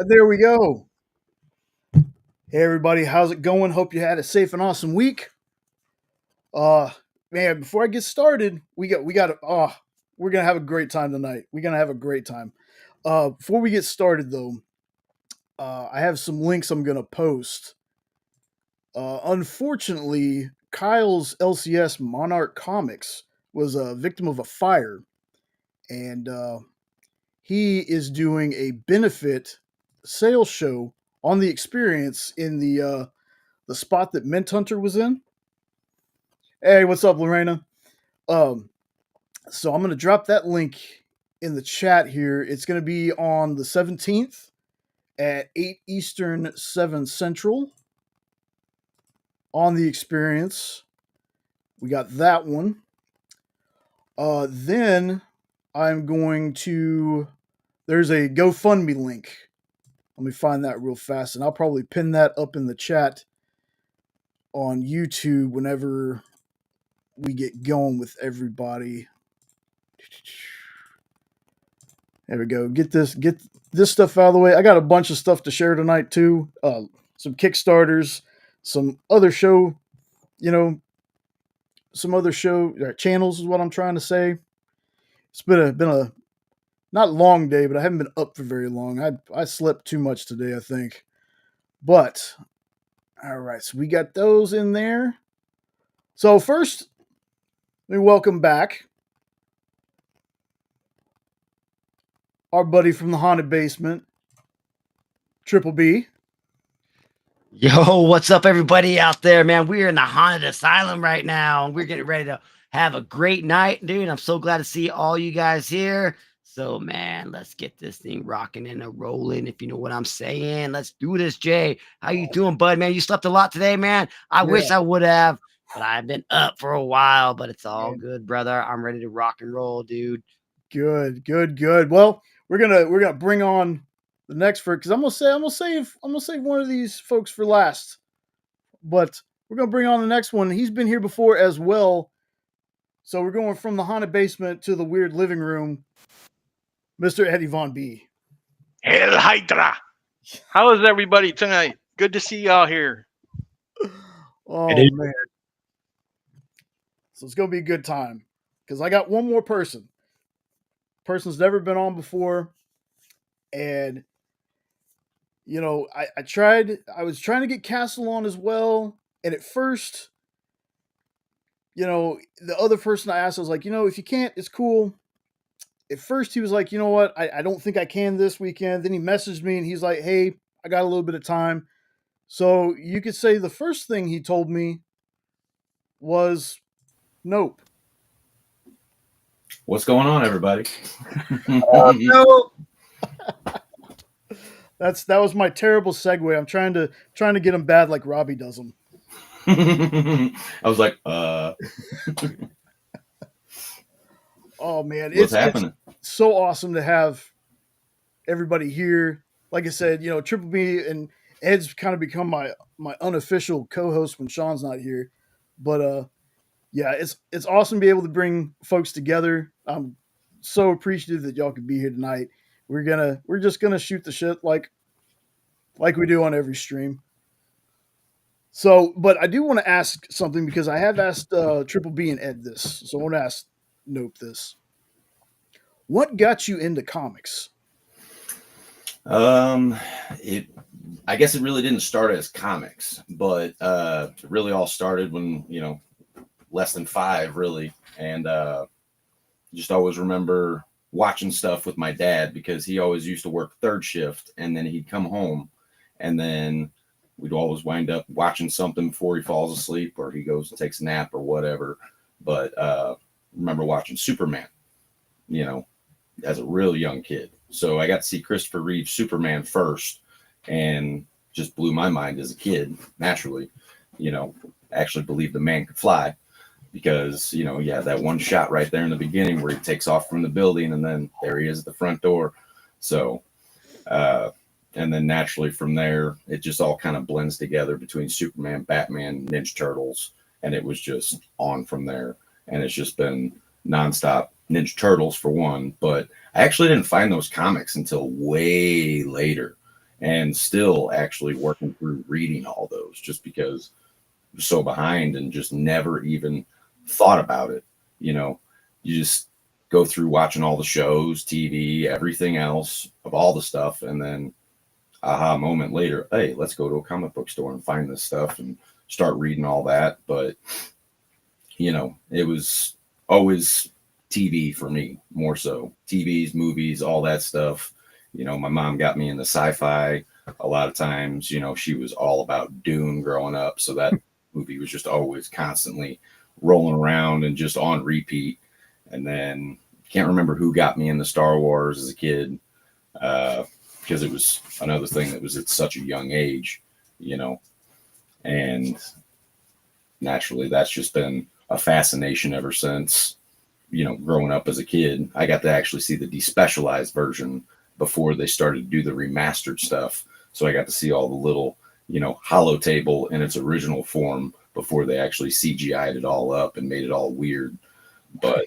There we go. Hey everybody, how's it going? Hope you had a safe and awesome week. Uh Man, before I get started, we're gonna have a great time tonight. We're gonna have a great time. Before we get started though, I have some links I'm gonna post. Unfortunately, Kyle's LCS Monarch Comics was a victim of a fire, and he is doing a benefit sales show on the experience in the spot that Mint Hunter was in. Hey, what's up, Lorena? Um, so I'm gonna drop that link in the chat here. It's gonna be on the 17th at 8 Eastern, 7 Central on the experience. We got that one. Then I'm going to. There's a GoFundMe link. Let me find that real fast, and I'll probably pin that up in the chat on YouTube whenever we get going with everybody. There we go. Get this stuff out of the way. I got a bunch of stuff to share tonight too. Some Kickstarters, some other show, you know, some other show channels is what I'm trying to say. It's been a not long day, but I haven't been up for very long. I slept too much today, I think. But all right, so we got those in there. So first, let me welcome back our buddy from the haunted basement, Triple B. Yo, what's up, everybody out there, man? We're in the haunted asylum right now, and we're getting ready to have a great night, dude. I'm so glad to see all you guys here. So, man, let's get this thing rocking and a rolling, if you know what I'm saying. Let's do this, Jay. How you doing, bud? Man, you slept a lot today, man. I wish I would have, but I've been up for a while, but it's all good, brother. I'm ready to rock and roll, dude. Good. Well, we're gonna bring on the next for because I'm gonna save one of these folks for last. But we're gonna bring on the next one. He's been here before as well. So we're going from the haunted basement to the weird living room. Mr. Eddie Von B. Hell Hydra. How is everybody tonight? Good to see y'all here. Oh man. So it's gonna be a good time. Because I got one more person. Person's never been on before. And I was trying to get Castle on as well. And at first, the other person I asked, I was like, if you can't, it's cool. At first, he was like, you know what, I don't think I can this weekend. Then he messaged me and he's like, hey, I got a little bit of time. So you could say the first thing he told me was, nope. What's going on, everybody? No. That was my terrible segue. I'm trying to get him bad like Robbie does him. I was like, Oh man, what's happening? It's so awesome to have everybody here. Like I said, Triple B and Ed's kind of become my unofficial co-host when Sean's not here. But yeah, it's awesome to be able to bring folks together. I'm so appreciative that y'all could be here tonight. We're just gonna shoot the shit like we do on every stream. So, but I do want to ask something because I have asked Triple B and Ed this. So I want to ask Nope this. What got you into comics? I guess it really didn't start as comics, but it really all started when, less than 5 really. And just always remember watching stuff with my dad because he always used to work third shift and then he'd come home and then we'd always wind up watching something before he falls asleep or he goes and takes a nap or whatever. But remember watching Superman, as a real young kid. So I got to see Christopher Reeve's Superman first and just blew my mind as a kid, naturally. Actually believed the man could fly because, you have that one shot right there in the beginning where he takes off from the building and then there he is at the front door. So, and then naturally from there, it just all kind of blends together between Superman, Batman, Ninja Turtles, and it was just on from there. And it's just been nonstop Ninja Turtles for one, but I actually didn't find those comics until way later. and still actually working through reading all those just because I was so behind and just never even thought about it. You know, you just go through watching all the shows, TV, everything else of all the stuff, and then aha moment later, hey, let's go to a comic book store and find this stuff and start reading all that. But you know, it was always TV for me, more so TVs, movies, all that stuff. You know, my mom got me into sci-fi a lot of times. You know, she was all about Dune growing up, so that movie was just always constantly rolling around and just on repeat. And then can't remember who got me into Star Wars as a kid, because it was another thing that was at such a young age, you know, and naturally that's just been a fascination ever since, you know, growing up as a kid. I got to actually see the despecialized version before they started to do the remastered stuff. So I got to see all the little, you know, holotable in its original form before they actually CGI'd it all up and made it all weird. But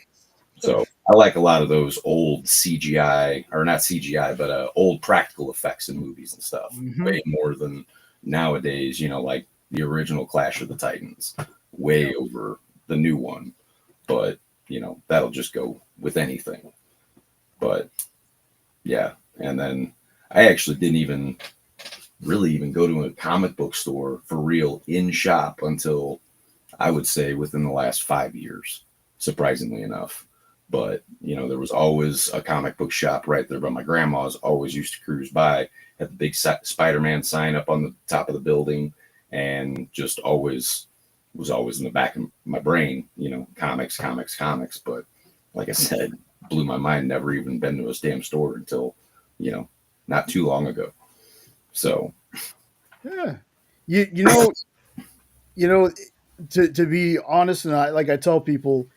so I like a lot of those old CGI, or not CGI, but old practical effects in movies and stuff, way more than nowadays, you know, like the original Clash of the Titans, way over the new one. But, you know, that'll just go with anything. But yeah. And then I actually didn't even really even go to a comic book store for real in shop until I would say within the last 5 years, surprisingly enough. But, you know, there was always a comic book shop right there by my grandma's, always used to cruise by, had the big Spider-Man sign up on the top of the building, and just always was always in the back of my brain, you know, comics. But like I said, blew my mind, never even been to a damn store until, you know, not too long ago. So, yeah, you know, to be honest, and I tell people,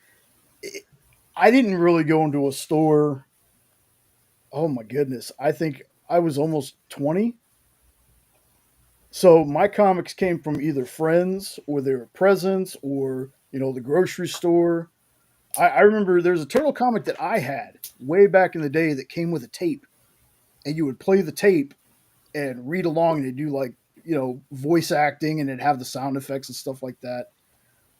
I didn't really go into a store. Oh my goodness, I think I was almost 20. So my comics came from either friends or they were presents or, you know, the grocery store. I remember there's a turtle comic that I had way back in the day that came with a tape, and you would play the tape and read along, and they do like, you know, voice acting, and it'd have the sound effects and stuff like that.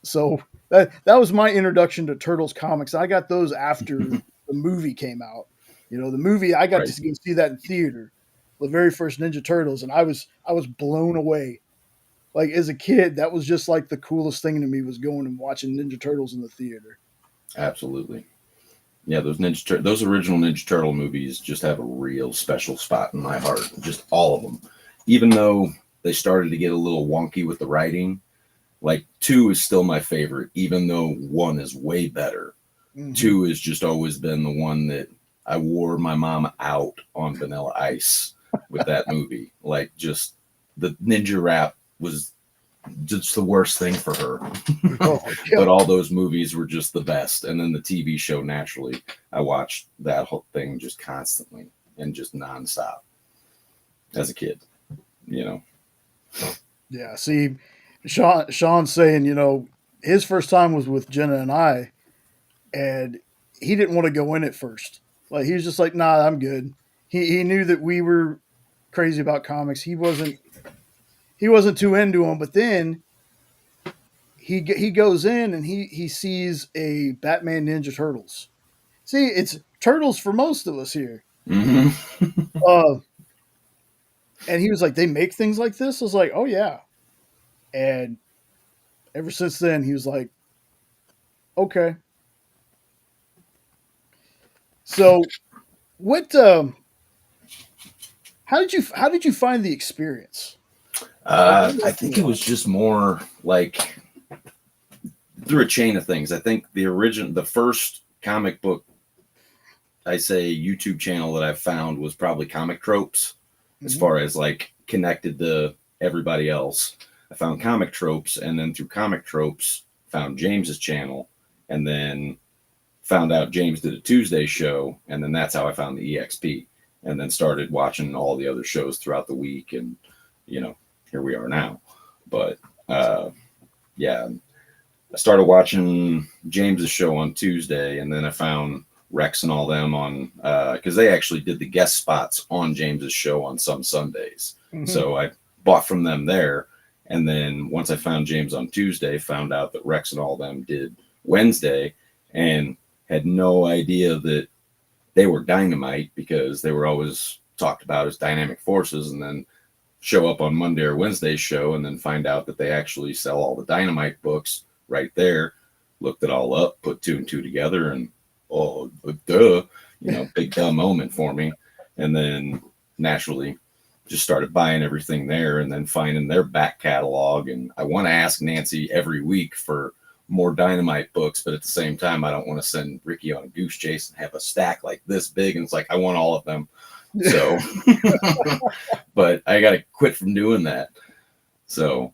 So that was my introduction to Turtles comics. I got those after the movie came out. You know, the movie, I got right. to go see that in theater, the very first Ninja Turtles, and I was blown away. Like as a kid, that was just like the coolest thing to me, was going and watching Ninja Turtles in the theater. Absolutely. Yeah, those original Ninja Turtle movies just have a real special spot in my heart. Just all of them. Even though they started to get a little wonky with the writing, like 2 is still my favorite, even though 1 is way better. 2 has just always been the one that I wore my mom out on Vanilla Ice with that movie. Like, just the ninja rap was just the worst thing for her. Oh, But all those movies were just the best. And then the TV show, naturally, I watched that whole thing just constantly and just nonstop as a kid, you know. yeah. See, Sean's saying, you know, his first time was with Jenna and I, and he didn't want to go in at first. Like he was just like, nah, I'm good. He knew that we were crazy about comics. He wasn't too into them. But then he goes in and he sees a Batman Ninja Turtles. See, it's Turtles for most of us here. Mm-hmm. Uh, and he was like, they make things like this? I was like, oh yeah. And ever since then, he was like, okay. So what how did you find the experience? I think it was just more like through a chain of things. I think the first comic book, I say YouTube channel that I found was probably Comic Tropes, as far as like connected to everybody else. I found Comic Tropes, and then through Comic Tropes, found James's channel, and then found out James did a Tuesday show, and then that's how I found the EXP, and then started watching all the other shows throughout the week, and you know, here we are now. But yeah, I started watching James's show on Tuesday, and then I found Rex and all them on, because they actually did the guest spots on James's show on some Sundays. Mhm. So I bought from them there. And then once I found James on Tuesday, found out that Rex and all them did Wednesday, and had no idea that they were Dynamite, because they were always talked about as Dynamic Forces, and then show up on Monday or Wednesday's show and then find out that they actually sell all the Dynamite books right there. Looked it all up, put 2 and 2 together, and oh, duh, big dumb moment for me. And then naturally just started buying everything there, and then finding their back catalog. And I want to ask Nancy every week for more Dynamite books, but at the same time, I don't want to send Ricky on a goose chase and have a stack like this big. And it's like, I want all of them. So, but I got to quit from doing that. So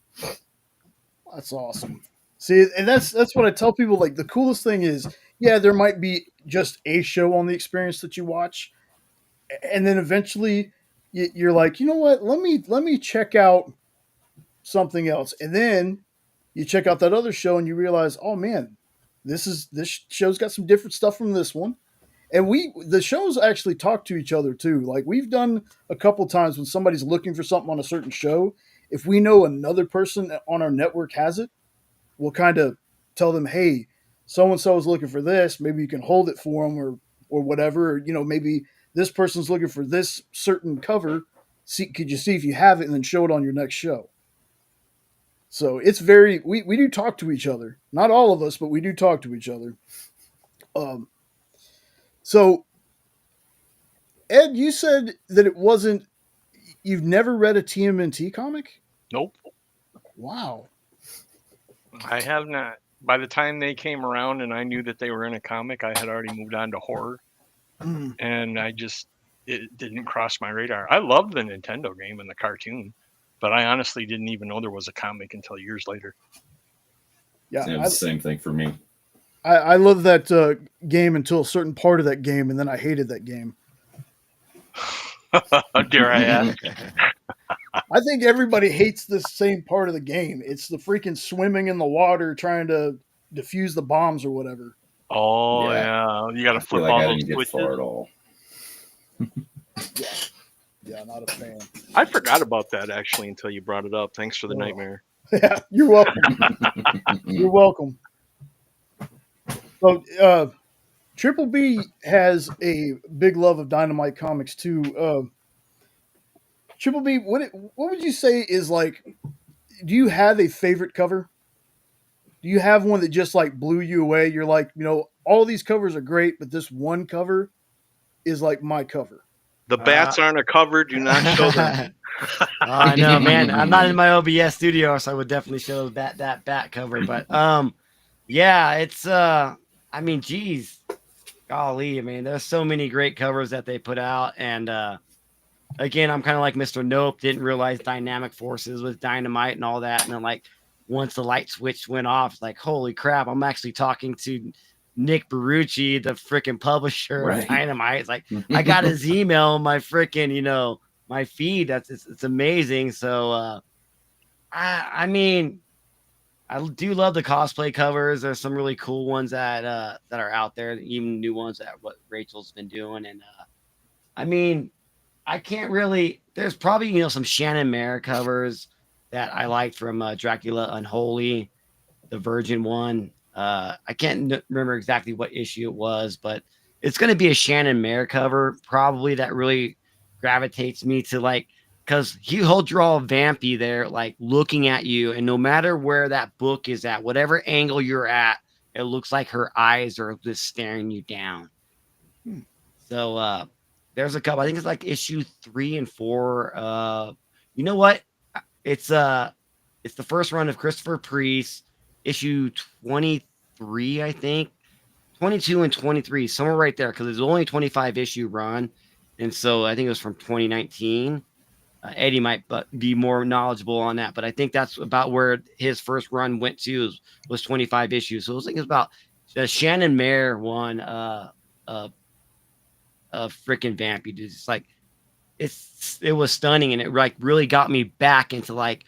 That's awesome. See, and that's what I tell people. Like, the coolest thing is, yeah, there might be just a show on the experience that you watch, and then eventually you're like, you know what? Let me check out something else, and then you check out that other show, and you realize, oh man, this show's got some different stuff from this one. And the shows actually talk to each other too. Like, we've done a couple times when somebody's looking for something on a certain show. If we know another person on our network has it, we'll kind of tell them, hey, so and so is looking for this. Maybe you can hold it for them, or whatever. Or, maybe this person's looking for this certain cover. Could you see if you have it, and then show it on your next show? So it's we do talk to each other. Not all of us, but we do talk to each other. So, Ed, you said that you've never read a TMNT comic? Nope. Wow. I have not. By the time they came around and I knew that they were in a comic, I had already moved on to horror. Mm. And it didn't cross my radar. I loved the Nintendo game and the cartoon, but I honestly didn't even know there was a comic until years later. Yeah, it was the same thing for me. I love that game until a certain part of that game, and then I hated that game. Dare I ask? I think everybody hates the same part of the game. It's the freaking swimming in the water trying to defuse the bombs or whatever. Oh, yeah. You got to flip all those switches. Far at all. Yeah, not a fan. I forgot about that, actually, until you brought it up. Thanks for the nightmare. Yeah, you're welcome. You're welcome. So, Triple B has a big love of Dynamite comics too. Triple B, what would you say is like? Do you have a favorite cover? Do you have one that just like blew you away? You're like, all these covers are great, but this one cover is like my cover. The bats aren't a cover. Do not show them. I know, man. I'm not in my OBS studio, so I would definitely show that bat cover. But yeah, it's I mean, geez, golly, I mean, there's so many great covers that they put out, and again, I'm kind of like Mr. Nope, didn't realize Dynamic Forces was Dynamite and all that, and then like once the light switch went off, it's like, holy crap, I'm actually talking to Nick Barucci, the freaking publisher of Dynamite. It's like, I got his email, my freaking, my feed. It's amazing. So, I mean, I do love the cosplay covers. There's some really cool ones that are out there, even new ones that what Rachel's been doing. And I mean, I can't really. There's probably some Shannon Mayer covers that I liked from Dracula Unholy, the Virgin one. I can't remember exactly what issue it was, but it's going to be a Shannon Mayer cover probably that really gravitates me to, like, because he'll draw Vampy there, like looking at you, and no matter where that book is at, whatever angle you're at, it looks like her eyes are just staring you down. So there's a couple. I think it's like issue 3 and 4. You know what? It's the first run of Christopher Priest, issue 23, I think. 22 and 23, somewhere right there, because it's only a 25 issue run. And so I think it was from 2019. Eddie might be more knowledgeable on that, but I think that's about where his first run went to was 25 issues. So I was thinking about the Shannon Mayer one, freaking Vampy. It's like, it was stunning, and it like really got me back into like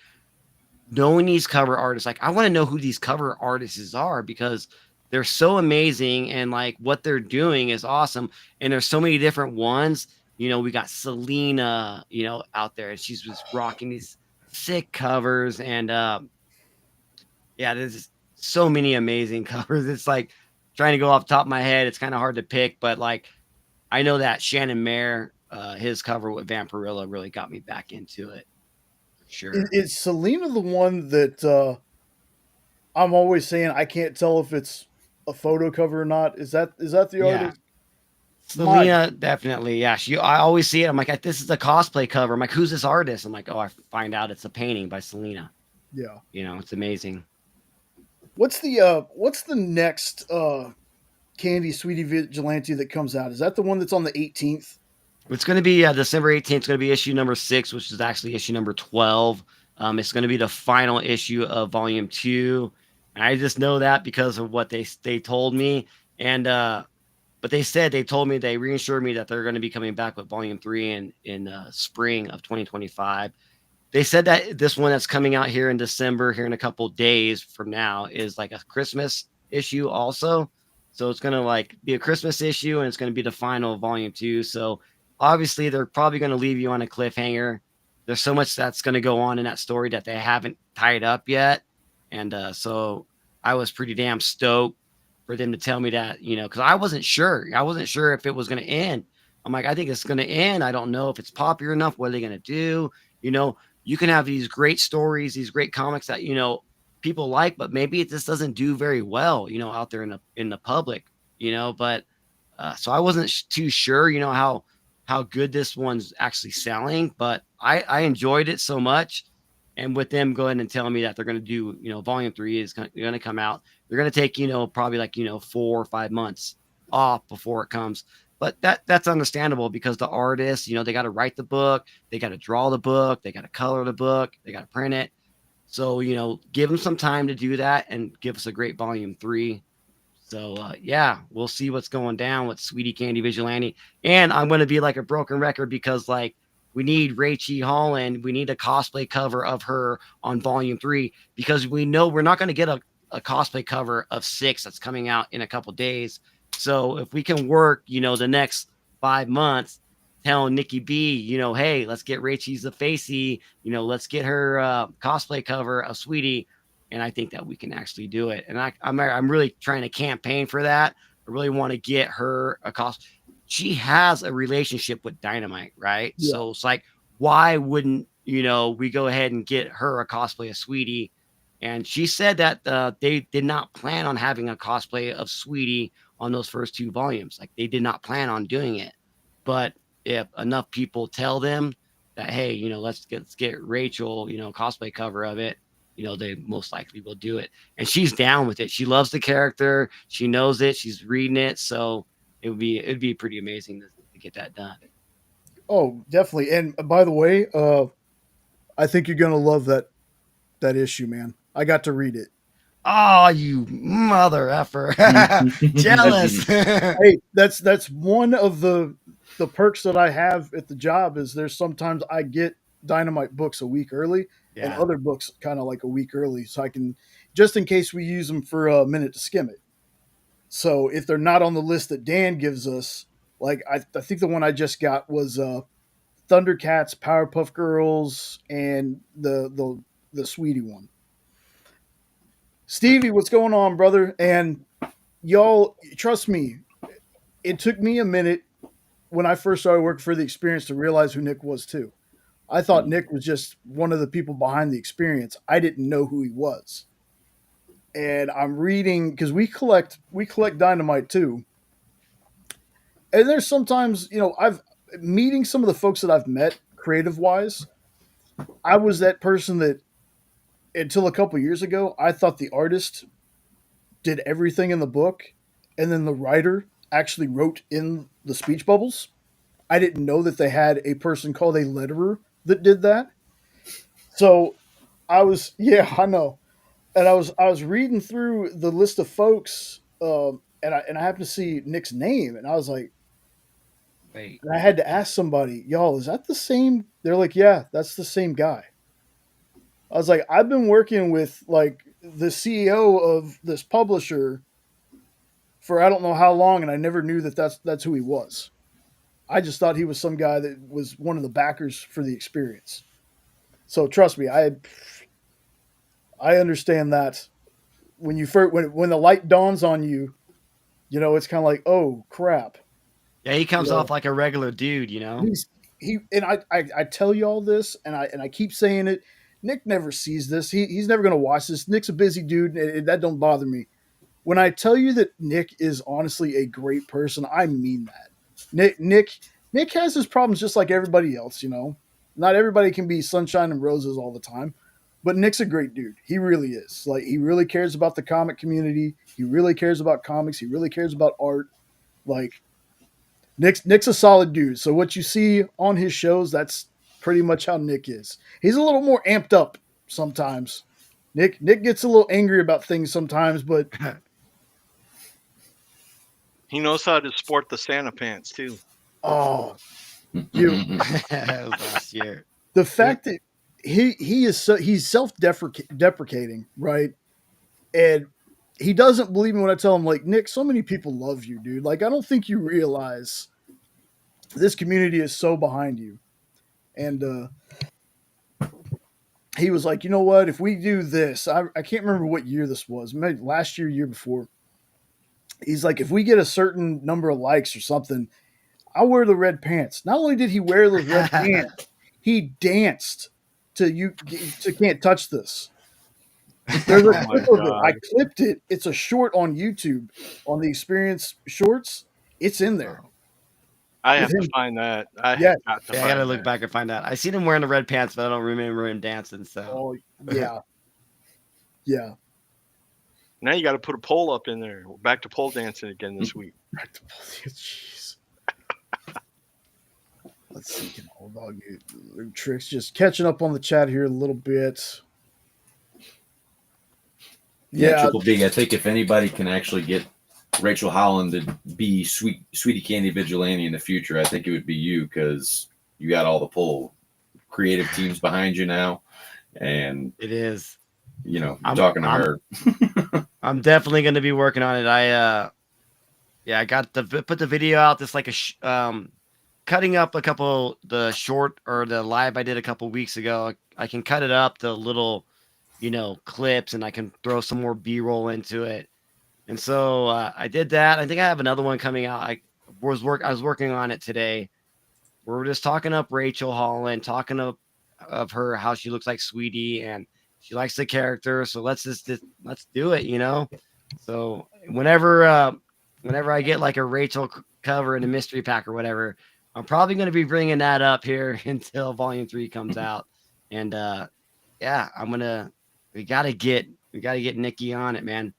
knowing these cover artists. Like, I want to know who these cover artists are, because they're so amazing, and like what they're doing is awesome. And there's so many different ones. You know, we got Selena, you know, out there, and she's just rocking these sick covers, and yeah, there's just so many amazing covers. It's like trying to go off the top of my head. It's kind of hard to pick, but like I know that Shannon Mayer, his cover with Vampirilla really got me back into it for sure. Is Selena the one that I'm always saying I can't tell if it's a photo cover or not? Is that the Yeah. artist? My Selena, definitely. Yeah. I always see it. I'm like, this is a cosplay cover. I'm like, who's this artist? I'm like, oh, I find out it's a painting by Selena. yeah. You know, it's amazing. What's the next Candy Sweetie Vigilante that comes out? Is that the one that's on the 18th? It's going to be December 18th. It's going to be issue number 6, which is actually issue number 12. It's going to be the final issue of volume 2. And I just know that because of what they told me. And, but they told me, they reassured me that they're going to be coming back with volume 3 in spring of 2025. They said that this one that's coming out here in December, here in a couple days from now, is like a Christmas issue also. So it's going to like be a Christmas issue, and it's going to be the final volume 2. So obviously they're probably going to leave you on a cliffhanger. There's so much that's going to go on in that story that they haven't tied up yet. And so I was pretty damn stoked for them to tell me that, you know, because I wasn't sure. I wasn't sure if it was going to end. I'm like, I think it's going to end. I don't know if it's popular enough. What are they going to do? You know, you can have these great stories, these great comics that, you know, people like, but maybe it just doesn't do very well, you know, out there in the public, you know. But so I wasn't too sure, you know, how good this one's actually selling, but I enjoyed it so much. And with them going and telling me that they're going to do, you know, volume 3 is going to come out, they're going to take, you know, probably like, you know, 4 or 5 months off before it comes. But that's understandable because the artists, you know, they got to write the book, they got to draw the book, they got to color the book, they got to print it. So, you know, give them some time to do that and give us a great volume 3. So, yeah, we'll see what's going down with Sweetie Candy Vigilante. And I'm going to be like a broken record because, like, we need Rachie Holland. We need a cosplay cover of her on volume 3 because we know we're not going to get a cosplay cover of 6 that's coming out in a couple days. So if we can work, you know, the next 5 months, telling Nikki B, you know, hey, let's get Rachie's the Facey, you know, let's get her cosplay cover of Sweetie. And I think that we can actually do it. And I'm really trying to campaign for that. I really want to get her a cost. She has a relationship with Dynamite, right? Yeah. So it's like, why wouldn't, you know, we go ahead and get her a cosplay of Sweetie? And she said that they did not plan on having a cosplay of Sweetie on those first 2 volumes. Like they did not plan on doing it. But if enough people tell them that, hey, you know, let's get Rachel, you know, cosplay cover of it, you know, they most likely will do it. And she's down with it. She loves the character. She knows it. She's reading it. So it'd be pretty amazing to get that done. Oh, definitely. And by the way, I think you're gonna love that issue, man. I got to read it. Oh, you mother effer. Jealous. Hey, that's one of the perks that I have at the job is there's sometimes I get Dynamite books a week early and Yeah. other books kind of like a week early, so I can, just in case we use them for a minute to skim it. So if they're not on the list that Dan gives us, like I think the one I just got was Thundercats, Powerpuff Girls, and the Sweetie one. Stevie, what's going on, brother? And y'all, trust me, it took me a minute when I first started working for the Experience to realize who Nick was too. I thought Nick was just one of the people behind the Experience. I didn't know who he was. And I'm reading because we collect Dynamite too. And there's sometimes, you know, I've meeting some of the folks that I've met creative wise. I was that person that until a couple years ago, I thought the artist did everything in the book and then the writer actually wrote in the speech bubbles. I didn't know that they had a person called a letterer that did that. So I know. And I was reading through the list of folks, and I happened to see Nick's name, and I was like, Wait. and I had to ask somebody, y'all, is that the same? They're like, yeah, that's the same guy. I was like, I've been working with like the CEO of this publisher for I don't know how long, and I never knew that's who he was. I just thought he was some guy that was one of the backers for the experience. So trust me, I understand that when you first when the light dawns on you, it's kind of like, oh crap. Yeah, he comes You know, off like a regular dude, he and I tell you all this, and I keep saying it. Nick never sees this. He's never going to watch this. Nick's a busy dude, and that don't bother me. When I tell you that Nick is honestly a great person, I mean that. Nick has his problems just like everybody else. Not everybody can be sunshine and roses all the time, but Nick's a great dude. He really is. Like, he really cares about the comic community. He really cares about comics. He really cares about art. Like, Nick's a solid dude. So what you see on his shows, that's pretty much how Nick is. He's a little more amped up sometimes. Nick gets a little angry about things sometimes, but He knows how to sport the Santa pants too. oh, That was last year. the fact that he's self-deprecating, right? And he doesn't believe me when I tell him, like, Nick, so many people love you, dude. Like, I don't think you realize this community is so behind you. And he was like, you know what? If we do this, I can't remember what year this was, maybe last year before. He's like, if we get a certain number of likes or something, I'll wear the red pants. Not only did he wear those red pants, he danced to Can't Touch This. There's a clip of it. I clipped it. It's a short on YouTube on the Experience Shorts. It's in there. I have to find that. I gotta look back and find out. I seen him wearing the red pants, but I don't remember him dancing. So, oh yeah, yeah. Now you got to put a pole up in there. We're back to pole dancing again this week. Jeez. Let's see. Hold on, Tricks. Just catching up on the chat here a little bit. Yeah, Triple B. I think if anybody can actually get Rachel Holland to be Sweetie Candy Vigilante in the future, I think it would be you, because you got all the pull creative teams behind you now, and it is. I'm talking to her. I'm definitely going to be working on it. I got put the video out. This like cutting up a couple the short or the live I did a couple weeks ago. I can cut it up to little, clips, and I can throw some more B-roll into it. And so I did that. I think I have another one coming out. I was working on it today. We're just talking up Rachel Holland, talking of her, how she looks like Sweetie, and she likes the character. So let's do it, So whenever I get like a Rachel cover in a mystery pack or whatever, I'm probably going to be bringing that up here until Volume 3 comes out. And we gotta get Nikki on it, man.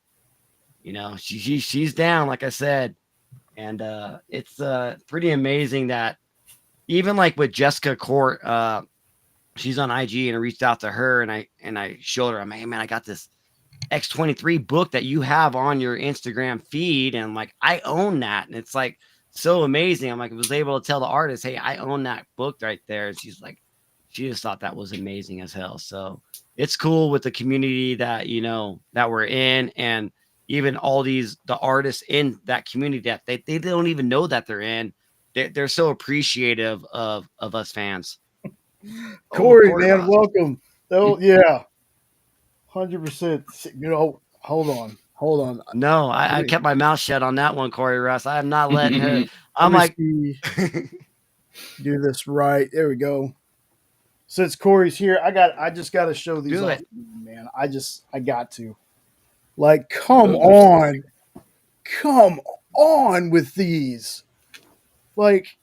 She's down, like I said, and it's pretty amazing that even like with Jessica Court, she's on IG, and I reached out to her, and I showed her, I'm like, hey man, I got this X-23 book that you have on your Instagram feed, and like, I own that, and it's like so amazing. I'm like, I was able to tell the artist, hey, I own that book right there, and she's like, she just thought that was amazing as hell. So it's cool with the community that that we're in, and even all the artists in that community that they don't even know that they're in. They're so appreciative of us fans. Corey, man, welcome. Oh yeah, 100%. Hold on. No, I kept my mouth shut on that one, Corey Russ. I am not letting her. I'm like, do this right. There we go. Since Corey's here, I just got to show these off, man. I got to. Like, come on with these. Like,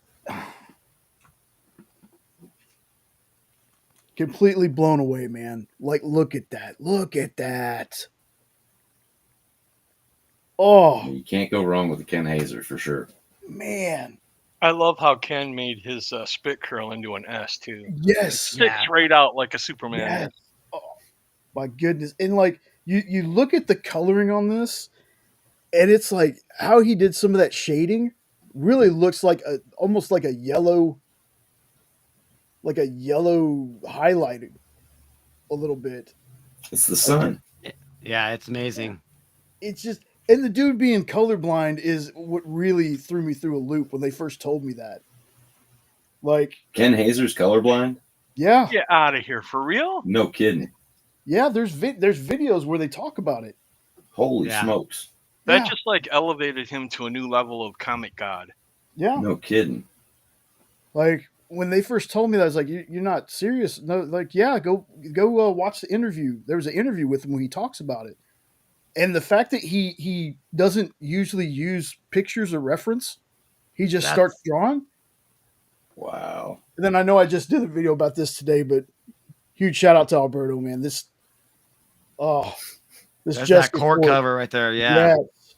completely blown away, man. Like, look at that. Oh, you can't go wrong with the Ken Hazer for sure, man. I love how Ken made his spit curl into an S too. Yes, it sticks right out like a Superman. Yes. Oh, my goodness. And like, you look at the coloring on this, and it's like how he did some of that shading really looks like almost like a yellow highlighting a little bit. It's the sun. Yeah, it's amazing. It's just, And the dude being colorblind is what really threw me through a loop when they first told me that. Like, Ken Hazer's colorblind? yeah, Get out of here, for real? No kidding. yeah. There's videos where they talk about it. Holy Yeah. smokes. That Yeah. just like elevated him to a new level of comic god. Yeah, No kidding. like when they first told me that, I was like, "You're not serious?" No, like, yeah, go watch the interview. There was an interview with him where he talks about it, and the fact that he doesn't usually use pictures or reference, he just That's- starts drawing. Wow. And then I know I just did a video about this today, but huge shout out to Alberto, man. This That's that Jessica court Ford. cover right there. Yeah. Yes.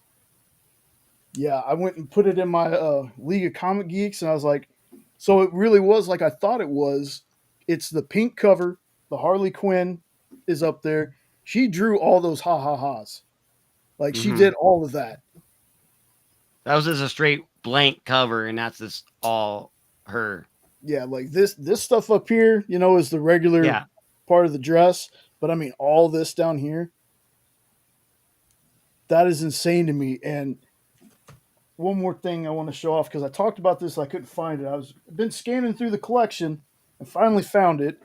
Yeah, I went and put it in my League of Comic Geeks, and I was like, so it really was like I thought it was. It's the pink cover. The Harley Quinn is up there. She drew all those ha ha ha's. Like she Mhm. did all of that. That was just a straight blank cover, and that's just all her. Yeah, like this stuff up here, is the regular Yeah. part of the dress. But I mean, all this down here, that is insane to me. And one more thing I want to show off, because I talked about this, I couldn't find it. I've been scanning through the collection and finally found it.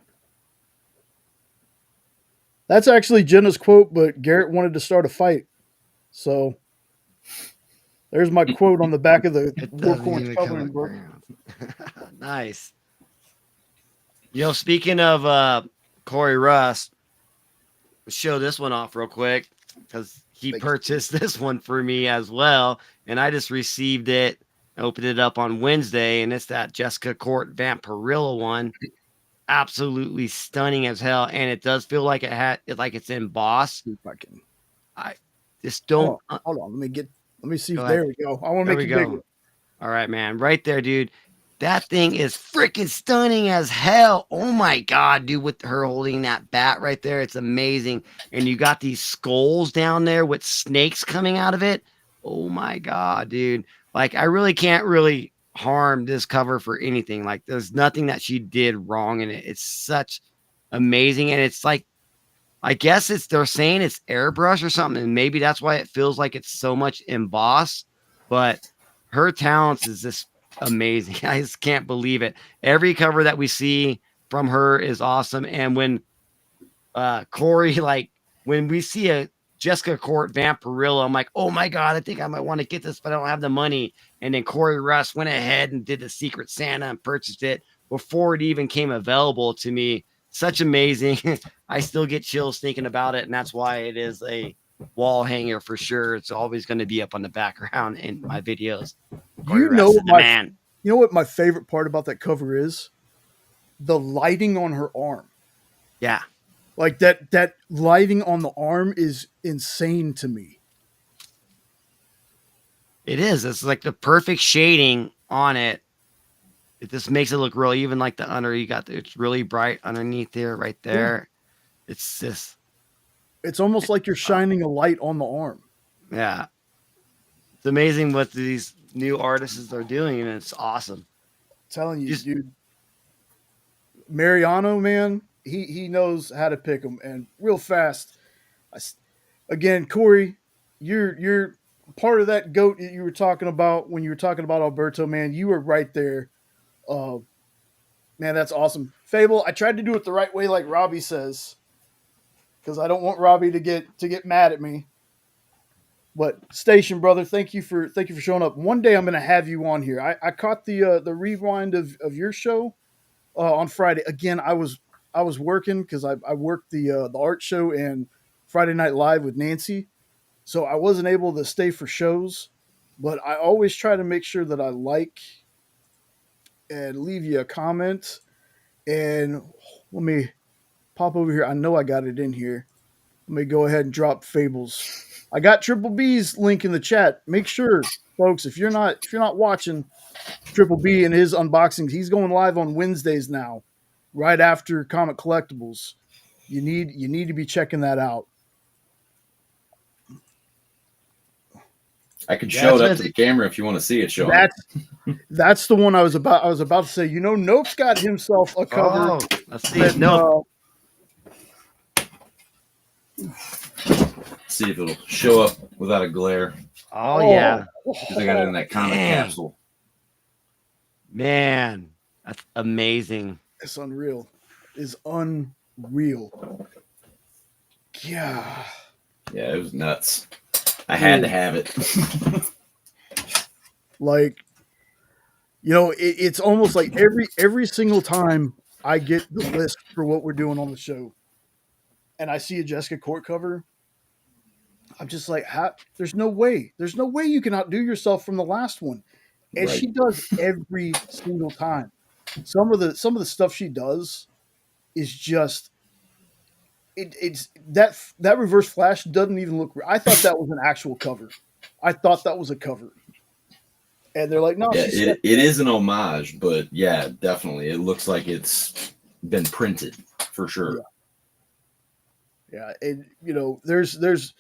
That's actually Jenna's quote, but Garrett wanted to start a fight. So there's my quote on the back of the It War doesn't Corn even coloring come book. around. Nice. Speaking of Corey Russ, show this one off real quick because he Thank you. purchased this one for me as well, and I just received it, opened it up on Wednesday, and it's that Jessica Court Vampirilla one. Absolutely stunning as hell, and it does feel like it's embossed. See if I can. Just don't. Hold on. Let me see. Go There ahead. we go. I want to There make we it go. bigger. All right, man. Right there, dude. That thing is freaking stunning as hell. Oh my God, dude, with her holding that bat right there. It's amazing. And you got these skulls down there with snakes coming out of it. Oh my God, dude. Like, I really can't really harm this cover for anything. Like, there's nothing that she did wrong in it. It's such amazing. And it's like, I guess they're saying it's airbrush or something. And maybe that's why it feels like it's so much embossed. But her talents is just amazing. I just can't believe it. Every cover that we see from her is awesome. And when Corey, like when we see a Jessica Court Vampirilla, I'm like, oh my God, I think I might want to get this, but I don't have the money. And then Corey Russ went ahead and did the Secret Santa and purchased it before it even came available to me. Such amazing. I still get chills thinking about it. And that's why it is a wall hanger for sure. It's always going to be up on the background in my videos. You know Man. You know what my favorite part about that cover is? The lighting on her arm. Yeah. Like that lighting on the arm is insane to me. It is. It's like the perfect shading on it. It just makes it look real. Even like the under, it's really bright underneath there, right there. Yeah. It's just. It's almost like you're shining a light on the arm. Yeah. It's amazing what these new artists are doing, and it's awesome. I'm telling you, dude. Mariano, man, he knows how to pick them, and real fast. Again, Corey, you're part of that goat that you were talking about when you were talking about Alberto, man. You were right there. Man, that's awesome. Fable, I tried to do it the right way, like Robbie says, because I don't want Robbie to get mad at me. But Station brother, thank you for showing up. One day I'm going to have you on here. I caught the rewind of your show on Friday. Again, I was working because I worked the art show and Friday Night Live with Nancy, so I wasn't able to stay for shows. But I always try to make sure that I like and leave you a comment. And let me pop over here. I know I got it in here. Let me go ahead and drop Fables. I got Triple B's link in the chat. Make sure, folks, if you're not watching Triple B and his unboxings, he's going live on Wednesdays now, right after Comic Collectibles. You need to be checking that out. I could show it up to the camera if you want to see it. Show that's the one I was about to say. Nope's got himself a cover. Oh, let's see. No. see if it'll show up without a glare. Oh yeah, Because I got it in that comic Damn. capsule. Man, that's amazing. It's unreal. It's unreal. Yeah. Yeah, it was nuts. I had to have it. Like, you know, it's almost like every single time I get the list for what we're doing on the show, and I see a Jessica Court cover, I'm just like, there's no way you can outdo yourself from the last one, and Right. she does every single time. Some of the stuff she does is just it's that reverse flash doesn't even look. I thought that was an actual cover. I thought that was a cover. And they're like, no, Yeah, she's it is an homage, but yeah, definitely. It looks like it's been printed for sure. Yeah. And you know, there's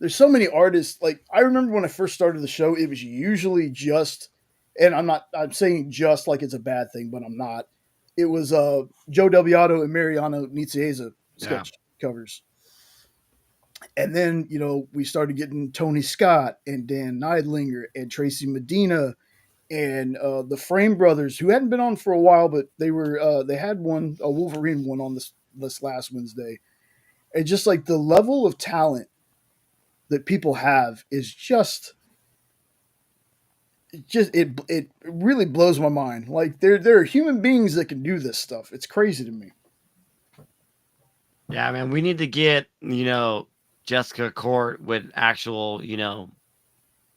so many artists. Like, I remember when I first started the show, it was usually just, and I'm saying just like it's a bad thing, but I'm not. It was Joe Delviato and Mariano Nicieza sketch covers. And then, you know, we started getting Tony Scott and Dan Neidlinger and Tracy Medina and the Frame Brothers, who hadn't been on for a while, but they had a Wolverine one on this last Wednesday. And just like the level of talent that people have is it really blows my mind. Like, there are human beings that can do this stuff. It's crazy to me. Yeah, man, we need to get, you know, Jessica Court with actual, you know,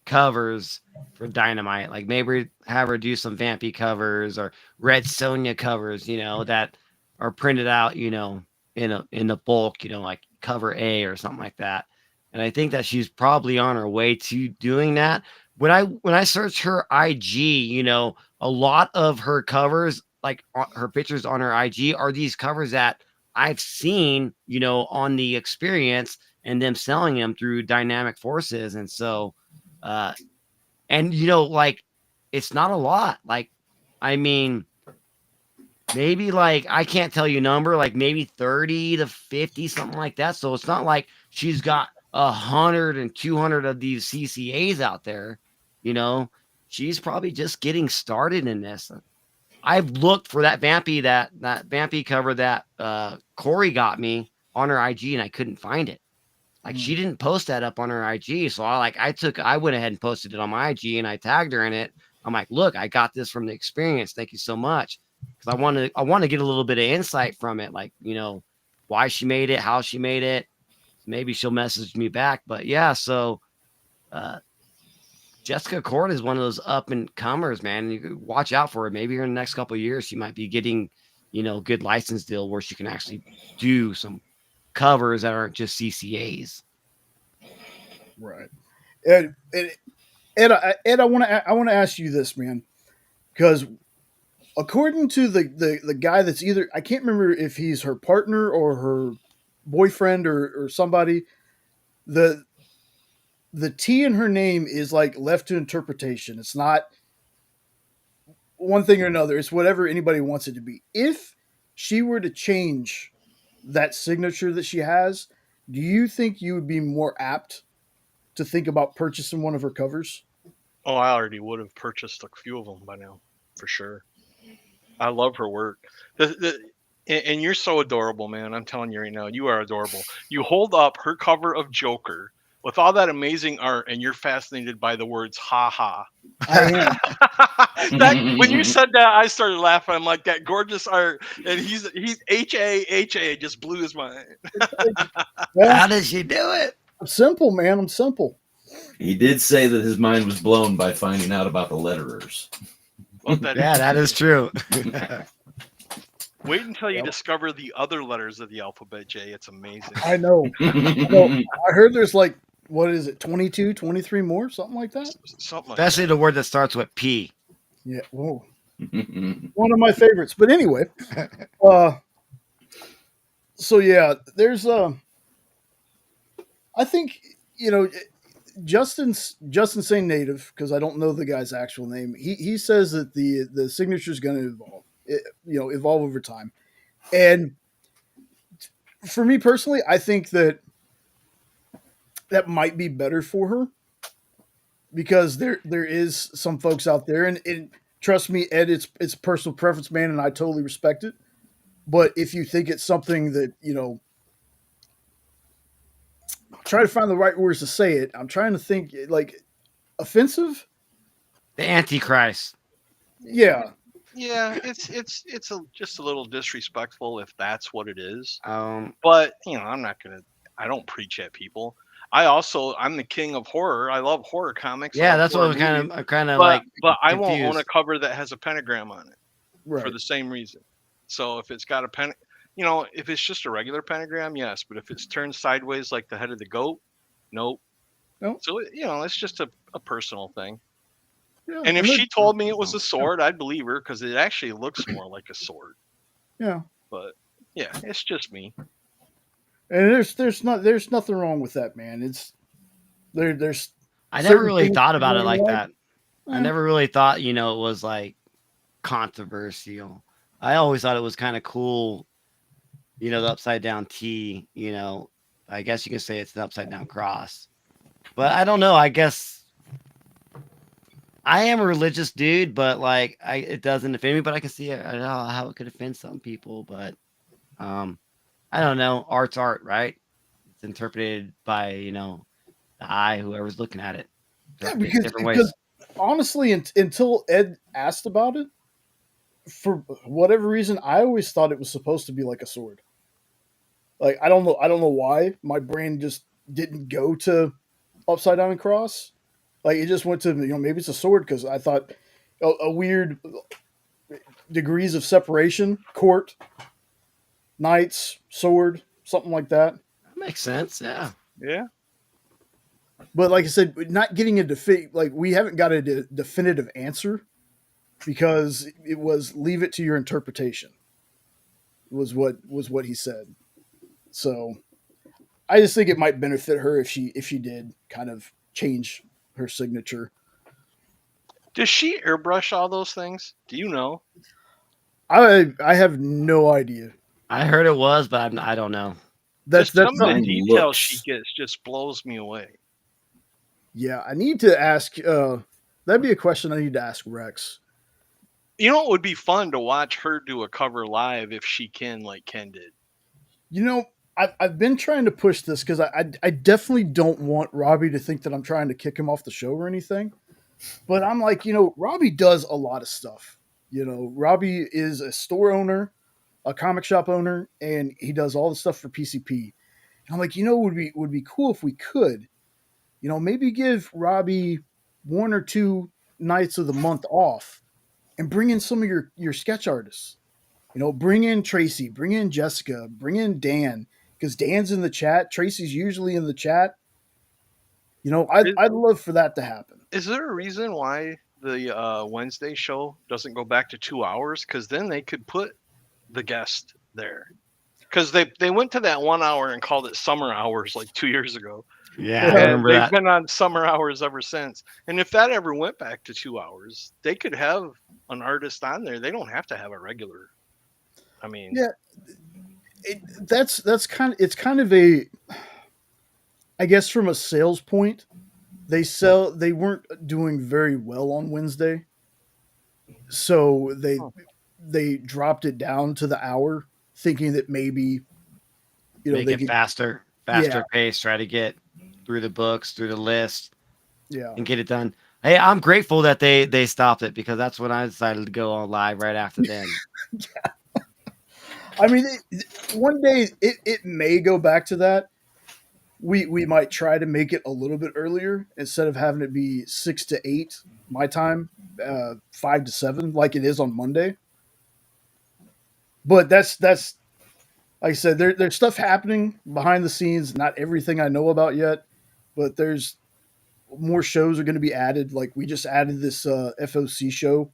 covers for Dynamite. Like, maybe have her do some Vampy covers or Red Sonja covers, you know, that are printed out, you know, in the bulk, you know, like cover A or something like that. And I think that she's probably on her way to doing that. When I search her IG, you know, a lot of her covers, like her pictures on her IG, are these covers that I've seen, you know, on the experience and them selling them through Dynamic Forces. And so, and you know, like, it's not a lot. Like, I mean, maybe, like, I can't tell you number, like maybe 30 to 50, something like that. So it's not like she's got 100 and 200 of these CCAs out there. You know, she's probably just getting started in this. I've looked for that Vampy cover that Corey got me on her IG, and I couldn't find it. Like, she didn't post that up on her IG. So I went ahead and posted it on my IG, and I tagged her in it. I'm like, look, I got this from the experience. Thank you so much. Because I want to get a little bit of insight from it, like, you know, why she made it, how she made it. Maybe she'll message me back. But yeah, so Jessica Court is one of those up and comers, man. You could watch out for her. Maybe in the next couple of years, she might be getting, you know, good license deal where she can actually do some covers that aren't just CCAs. Right. And Ed, I want to ask you this, man, because according to the guy that's either, I can't remember if he's her partner or her boyfriend or somebody, the T in her name is like left to interpretation. It's not one thing or another. It's whatever anybody wants it to be. If she were to change that signature that she has, do you think you would be more apt to think about purchasing one of her covers? Oh, I already would have purchased a few of them by now, for sure. I love her work. And you're so adorable, man. I'm telling you right now, you are adorable. You hold up her cover of Joker with all that amazing art, and you're fascinated by the words "ha ha." I am. When you said that, I started laughing. I'm like, that gorgeous art, and he's HA just blew his mind. How did she do it? I'm simple, man. I'm simple. He did say that his mind was blown by finding out about the letterers. Love that. Yeah, that is true. Wait until you discover the other letters of the alphabet, Jay. It's amazing. I know. I heard there's like, what is it, 22, 23 more? Something like that? Something like Especially the word that starts with P. Yeah. Whoa. One of my favorites. But anyway, so yeah, there's I think, you know, Justin saying native, because I don't know the guy's actual name. He says that the signature is going to evolve over time. And for me personally, I think that that might be better for her, because there is some folks out there, and trust me, Ed, it's personal preference, man, and I totally respect it. But if you think it's something that, try to find the right words to say it. I'm trying to think, like, offensive. The Antichrist. Yeah, Yeah, it's just a little disrespectful if that's what it is. Um, But I don't preach at people. I'm the king of horror. I love horror comics. I yeah, love that's what I horror was kind movies. of kind of But like I won't own a confused. cover that has a pentagram on it for right. the same reason. So if it's got a if it's just a regular pentagram, yes. But if it's turned sideways like the head of the goat, nope. No, So it's just a personal thing. yeah, And if and she told me it was a sword, I'd believe her because it actually looks more like a sword. yeah, But yeah, it's just me. and there's nothing wrong with that, man. There's I never certain really things thought about people it don't like like. that. I Eh, never really thought, it was like controversial. I always thought it was kind of cool, the upside down T, I guess you could say it's an upside down cross. But I don't know. I guess I am a religious dude, but like it doesn't offend me, but I can see it, I know how it could offend some people, but um I don't know. Art's art, right? It's interpreted by, the eye, whoever's looking at it. yeah, Interpret it different ways. because honestly, until Ed asked about it, for whatever reason, I always thought it was supposed to be like a sword. Like, I don't know why my brain just didn't go to upside down and cross. Like, it just went to, maybe it's a sword, because I thought a weird degrees of separation, court, knights, sword, something like that. That makes sense. Yeah. Yeah. But like I said, not getting a like, we haven't got a definitive answer, because it was leave it to your interpretation. Was what he said. So I just think it might benefit her if she did kind of change her signature. Does she airbrush all those things? Do you know? I have no idea. I heard it was, but I don't know. That's Just some of the something. details she gets just blows me away. Yeah, I need to ask. That'd be a question I need to ask Rex. You know, it would be fun to watch her do a cover live if she can, like Ken did. I've been trying to push this, because I definitely don't want Robbie to think that I'm trying to kick him off the show or anything. But I'm like, Robbie does a lot of stuff. Robbie is a store owner, a comic shop owner, and he does all the stuff for PCP. And I'm like, would be cool if we could, maybe give Robbie 1 or 2 nights of the month off and bring in some of your sketch artists. Bring in Tracy, bring in Jessica, bring in Dan, because Dan's in the chat. Tracy's usually in the chat. I'd love for that to happen. Is there a reason why the Wednesday show doesn't go back to 2 hours? Because then they could put the guest there. Because they went to that 1 hour and called it summer hours like 2 years ago. Yeah, I And remember they've that. been on summer hours ever since. And if that ever went back to 2 hours, they could have an artist on there. They don't have to have a regular. I mean, Yeah, that's kind of a, I guess, from a sales point, they weren't doing very well on Wednesday, so they dropped it down to the hour, thinking that maybe Make they it could, faster pace, try to get through the books, through the list, yeah. and get it done. Hey, I'm grateful that they stopped it, because that's when I decided to go on live right after then. I mean, one day it may go back to that. We might try to make it a little bit earlier, instead of having it be 6 to 8 my time, 5 to 7 like it is on Monday. But that's like I said, there's stuff happening behind the scenes. Not everything I know about yet, but there's more shows are going to be added. Like, we just added this FOC show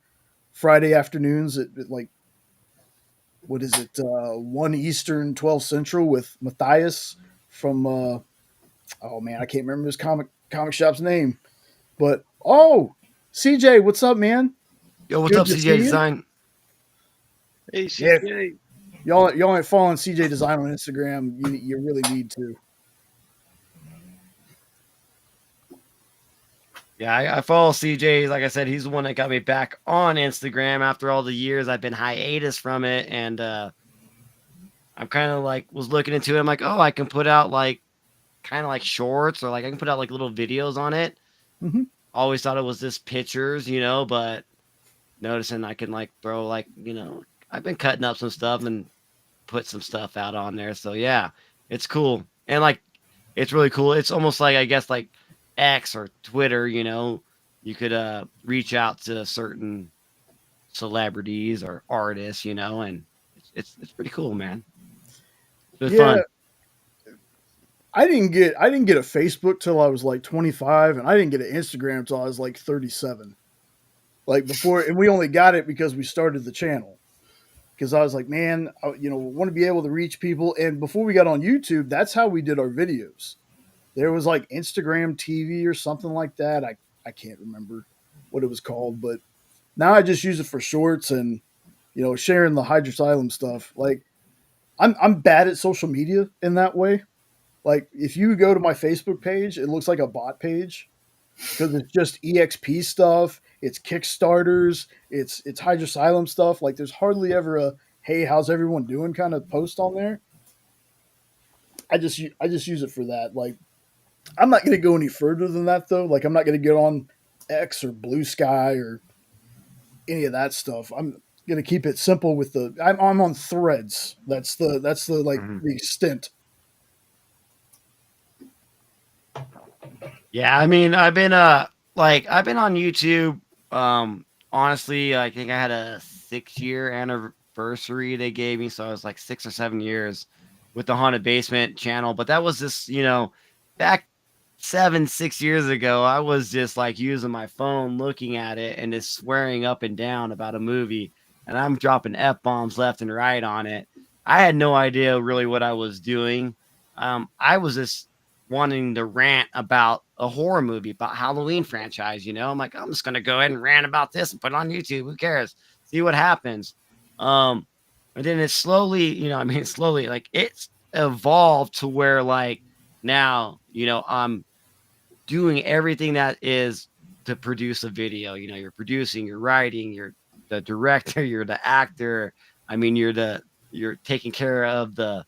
Friday afternoons at like, what is it, 1 Eastern, 12 Central, with Matthias from oh man, I can't remember his comic shop's name. But CJ, what's up, man? Yo, what's Good up, to CJ see you. Design? hey, Yeah. CJ. Y'all ain't following CJ Design on Instagram. You really need to. Yeah, I follow CJ. Like I said, he's the one that got me back on Instagram after all the years I've been hiatus from it. And I'm kind of like was looking into it. I'm like, oh, I can put out like kind of like shorts, or like I can put out like little videos on it. Hmm. Always thought it was just pictures, but noticing I can like throw like, I've been cutting up some stuff and put some stuff out on there. So yeah, it's cool. And like it's really cool. It's almost like, I guess, like X or Twitter, you could reach out to certain celebrities or artists, and it's pretty cool, man. It's Yeah, fun. I didn't get a Facebook till I was like 25, and I didn't get an Instagram till I was like 37. Like before, and we only got it because we started the channel. Because I was like, man, want to be able to reach people. And before we got on YouTube, that's how we did our videos. There was like Instagram TV or something like that. I can't remember what it was called, but now I just use it for shorts and sharing the Hydrasylum stuff. Like I'm bad at social media in that way. Like if you go to my Facebook page, it looks like a bot page because it's just EXP stuff, it's Kickstarters, it's Hydrasylum stuff. Like there's hardly ever a hey, how's everyone doing kind of post on there. I just use it for that. Like I'm not going to go any further than that though. Like I'm not going to get on X or Blue Sky or any of that stuff. I'm going to keep it simple with I'm on Threads. That's the like Mhm. the extent. Yeah, I mean, I've been on YouTube. Honestly, I think I had a 6-year anniversary they gave me, so I was like 6 or 7 years with the Haunted Basement channel. But that was just, back 6 years ago. I was just like using my phone, looking at it, and just swearing up and down about a movie, and I'm dropping f bombs left and right on it. I had no idea really what I was doing. I was just wanting to rant about a horror movie, about Halloween franchise. I'm like, I'm just gonna go ahead and rant about this and put it on YouTube. Who cares? See what happens. Um, and then it slowly, slowly, like it's evolved to where like now, I'm doing everything that is to produce a video. You're producing, you're writing, you're the director, you're the actor. I mean, you're taking care of the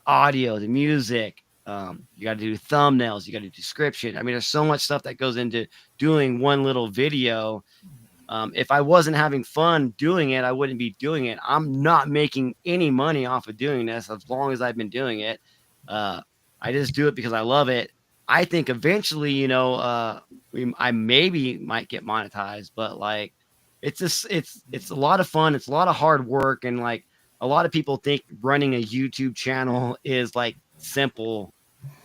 audio, the music. You got to do thumbnails, you got to do description. I mean, there's so much stuff that goes into doing one little video. If I wasn't having fun doing it, I wouldn't be doing it. I'm not making any money off of doing this as long as I've been doing it. I just do it because I love it. I think eventually, I maybe might get monetized, but like, it's a lot of fun. It's a lot of hard work, and like a lot of people think running a YouTube channel is like simple.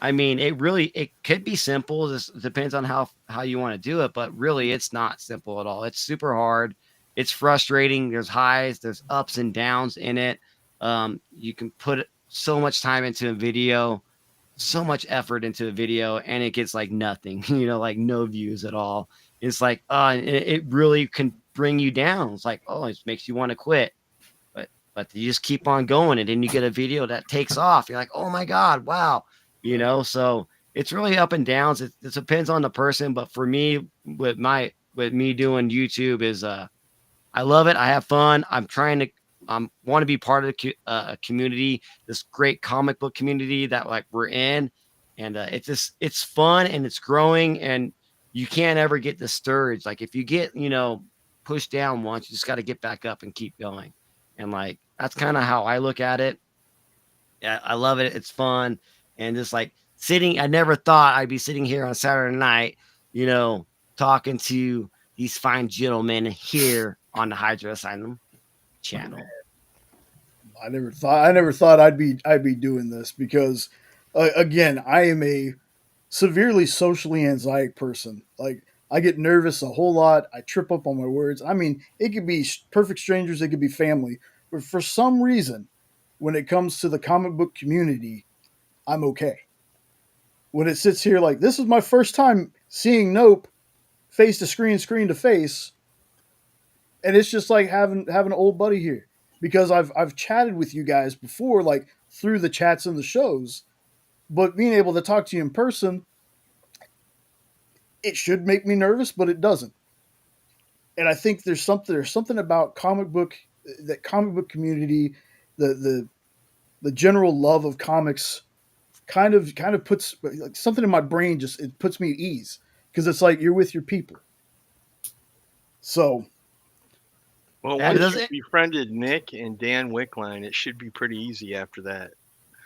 I mean, it could be simple. Just depends on how you want to do it, but really it's not simple at all. It's super hard. It's frustrating. There's highs, there's ups and downs in it. You can put so much time into a video, so much effort into a video, and it gets like nothing, like no views at all. It's like, it really can bring you down. It's like, oh, it makes you want to quit. But you just keep on going, and then you get a video that takes off. You're like, oh my God, wow. So it's really up and downs. It depends on the person. But for me, with me doing YouTube is I love it. I have fun. I'm trying to want to be part of a community, this great comic book community that like we're in, and it's fun and it's growing, and you can't ever get discouraged. Like if you get pushed down once, you just got to get back up and keep going, and like that's kind of how I look at it. Yeah, I love it. It's fun, and just like sitting. I never thought I'd be sitting here on Saturday night, talking to these fine gentlemen here on the Hydrasylum channel. I never thought I'd be doing this because again, I am a severely socially anxiety person. Like I get nervous a whole lot. I trip up on my words. I mean, it could be perfect strangers, it could be family, but for some reason, when it comes to the comic book community, I'm okay. When it sits here like this is my first time seeing Nope face to screen, screen to face, and it's just like having an old buddy here because I've chatted with you guys before, like through the chats and the shows, but being able to talk to you in person, it should make me nervous, but it doesn't. And I think there's something about comic book community, the general love of comics kind of puts like something in my brain, just it puts me at ease because it's like you're with your people. So Well, Yeah, once does you it? befriended Nick and Dan Wickline, it should be pretty easy after that.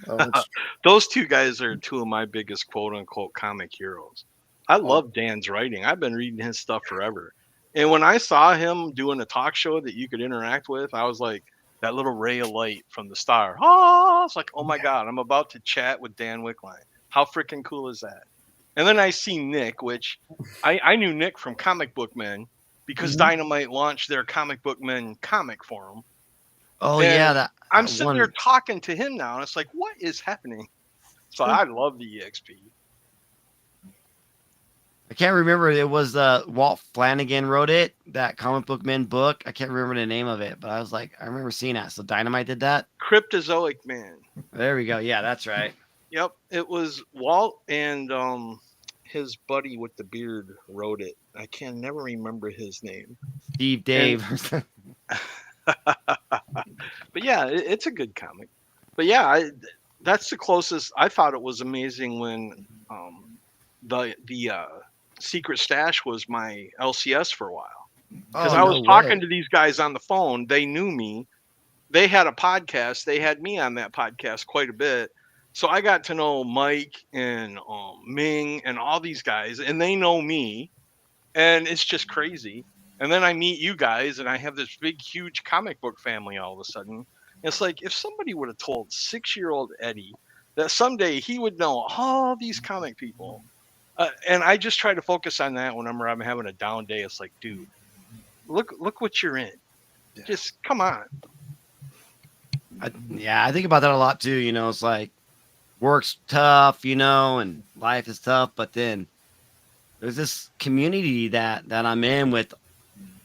it's Those two guys are two of my biggest quote unquote comic heroes. I oh, love Dan's writing. I've been reading his stuff forever. And when I saw him doing a talk show that you could interact with, I was like that little ray of light from the star. Oh, it's like, oh my God, I'm about to chat with Dan Wickline. How freaking cool is that? And then I see Nick, which I knew Nick from Comic Book Men because mhm. Dynamite launched their Comic Book Men comic forum. Oh And yeah, that I'm sitting there one. talking to him now, and it's like, what is happening? So I love the EXP. I can't remember. It was Walt Flanagan wrote it. That Comic Book Men book. I can't remember the name of it, but I was like, I remember seeing that. So Dynamite did that. Cryptozoic Man. There we go. Yeah, that's right. Yep, it was Walt and his buddy with the beard wrote it. I can never remember his name. Steve And Dave. but yeah, it's a good comic. But yeah, that's the closest. I thought it was amazing when the Secret Stash was my LCS for a while because Oh I was no talking way. to these guys on the phone. They knew me. They had a podcast. They had me on that podcast quite a bit. So I got to know Mike and Ming and all these guys, and they know me, and it's just crazy. And then I meet you guys, and I have this big, huge comic book family all of a sudden. It's like if somebody would have told 6-year-old Eddie that someday he would know all these comic people. And I just try to focus on that whenever I'm having a down day. It's like, dude, look what you're in. Just come on. I think about that a lot too. You know, it's like work's tough, you know, and life is tough, but then there's this community that I'm in with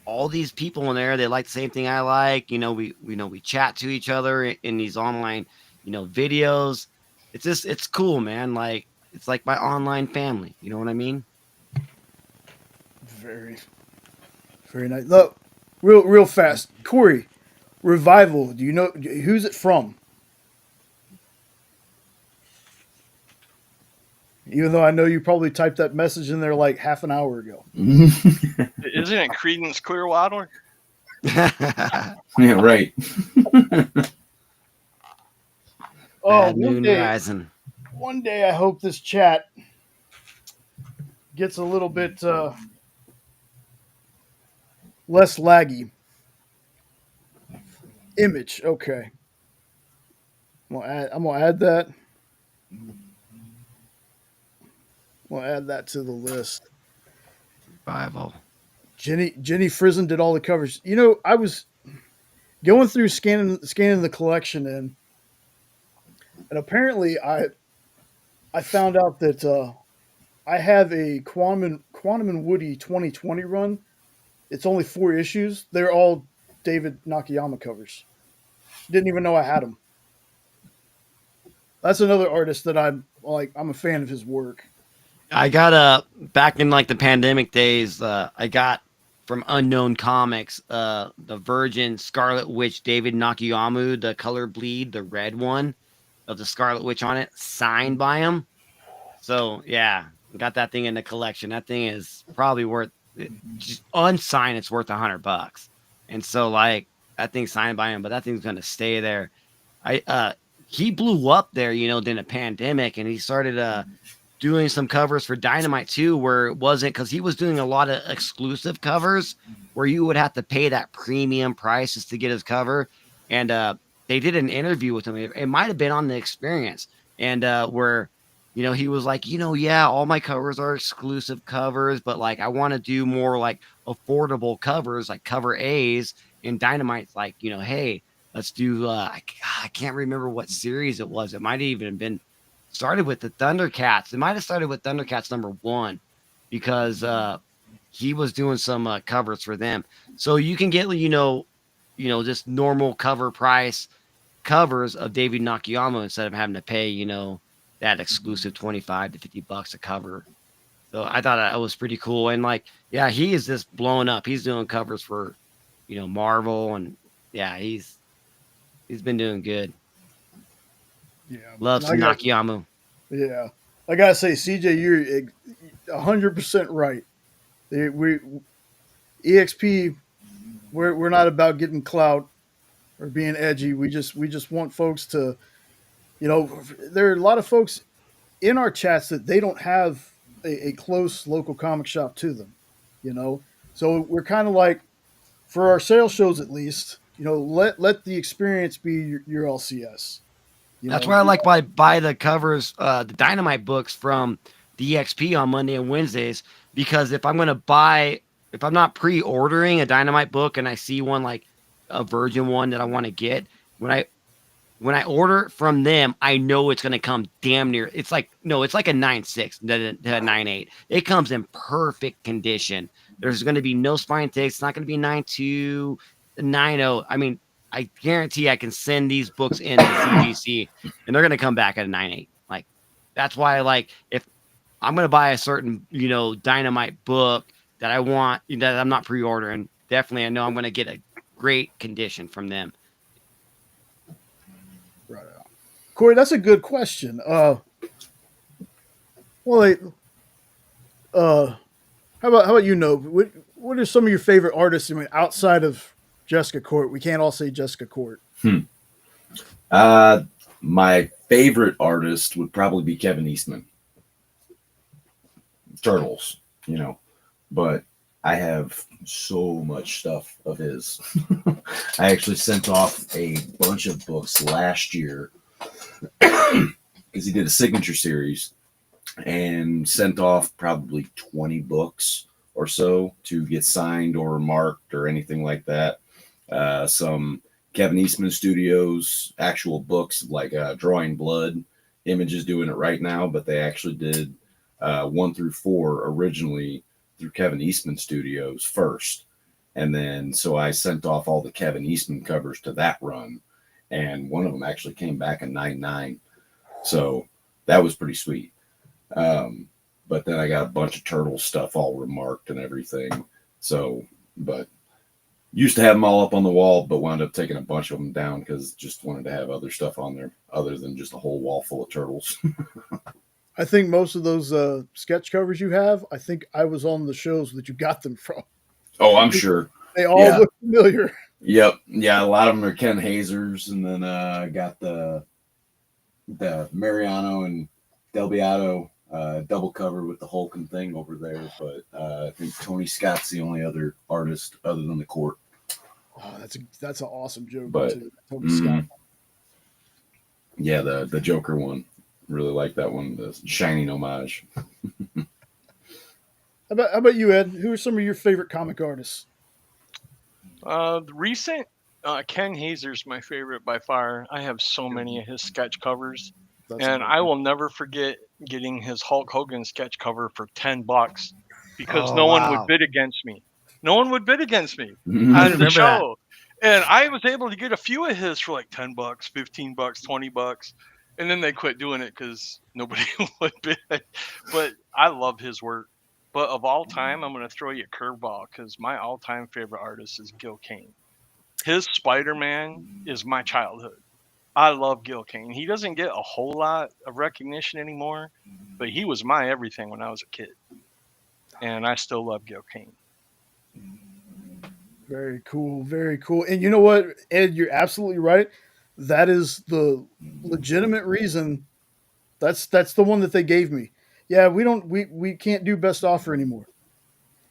all these people in there. They like the same thing I like. You know, we chat to each other in these online, videos. It's cool, man. Like it's like my online family. You know what I mean? Very, very nice. Look, real fast, Corey. Revival. Do you know who's it from? Even though I know you probably typed that message in there like half an hour ago. Isn't it Credence Clearwater? Bad Yeah, right. Oh, Moon Rising. one day I hope this chat gets a little bit less laggy. Image, okay. I'm gonna add that. We'll add that to the list. Revival. Jenny Frizen did all the covers. You know, I was going through scanning the collection and apparently I found out that I have a Quantum and Woody 2020 run. It's only 4 issues. They're all David Nakayama covers. Didn't even know I had them. That's another artist that I'm a fan of his work. I got back in like the pandemic days, I got from Unknown Comics, the Virgin Scarlet Witch David Nakayama, the color bleed, the red one of the Scarlet Witch on it, signed by him. So yeah, got that thing in the collection. That thing is probably worth, just unsigned, it's worth $100. And so like that thing's signed by him, but that thing's gonna stay there. He blew up there, during a pandemic, and he started doing some covers for Dynamite too, where it wasn't, because he was doing a lot of exclusive covers where you would have to pay that premium price just to get his cover. And they did an interview with him. It might have been on The Experience, and where he was like, yeah, all my covers are exclusive covers, but like I want to do more like affordable covers, like cover A's. And Dynamite's like, hey, let's do. I can't remember what series it was. It might have even been started with the Thundercats. It might have started with Thundercats #1 because he was doing some covers for them. So you can get just normal cover price covers of David Nakayama instead of having to pay that exclusive $25 to $50 a cover. So I thought that was pretty cool. And like, yeah, he is just blowing up. He's doing covers for, Marvel, and yeah, he's been doing good. Yeah, Love some Nakiyamu. Yeah, I gotta say, CJ, you're 100% right. We EXP, we're not about getting clout or being edgy. We just want folks to, there are a lot of folks in our chats that they don't have a close local comic shop to them, So we're kind of like, for our sales shows at least, let the experience be your LCS. That's why I like buy the covers, the Dynamite books from the EXP on Monday and Wednesdays, because if I'm not pre-ordering a Dynamite book and I see one like a Virgin one that I want to get, when I order from them, I know it's going to come damn near. It's like a 9.6 to a 9.8. It comes in perfect condition. There's going to be no spine ticks. It's not going to be 9.2, 9.0. I mean, I guarantee I can send these books in to CGC and they're going to come back at a 9.8. Like, that's why if I'm going to buy a certain, Dynamite book that I want, that I'm not pre-ordering, definitely I know I'm going to get a great condition from them. Right on. Corey, that's a good question. How about what are some of your favorite artists? I mean, outside of Jessica Court, we can't all say Jessica Court. My favorite artist would probably be Kevin Eastman. Turtles, but I have so much stuff of his. I actually sent off a bunch of books last year because he did a signature series, and sent off probably 20 books or so to get signed or marked or anything like that. Some Kevin Eastman Studios actual books, like Drawing Blood. Image is doing it right now, but they actually did 1 through 4 originally through Kevin Eastman Studios first. And then so I sent off all the Kevin Eastman covers to that run, and one of them actually came back in 9.9. So that was pretty sweet. But then I got a bunch of turtle stuff all remarked and everything. So, but used to have them all up on the wall, but wound up taking a bunch of them down because just wanted to have other stuff on there other than just a whole wall full of turtles. I think most of those sketch covers you have, I think I was on the shows that you got them from. Oh, I'm sure. They all look familiar. Yep. Yeah, a lot of them are Ken Hazers, and then I got the Mariano and Del Beato double cover with the Hulk thing over there. But I think Tony Scott's the only other artist other than the Court. Oh, that's an awesome joke. But Tony Scott. Yeah, the Joker one. Really like that one, the Shining homage. How about you, Ed? Who are some of your favorite comic artists? The recent Ken Hazer's my favorite by far. I have so many of his sketch covers, and I will never forget getting his Hulk Hogan sketch cover for $10 because no one would bid against me. No one would bid against me on the show, and I was able to get a few of his for like $10, $15, $20. And then they quit doing it because nobody would bid. But I love his work. But of all time, I'm going to throw you a curveball because my all-time favorite artist is Gil Kane. His Spider-Man is my childhood. I love Gil Kane. He doesn't get a whole lot of recognition anymore, but he was my everything when I was a kid. And I still love Gil Kane. Very cool. Very cool. And you know what, Ed, you're absolutely right. That is the legitimate reason. That's the one that they gave me. Yeah, we can't do best offer anymore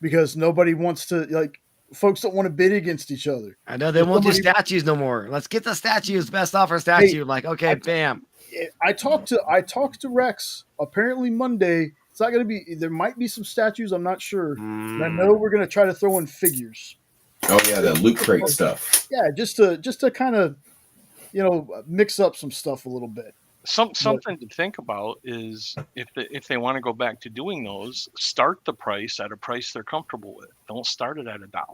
because nobody wants to, folks don't want to bid against each other. I know they won't do statues no more. Let's get the statues, best offer statue. Bam. I talked to Rex apparently Monday. It's not going to be. There might be some statues. I'm not sure. And I know we're going to try to throw in figures. Oh yeah, the Loot Crate stuff. Yeah, just to kind of mix up some stuff a little bit. Something to think about is if they want to go back to doing those, start the price at a price they're comfortable with. Don't start it at $1.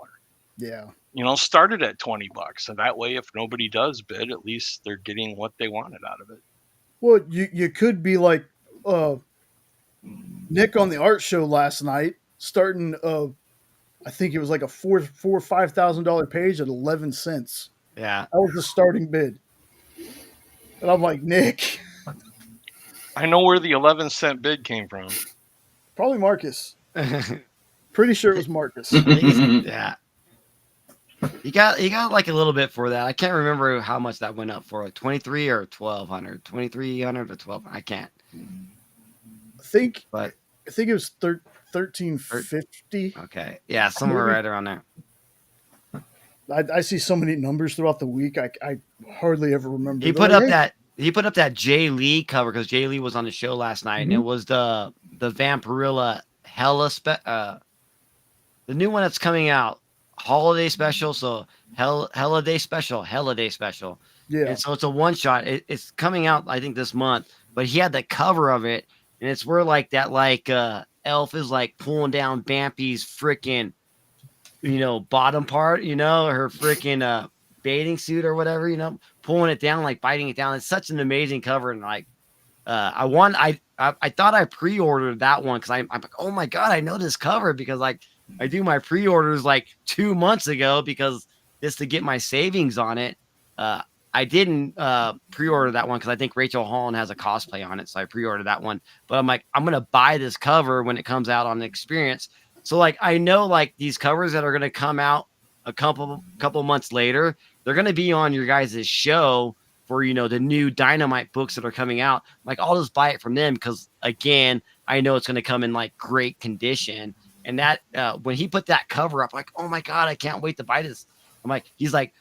Yeah. Start it at $20. So that way, if nobody does bid, at least they're getting what they wanted out of it. Well, you could be like Nick on the art show last night, starting I think it was like a $4,000 or $5,000 page at 11 cents. Yeah. That was the starting bid. And I'm like, Nick, I know where the 11-cent bid came from. probably Marcus. Pretty sure it was Marcus. Yeah. He got like a little bit for that. I can't remember how much that went up for. Like 23 or 1200. 2300 or 12. I can't. I think But it was 1350. okay. Yeah, somewhere right around there. I see so many numbers throughout the week. I hardly ever remember. He put up that Jay Lee cover because Jay Lee was on the show last night, and it was the Vampirilla the new one that's coming out, holiday special. So holiday special. Yeah. And so it's a one shot. It's coming out, I think, this month. But he had the cover of it, and it's where like that elf is like pulling down Bampy's freaking, bottom part, her freaking bathing suit or whatever, pulling it down, like biting it down. It's such an amazing cover, and like I thought I pre-ordered that one because I'm like, oh my god, I know this cover because like I do my pre-orders like 2 months ago because just to get my savings on it. I didn't pre-order that one because I think Rachel Holland has a cosplay on it, so I pre-ordered that one. But I'm like, I'm gonna buy this cover when it comes out on the experience. So like I know like these covers that are gonna come out a couple months later, they're gonna be on your guys' show for the new Dynamite books that are coming out. Like I'll just buy it from them because again, I know it's gonna come in like great condition. And that when he put that cover up, like, oh my god, I can't wait to buy this. I'm like, he's like,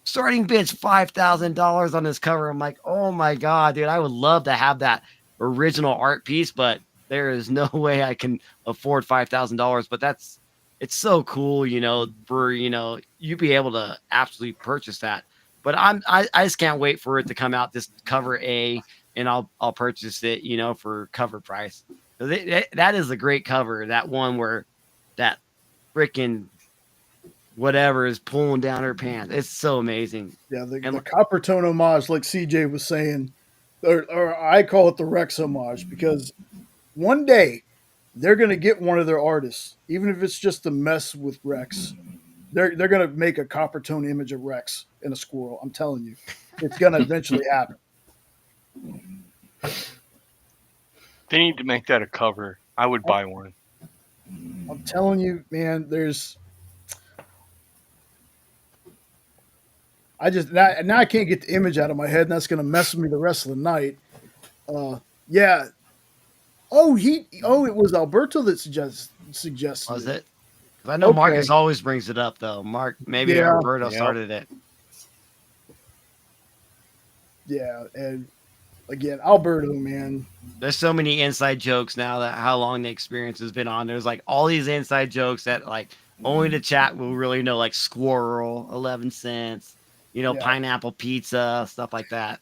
starting bid's $5,000 on this cover. I'm like, oh my god, dude, I would love to have that original art piece, but there is no way I can afford $5,000. But it's so cool, for you be able to absolutely purchase that. But I just can't wait for it to come out, this cover A, and I'll purchase it, for cover price. That is a great cover. That one where that freaking whatever is pulling down her pants. It's so amazing. Yeah, the copper tone homage, like CJ was saying, or I call it the Rex homage, because one day they're going to get one of their artists, even if it's just to mess with Rex. They're going to make a copper tone image of Rex and a squirrel. I'm telling you, it's going to eventually happen. They need to make that a cover. I would buy one. I'm telling you, man, now I can't get the image out of my head, and that's going to mess with me the rest of the night. Yeah. It was Alberto that suggested. Was it? Because I know Marcus always brings it up, though. Maybe Alberto started it. Yeah, and again, Alberto, man. There's so many inside jokes now that how long the experience has been on. There's like all these inside jokes that like only the chat will really know, like squirrel, 11 cents, pineapple pizza, stuff like that.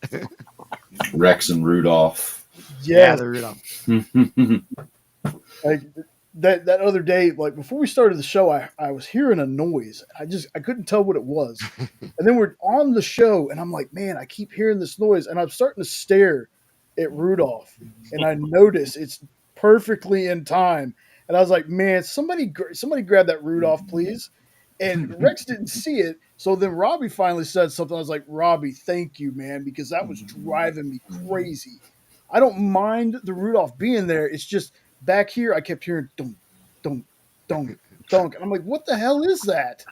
Rex and Rudolph. Yeah, the Rudolph. Like that other day, like before we started the show, I was hearing a noise. I couldn't tell what it was. And then we're on the show, and I'm like, man, I keep hearing this noise, and I'm starting to stare at Rudolph, and I notice it's perfectly in time. And I was like, man, somebody grab that Rudolph, please. And Rex didn't see it. So then Robbie finally said something. I was like, Robbie, thank you, man, because that was driving me crazy. I don't mind the Rudolph being there. It's just back here, I kept hearing dunk, dunk, dunk, dunk. And I'm like, what the hell is that?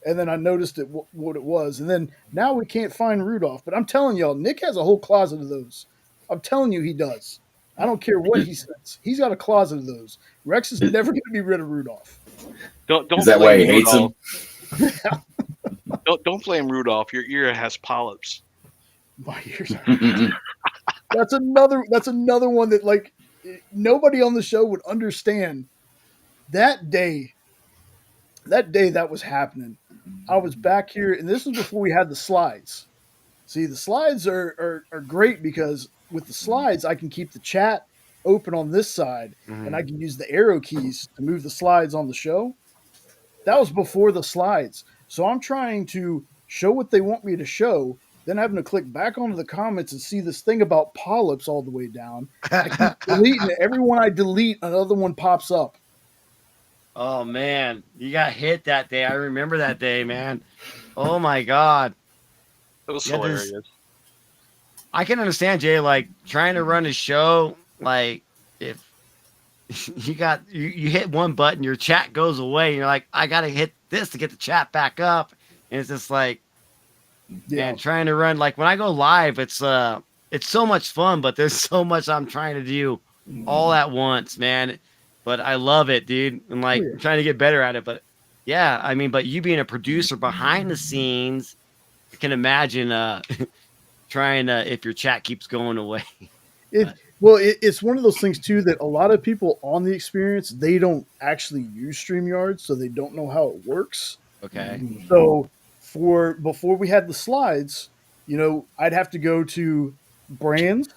And then I noticed what it was. And then now we can't find Rudolph. But I'm telling y'all, Nick has a whole closet of those. I'm telling you he does. I don't care what he says. He's got a closet of those. Rex is never going to be rid of Rudolph. Don't is that why he hates him? Don't blame Rudolph. Your ear has polyps. My ears are. That's another one that like nobody on the show would understand. That day that was happening, I was back here, and this was before we had the slides. See, the slides are great because with the slides, I can keep the chat open on this side, and I can use the arrow keys to move the slides on the show. That was before the slides. So I'm trying to show what they want me to show then having to click back onto the comments and see this thing about polyps all the way down. I keep deleting it. Every one I delete, another one pops up. Oh man, you got hit that day. I remember that day, man. Oh my god. It was Yeah, hilarious. I can understand, Jay, like trying to run a show, like if you hit one button, your chat goes away, and you're like, I gotta hit this to get the chat back up. And it's just like, man, trying to run, like when I go live, it's so much fun, but there's so much I'm trying to do all at once, man. But I love it, dude. And like I'm trying to get better at it. But yeah, I mean, but you being a producer behind the scenes, I can imagine trying to, if your chat keeps going away. It's one of those things too that a lot of people on the experience, they don't actually use StreamYard, so they don't know how it works. Okay. So before we had the slides, I'd have to go to brands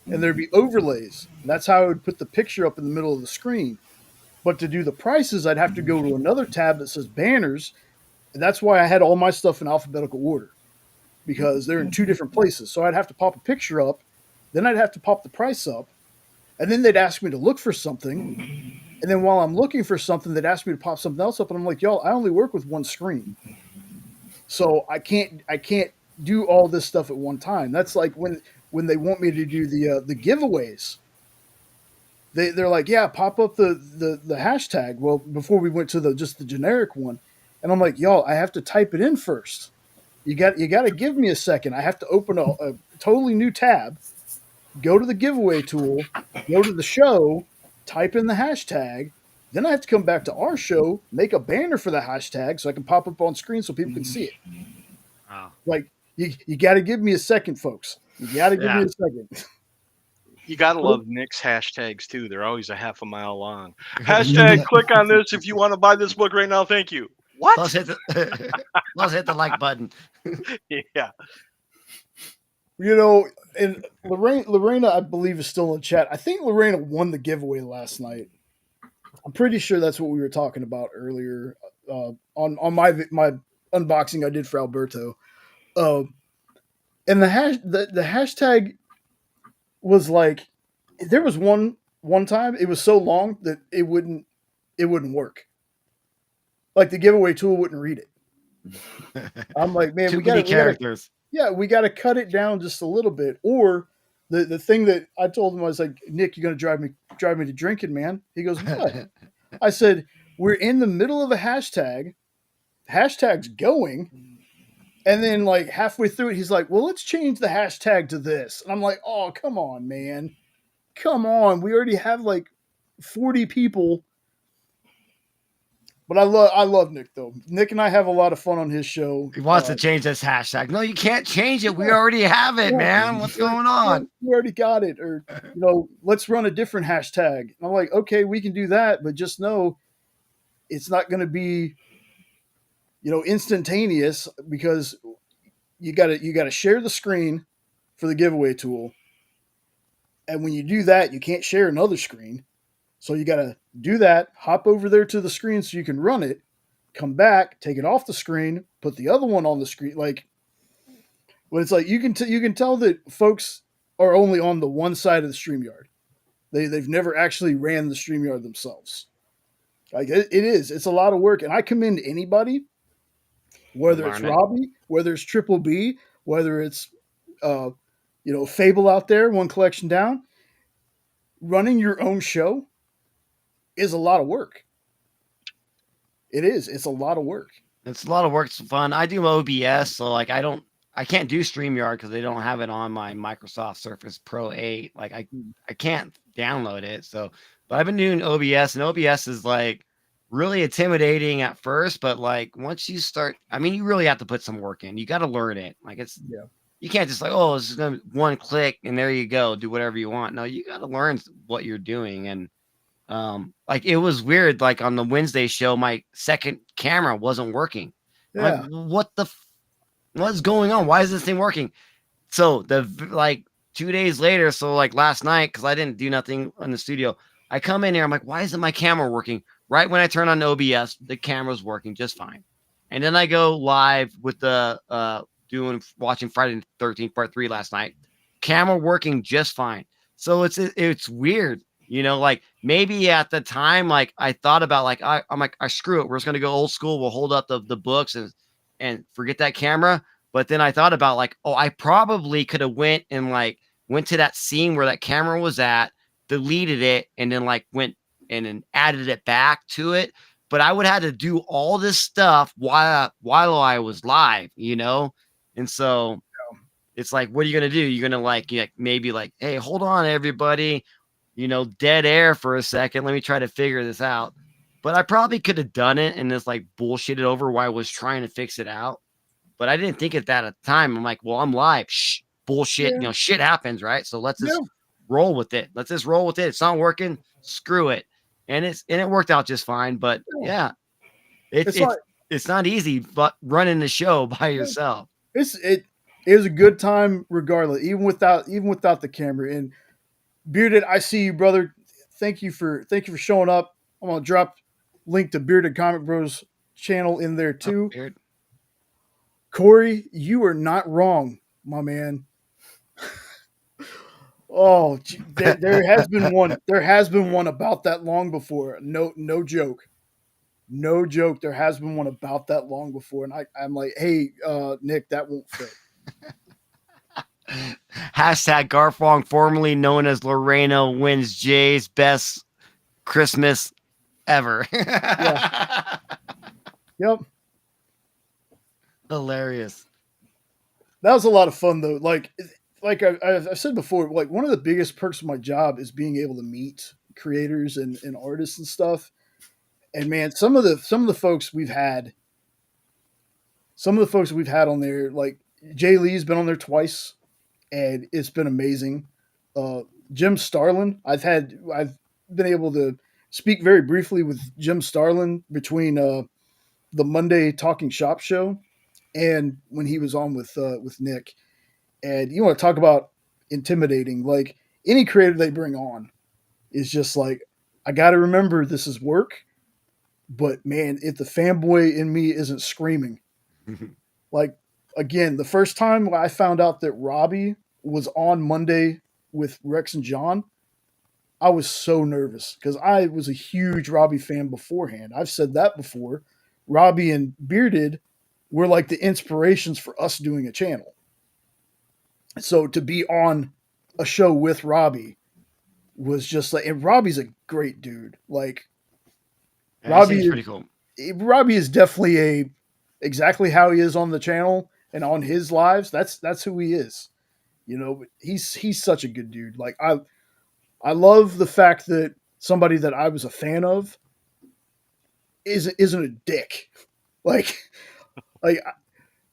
and there'd be overlays. And that's how I would put the picture up in the middle of the screen. But to do the prices, I'd have to go to another tab that says banners. And that's why I had all my stuff in alphabetical order, because they're in two different places. So I'd have to pop a picture up, then I'd have to pop the price up, and then they'd ask me to look for something. And then while I'm looking for something, they'd ask me to pop something else up. And I'm like, y'all, I only work with one screen. So I can't do all this stuff at one time. That's like when they want me to do the giveaways. They're like, yeah, pop up the hashtag. Well, before we went to just the generic one, and I'm like, y'all, I have to type it in first. You got to give me a second. I have to open a totally new tab, go to the giveaway tool, go to the show, type in the hashtag. Then I have to come back to our show, make a banner for the hashtag so I can pop up on screen so people can see it. Wow. Like you got to give me a second, folks. You got to give me a second. You gotta love Nick's hashtags too. They're always a half a mile long. Hashtag click on this if you want to buy this book right now. Thank you. What? Let's hit the like button. Yeah. And Lorena, I believe, is still in chat. I think Lorena won the giveaway last night. I'm pretty sure that's what we were talking about earlier on my unboxing I did for Alberto. And the hashtag was like, there was one time it was so long that it wouldn't work. Like the giveaway tool wouldn't read it. I'm like, man, we got characters. We got to cut it down just a little bit. Or the thing that I told him, I was like, Nick, you're going to drive me to drinking, man. He goes, what? I said, we're in the middle of a hashtag. Hashtag's going. And then like halfway through it, he's like, well, let's change the hashtag to this. And I'm like, oh, come on, man. Come on. We already have like 40 people. But I love Nick, though. Nick and I have a lot of fun on his show. He wants to change this hashtag. No, you can't change it. We already have it, man. What's going on? We already got it. Or, let's run a different hashtag. And I'm like, okay, we can do that. But just know it's not going to be, instantaneous, because you got to share the screen for the giveaway tool. And when you do that, you can't share another screen. So you got to do that, hop over there to the screen so you can run it, come back, take it off the screen, put the other one on the screen. Like, when it's like, you can tell that folks are only on the one side of the StreamYard. They've never actually ran the StreamYard themselves. Like it's a lot of work. And I commend anybody, whether it's Robbie, whether it's Triple B, whether it's, Fable out there, one collection down, running your own show is a lot of work. It is. It's a lot of work. It's a lot of work. It's fun. I do OBS, so like I can't do StreamYard because they don't have it on my Microsoft Surface Pro 8. Like I can't download it. So, but I've been doing OBS, and OBS is like really intimidating at first, but like once you start, I mean, you really have to put some work in. You got to learn it. Like you can't just like, oh, it's just gonna one click and there you go, do whatever you want. No, you got to learn what you're doing. And like it was weird. Like on the Wednesday show, my second camera wasn't working. Yeah. Like, what's going on? Why is this thing working? So 2 days later, so like last night, because I didn't do nothing in the studio, I come in here, I'm like, why isn't my camera working? Right when I turn on OBS, the camera's working just fine. And then I go live with the watching Friday the 13th Part 3 last night. Camera working just fine. So it's weird, you know, like maybe at the time, like I thought about like I'm like, I screw it. We're just gonna go old school. We'll hold up the books and forget that camera. But then I thought about like, oh, I probably could have went to that scene where that camera was at, deleted it, and then like went and then added it back to it. But I would have to do all this stuff while I was live, you know? And so it's like, what are you gonna do? You're gonna like maybe like, hey, hold on, everybody, you know, dead air for a second. Let me try to figure this out. But I probably could have done it and just like bullshitted over while I was trying to fix it out. But I didn't think of that at the time. I'm like, well, I'm live. Shh, bullshit. Yeah. You know, shit happens, right? So let's just Yeah. roll with it. Let's just roll with it. It's not working. Screw it. And it worked out just fine. But yeah, it's not easy, but running the show by yourself. It was a good time regardless, even without the camera. And Bearded, I see you, brother. Thank you for showing up. I'm gonna drop link to Bearded Comic Bros channel in there too. Weird. Corey, you are not wrong, my man. Oh, there has been one. There has been one about that long before. No joke. No joke. There has been one about that long before, and I'm like, hey, Nick, that won't fit. Hashtag Garfong, formerly known as Lorena, wins Jay's best Christmas ever. Yep. Hilarious. That was a lot of fun though. Like I've said before, like one of the biggest perks of my job is being able to meet creators and artists and stuff. And man, some of the folks we've had on there, like Jay Lee's been on there twice, and it's been amazing. Jim Starlin, I've been able to speak very briefly with Jim Starlin between the Monday Talking Shop show and when he was on with Nick. And you want to talk about intimidating? Like any creator they bring on is just like, I got to remember this is work, but man, if the fanboy in me isn't screaming, like again, the first time I found out that Robbie was on Monday with Rex and John, I was so nervous because I was a huge Robbie fan beforehand. I've said that before. Robbie and Bearded were like the inspirations for us doing a channel. So to be on a show with Robbie was just like, and Robbie's a great dude. Like Robbie is pretty cool. Robbie is definitely exactly how he is on the channel and on his lives. That's who he is. You know, he's such a good dude. Like I love the fact that somebody that I was a fan of isn't a dick. Like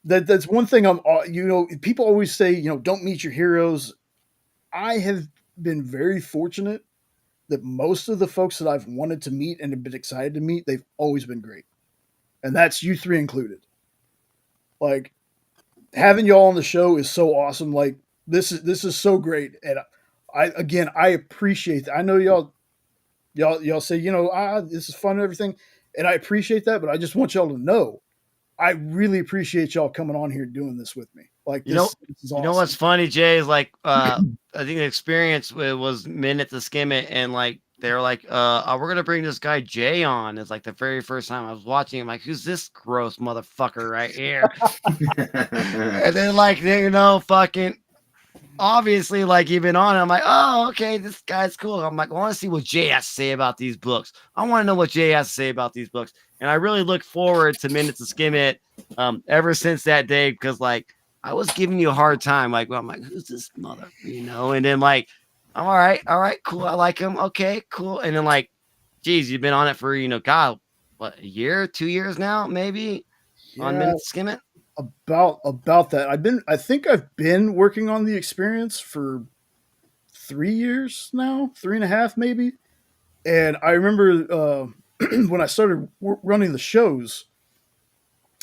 that's one thing people always say, don't meet your heroes. I have been very fortunate that most of the folks that I've wanted to meet and have been excited to meet, they've always been great. And that's you three included. Like having y'all on the show is so awesome. Like this is so great. And I appreciate that. I know y'all say, this is fun and everything. And I appreciate that, but I just want y'all to know, I really appreciate y'all coming on here doing this with me. Like this is awesome. You know what's funny, Jay, is like I think the experience was Minute to Skim It, and like they were like, we're gonna bring this guy Jay on. It's like the very first time I was watching him, like, who's this gross motherfucker right here? And then like fucking obviously like you've been on it. I'm like, oh, okay, this guy's cool. I'm like, I want to see what Jay has to say about these books. I want to know what Jay has to say about these books. And I really look forward to Minutes to Skim It ever since that day, because like I was giving you a hard time. Like, well, I'm like, who's this mother? And then like, I'm all right, cool. I like him. Okay, cool. And then like, geez, you've been on it for, God, what, a year, 2 years now, maybe on Minutes to Skim It? About that. I think I've been working on the experience for 3 years now, 3.5 maybe. And I remember when I started running the shows,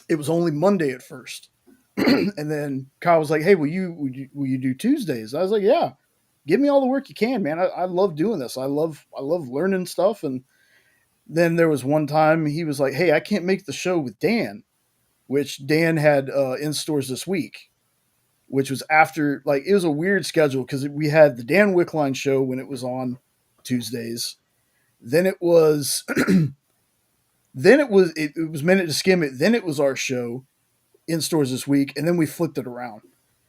it was only Monday at first. And then Kyle was like, hey, will you do Tuesdays? I was like, yeah, give me all the work you can, man. I love doing this. I love learning stuff. And then there was one time he was like, hey, I can't make the show with Dan, which Dan had in stores this week. which was after, like, it was a weird schedule because we had the Dan Wickline show when it was on Tuesdays. Then it was, it was Minute to Skim It. Then it was our show in stores this week, and then we flipped it around.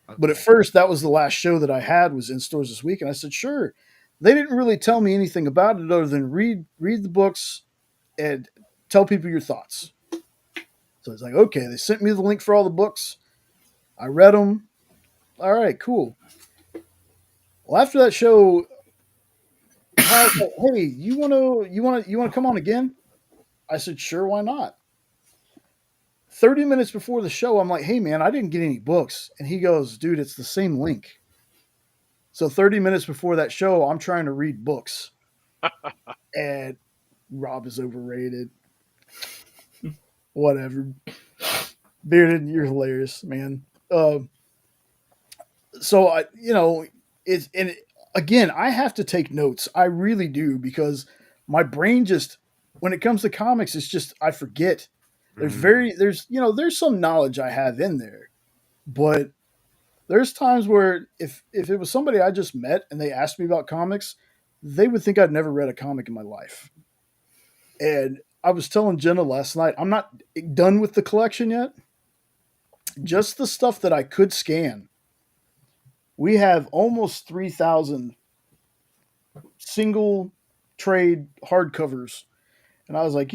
Okay. But at first, that was the last show that I had was in stores this week, and I said, sure. They didn't really tell me anything about it other than read the books and tell people your thoughts. So it's like, okay, they sent me the link for all the books. I read them. All right, cool. Well, after that show, Kyle said, hey, you want to come on again? I said, sure, why not? 30 minutes before the show, I'm like, hey, man, I didn't get any books. And he goes, dude, it's the same link. So 30 minutes before that show, I'm trying to read books. And Rob is overrated. Whatever. Bearded, you're hilarious, man. So I, again, I have to take notes. I really do, because my brain just, when it comes to comics, it's just, I forget. There's some knowledge I have in there, but there's times where if it was somebody I just met and they asked me about comics, they would think I'd never read a comic in my life. And I was telling Jenna last night, I'm not done with the collection yet. Just the stuff that I could scan. We have almost 3,000 single trade hardcovers. And I was like,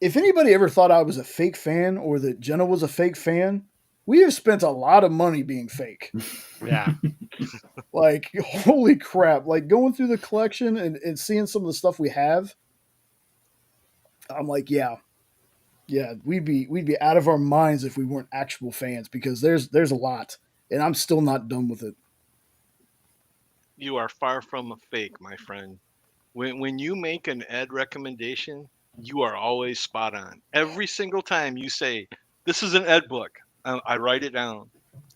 if anybody ever thought I was a fake fan or that Jenna was a fake fan, we have spent a lot of money being fake. Yeah. Like, holy crap. Like, going through the collection and seeing some of the stuff we have, I'm like, yeah, we'd be out of our minds if we weren't actual fans, because there's a lot, and I'm still not done with it. You are far from a fake, my friend. When you make an Ed recommendation, you are always spot on. Every single time you say, this is an Ed book, I write it down.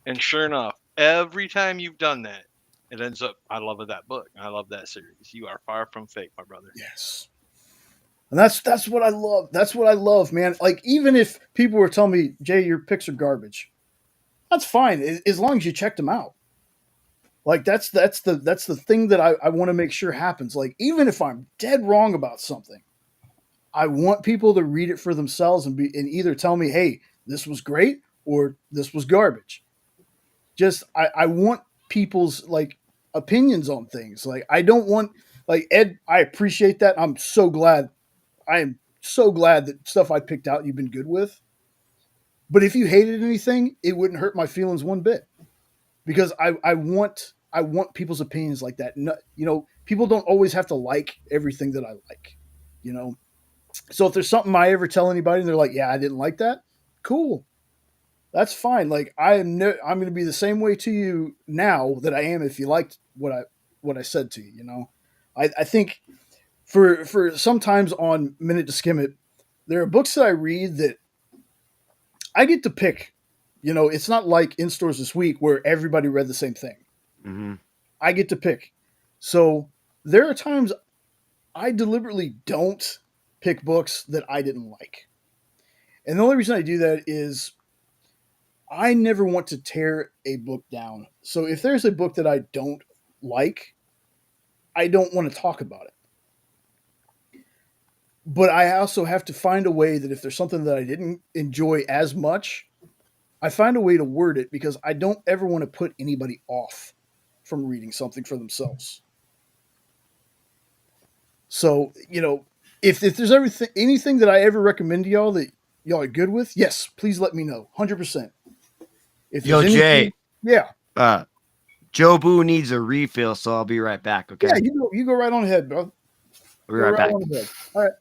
And sure enough, every time you've done that, it ends up, I love that book. I love that series. You are far from fake, my brother. Yes. And that's what I love. That's what I love, man. Like, even if people were telling me, Jay, your picks are garbage, that's fine, as long as you checked them out. Like, that's the thing that I want to make sure happens. Like, even if I'm dead wrong about something, I want people to read it for themselves and either tell me, hey, this was great or this was garbage. Just I want people's, like, opinions on things. Like, I don't want, like, Ed, I appreciate that. I'm so glad. I am so glad that stuff I picked out you've been good with. But if you hated anything, it wouldn't hurt my feelings one bit, because I want people's opinions like that. No, people don't always have to like everything that I like. So if there's something I ever tell anybody and they're like, yeah, I didn't like that, cool. That's fine. Like, I'm going to be the same way to you now that I am if you liked what I said to you. I think for sometimes on Minute to Skim It, there are books that I read that I get to pick. It's not like in stores this week where everybody read the same thing. Mm-hmm. I get to pick. So there are times I deliberately don't pick books that I didn't like. And the only reason I do that is I never want to tear a book down. So if there's a book that I don't like, I don't want to talk about it. But I also have to find a way that if there's something that I didn't enjoy as much, I find a way to word it, because I don't ever want to put anybody off from reading something for themselves. So, if there's anything that I ever recommend to y'all that y'all are good with, yes, please let me know. 100%. Yo, Jay. Yeah. Joe Boo needs a refill, so I'll be right back, okay? Yeah, you go right on ahead, bro. We'll be right back. All right.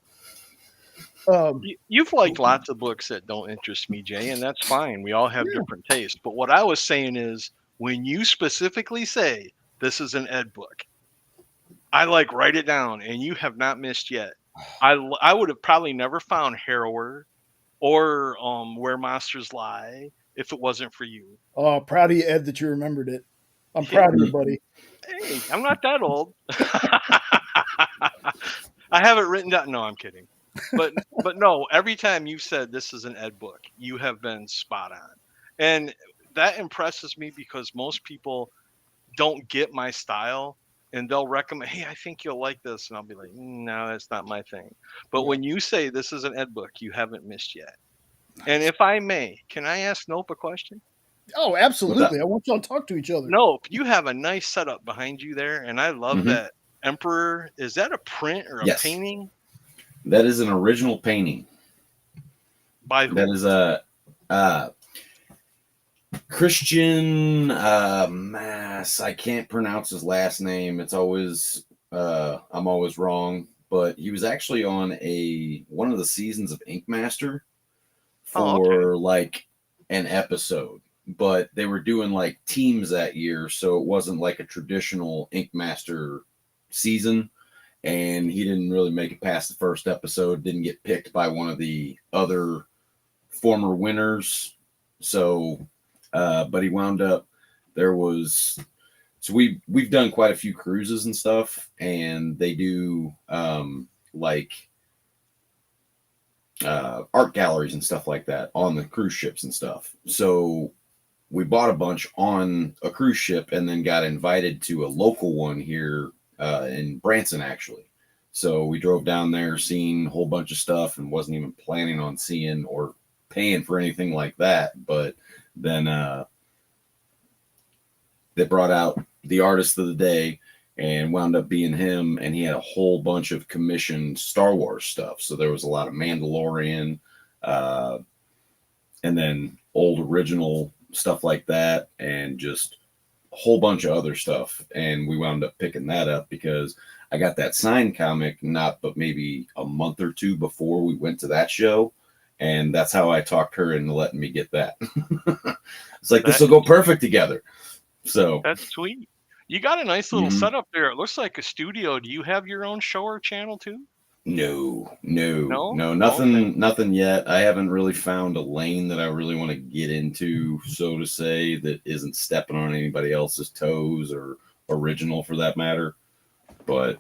You've liked lots of books that don't interest me, Jay, and that's fine. We all have different tastes. But what I was saying is, when you specifically say this is an Ed book, I write it down, and you have not missed yet. I would have probably never found Harrower or Where Monsters Lie if it wasn't for you. Oh, proud of you, Ed, that you remembered it. I'm proud of you, buddy. Hey, I'm not that old. I have it written down. No, I'm kidding. But no, every time you've said this is an Ed book, you have been spot on. And that impresses me because most people don't get my style and they'll recommend, hey, I think you'll like this. And I'll be like, no, that's not my thing. But when you say this is an ed book, you haven't missed yet. And if I may, can I ask Nope a question? Oh, absolutely. I want y'all to talk to each other. Nope, you have a nice setup behind you there. And I love that Emperor. Is that a print or a painting? That is an original painting. By who? That is a Christian Mass. I can't pronounce his last name. It's always I'm always wrong. But he was actually on one of the seasons of Ink Master for like an episode. But they were doing like teams that year, so it wasn't like a traditional Ink Master season. And he didn't really make it past the first episode. Didn't get picked by one of the other former winners. So, but he wound up. So we've done quite a few cruises and stuff, and they do like art galleries and stuff like that on the cruise ships and stuff. So we bought a bunch on a cruise ship and then got invited to a local one here in Branson, actually. So we drove down there, seen a whole bunch of stuff, and wasn't even planning on seeing or paying for anything like that. But then they brought out the artist of the day and wound up being him, and he had a whole bunch of commissioned Star Wars stuff. So there was a lot of Mandalorian and then old original stuff like that, and just a whole bunch of other stuff. And we wound up picking that up because I got that signed comic but maybe a month or two before we went to that show, and that's how I talked her into letting me get that. It's like, this will go perfect together. So that's sweet. You got a nice little setup there. It looks like a studio. Do you have your own show or channel too? No, nothing yet. I haven't really found a lane that I really want to get into, so to say, that isn't stepping on anybody else's toes or original for that matter. But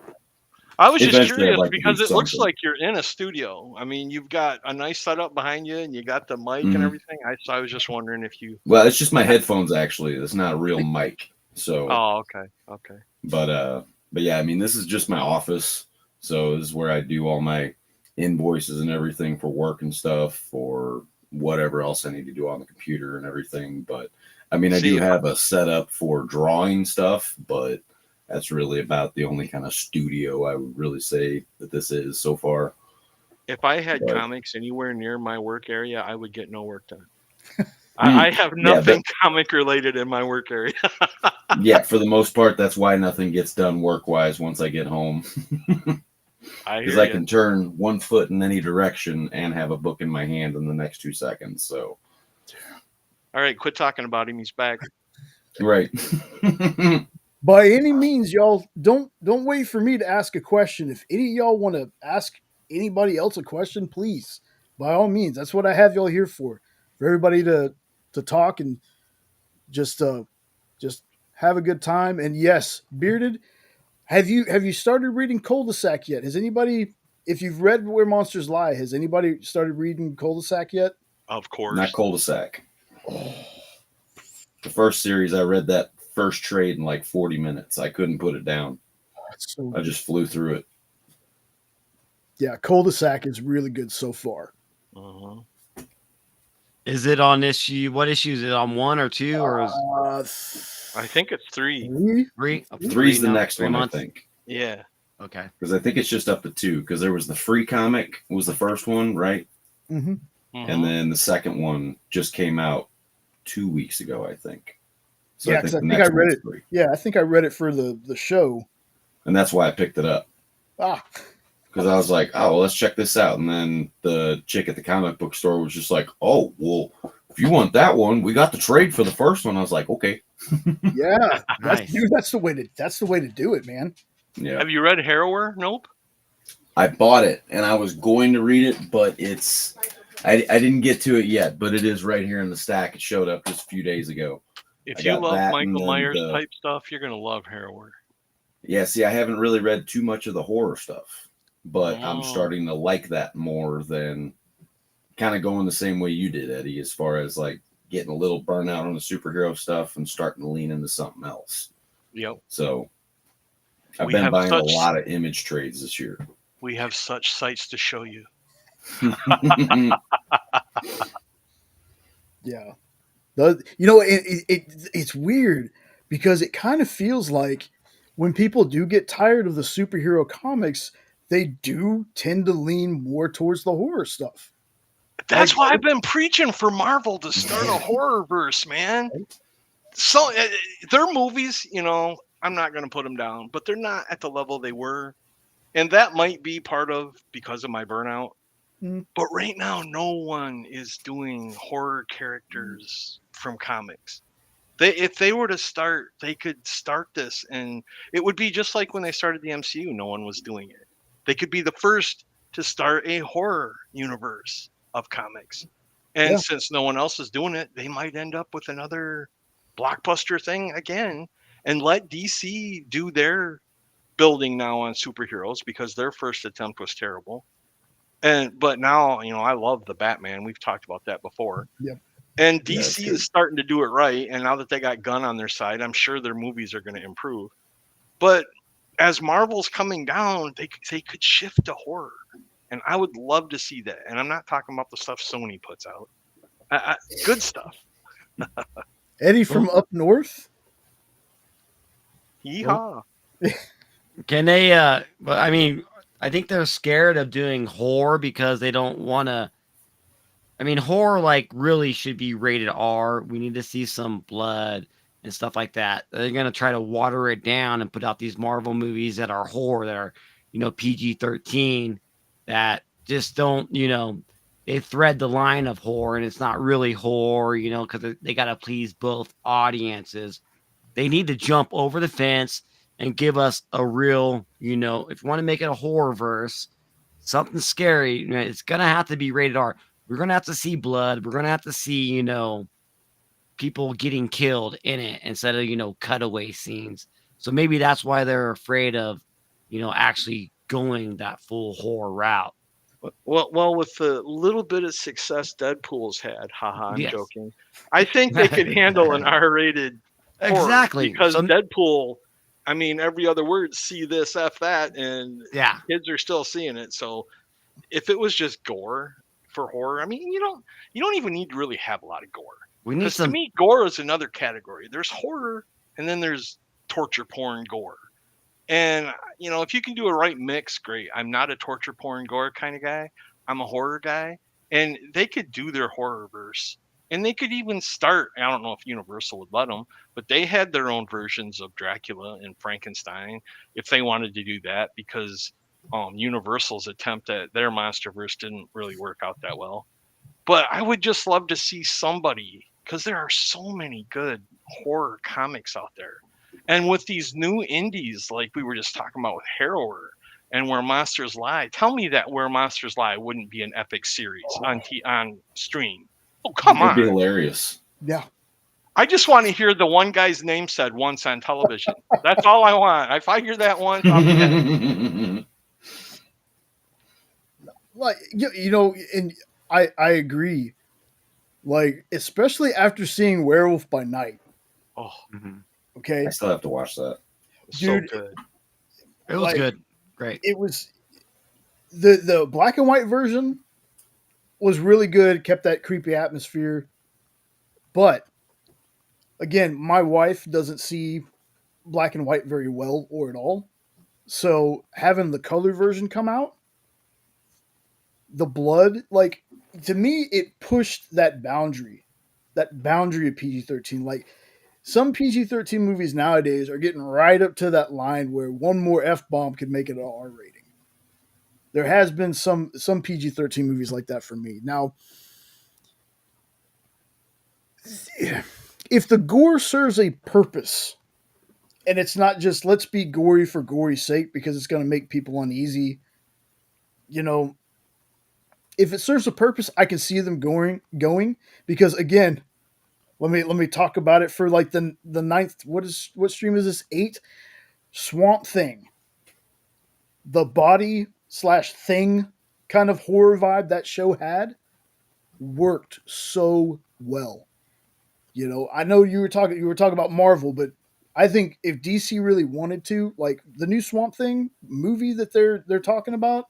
I was just curious because it looks like you're in a studio. I mean, you've got a nice setup behind you, and you got the mic and everything. I was just wondering if you. Well, it's just my headphones actually. It's not a real mic. So. Oh, okay. But yeah, I mean, this is just my office. So this is where I do all my invoices and everything for work and stuff, or whatever else I need to do on the computer and everything. But I mean, I do have a setup for drawing stuff, but that's really about the only kind of studio I would really say that this is so far. If I had comics anywhere near my work area, I would get no work done. I have nothing comic related in my work area. Yeah, for the most part, that's why nothing gets done work-wise once I get home. Because I can turn one foot in any direction and have a book in my hand in the next 2 seconds. So, all right, quit talking about him. He's back. Right. By any means, y'all don't wait for me to ask a question. If any of y'all want to ask anybody else a question, please, by all means. That's what I have y'all here for everybody to talk and just have a good time. And yes, Bearded, have you started reading Cul-de-sac yet? Has anybody, if you've read Where Monsters Lie, has anybody started reading Cul-de-sac yet? Of course. Not Cul-de-sac. The first series, I read that first trade in like 40 minutes. I couldn't put it down. I just flew through it. Yeah, Cul-de-sac is really good so far. Uh-huh. Is it on issue? What issue is it on? 1 or 2 or? I think it's 3. 3. Three's the next one, I think. Yeah. Okay. Because I think it's just up to 2. Because there was the free comic was the first one, right? Mm-hmm. Mm-hmm. And then the second one just came out 2 weeks ago, I think. So yeah, because I think I read it. Free. Yeah, I think I read it for the show. And that's why I picked it up. Because I was like, oh, well, let's check this out. And then the chick at the comic book store was just like, oh, well, if you want that one, we got the trade for the first one. I was like, okay. Yeah, nice. That's the way to do it, man. Yeah. Have you read Harrower? Nope. I bought it and I was going to read it, but I didn't get to it yet. But it is right here in the stack. It showed up just a few days ago. If you love Michael Myers type stuff, you're gonna love Harrower. Yeah, see, I haven't really read too much of the horror stuff, but I'm starting to like that more than kind of going the same way you did, Eddie, as far as like getting a little burnout on the superhero stuff and starting to lean into something else. Yep. So I've We been have buying a such- lot of image trades this year. We have such sights to show you. Yeah. It's weird because it kind of feels like when people do get tired of the superhero comics, they do tend to lean more towards the horror stuff. That's why I've been preaching for Marvel to start a horror verse, man. So their movies, I'm not going to put them down, but they're not at the level they were. And that might be part of because of my burnout. Mm. But right now, no one is doing horror characters from comics. If they were to start, they could start this, and it would be just like when they started the MCU. No one was doing it. They could be the first to start a horror universe of comics. And since no one else is doing it, they might end up with another blockbuster thing again, and let DC do their building now on superheroes because their first attempt was terrible. But now, I love the Batman. We've talked about that before. Yep. And Yeah, DC is starting to do it right. And now that they got Gunn on their side, I'm sure their movies are going to improve. But as Marvel's coming down, they could shift to horror. And I would love to see that. And I'm not talking about the stuff Sony puts out. Good stuff. Eddie from up north? Yeehaw. Can they, but I mean, I think they're scared of doing horror because they don't want to. I mean, horror really should be rated R. We need to see some blood and stuff like that. They're gonna try to water it down and put out these Marvel movies that are horror, that are PG-13, that just don't they thread the line of horror, and it's not really horror, because they gotta please both audiences. They need to jump over the fence and give us a real, if you want to make it a horror verse, something scary, it's going to have to be rated R. We're going to have to see blood. We're going to have to see, people getting killed in it instead of, cutaway scenes. So maybe that's why they're afraid of, actually going that full horror route. Well, with the little bit of success Deadpool's had, I'm Yes. joking. I think they could handle an R-rated horror Exactly. because Deadpool, I mean, every other word, see this, F that, and yeah, kids are still seeing it. So if it was just gore for horror, I mean, you don't even need to really have a lot of gore. we need some. To me, gore is another category. There's horror, and then there's torture porn gore. And if you can do a right mix, great. I'm not a torture porn gore kind of guy. I'm a horror guy, and they could do their horror verse. And they could even start, I don't know if Universal would let them, but they had their own versions of Dracula and Frankenstein if they wanted to do that, because Universal's attempt at their MonsterVerse didn't really work out that well. But I would just love to see somebody, because there are so many good horror comics out there. And with these new indies, like we were just talking about with Harrower and Where Monsters Lie, tell me that Where Monsters Lie wouldn't be an epic series on stream. Oh, come on. It'd be hilarious. Yeah. I just want to hear the one guy's name said once on television. That's all I want. If I hear that once, I'll be happy. And I agree. Especially after seeing Werewolf by Night. Oh, okay. I still have to watch that. Dude, so good. It was good. Great. It was the black and white version was really good, kept that creepy atmosphere. But again, my wife doesn't see black and white very well or at all. So having the color version come out, the blood, to me, it pushed that boundary of PG-13. Some PG-13 movies nowadays are getting right up to that line where one more F-bomb could make it an R rating. There has been some PG-13 movies like that for me. Now, if the gore serves a purpose, and it's not just let's be gory for gory's sake because it's going to make people uneasy, if it serves a purpose, I can see them going because again, let me talk about it for the ninth. What stream is this? 8 Swamp Thing. The body/thing kind of horror vibe that show had worked so well. You know, I know you were talking about Marvel, but I think if DC really wanted to, like the new Swamp Thing movie that they're talking about,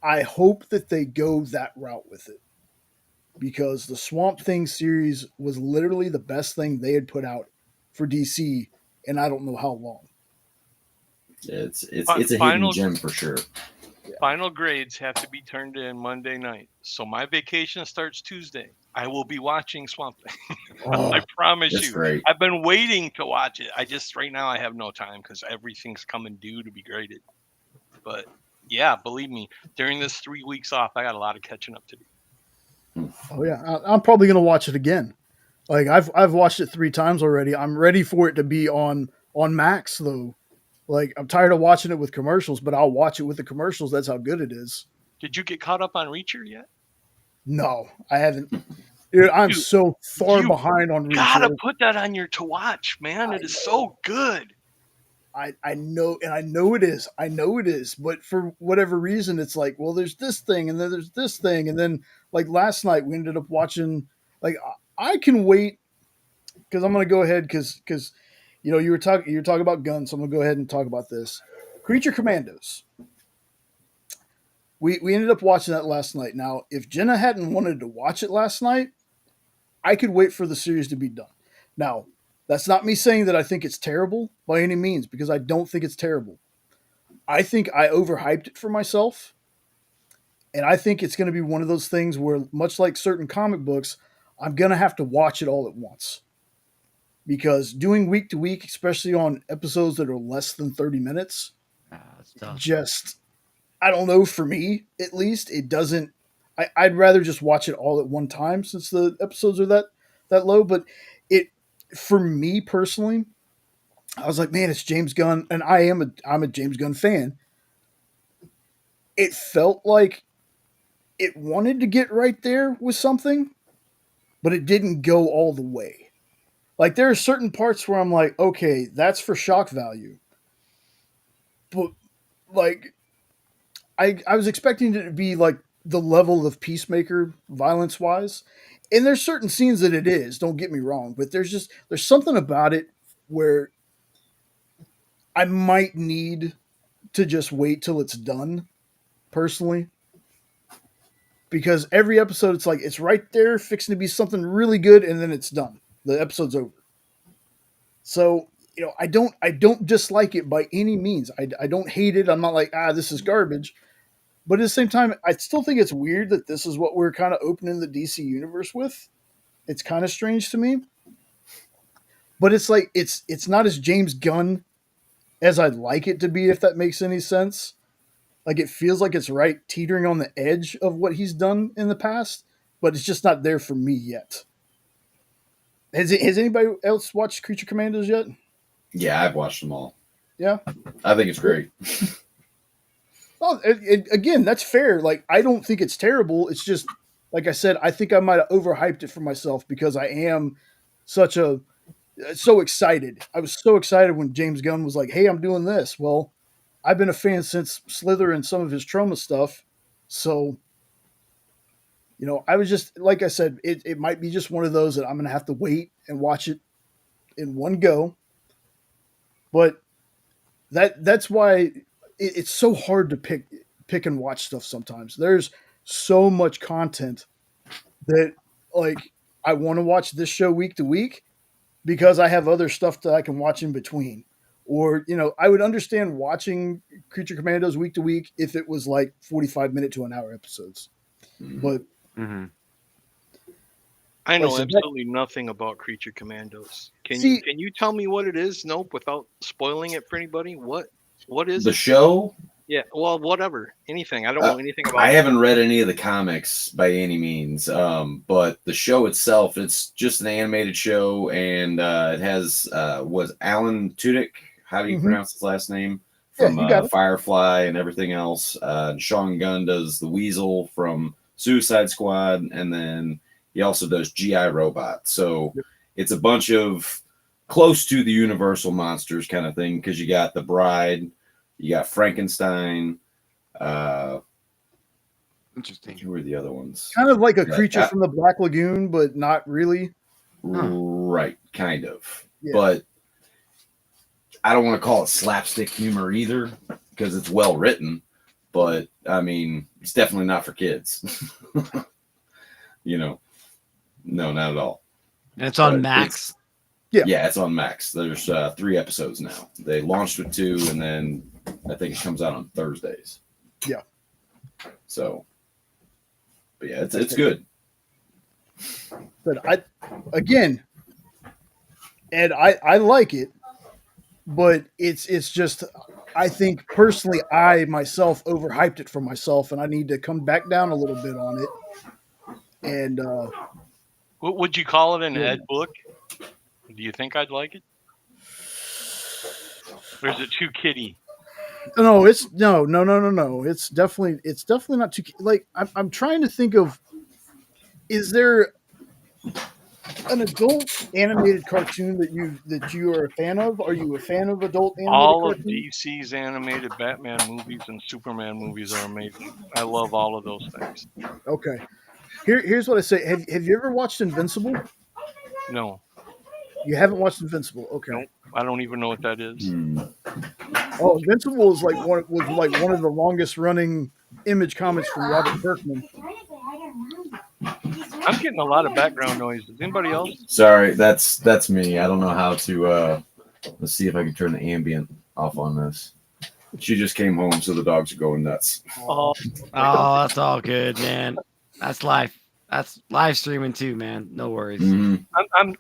I hope that they go that route with it. Because the Swamp Thing series was literally the best thing they had put out for DC and I don't know how long. It's a hidden Final- gem for sure. Final grades have to be turned in Monday night. So my vacation starts Tuesday. I will be watching Swamp Thing. Oh, I promise That's you. great. I've been waiting to watch it. Right now I have no time because everything's coming due to be graded. But yeah, believe me, during this 3 weeks off, I got a lot of catching up to do. oh yeah, I'm probably gonna watch it again. Like I've watched it 3 times already. I'm ready for it to be on Max though. Like I'm tired of watching it with commercials, but I'll watch it with the commercials. That's how good it is. Did you get caught up on Reacher yet? No, I haven't. Dude, I'm Dude, so far you behind on Gotta Reacher. put that on your to watch, man. It is so good. I know, and I know it is. I know it is. But for whatever reason, it's like, well, there's this thing, and then there's this thing, and then like last night we ended up watching. Like I can wait because I'm gonna go ahead because you know you were talking about guns, so I'm gonna go ahead and talk about this. Creature Commandos. We ended up watching that last night. Now, if Jenna hadn't wanted to watch it last night, I could wait for the series to be done. Now, that's not me saying that I think it's terrible by any means, because I don't think it's terrible. I think I overhyped it for myself. And I think it's going to be one of those things where, much like certain comic books, I'm going to have to watch it all at once. Because doing week to week, especially on episodes that are less than 30 minutes, It's tough. just, I don't know, for me at least, it doesn't. I'd rather just watch it all at one time since the episodes are that low. But it, for me personally, I was like, man, it's James Gunn, and I'm a James Gunn fan. It felt like it wanted to get right there with something, but it didn't go all the way. Like there are certain parts where I'm like, okay, that's for shock value. But like I was expecting it to be like the level of Peacemaker violence wise. And there's certain scenes that it is, don't get me wrong, but there's something about it where I might need to just wait till it's done, personally. Because every episode it's like it's right there fixing to be something really good and then it's done. The episode's over. So, you know, I don't dislike it by any means. I don't hate it. I'm not like, this is garbage. But at the same time, I still think it's weird that this is what we're kind of opening the DC universe with. It's kind of strange to me. But it's like it's not as James Gunn as I'd like it to be, if that makes any sense. Like it feels like it's right teetering on the edge of what he's done in the past, but it's just not there for me yet. Has anybody else watched Creature Commandos yet? Yeah, I've watched them all. Yeah. I think it's great. Well, again, that's fair. Like, I don't think it's terrible. It's just, like I said, I think I might have overhyped it for myself because I am so excited. I was so excited when James Gunn was like, hey, I'm doing this. Well, I've been a fan since Slither and some of his Trauma stuff. So, you know, I was just, like I said, it might be just one of those that I'm going to have to wait and watch it in one go. But that's why it's so hard to pick and watch stuff sometimes. There's so much content that, like, I want to watch this show week to week because I have other stuff that I can watch in between. Or, you know, I would understand watching Creature Commandos week to week if it was like 45-minute to an hour episodes. But I know Like I said, absolutely nothing about Creature Commandos. Can you tell me what it is? Nope, without spoiling it for anybody. What is The it? show? Yeah, well, whatever, anything. I don't know anything about. I haven't read any of the comics by any means, but the show itself, it's just an animated show, and it has was Alan Tudyk. How do you pronounce his last name? From you got it. Firefly and everything else. Sean Gunn does the Weasel from Suicide Squad, and then he also does G.I. Robot. So it's a bunch of close to the Universal monsters kind of thing, because you got the Bride, you got Frankenstein. Interesting. Who are the other ones? Kind of like a Creature from the Black Lagoon, but not really. Right, kind of. Yeah. But I don't want to call it slapstick humor either because it's well written. But I mean, it's definitely not for kids. No, not at all. And it's on But Max. Yeah, it's on Max. There's 3 episodes now. They launched with 2, and then I think it comes out on Thursdays. Yeah. So, but yeah, it's good. But I like it, but it's just I think personally I myself overhyped it for myself, and I need to come back down a little bit on it. And What would you call it in Yeah. Ed book? Do you think I'd like it? Or is it too kiddie? no, it's no. It's definitely not too like I'm trying to think of, is there an adult animated cartoon that you are a fan of? Are you a fan of adult animated All of cartoons? DC's animated Batman movies and Superman movies are amazing. I love all of those things. Okay. Here's what I say. Have you ever watched Invincible? No, You haven't watched Invincible. Okay. nope. I don't even know what that is. Oh, Invincible is one of the longest running Image comics from Robert Kirkman. I'm getting a lot of background noise. Does anybody else? Sorry, that's me. I don't know how to. Let's see if I can turn the ambient off on this. She just came home, so the dogs are going nuts. Oh, Oh, that's all good, man. That's live. That's live streaming too, man. No worries. Mhm.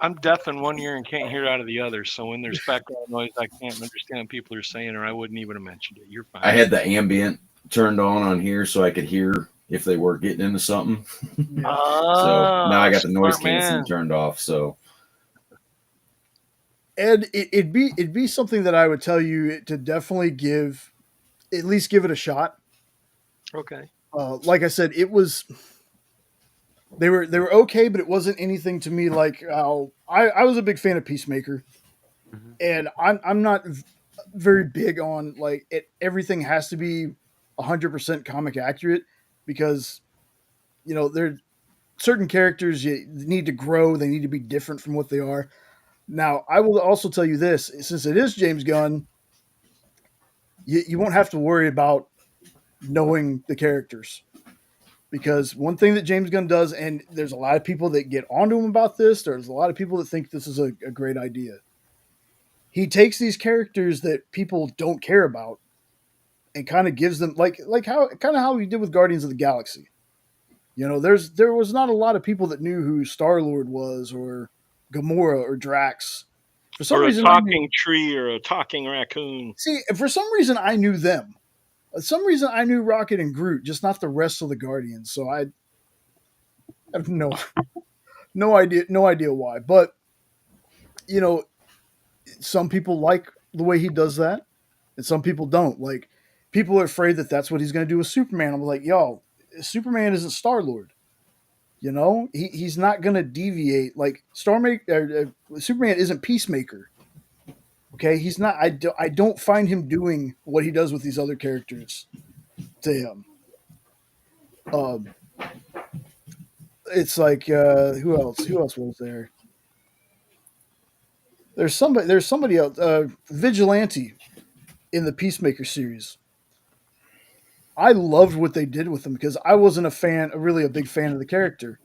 I'm deaf in one ear and can't hear out of the other. So when there's background noise, I can't understand what people are saying, or I wouldn't even have mentioned it. You're fine. I had the ambient turned on here so I could hear if they were getting into something. So now I got the noise canceling turned off. So And it'd be something that I would tell you to definitely at least give it a shot. Okay. Like I said, they were okay, but it wasn't anything to me like how I was a big fan of Peacemaker, and I'm not very big on like everything has to be 100% comic accurate, because there certain characters you need to grow, they need to be different from what they are. Now, I will also tell you this: since it is James Gunn, you won't have to worry about knowing the characters. Because one thing that James Gunn does, and there's a lot of people that get onto him about this, there's a lot of people that think this is a great idea. He takes these characters that people don't care about and kind of gives them like how he did with Guardians of the Galaxy. There was not a lot of people that knew who Star-Lord was, or Gamora, or Drax. For some Or a reason, talking tree or a talking raccoon. See, for some reason, I knew them. For some reason, I knew Rocket and Groot, just not the rest of the Guardians. So I have no idea why. But some people like the way he does that, and some people don't. Like, people are afraid that that's what he's going to do with Superman. I'm like, yo, Superman isn't Star-Lord. He's not going to deviate. Like, Superman isn't Peacemaker. Okay, he's not. I don't find him doing what he does with these other characters to him. It's like who else? Who else was there? There's somebody else. Vigilante in the Peacemaker series. I loved what they did with him because I wasn't really a big fan of the character.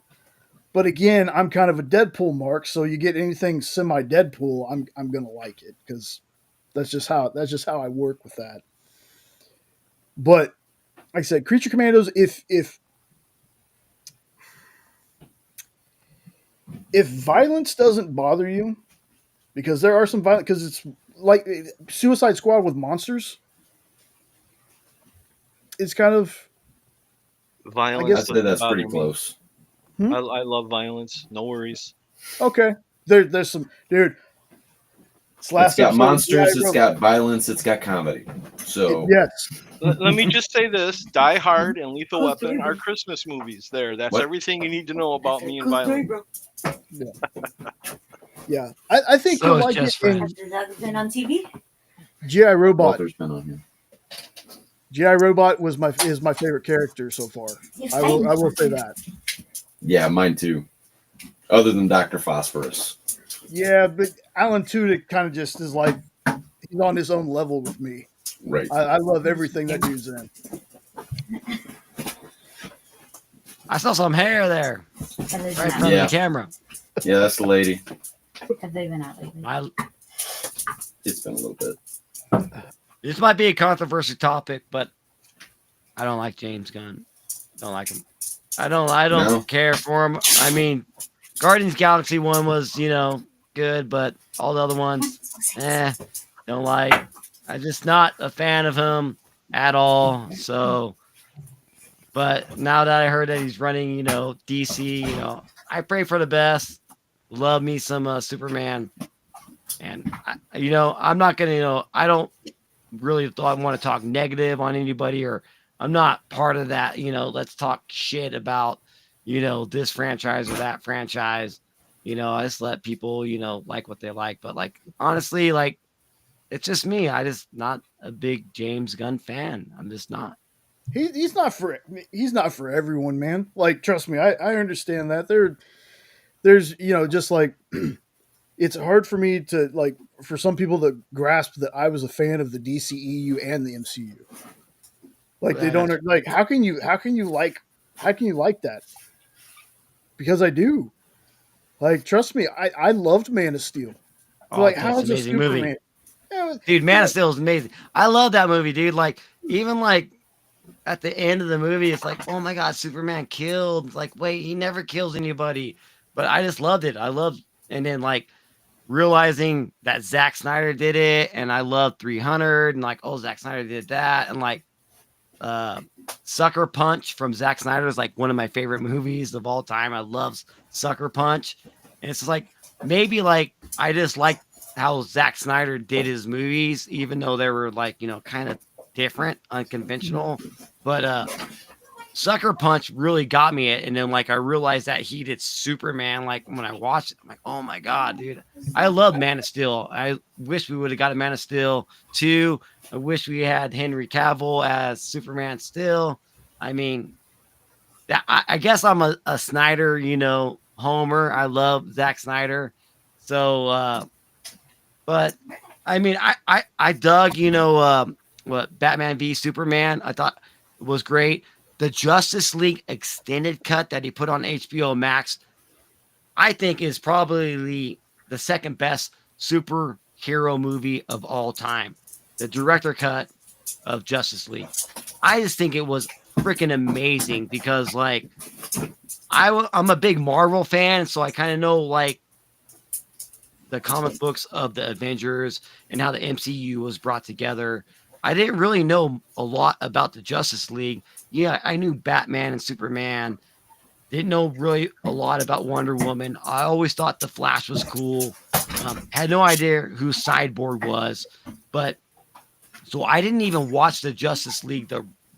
But again, I'm kind of a Deadpool mark, so you get anything semi Deadpool, I'm gonna like it, because that's just how I work with that. But like I said, Creature Commandos, if violence doesn't bother you, because there are some violence, because it's like Suicide Squad with monsters. It's kind of Violence. I guess I'd say that's pretty close. I love violence. No worries. Okay. There's some dude. It's got monsters, it's got violence, it's got comedy. So yes. Let me just say this: Die Hard and Lethal Weapon are Christmas movies. That's everything you need to know about me and violence. Yeah. I think So you'll like it. just right. Has that been on TV? G.I. Robot. Walter's been on here. G.I. Robot is my favorite character so far. I will say that. Yeah, mine too. Other than Dr. Phosphorus. Yeah, but Alan Tudyk kind of just is like he's on his own level with me. Right. I love everything that dude's in. I saw some hair there, right in front of Yeah. the camera. Yeah, that's the lady. Have they been out lately? It's been a little bit. This might be a controversial topic, but I don't like James Gunn. Don't like him. I don't No? care for him. I mean, Guardians Galaxy one was, good, but all the other ones, don't like. I'm just not a fan of him at all. So, but now that I heard that he's running, DC, I pray for the best. Love me some Superman. And, I'm not going to, I don't really want to talk negative on anybody, or I'm not part of that, let's talk shit about, this franchise or that franchise. I just let people, like what they like. But like, honestly, like, it's just me. I just not a big James Gunn fan. I'm just not. He's not for everyone, man. Like, trust me, I understand that. There's just like it's hard for me to like for some people to grasp that I was a fan of the DCEU and the MCU. Like they don't like how can you like that? Because I do. Like, trust me, I loved Man of Steel. Like, how is a amazing Superman? movie. Yeah, Dude, Man of Steel is amazing. I love that movie, dude. Like, even like at the end of the movie, it's like, oh my God, Superman killed. Like, wait, he never kills anybody. But I just loved it. And then like realizing that Zack Snyder did it, and I love 300, and like, oh, Zack Snyder did that, and like, Sucker Punch from Zack Snyder is like one of my favorite movies of all time. I love Sucker Punch, and it's like maybe like I just like how Zack Snyder did his movies, even though they were like kind of different, unconventional. But Sucker Punch really got me it, and then like I realized that he did Superman. Like when I watched it, I'm like, oh my God, dude, I love Man of Steel. I wish we would have got a Man of Steel 2. I wish we had Henry Cavill as Superman still. I mean, I guess I'm a Snyder, homer. I love Zack Snyder. So, but I mean, I dug, what Batman v Superman. I thought it was great. The Justice League extended cut that he put on HBO Max, I think is probably the second best superhero movie of all time. The director cut of Justice League. I just think it was freaking amazing because like I'm a big Marvel fan, so I kind of know like the comic books of the Avengers and how the MCU was brought together. I didn't really know a lot about the Justice League. Yeah, I knew Batman and Superman. Didn't know really a lot about Wonder Woman. I always thought the Flash was cool. Had no idea who Cyborg was, but so I didn't even watch the Justice League,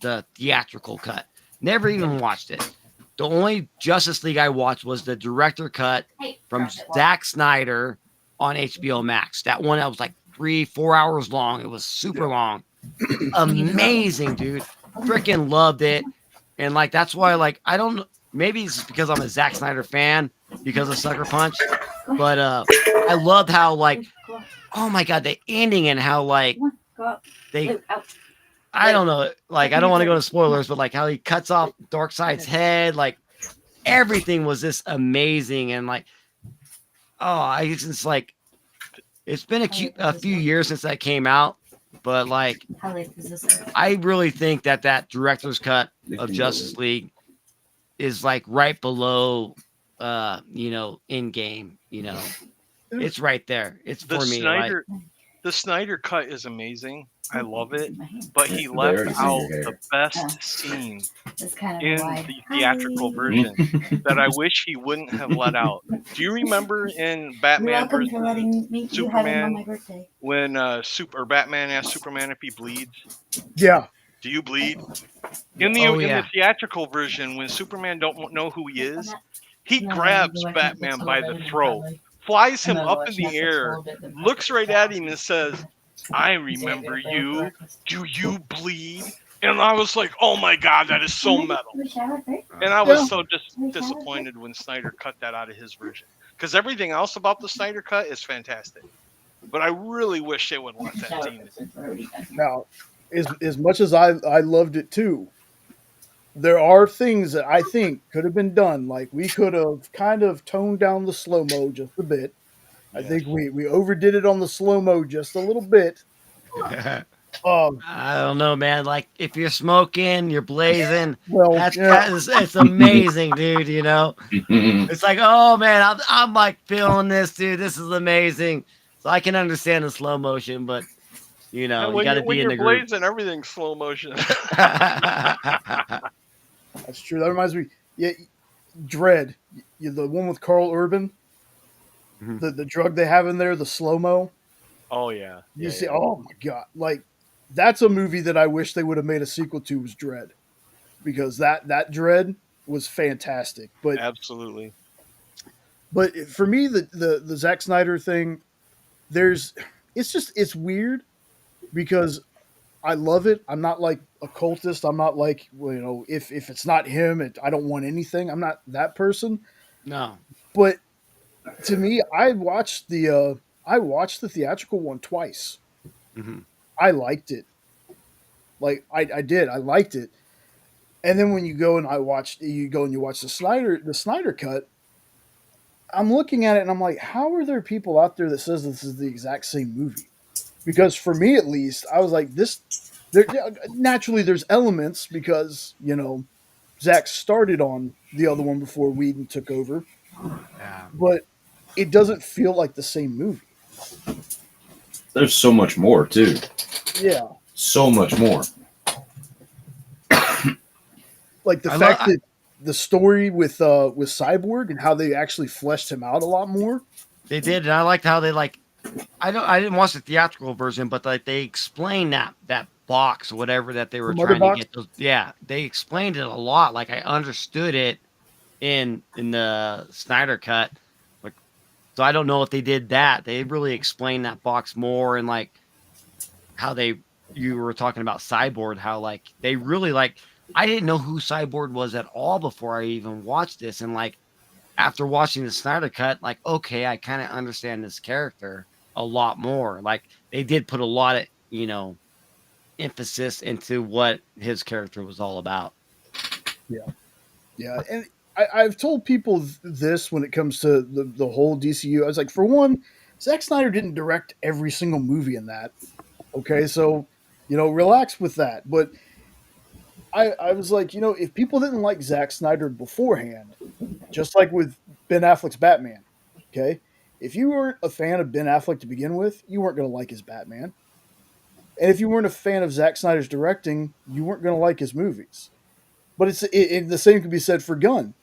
the theatrical cut. Never even watched it. The only Justice League I watched was the director cut from Zack Snyder on HBO Max. That one that was like 3-4 hours long. It was super long. Amazing, dude. Freaking loved it. And like that's why like I don't know, maybe it's because I'm a Zack Snyder fan because of Sucker Punch. But I loved how like oh my God, the ending and how like they I don't know, like I don't want to go to spoilers, but like how he cuts off Darkseid's head, like everything was just amazing. And like it's like it's been a few years since that came out, but like I really think that director's cut of Justice League is like right below in game, it's right there. It's for me. The Snyder cut is amazing. I love it, but he left out the best scene in the theatrical version that I wish he wouldn't have let out. Do you remember in Batman versus Superman when Batman asked Superman if he bleeds? Yeah. Do you bleed? In the theatrical version, when Superman don't know who he is, he grabs Batman by the throat, flies him up in the air, looks right at him and says, I remember you. Do you bleed? And I was like, oh my God, that is so metal. We shower first. And I was Yeah. so disappointed when Snyder cut that out of his version. Because everything else about the Snyder cut is fantastic. But I really wish they would let that Shower scene. first since we're already done. Now, as much as I loved it too, there are things that I think could have been done. Like we could have kind of toned down the slow mo just a bit. I think we overdid it on the slow mo just a little bit. I don't know, man. Like if you're smoking, you're blazing. Well, yeah, It's amazing, dude. You know, it's like, oh man, I'm like feeling this, dude. This is amazing. So I can understand the slow motion, but you know, you got to be in you're the group. blazing, everything's slow motion. that's true. That reminds me. Yeah, Dread, the one with Carl Urban, Mhm. the drug they have in there, the slow mo. Oh yeah. You see, oh my god, like that's a movie that I wish they would have made a sequel to. Was Dread, because that Dread was fantastic. But Absolutely. for me, the Zack Snyder thing, it's weird because I love it. I'm not like a cultist. I'm not like, well, if it's not him, I don't want anything. I'm not that person. No. But to me, I watched the theatrical one twice. Mhm. I liked it. Like I did. I liked it. And then when you go and you watch the Snyder cut, I'm looking at it and I'm like, how are there people out there that says this is the exact same movie? Because for me at least, I was like, this. Naturally, there's elements because Zach started on the other one before Whedon took over, Yeah. but it doesn't feel like the same movie. There's so much more too. Yeah, So much more. like the fact that the story with Cyborg and how they actually fleshed him out a lot more. They did, and I liked how they I didn't watch the theatrical version, but like they explained that box, whatever that they were The mother trying box? to get those. Yeah, they explained it a lot. Like I understood it in the Snyder cut. Like, so I don't know if they did that. They really explained that box more, and like how you were talking about Cyborg, how like they really I didn't know who Cyborg was at all before I even watched this, and like after watching the Snyder cut, like, okay, I kind of understand this character a lot more. Like they did put a lot of, emphasis into what his character was all about. Yeah, and I've told people this when it comes to the whole DCU. I was like, for one, Zack Snyder didn't direct every single movie in that. Okay, so relax with that. But I was like, if people didn't like Zack Snyder beforehand, just like with Ben Affleck's Batman, okay, if you weren't a fan of Ben Affleck to begin with, you weren't going to like his Batman. And if you weren't a fan of Zack Snyder's directing, you weren't going to like his movies. But the same could be said for Gunn.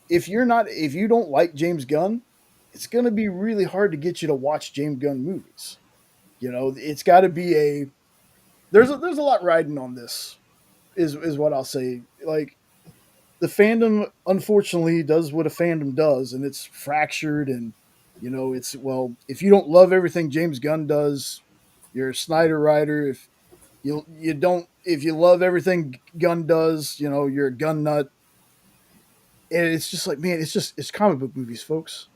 If you don't like James Gunn, it's going to be really hard to get you to watch James Gunn movies. It's got to be there's a lot riding on this. Is what I'll say. Like the fandom, unfortunately, does what a fandom does, and it's fractured. And if you don't love everything James Gunn does, you're a Snyder writer. If if you love everything Gunn does, you're a Gunn nut. And it's just like, man, it's comic book movies, folks.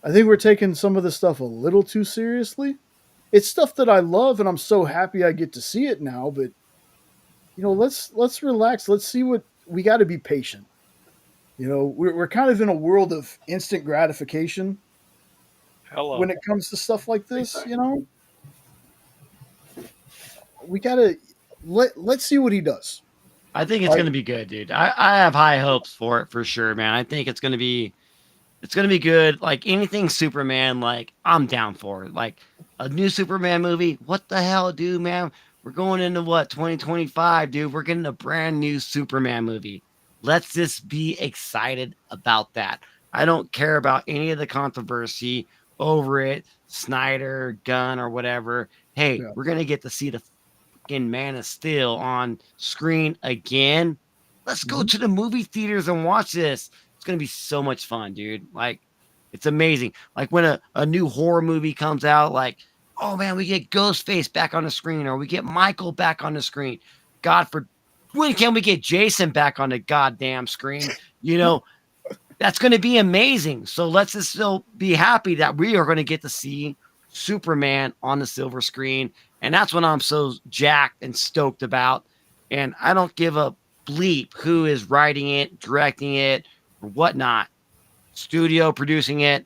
I think we're taking some of this stuff a little too seriously. It's stuff that I love, and I'm so happy I get to see it now. But let's relax. Let's see what we got to be patient. We're kind of in a world of instant gratification Hello. when it comes to stuff like this. We gotta let's see what he does. I think it's going to be good, dude. I have high hopes for it for sure, man. I think it's going to be good. Like anything Superman, like I'm down for it. Like a new Superman movie. What the hell, dude, man? We're going into 2025, dude. We're getting a brand new Superman movie. Let's just be excited about that. I don't care about any of the controversy over it, Snyder, Gunn, or whatever. Hey, Yeah. we're gonna get to see the fucking Man of Steel on screen again. Let's go to the movie theaters and watch this. It's gonna be so much fun, dude. Like, it's amazing. Like when a new horror movie comes out, like oh man, we get Ghostface back on the screen, or we get Michael back on the screen. God for when can we get Jason back on the goddamn screen? That's going to be amazing. So let's just still be happy that we are going to get to see Superman on the silver screen. And that's what I'm so jacked and stoked about. And I don't give a bleep who is writing it, directing it, or whatnot, studio producing it.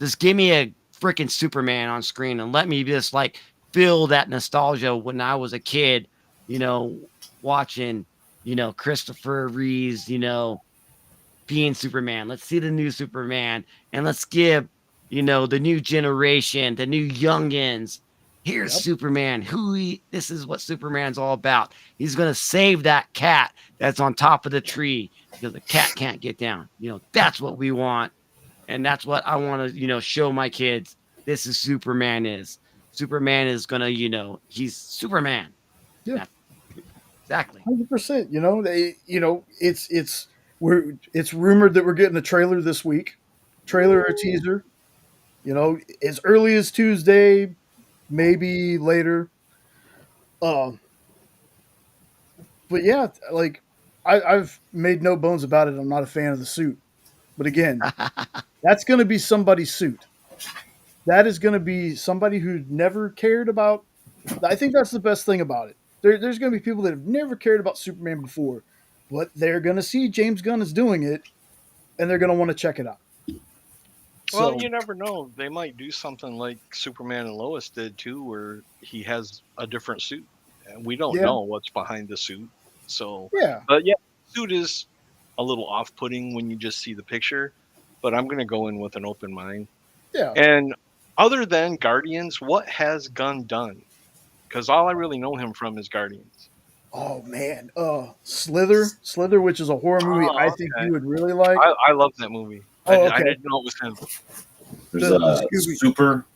Just give me a freaking Superman on screen and let me just like feel that nostalgia when I was a kid, watching, Christopher Reeves, being Superman. Let's see the new Superman and let's give, the new generation, the new youngins. Here's Superman. This is what Superman's all about. He's going to save that cat that's on top of the tree because the cat can't get down. That's what we want. And that's what I want to, show my kids. This is Superman is. Superman is going to, he's Superman. Yeah. Exactly. 100%. It's rumored that we're getting a trailer this week. Trailer or teaser. As early as Tuesday, maybe later. But yeah, like I've made no bones about it. I'm not a fan of the suit. But again, that's going to be somebody's suit. That is going to be somebody who never cared about. I think that's the best thing about it. There's going to be people that have never cared about Superman before, but they're going to see James Gunn is doing it, and they're going to want to check it out. Well, you never know. They might do something like Superman and Lois did too, where he has a different suit, and we don't know what's behind the suit. So, but yeah, the suit is a little off-putting when you just see the picture. But I'm going to go in with an open mind. Yeah. And other than Guardians, what has Gunn done? Because all I really know him from is Guardians. Oh man, Slither, which is a horror movie I think you would really like. I love that movie. Oh, I didn't know it was him. There's Super.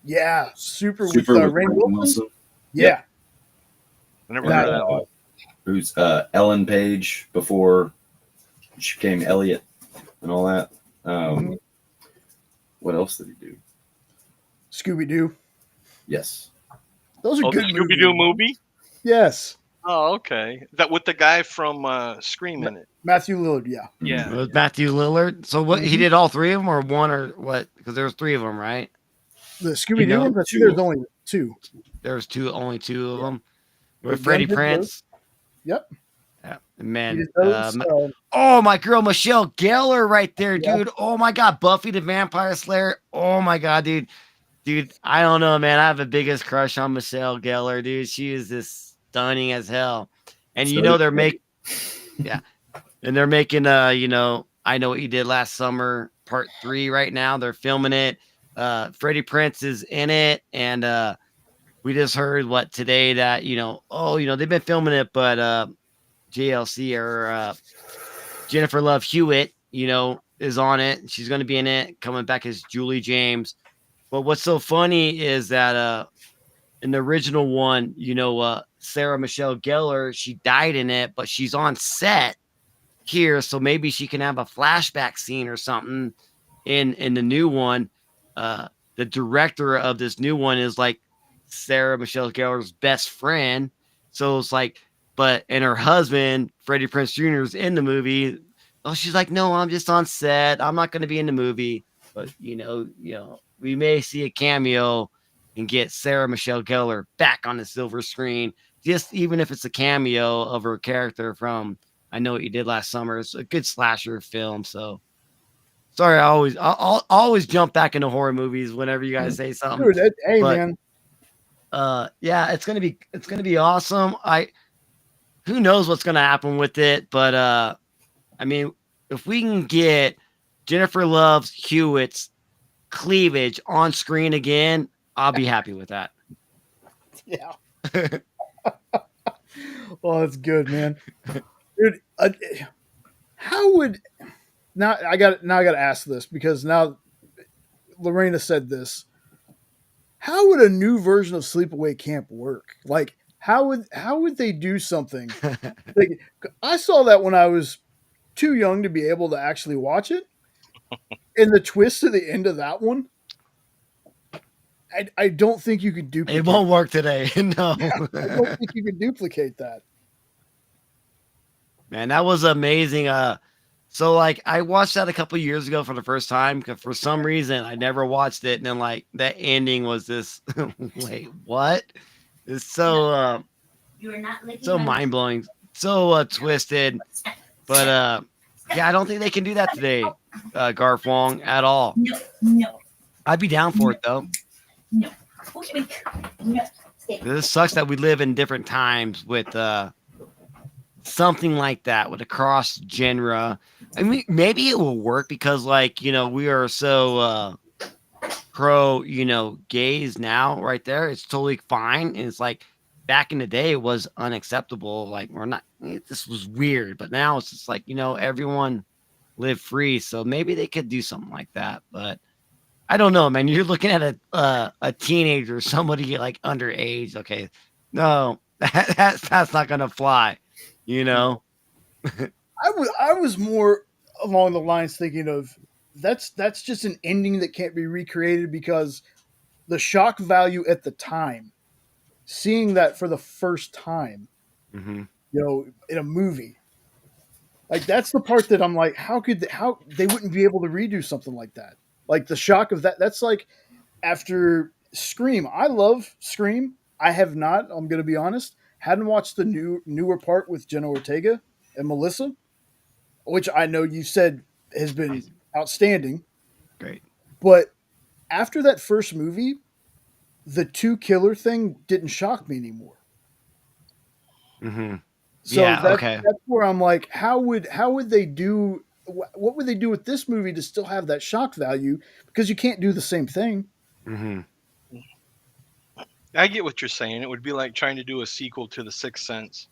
Yeah, Super with Rainn Wilson. Yeah. I never heard of that one. Who's Ellen Page before she became Elliot and all that. What else did he do? Scooby-Doo. Yes. Those are good Scooby-Doo movie? Yes. Oh, okay. That with the guy from Scream in it. Matthew Lillard, yeah. Yeah. With Matthew Lillard. So what he did all three of them or one or what? Because there's three of them, right? The Scooby-Doo ones, I think there's only two. There's only two of them. With Freddie Prinze. Yep. Yeah, man. Oh, my girl Michelle Gellar right there, dude. Oh my God, Buffy the Vampire Slayer. Oh my God, dude. Dude, I don't know, man. I have the biggest crush on Michelle Gellar, dude. She is just stunning as hell. And they're making, and they're making, I Know What You Did Last Summer Part 3 right now. They're filming it. Freddie Prinze is in it, and we just heard today that they've been filming it, but JLC or Jennifer Love Hewitt, is on it. She's going to be in it, coming back as Julie James. But what's so funny is that in the original one, Sarah Michelle Gellar, she died in it, but she's on set here, so maybe she can have a flashback scene or something in the new one. The director of this new one is like Sarah Michelle Gellar's best friend, so it's like, and her husband Freddie Prinze Jr. is in the movie. Oh, she's like, no, I'm just on set. I'm not going to be in the movie, but we may see a cameo and get Sarah Michelle Gellar back on the silver screen, just even if it's a cameo of her character from I Know What You Did Last Summer. It's a good slasher film. So sorry, I'll always jump back into horror movies whenever you guys say something. Dude, man. Yeah, it's gonna be awesome. Who knows what's gonna happen with it, but I mean, if we can get Jennifer Love Hewitt's cleavage on screen again, I'll be happy with that. Yeah. Well, that's good, man. Dude, how would I got to ask this because now Lorena said this. How would a new version of Sleepaway Camp work? Like, how would they do something? Like, I saw that when I was too young to be able to actually watch it, and the twist to the end of that one. I don't think you could duplicate. It won't work today. No. I don't think you could duplicate that. Man, that was amazing. So like I watched that a couple years ago for the first time because for some reason I never watched it, and then like that ending was this. Wait, what? It's so You are not licking so my mind blowing, so twisted. But yeah, I don't think they can do that today, Garf Wong, at all. No. I'd be down for it though. No. No. Stay. This sucks that we live in different times with something like that with a cross genre. I mean, maybe it will work because, like, you know, we are so pro, you know, gays now, right there. It's totally fine. And it's like back in the day, it was unacceptable. Like, we're not, this was weird, but now it's just like, you know, everyone live free. So maybe they could do something like that. But I don't know, man. You're looking at a teenager, somebody like underage. Okay, no, that's not gonna fly. You know. I was more along the lines thinking of that's just an ending that can't be recreated because the shock value at the time, seeing that for the first time, Mm-hmm. you know, in a movie, like that's the part that I'm like, how they wouldn't be able to redo something like that? Like the shock of that. That's like after Scream. I love Scream. I have not. I'm going to be honest. Hadn't watched the newer part with Jenna Ortega and Melissa, which I know you said has been outstanding. Great. But after that first movie, the two killer thing didn't shock me anymore. Mm-hmm. So Yeah. that's, Okay. that's where I'm like, how would they do? What would they do with this movie to still have that shock value? Because you can't do the same thing. Mm-hmm. I get what you're saying. It would be like trying to do a sequel to The Sixth Sense.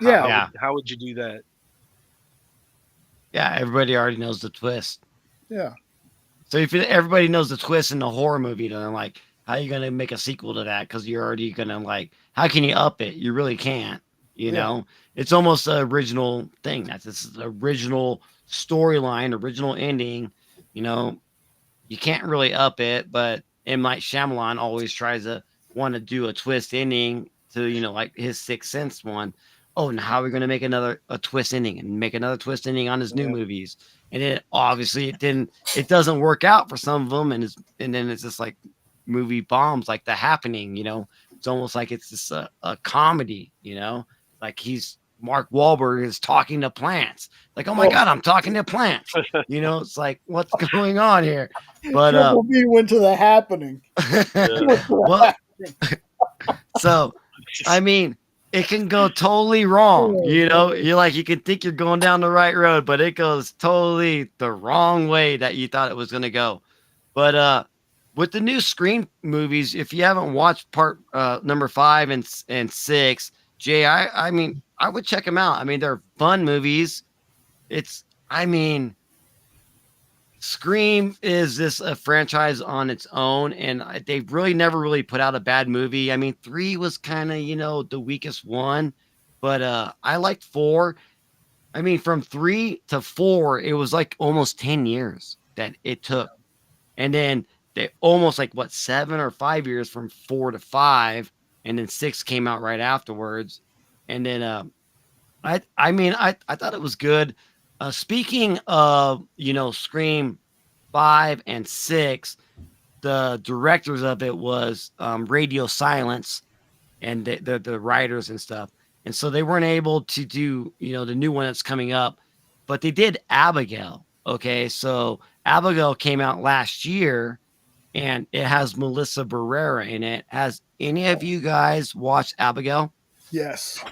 Yeah. Yeah. How would you do that? Yeah. Everybody already knows the twist. Yeah. So if everybody knows the twist in the horror movie, then like, how are you gonna make a sequel to that? Because you're already gonna like, how can you up it? You really can't. You Yeah. know, it's almost the original thing. That's this original storyline, original ending. You know, you can't really up it. But M. Night Shyamalan always tries to want to do a twist ending to, you know, like his Sixth Sense one. Oh, and how are we going to make a twist ending and make another twist ending on his new Yeah. movies? And it obviously it doesn't work out for some of them, and then it's just like movie bombs, like The Happening. You know, it's almost like it's just a comedy. You know, like Mark Wahlberg is talking to plants. Like, oh my God, I'm talking to plants. You know, it's like, what's going on here? But Triple B went to The Happening. well, so I mean, it can go totally wrong. You know, you can think you're going down the right road, but it goes totally the wrong way that you thought it was going to go. But with the new Scream movies, if you haven't watched part number 5 and 6, Jay, I mean, I would check them out. I mean, they're fun movies. Scream is this a franchise on its own, and they've really never really put out a bad movie. I mean, 3 was kind of, you know, the weakest one, but I liked 4. I mean, from 3 to 4, it was like almost 10 years that it took. And then they almost like 7 or 5 years from 4 to 5, and then 6 came out right afterwards. And then I mean, I thought it was good. Speaking of, you know, Scream 5 and 6, the directors of it was Radio Silence and the writers and stuff. And so they weren't able to do, you know, the new one that's coming up, but they did Abigail. Okay. So Abigail came out last year and it has Melissa Barrera in it. Has any of you guys watched Abigail? Yes.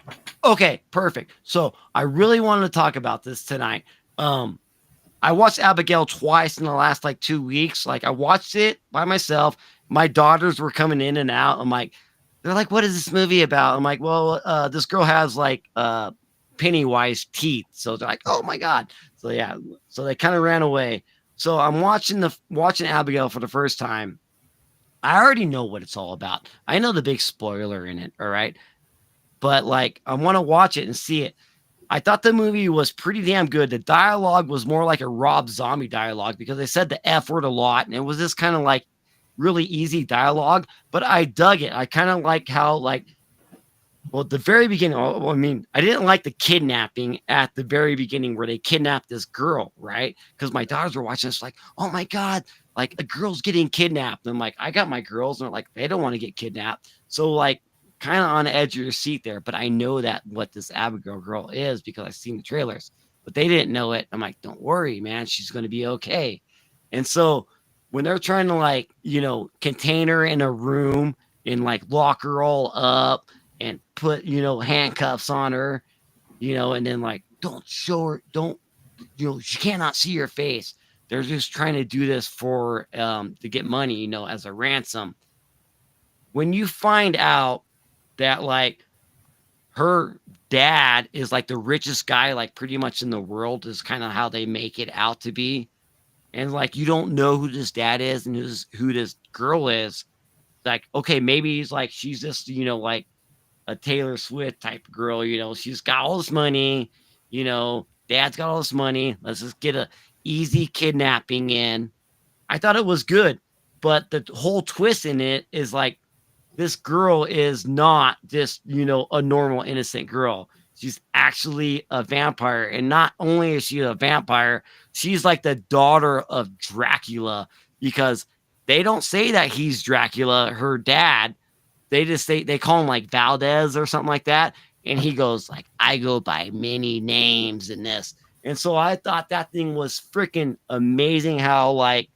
Okay, perfect. So I really wanted to talk about this tonight. I watched Abigail twice in the last like 2 weeks. Like I watched it by myself. My daughters were coming in and out. They're like, what is this movie about? I'm like, well, this girl has like Pennywise teeth. So they're like, oh my God. So yeah, so they kind of ran away. So I'm watching Abigail for the first time. I already know what it's all about. I know the big spoiler in it. All right. But like, I want to watch it and see it. I thought the movie was pretty damn good. The dialogue was more like a Rob Zombie dialogue because they said the F word a lot. And it was just kind of like, really easy dialogue, but I dug it. I kind of like how like, well, at the very beginning, I mean, I didn't like the kidnapping at the very beginning where they kidnapped this girl, right? Because my daughters were watching this, like, oh my God, like a girl's getting kidnapped. And I'm like, I got my girls, and they're like, they don't want to get kidnapped. So, like, kind of on the edge of your seat there. But I know that what this Abigail girl is because I've seen the trailers, but they didn't know it. I'm like, don't worry, man, she's going to be okay. And so, when they're trying to, like, contain her in a room and like lock her all up and put, handcuffs on her, and then like, don't show her, don't, she cannot see your face. They're just trying to do this for, to get money, as a ransom. When you find out that like her dad is like the richest guy, like pretty much in the world, is kind of how they make it out to be. And like, you don't know who this dad is and who this girl is. Like, okay, maybe he's like, she's just, like, a Taylor Swift type of girl, she's got all this money, dad's got all this money. Let's just get a easy kidnapping in. I thought it was good, but the whole twist in it is like, this girl is not just, a normal innocent girl. She's actually a vampire. And not only is she a vampire, she's like the daughter of Dracula, because they don't say that he's Dracula, her dad. They just say, they call him like Valdez or something like that. And he goes like, I go by many names in this. And so I thought that thing was freaking amazing how like,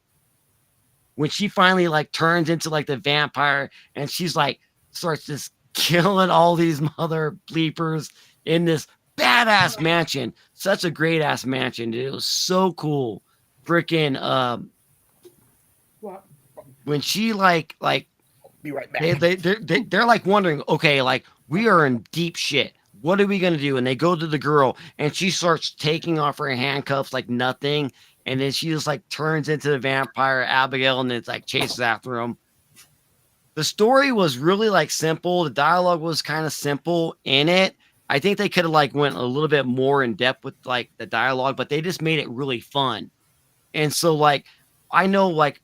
when she finally like turns into like the vampire and she's like, starts just killing all these mother bleepers in this badass mansion. Such a great ass mansion, dude. It was so cool. Freaking, when she like, Be right back. they're like wondering, okay, like we are in deep shit. What are we gonna do? And they go to the girl, and she starts taking off her handcuffs like nothing, and then she just like turns into the vampire Abigail, and it's like chases after him. The story was really like simple. The dialogue was kind of simple in it. I think they could have like went a little bit more in depth with like the dialogue, but they just made it really fun. And so like, I know like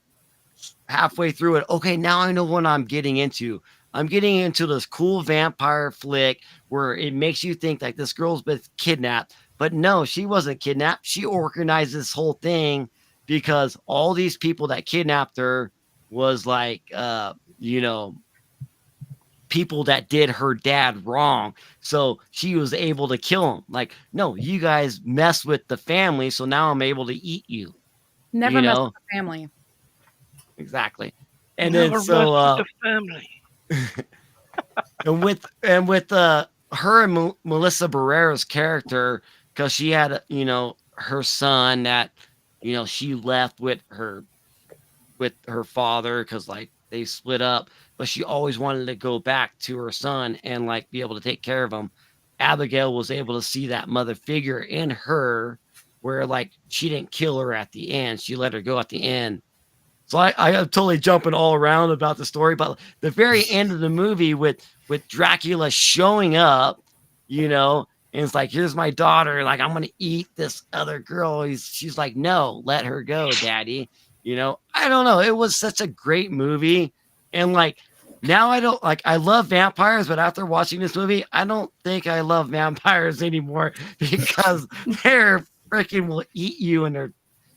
halfway through it, okay, now I know what I'm getting into. I'm getting into this cool vampire flick where it makes you think like this girl's been kidnapped, but no, she wasn't kidnapped. She organized this whole thing because all these people that kidnapped her was like, people that did her dad wrong. So she was able to kill him. Like, no, you guys mess with the family, so now I'm able to eat you. Never mess with the family. Exactly. And Never then so mess with the family. and with her and Melissa Barrera's character, because she had her son that she left with her father because like they split up, but she always wanted to go back to her son and like be able to take care of him. Abigail was able to see that mother figure in her, where like she didn't kill her at the end, she let her go at the end. So I am totally jumping all around about the story, but the very end of the movie with Dracula showing up, and it's like, here's my daughter, like I'm gonna eat this other girl. She's like, no, let her go, daddy. I don't know. It was such a great movie, and like now I don't like. I love vampires, but after watching this movie, I don't think I love vampires anymore because they're freaking will eat you and they're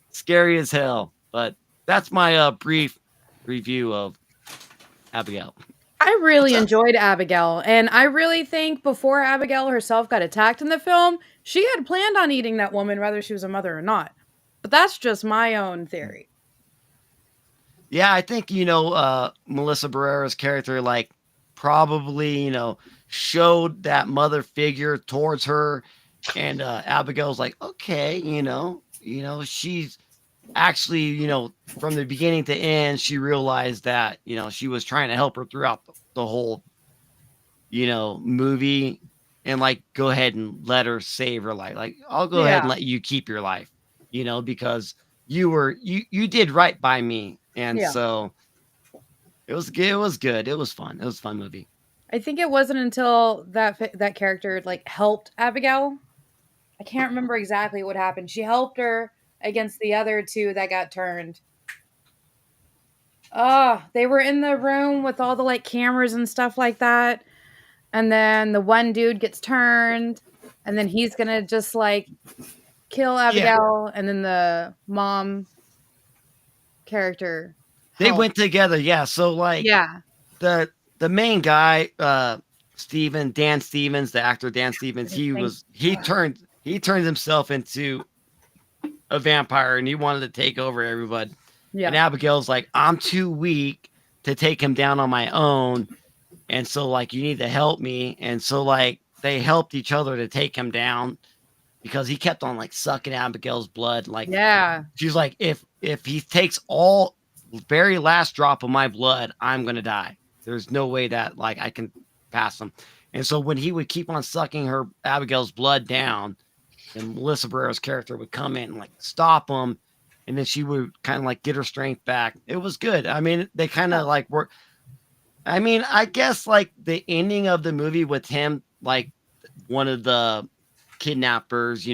scary as hell. But that's my brief review of Abigail. I really enjoyed Abigail, and I really think before Abigail herself got attacked in the film, she had planned on eating that woman whether she was a mother or not. But that's just my own theory. Yeah, I think, Melissa Barrera's character, like, probably, showed that mother figure towards her. And Abigail's like, okay, she's actually, from the beginning to end, she realized that, she was trying to help her throughout the whole, movie, and like, go ahead and let her save her life. Like, I'll go ahead and let you keep your life, because you did right by me. And so it was good. It was good. It was fun. It was a fun movie. I think it wasn't until that character like helped Abigail. I can't remember exactly what happened. She helped her against the other two that got turned. They were in the room with all the like cameras and stuff like that. And then the one dude gets turned, and then he's gonna just like kill Abigail, and then the mom character. They helped. went together, yeah. So like Yeah. the main guy, Dan Stevens, the actor Dan Stevens, he turned himself into a vampire and he wanted to take over everybody. Yeah. And Abigail's like, I'm too weak to take him down on my own. And so like you need to help me. And so like they helped each other to take him down because he kept on like sucking Abigail's blood. Like she's like, if he takes all very last drop of my blood, I'm gonna die. There's no way that like I can pass him. And so when he would keep on sucking Abigail's blood down, and Melissa Barrero's character would come in and like stop him, and then she would kind of like get her strength back. It was good. I mean, they kind of like were. I mean, I guess like the ending of the movie with him, like one of the kidnappers,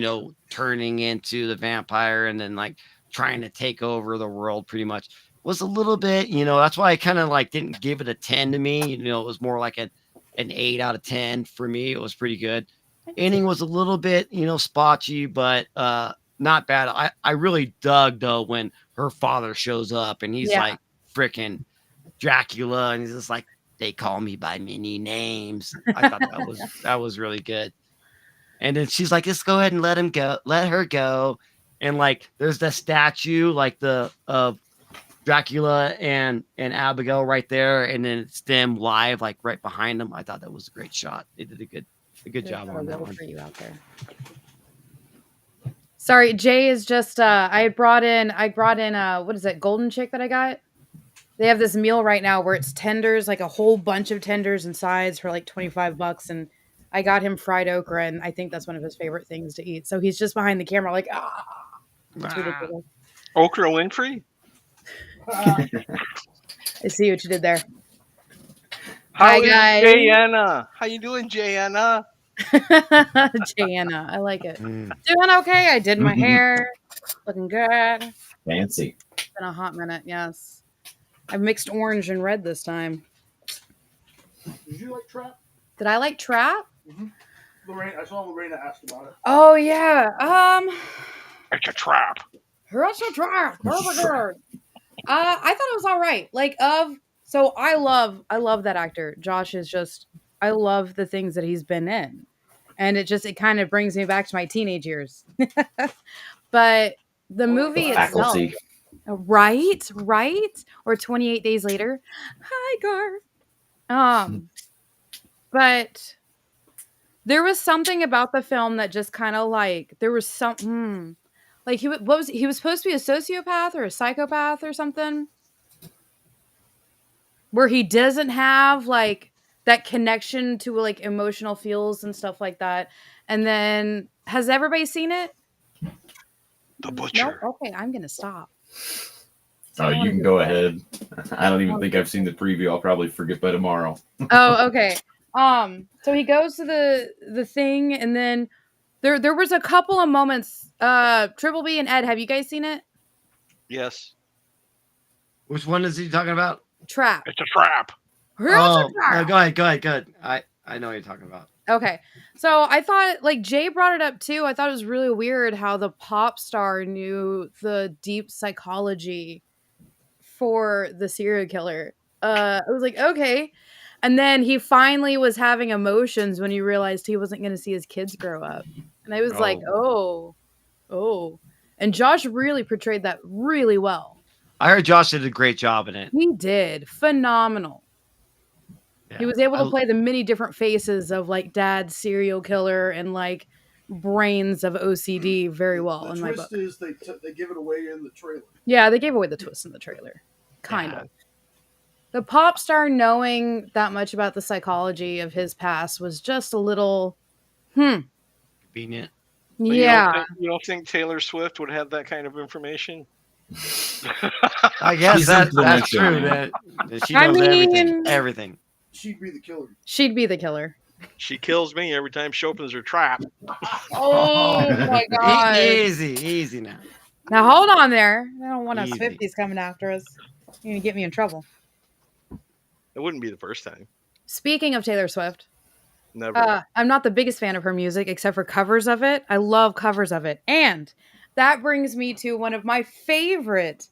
turning into the vampire and then like trying to take over the world pretty much was a little bit, that's why I kind of like didn't give it a 10 to me. It was more like an 8 out of 10 for me. It was pretty good. Ending was a little bit, spotchy, but not bad. I really dug though when her father shows up and he's like freaking Dracula and he's just like, they call me by many names. I thought that was really good. And then she's like, just go ahead and let her go. And like there's the statue like of Dracula and Abigail right there, and then it's them live like right behind them. I thought that was a great shot. They did a good job on that one. For you out there. Sorry, Jay is just I brought in what is it, Golden Chick that I got? They have this meal right now where it's tenders, like a whole bunch of tenders and sides for like $25, and I got him fried okra, and I think that's one of his favorite things to eat. So he's just behind the camera like It's ridiculous. Okra Winfrey? I see what you did there. Hi guys. Jayanna. How you doing, Jayanna? Jayanna, I like it. Doing okay. I did my hair. Looking good. Fancy. It's been a hot minute, yes. I've mixed orange and red this time. Did you like Trap? Did I like Trap? Mm-hmm. Lorraine, I saw Lorena asked about it. Oh yeah. It's a trap. It's a trap. I thought it was all right. So I love that actor. Josh is just, I love the things that he's been in. And it kind of brings me back to my teenage years. But the movie itself, right? Or 28 Days Later. Hi, Garth. But there was something about the film that just kind of like, there was some, like he was supposed to be a sociopath or a psychopath or something, where he doesn't have like that connection to like emotional feels and stuff like that. And then, has everybody seen it? The Butcher. No? Okay, I'm gonna stop. Oh, you can go ahead. I don't even think I've seen the preview. I'll probably forget by tomorrow. Oh, okay. So he goes to the thing, and then there was a couple of moments. Triple B and Ed, have you guys seen it? Yes. Which one is he talking about? Trap. It's a trap. No, go ahead. I know what you're talking about. Okay. So I thought, like, Jay brought it up too. I thought it was really weird how the pop star knew the deep psychology for the serial killer. I was like, okay. And then he finally was having emotions when he realized he wasn't going to see his kids grow up. And I was like, oh. And Josh really portrayed that really well. I heard Josh did a great job in it. He did. Phenomenal. Yeah. He was able to play the many different faces of like dad's serial killer and like brains of OCD very well in my book. The twist is they give it away in the trailer. Yeah, they gave away the twist in the trailer. Kind of. The pop star knowing that much about the psychology of his past was just a little convenient. But yeah. You don't think Taylor Swift would have that kind of information? I guess that's true. That she knows everything. She'd be the killer. She'd be the killer. She kills me every time she opens her trap. Oh my god. Easy now. Now hold on there. I don't want us 50s coming after us. You're gonna get me in trouble. It wouldn't be the first time. Speaking of Taylor Swift, Never. I'm not the biggest fan of her music except for covers of it. I love covers of it. And that brings me to one of my favorite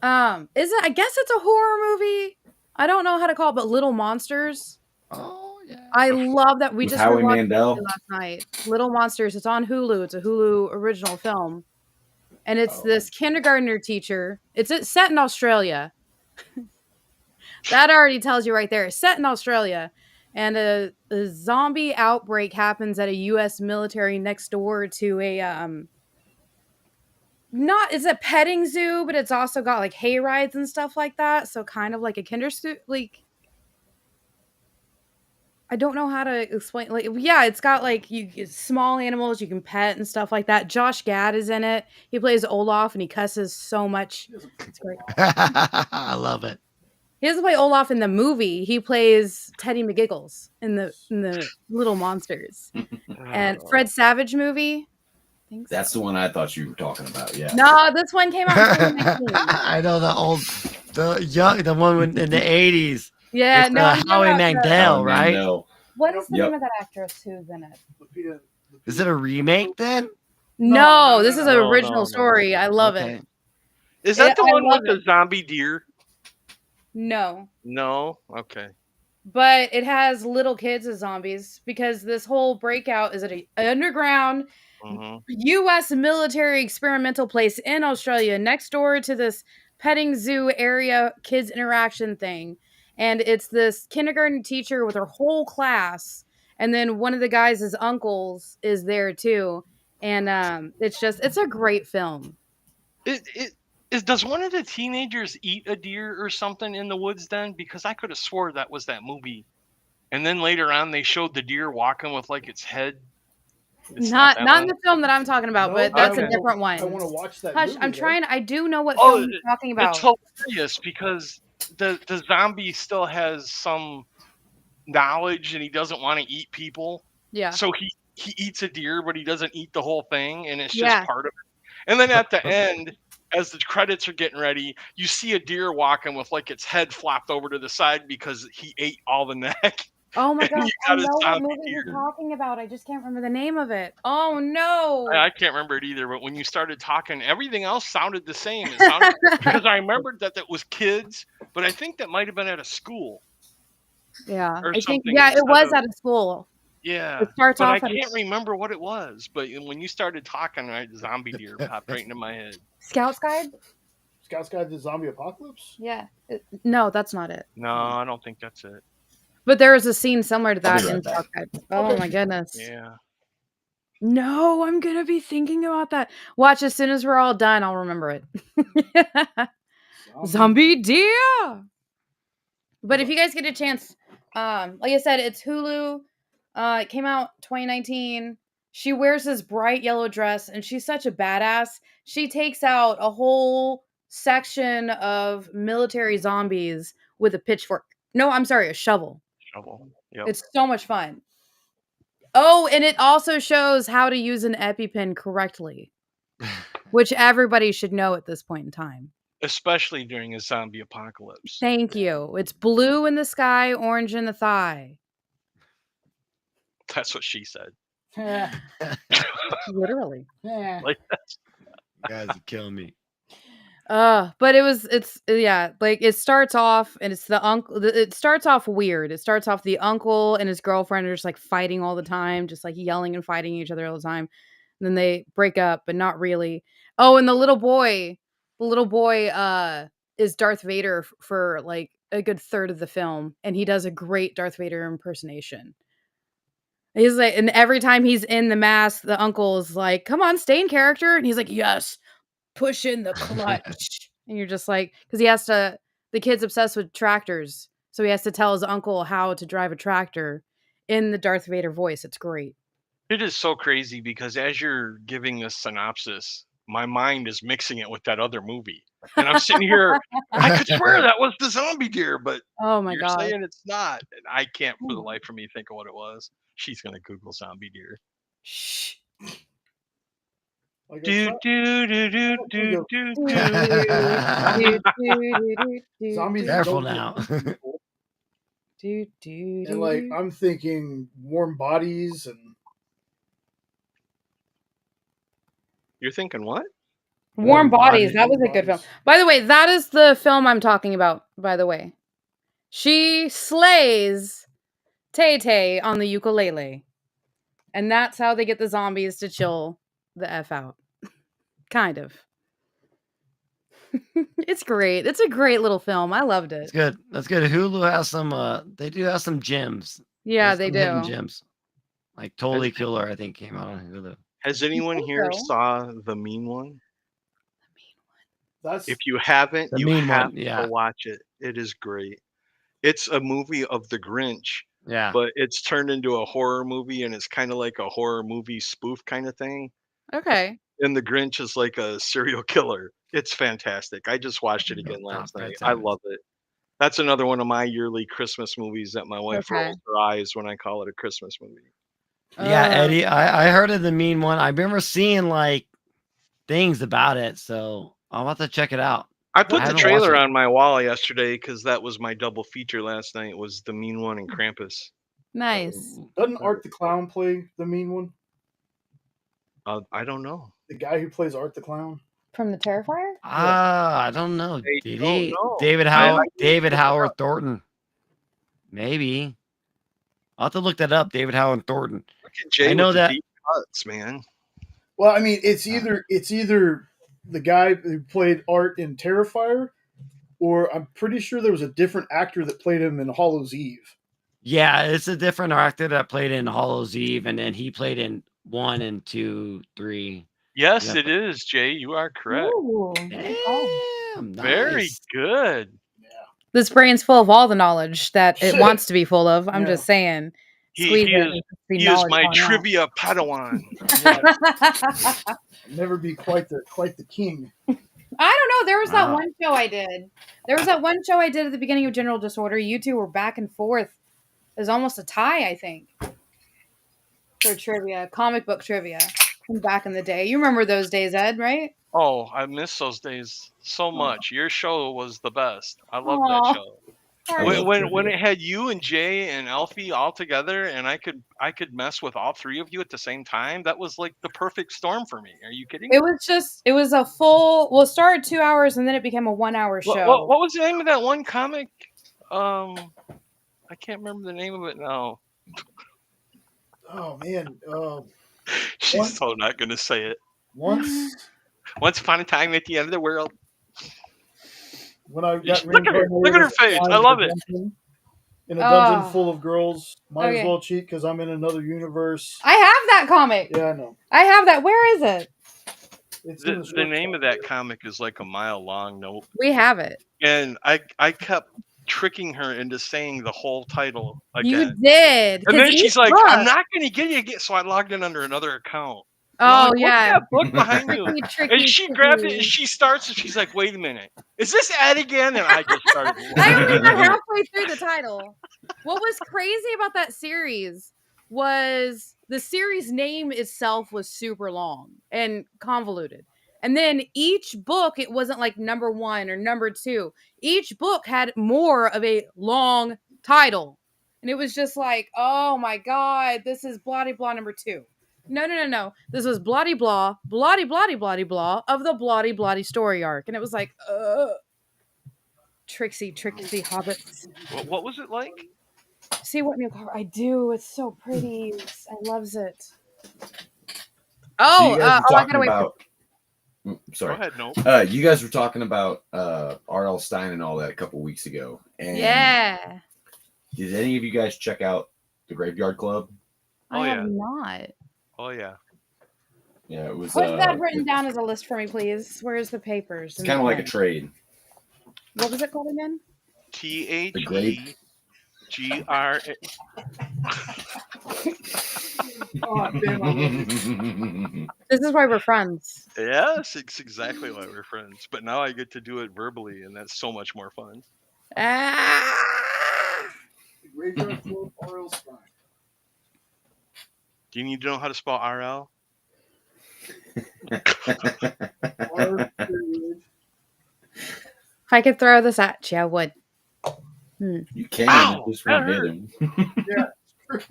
I guess it's a horror movie. I don't know how to call it, but Little Monsters. Oh yeah. I love that. We With just Howie rewatched Mandel? it last night. Little Monsters. It's on Hulu. It's a Hulu original film. And it's this kindergartner teacher. It's set in Australia. That already tells you right there. It's set in Australia. And a zombie outbreak happens at a U.S. military next door to a it's a petting zoo, but it's also got like hay rides and stuff like that. So kind of like a kinder zoo. Like, I don't know how to explain. Like, yeah, it's got like small animals you can pet and stuff like that. Josh Gad is in it. He plays Olaf and he cusses so much. It's great. I love it. He doesn't play Olaf in the movie. He plays Teddy McGiggles in the Little Monsters. And Fred Savage movie. That's the one I thought you were talking about. Yeah. No, this one came out in 2019. I know the one in the 80s. Yeah, with, no, I'm Howie not Mandel, Howie right? Mandel. What is the Yep. name of that actress who's in it? Is it a remake then? No, this is an no, original no. story. I love Okay. it. Is that the I one love with the zombie deer? No, No. Okay. but it has little kids as zombies because this whole breakout is at an underground hmm U.S. military experimental place in Australia next door to this petting zoo area kids interaction thing. And it's this kindergarten teacher with her whole class. And then one of the guys, his uncles, is there too. And it's a great film. Does one of the teenagers eat a deer or something in the woods then? Because I could have swore that was that movie. And then later on, they showed the deer walking with like its head. It's Not that in one? the film that I'm talking about, No, but that's a okay. different one. I want to watch that. Hush, movie, I'm though. trying. I do know what Oh, film you're talking about. It's hilarious because the zombie still has some knowledge and he doesn't want to eat people. Yeah. So he eats a deer, but he doesn't eat the whole thing, and it's just Yeah. part of it. And then at the end, as the credits are getting ready, you see a deer walking with like its head flopped over to the side because he ate all the neck. Oh my And god, you I got a know what zombie movie you're deer. talking about. I just can't remember the name of it. Oh no. I can't remember it either, but when you started talking, everything else sounded the same. It sounded because I remembered that was kids, but I think that might have been at a school. Yeah. or I think something it instead was of- at a school. Yeah, It starts but I off at can't remember what it was. But when you started talking, right, zombie deer popped right into my head. Scout's Guide? Scout's Guide to the Zombie Apocalypse? Yeah. No, that's not it. No, I don't think that's it. But there was a scene similar to I'll that be right in back. Scout's Guide. Oh my goodness. Yeah. No, I'm gonna be thinking about that. Watch, as soon as we're all done, I'll remember it. Zombie deer. But if you guys get a chance, like I said, it's Hulu. It came out 2019. She wears this bright yellow dress, and she's such a badass. She takes out a whole section of military zombies with a pitchfork. No, I'm sorry, a shovel. Shovel. Yep. It's so much fun. Oh, and it also shows how to use an EpiPen correctly, which everybody should know at this point in time. Especially during a zombie apocalypse. Thank you. It's blue in the sky, orange in the thigh. That's what she said. Literally. Like that's You guys are killing me. But it starts off and it's the uncle. It starts off weird. It starts off the uncle and his girlfriend are just like fighting all the time, just like yelling and fighting each other all the time. And then they break up, but not really. Oh, and the little boy is Darth Vader for like a good third of the film, and he does a great Darth Vader impersonation. He's like, and every time he's in the mask, the uncle is like, "Come on, stay in character," and he's like, "Yes, push in the clutch." And you're just like, because the kid's obsessed with tractors, so he has to tell his uncle how to drive a tractor in the Darth Vader voice. It's great. it is so crazy because as you're giving this synopsis, my mind is mixing it with that other movie. And I'm sitting here, I could swear that was the zombie deer, but Oh my you're god. saying it's not. And I can't for the life of me think of what it was. She's gonna Google zombie deer. Shh. Like Do I do do do do do do. zombies Careful don't now. get people. And like I'm thinking warm bodies and You're thinking what? Warm Warm Bodies. Bodies. That was a good film. By the way, that is the film I'm talking about, by the way. She slays Tay-Tay on the ukulele. And that's how they get the zombies to chill the F out. Kind of. It's great. It's a great little film. I loved That's it. good. That's good. Hulu has some. They do have some gems. Yeah, There's they some hidden do. gems. Like Totally Killer, I think came out on Hulu. Has anyone think here so. saw The Mean One? that's If you haven't, The you Mean have One, yeah. to watch it. It is great. It's a movie of the Grinch, Yeah. but it's turned into a horror movie, and it's kind of like a horror movie spoof kind of thing. Okay. And the Grinch is like a serial killer. It's fantastic. I just watched it again last night. I love it. That's another one of my yearly Christmas movies that my wife Okay. rolls her eyes when I call it a Christmas movie. Yeah, Eddie, I heard of The Mean One. I remember seeing like things about it, so I'll have to check it out. I put the haven't trailer watched it. on my wall yesterday because that was my double feature last night. Was The Mean One and Krampus. Nice. doesn't Art the Clown play the mean one? I don't know. The guy who plays Art the Clown? From the Terrifier? I don't know. I Did don't he? know. David I Howard. need to David look it Howard up. Thornton. Maybe. I'll have to look that up. David Howard Thornton. Look at Jay I know with the that- deep cuts, man. Well, I mean, it's either the guy who played Art in Terrifier, or I'm pretty sure there was a different actor that played him in Hallow's Eve. Yeah, it's a different actor that played in Hallow's Eve, and then he played in 1 and 2, 3. Yes, Yep. it is, Jay. You are correct. Ooh. Damn, Very nice. good. This brain's full of all the knowledge that it wants to be full of. I'm Yeah. just saying. He Squeeze it is- and be He is knowledge my on out. trivia Padawan. I'll never be quite the king. I don't know. There was that Wow. one show I did. There was that one show I did at the beginning of General Disorder. You two were back and forth. It was almost a tie, I think, for trivia, comic book trivia from back in the day. You remember those days, Ed, right? Oh, I miss those days so much. Your show was the best. I love Aw. that show. I When love when, trivia. when it had you and Jay and Alfie all together, and I could mess with all three of you at the same time, that was like the perfect storm for me. Are you kidding? It was a full. Well, it started 2 hours and then it became a 1 hour show. What was the name of that one comic? I can't remember the name of it now. Oh man, She's What? so not gonna say it. once Once upon a time at the end of the world. when I got Look at her. Look at her reincarnated face. as I love it. dungeon, in a dungeon Oh. full of girls, might Okay. as well cheat because I'm in another universe. I have that comic. Yeah, I know. I have that. Where is it? It's in The short name of form. that comic is like a mile long. Nope. We have it. And I kept tricking her into saying the whole title You again. did. And then 'cause she's each like, book- I'm not going to get you again. So I logged in under another account. And Oh I'm like, yeah. What's that book behind you? Tricky, tricky, And she grabbed it tricky. and she starts and she's like, wait a minute. Is this Ed again? And I just started. I only got halfway through the title. What was crazy about that series was the series name itself was super long and convoluted. And then each book, it wasn't like number 1 or number 2. Each book had more of a long title. And it was just like, oh my God, this is bloody blah number 2. No. This was bloody blah, bloody blah of the bloody story arc. And it was like, tricksy hobbits. What was it like? See what new cover I do. It's so pretty. I loves it. Oh, you guys were I talking gotta wait for about. Go Sorry. ahead, no. You guys were talking about R.L. Stein and all that a couple weeks ago. And Yeah. did any of you guys check out the Graveyard Club? Oh, I yeah. have not. Oh, yeah. Yeah, it was. Put that written down as a list for me, please. Where's the papers? It's and kind of the like a pen? trade. What was it called again? THEGR. Oh, damn, I love it. This is why we're friends. Yes, it's exactly why we're friends. But now I get to do it verbally, and that's so much more fun. Ah! The Graveyard Club, R.L. Stein. Do you need to know how to spell RL? If I could throw this at you, I would. You can. Ow, You just that won't hit hurt. him.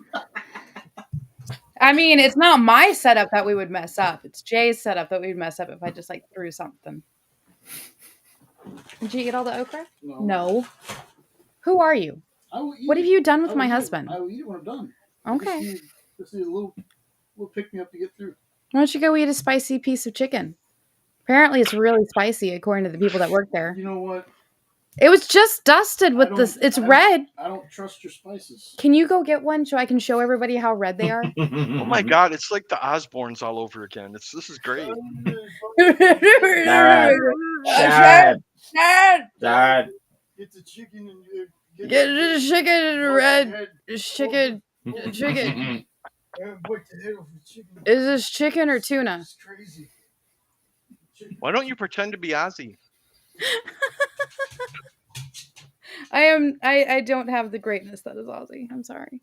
I mean, it's not my setup that we would mess up. It's Jay's setup that we'd mess up if I just like threw something. Did you eat all the okra? No. Who are you? What have you done with my husband? I will eat it when I'm done. Okay. Just need a little pick me up to get through. Why don't you go eat a spicy piece of chicken? Apparently, it's really spicy according to the people that work there. You know what? It was just dusted with this. It's red. I don't trust your spices. Can you go get one so I can show everybody how red they are? Oh my God, it's like the Osbournes all over again. This is great. Dad. Get the chicken and Get the chicken and red chicken. Chicken. Is this chicken or tuna? It's crazy. Why don't you pretend to be Ozzy? I don't have the greatness that is Aussie. I'm sorry.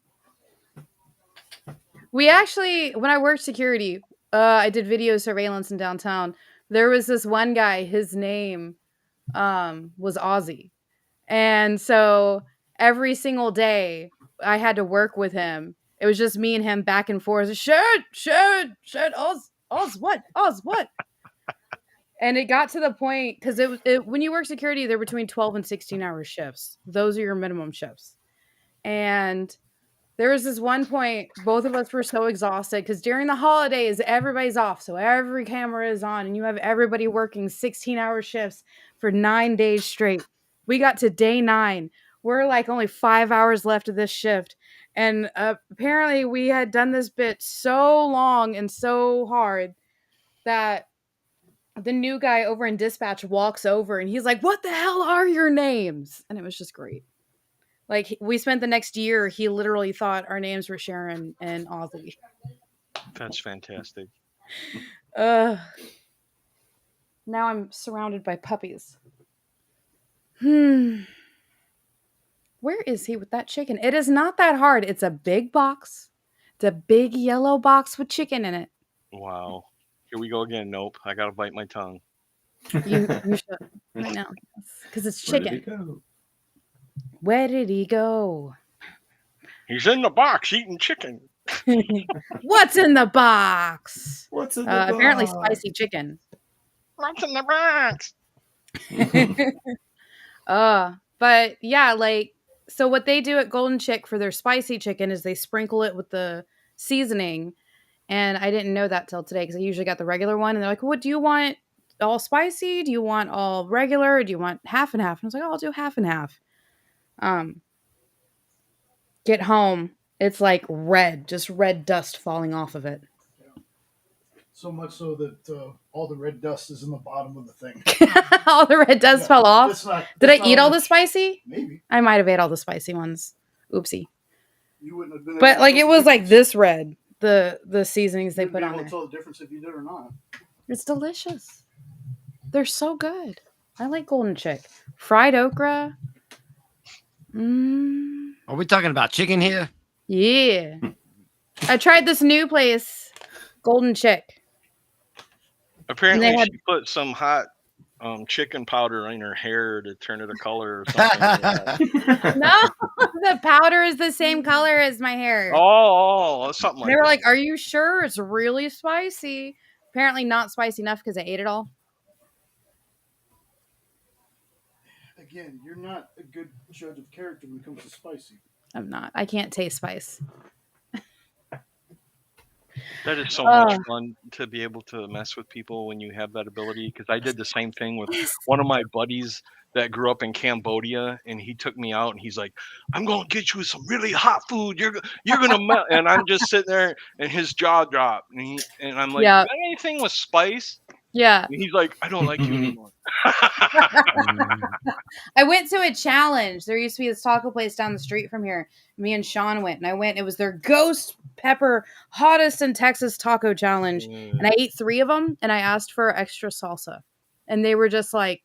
We actually, when I worked security, I did video surveillance in downtown. There was this one guy, his name was Aussie. And so every single day I had to work with him. It was just me and him back and forth. Shoot, Oz, what? And it got to the point, because when you work security, they're between 12 and 16-hour shifts. Those are your minimum shifts. And there was this one point, both of us were so exhausted, because during the holidays, everybody's off. So every camera is on, and you have everybody working 16-hour shifts for 9 days straight. We got to day 9. We're like only 5 hours left of this shift. And apparently we had done this bit so long and so hard that the new guy over in dispatch walks over and he's like, "What the hell are your names?" And it was just great. Like, we spent the next year, he literally thought our names were Sharon and Ozzy. That's fantastic. Now I'm surrounded by puppies. Where is he with that chicken? It is not that hard. It's a big box. It's a big yellow box with chicken in it. Wow. Here we go again. Nope. I gotta bite my tongue. You should right now, because it's chicken. Where did he go? Where did he go? He's in the box eating chicken. What's in the box? What's in the box? Apparently spicy chicken. What's in the box? But yeah, like, so what they do at Golden Chick for their spicy chicken is they sprinkle it with the seasoning. And I didn't know that till today, because I usually got the regular one. And they're like, "What do you want? All spicy? Do you want all regular? Or do you want half and half?" And I was like, "Oh, I'll do half and half." Get home, it's like red, just red dust falling off of it. So much so that all the red dust is in the bottom of the thing. All the red dust fell off. Did I eat all the spicy? Maybe. I might have ate all the spicy ones. Oopsie. You wouldn't have been. But like, it was like this red. The seasonings they put on there. there. Tell the difference if you did or not. It's delicious. They're so good. I like Golden Chick. Fried okra. Are we talking about chicken here? Yeah. I tried this new place, Golden Chick. Apparently, had- she put some hot chicken powder in her hair to turn it a color or something like that. No, the powder is the same color as my hair. Oh, something like They were that. like, "Are you sure? It's really spicy." Apparently not spicy enough because I ate it all. Again, you're not a good judge of character when it comes to spicy. I'm not. I can't taste spice. That is so much fun to be able to mess with people when you have that ability. Because I did the same thing with one of my buddies that grew up in Cambodia, and he took me out, and he's like, "I'm going to get you some really hot food. You're gonna melt." And I'm just sitting there, and his jaw dropped, and I'm like, Yeah. "Got anything with spice?" Yeah. And he's like, "I don't like you anymore." I went to a challenge. There used to be this taco place down the street from here. Me and Sean went, and I went. It was their ghost pepper hottest in Texas taco challenge, and I ate 3 of them. And I asked for extra salsa, and they were just like,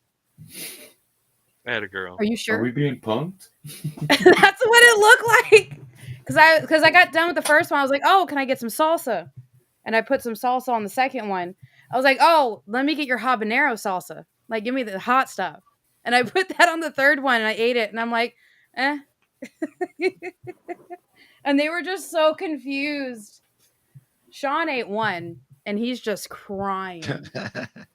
I had a girl. "Are you sure?" Are we being punked? That's what it looked like. Because I got done with the first one. I was like, "Oh, can I get some salsa?" and I put some salsa on the second one. I was like, oh, let me get your habanero salsa. Like, give me the hot stuff. And I put that on the third one and I ate it. And I'm like, eh. And they were just so confused. Sean ate one and he's just crying.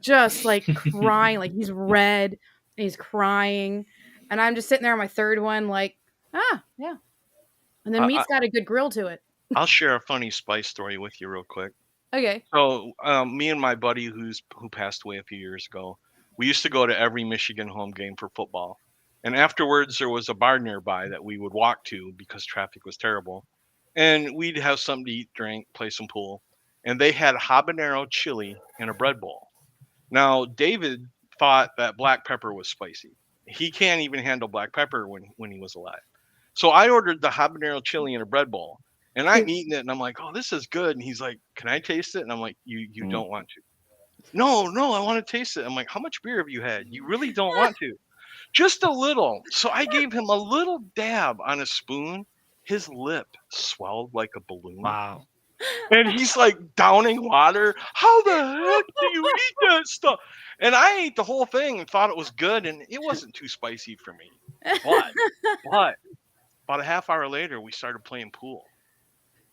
Just like crying. Like he's red and he's crying. And I'm just sitting there on my third one, like, yeah. And the meat's got a good grill to it. I'll share a funny spice story with you real quick. Okay. So, me and my buddy who passed away a few years ago, we used to go to every Michigan home game for football. And afterwards, there was a bar nearby that we would walk to because traffic was terrible. And we'd have something to eat, drink, play some pool. And they had habanero chili in a bread bowl. Now, David thought that black pepper was spicy. He can't even handle black pepper when he was alive. So I ordered the habanero chili in a bread bowl. And I'm eating it, and I'm like, oh, this is good. And he's like, can I taste it? And I'm like, you don't want to. No, I want to taste it. I'm like, how much beer have you had? You really don't want to. Just a little. So I gave him a little dab on a spoon. His lip swelled like a balloon. Wow. And he's like downing water. How the heck do you eat that stuff? And I ate the whole thing and thought it was good, and it wasn't too spicy for me. But about a half hour later, we started playing pool.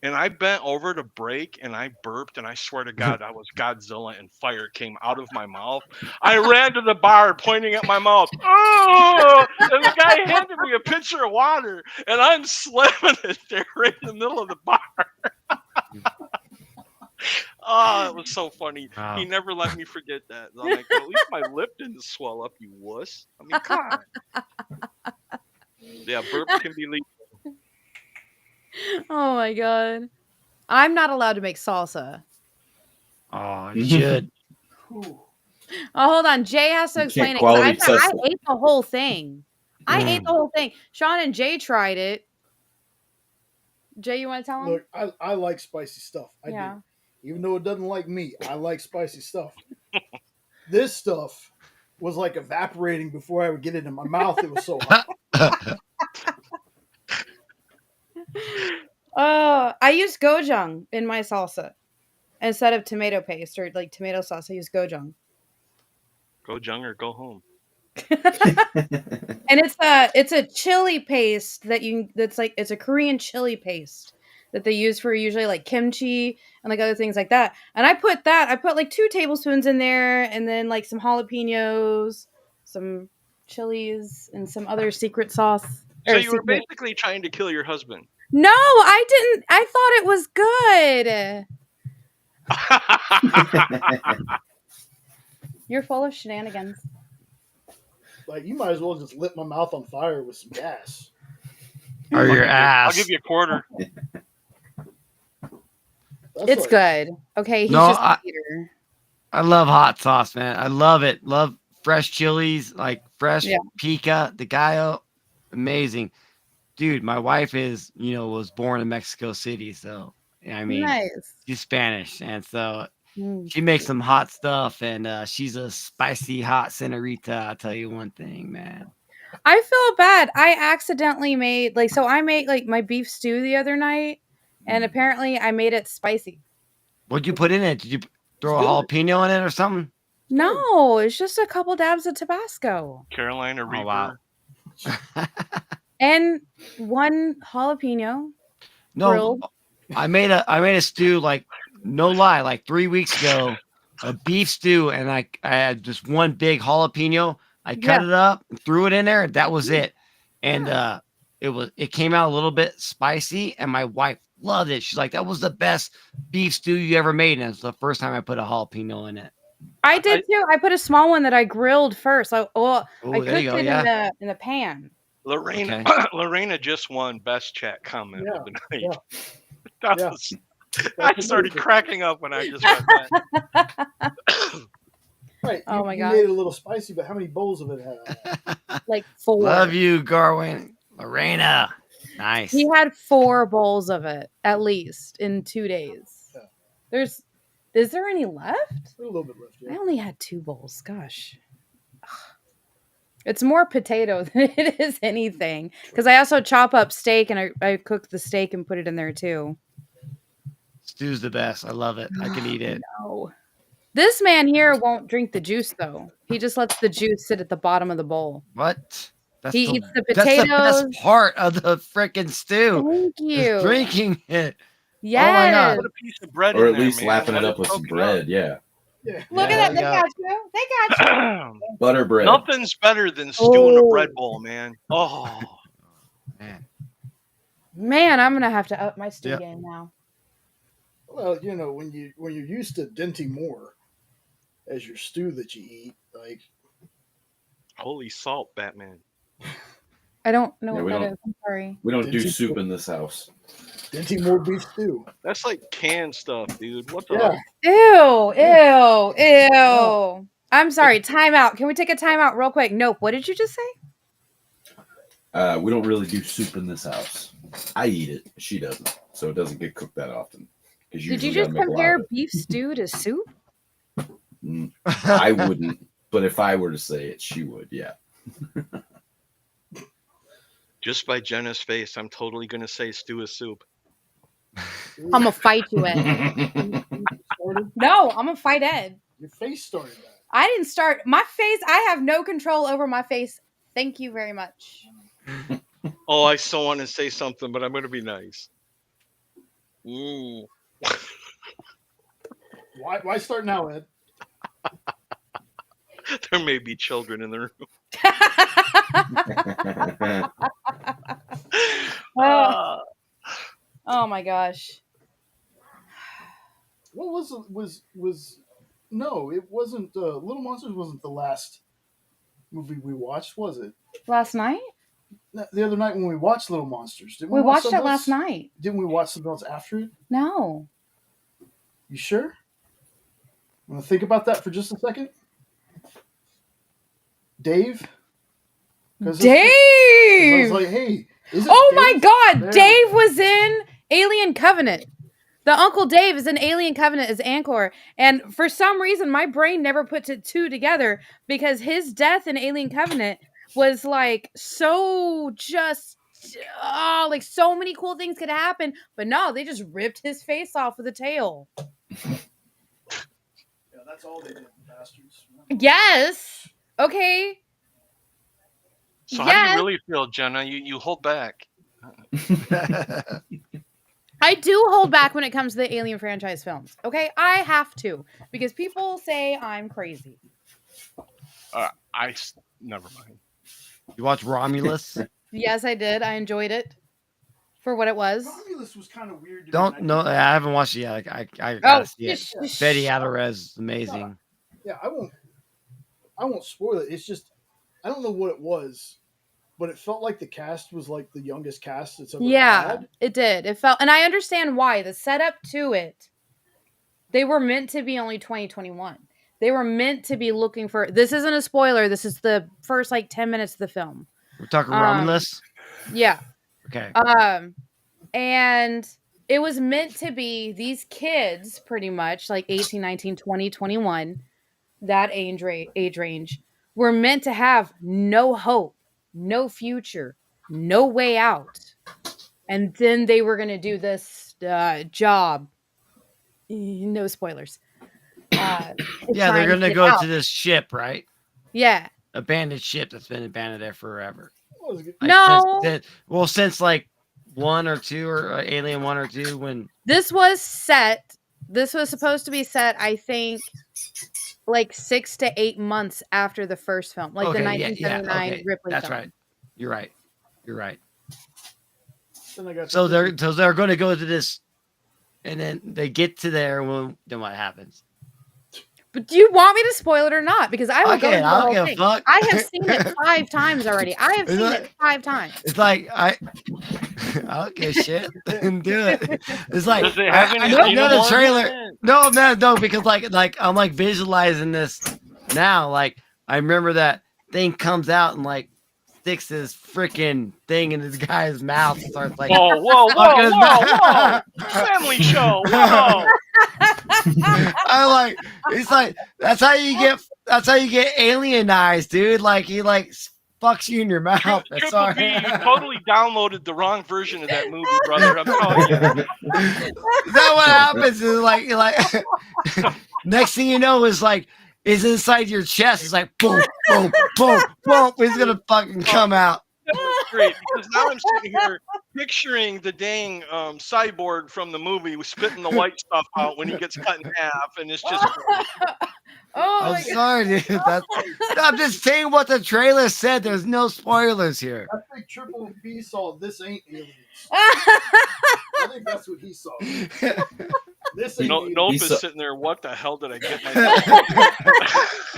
And I bent over to break, and I burped, and I swear to God, I was Godzilla, and fire came out of my mouth. I ran to the bar, pointing at my mouth. Oh! And the guy handed me a pitcher of water, and I'm slamming it there right in the middle of the bar. Oh, it was so funny. Wow. He never let me forget that. I'm like, well, at least my lip didn't swell up, you wuss. I mean, come on. Yeah, burp can be lethal. Oh my god. I'm not allowed to make salsa. Oh, you should. Oh, hold on. Jay has to You explain can't it. 'Cause quality I test it. ate the whole thing. I ate the whole thing. Sean and Jay tried it. Jay, you want to tell him? Look, I like spicy stuff. I do. Even though it doesn't like me, I like spicy stuff. This stuff was like evaporating before I would get it in my mouth. It was so hot. I use gochujang in my salsa instead of tomato paste or like tomato sauce. I use gochujang. Go Jung or go home. And it's a chili paste it's a Korean chili paste that they use for usually like kimchi and like other things like that. And I put like 2 tablespoons in there, and then like some jalapenos, some chilies, and some other secret sauce. So you were basically trying to kill your husband. No, I didn't. I thought it was good. You're full of shenanigans. Like, you might as well just lit my mouth on fire with some gas. Or your ass. I'll give you a quarter. It's good. Okay, he's No, just a eater. I love hot sauce, man. I love it. Love fresh chilies, like fresh pica de gallo. Amazing. Dude, my wife was born in Mexico City, so I mean, nice. She's Spanish, and so she makes some hot stuff, and she's a spicy hot senorita. I'll tell you one thing, man. I feel bad. I accidentally made I made like my beef stew the other night, and apparently I made it spicy. What'd you put in it? Did you throw a jalapeno in it or something? No, it's just a couple dabs of Tabasco. Carolina Reaper. Oh, wow. And 1 jalapeno. No, grilled. I made a stew, like, no lie, like 3 weeks ago, a beef stew, and I had just 1 big jalapeno. I cut it up, threw it in there, and that was it. And it came out a little bit spicy, and my wife loved it. She's like, that was the best beef stew you ever made, and it's the first time I put a jalapeno in it. I did too. I put a small one that I grilled first. I cooked it in the pan. Lorena just won best chat comment of the night. I started cracking up when I just read that. Right. Oh my god. You made it a little spicy, but how many bowls of it had? Like 4. Love you, Garwin. Lorena. Nice. He had 4 bowls of it at least in 2 days. Yeah. Is there any left? A little bit left. Yeah. I only had 2 bowls. Gosh. It's more potato than it is anything. Because I also chop up steak, and I cook the steak and put it in there too. Stew's the best. I love it. I can eat it. No. This man here won't drink the juice though. He just lets the juice sit at the bottom of the bowl. What? He eats the That's the potatoes. best part of the freaking stew. Thank Is you. drinking it. Yes. God. Put a piece of bread Or in at there, least man. lapping Let it up with some soak bread. Yeah. Yeah. Look Yeah, at that. They yeah. got you. They got you. Butter bread. Nothing's better than stew in a Oh. bread bowl, man. Oh, Man. Man, I'm gonna have to up my stew Yep. game now. Well, you know, when you're used to Dinty Moore as your stew that you eat, like holy salt, Batman. I don't know Yeah, what we that don't- is. I'm sorry. We don't do Did you- soup in this house. Dinty Moore beef stew. That's like canned stuff, dude. What the? Yeah. Ew. I'm sorry. Time out. Can we take a time out real quick? Nope. What did you just say? We don't really do soup in this house. I eat it. She doesn't. So it doesn't get cooked that often. Did Usually you just gotta make a lot compare of it. beef stew to soup? I wouldn't. But if I were to say it, she would. Yeah. Just by Jenna's face, I'm totally gonna say stew is soup. I'm gonna fight you, Ed. No, I'm gonna fight Ed. Your face started that. I didn't start my face. I have no control over my face. Thank you very much. Oh, I still want to say something, but I'm gonna be nice. Ooh. Why start now, Ed? There may be children in the room. Oh, oh my gosh. What was no, it wasn't Little Monsters wasn't the last movie we watched, was it? Last night? No, the other night when we watched Little Monsters. Didn't We watch watched it something last else? night. Didn't we watch something else after it? No. You sure? Want to think about that for just a second? Dave? 'Cause I Dave! was like, hey, is it Oh my Dave? god, There Dave we go. was in Alien Covenant. The Uncle Dave is in Alien Covenant as Ancor. And for some reason, my brain never puts it two together because his death in Alien Covenant was like so just, like so many cool things could happen. But no, they just ripped his face off with a tail. Yeah, that's all they did, bastards. Yes. Okay. So how do Yes. you really feel, Jenna? You hold back. I do hold back when it comes to the Alien franchise films. Okay, I have to because people say I'm crazy. Never mind. You watch Romulus? Yes, I did. I enjoyed it for what it was. Romulus was kind of weird. To me, Don't and know. I haven't watched it yet. Like, I gotta see it. sh- Betty Alvarez is amazing. Yeah, I won't spoil it. It's just I don't know what it was, but it felt like the cast was like the youngest cast it's ever yeah, had. it did. It felt, and I understand why. The setup to it, they were meant to be only 2021. They were meant to be looking for. This isn't a spoiler. This is the first like 10 minutes of the film. We're talking Romulus. Yeah. Okay. And it was meant to be these kids pretty much like 18, 19, 20, 21, that age range were meant to have no hope, no future, no way out. And then they were going to do this job. No spoilers. Yeah, trying they're to gonna get go out. to this ship, right? Yeah. Abandoned ship that's been abandoned there forever. What was it? Like, No. since like 1 or 2 or Alien 1 or 2 when This was supposed to be set, I think, like 6 to 8 months after the first film, like the 1979 okay. Ripley That's film. right. You're right. Then I got So to they're going to go to this, and then they get to there. Well, then what happens? But do you want me to spoil it or not? Because I will go into the I don't whole give a thing. fuck. I have seen it 5 times already. I have Is seen it- it 5 times. It's like I don't give a shit. Do it. It's like Does it have any? I do know you the know more? trailer. No, man, no, because like I'm like visualizing this now. Like I remember that thing comes out and like sticks this freaking thing in this guy's mouth and starts like Whoa! fucking his mouth. Family show. Whoa! I'm like, it's like that's how you get alienized, dude. Like he like fucks you in your mouth. That's Triple all. B, you totally downloaded the wrong version of that movie, brother. I'm telling you. Is that what happens? Is like next thing you know is like is inside your chest. It's like boom, boom, boom, boom. It's gonna fucking come out. That's great because now I'm sitting here picturing the dang cyborg from the movie with spitting the white stuff out when he gets cut in half, and it's just Oh I'm my God. sorry, dude. I'm just saying what the trailer said. There's no spoilers here. I think Triple B saw This Ain't Aliens. I think that's what he saw. This ain't aliens. Nope He's is so- sitting there. What the hell did I get myself?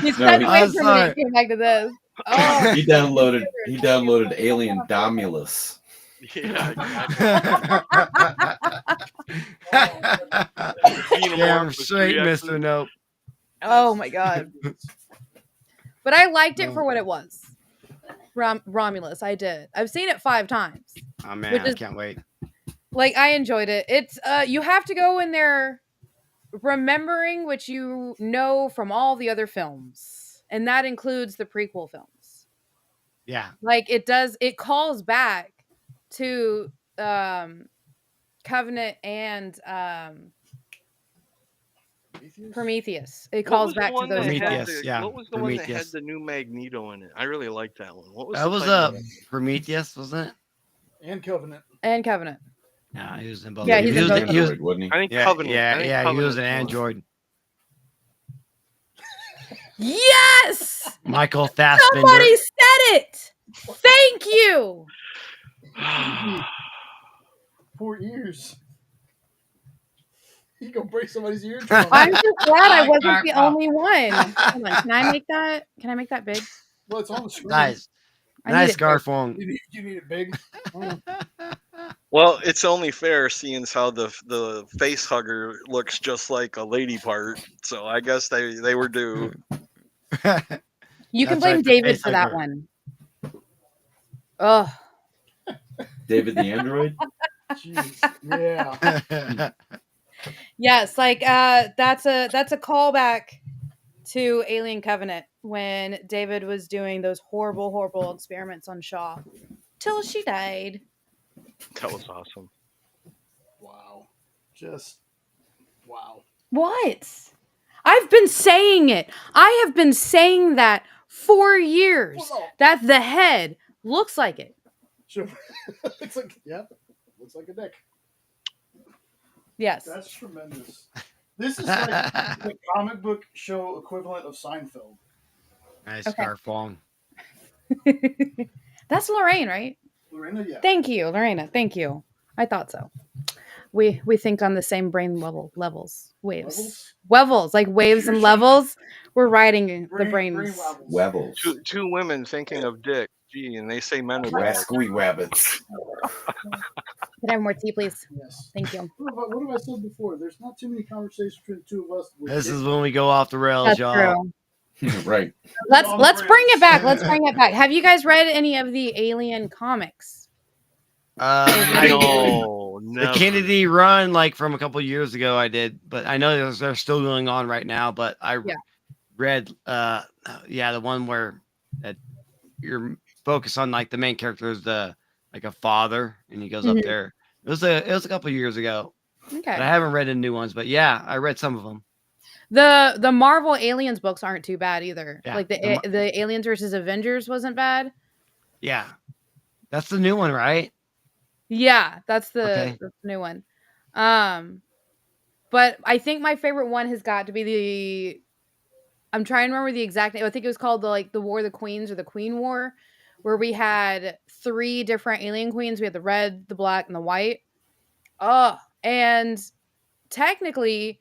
He's No, stepped he- away I'm from sorry. it. Came back to this. Oh, He downloaded Alien Domulus. Yeah, Damn straight, Mr. Nope. oh my God. But I liked it for what it was. Romulus, I did. I've seen it 5 times. Oh man, Which I is- can't wait. Like I enjoyed it. It's you have to go in there remembering what you know from all the other films, and that includes the prequel films. Yeah. Like it calls back to Covenant and Prometheus. It calls back to those. Prometheus, yeah, What was the one that had Prometheus. the new Magneto in it? I really liked that one. What was That the was title? Prometheus, wasn't it? And Covenant. And Covenant. No, he was in both. Yeah, he's in both. He was, Android, wasn't he? I think yeah, Covenant. I yeah, think yeah. He was an Covenant android. Yes! Michael Fassbender. Somebody said it! Thank you! 4 ears. You gonna break somebody's ear? I'm just glad I wasn't the Wow. only one. Hold on, can I make that? Can I make that big? Well, it's on the screen. Nice. I need Nice it big. Garfong. You need it big. Oh. Well, it's only fair seeing as how the face hugger looks just like a lady part. So I guess they were due. You can That's blame right, the David face for that hugger. one. Oh, David the android. Jeez. Yeah. yes, like that's a callback to Alien Covenant when David was doing those horrible experiments on Shaw till she died. That was awesome. Wow. Just wow. What? I've been saying it. I have been saying that for years. Well, no. That the head looks like it. Sure. Looks like looks like a dick. Yes. That's tremendous. This is like the comic book show equivalent of Seinfeld. Nice Okay. Garfong. That's Lorraine, right? Lorena, yeah. Thank you, Lorena. Thank you. I thought so. We think on the same brain levels. Waves. Levels, like waves and levels. We're riding the brains. Webbles. Two women thinking of dick. Gee, and they say men are bad. Rascally rabbits. Can I have more tea, please? Yes. Thank you. What have I said before? There's not too many conversations between the two of us. This is when we go off the rails, That's y'all. true. Right. Let's bring it back. Let's bring it back. Have you guys read any of the Alien comics? No, The never. Kennedy run, like from a couple years ago, I did, but I know they're still going on right now. But I read, the one where you're focused on like the main character is like a father, and he goes up there. It was a couple years ago. Okay. But I haven't read the new ones, but yeah, I read some of them. The Marvel Aliens books aren't too bad either. Yeah, Like the Aliens versus Avengers wasn't bad. Yeah, that's the new one, right? Yeah, that's the, Okay. that's the new one. But I think my favorite one has got to be I'm trying to remember the exact name. I think it was called the War of the Queens or the Queen War, where we had 3 different alien queens. We had the red, the black, and the white. And technically,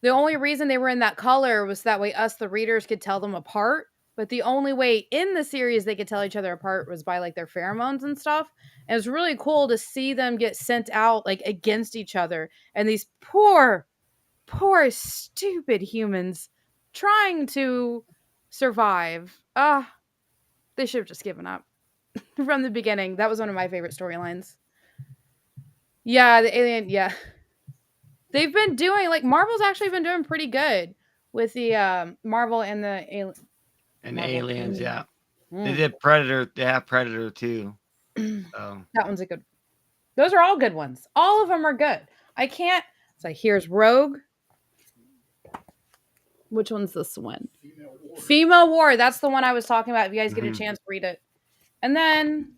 the only reason they were in that color was that way us, the readers, could tell them apart. But the only way in the series they could tell each other apart was by like their pheromones and stuff. And it was really cool to see them get sent out like against each other. And these poor, stupid humans trying to survive. They should have just given up from the beginning. That was one of my favorite storylines. Yeah, the alien. Yeah. They've been doing Marvel's actually been doing pretty good with the Marvel and the And Marvel. aliens, yeah. They did Predator. They have Predator too. So. That one's a good. Those are all good ones. All of them are good. I can't. So here's Rogue. Which one's this one? Female War. That's the one I was talking about. If you guys get a chance, read it. And then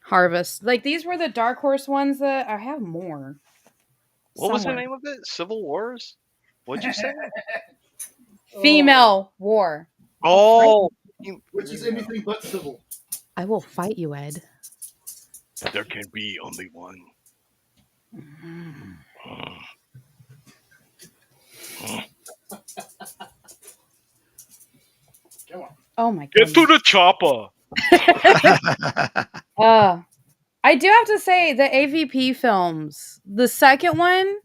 Harvest. Like these were the Dark Horse ones that I have more. What was the name of it? Civil Wars? What'd you say? Female War. Oh, Which is anything but civil. I will fight you, Ed. there can be only one. Come on. Oh my god. Get to the chopper. I do have to say the AVP films, the second one,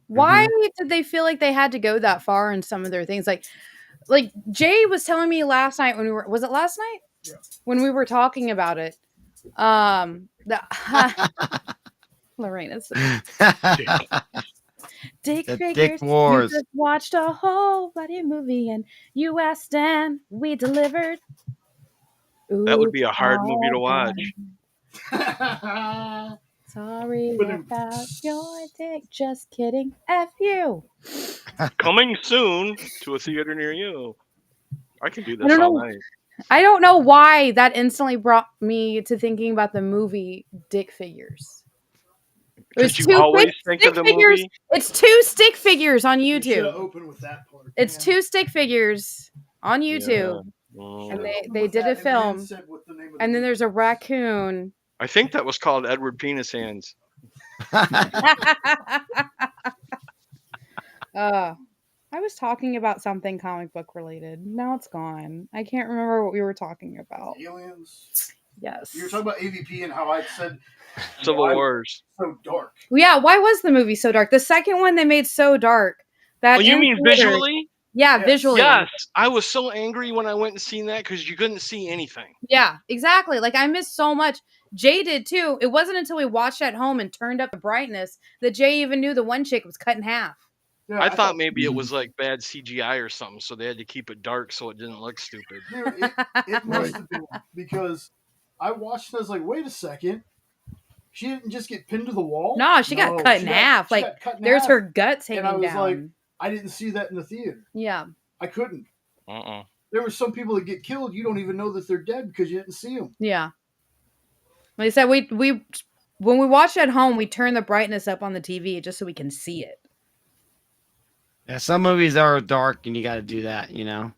why did they feel like they had to go that far in some of their things? Like Jay was telling me last night when was it last night? Yeah. When we were talking about it. Lorena's Dick figures. Dick Wars. You just watched a whole bloody movie and you asked and we delivered. That would be a hard movie to watch. Sorry about your dick. Just kidding. F you. Coming soon to a theater near you. I can do I this don't all know. night. I don't know why that instantly brought me to thinking about the movie Dick Figures. Because you always think of the figures. movie. It's 2 stick figures on You should YouTube. open with that part. It's man. 2 stick figures on YouTube. Yeah. And Open they with did that a and then film. said what the name of the And then movie there's a raccoon. I think that was called Edward Penis Hands. I was talking about something comic book related. Now it's gone. I can't remember what we were talking about. Aliens. Yes. You were talking about AVP and how I said Civil why Wars. so dark. Yeah, why was the movie so dark? The second one they made so dark. That Oh, you in mean theaters- visually? Yeah, Yes. visually. Yes. I was so angry when I went and seen that because you couldn't see anything. Yeah, exactly. Like I missed so much. Jay did too. It wasn't until we watched at home and turned up the brightness that Jay even knew the one chick was cut in half. Yeah, I thought maybe it was like bad CGI or something, so they had to keep it dark so it didn't look stupid. Dude, it must have been because I watched and I was like, wait a second. She didn't just get pinned to the wall? No, she got cut in half. she Like got cut in there's half. her guts hanging And I was down. like, I didn't see that in the theater. Yeah. I couldn't. Uh-uh. There were some people that get killed. You don't even know that they're dead because you didn't see them. Yeah. Like I said, we when we watched at home, we turned the brightness up on the TV just so we can see it. Yeah, some movies are dark, and you got to do that, you know.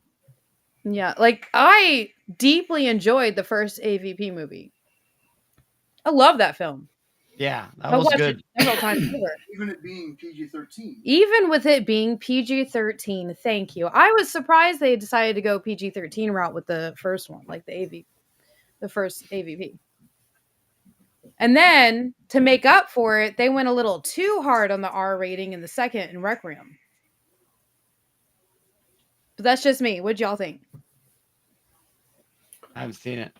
Yeah, like I deeply enjoyed the first AVP movie. I love that film. Yeah, that I was watched good. it several times over. Even it being PG-13. Even with it being PG-13, thank you. I was surprised they decided to go PG-13 route with the first one, like the first AVP. And then to make up for it, they went a little too hard on the R rating in the second in Requiem. But that's just me. What'd y'all think? I haven't seen it.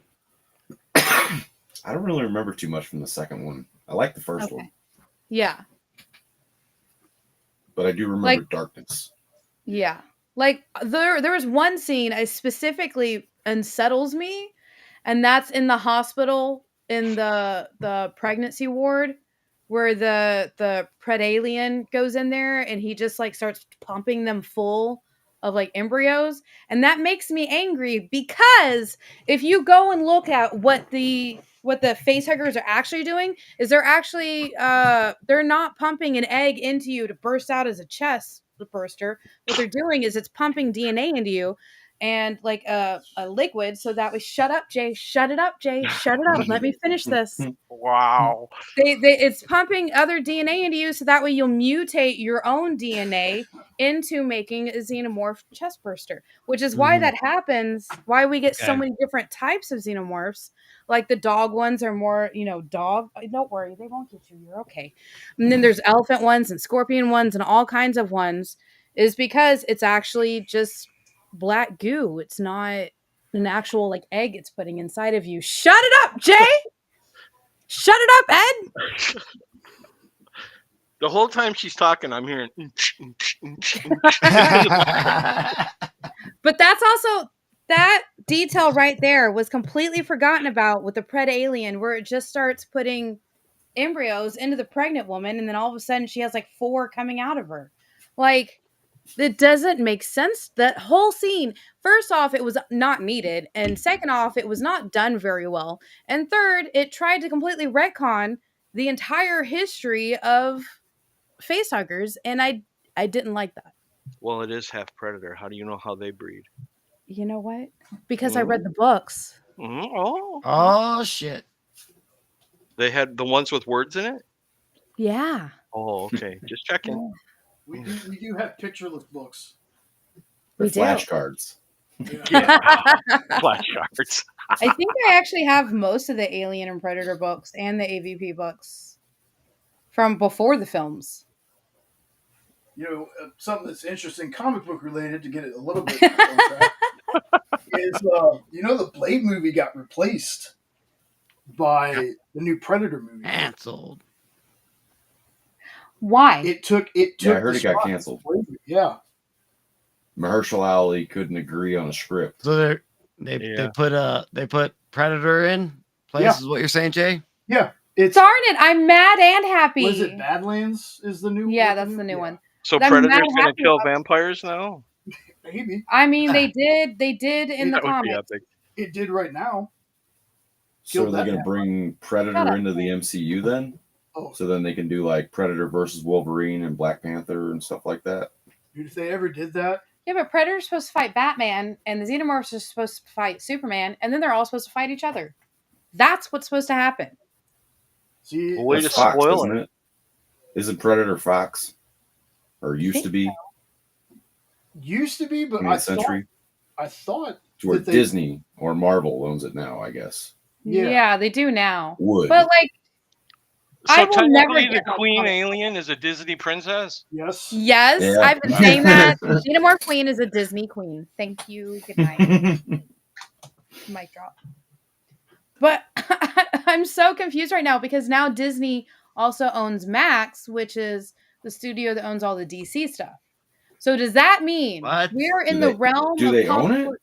I don't really remember too much from the second one. I like the first one, Yeah. but I do remember Like- darkness. Yeah. Like there was one scene I specifically unsettles me, and that's in the hospital in the pregnancy ward where the predalien goes in there and he just like starts pumping them full of like embryos, and that makes me angry because if you go and look at what the facehuggers are actually doing is they're actually they're not pumping an egg into you to burst out as a chest burster. What they're doing is it's pumping DNA into you and like a liquid so that we shut up Jay, shut it up Jay, shut it up, let me finish this. Wow. It's pumping other DNA into you so that way you'll mutate your own DNA into making a xenomorph chest burster, which is why that happens, why we get so Okay. many different types of xenomorphs. Like the dog ones are more, dog. Don't worry, they won't get you. You're okay. And then there's elephant ones and scorpion ones and all kinds of ones, is because it's actually just black goo. It's not an actual like egg it's putting inside of you. Shut it up, Jay! Shut it up, Ed! The whole time she's talking, I'm hearing. But that's also That detail right there was completely forgotten about with the pred alien, where it just starts putting embryos into the pregnant woman, and then all of a sudden she has like 4 coming out of her. Like, it doesn't make sense. That whole scene, first off, it was not needed, and second off, it was not done very well, and third, it tried to completely retcon the entire history of facehuggers, and I didn't like that. Well, it is half predator. How do you know how they breed? You know what? Because I read the books. Oh, Oh shit! they had the ones with words in it. Yeah. Oh, okay. Just checking. We do have pictureless books. They're We do. flashcards. Yeah. Flashcards. I think I actually have most of the Alien and Predator books and the AVP books from before the films. You know, something that's interesting, comic book related, to get it a little bit on track, is you know, the Blade movie got replaced by the new Predator movie. Canceled. Why? It took. Yeah, I the heard it got spot. canceled. Yeah. Mahershala Ali couldn't agree on a script. So they put Predator in place. Yeah. Is what you're saying, Jay? Yeah. It's Darn it! I'm mad and happy. what is it? Badlands is the new. Yeah, that's the new one. So I'm Predator's mad gonna happy kill about- vampires now? Maybe I mean, they did in the That would be comics. epic. it did right now. So are Killed they that going to man. bring Shut Predator up. into the MCU then? Oh, So then they can do like Predator versus Wolverine and Black Panther and stuff like that? dude, if they ever did that, Yeah, but Predator's supposed to fight Batman, and the Xenomorphs are supposed to fight Superman, and then they're all supposed to fight each other. That's what's supposed to happen. see, Well, way That's to Fox, spoil isn't it. it? Isn't Predator Fox? Or used think to be used to be, but 20th century? I thought, To where that they- Disney or Marvel owns it now, I guess. Yeah. They do now. Would. But like, I So will never technically, the get that Queen comic. Alien is a Disney princess. yes, Yes, Yeah. I've been saying that. Xenomorph Queen is a Disney queen. Thank you. Good night. Mic drop. But I'm so confused right now because now Disney also owns Max, which is the studio that owns all the DC stuff. So does that mean What? we're in Do the they- realm do of they own comic it? book-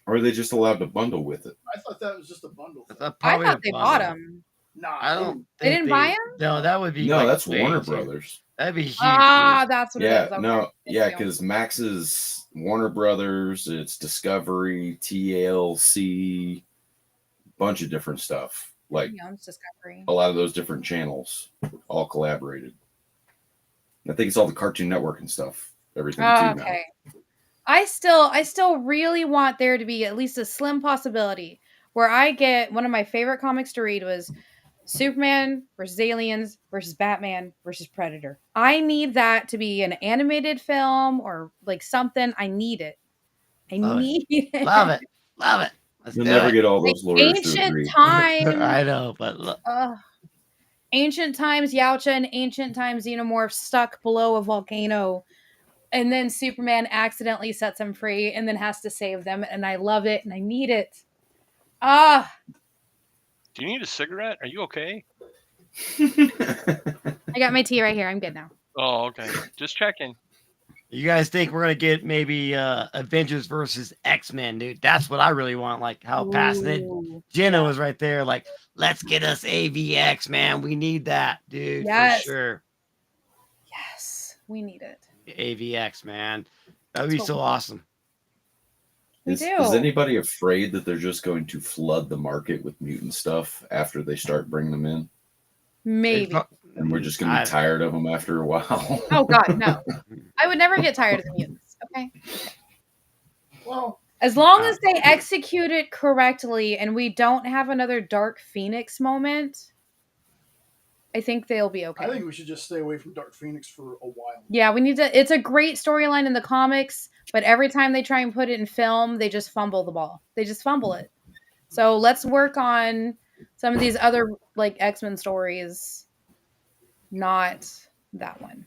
Or are they just allowed to bundle with it? I thought that was just a bundle. That's Thing. a- I probably thought a they bundle. bought them. Nah, I don't. They think didn't buy 'em? No, that would be No, like that's way Warner too- Brothers. That'd be huge. Ah, dude. that's what it Yeah, is. Okay. no, Thank yeah, you. because Max is Warner Brothers, it's Discovery, TLC, bunch of different stuff. Like He owns Discovery. a lot of those different channels all collaborated. I think it's all the Cartoon Network and stuff. Everything Oh, too okay. I still really want there to be at least a slim possibility where I get one of my favorite comics to read was Superman versus Aliens versus Batman versus Predator. I need that to be an animated film or like something. I need it. I Love it. need it. Love it. Love it. Let's You'll do never it. get all those lawyers to Ancient agree. times. I know, but look, Ancient times Yautja and ancient times Xenomorph stuck below a volcano. And then Superman accidentally sets them free and then has to save them. And I love it and I need it. Ah, Do you need a cigarette? Are you okay? I got my tea right here. I'm good now. Oh, okay. Just checking. you guys think we're gonna get maybe Avengers versus X-Men, dude? That's what I really want. Like how passionate Ooh. Jenna was right there. Like, let's get us AVX, man. We need that, dude, Yes. for sure. Yes, we need it. AVX, man. That would be That's so what we- awesome. We Is do. anybody afraid that they're just going to flood the market with mutant stuff after they start bringing them in? Maybe. And we're just going to be tired of them after a while? Oh, God, no. I would never get tired of the mutants. Okay. well, As long as they execute it correctly and we don't have another Dark Phoenix moment, I think they'll be okay. I think we should just stay away from Dark Phoenix for a while. Yeah, we need to. It's a great storyline in the comics, but every time they try and put it in film, they just fumble the ball. They just fumble it. So let's work on some of these other like X-Men stories, not that one.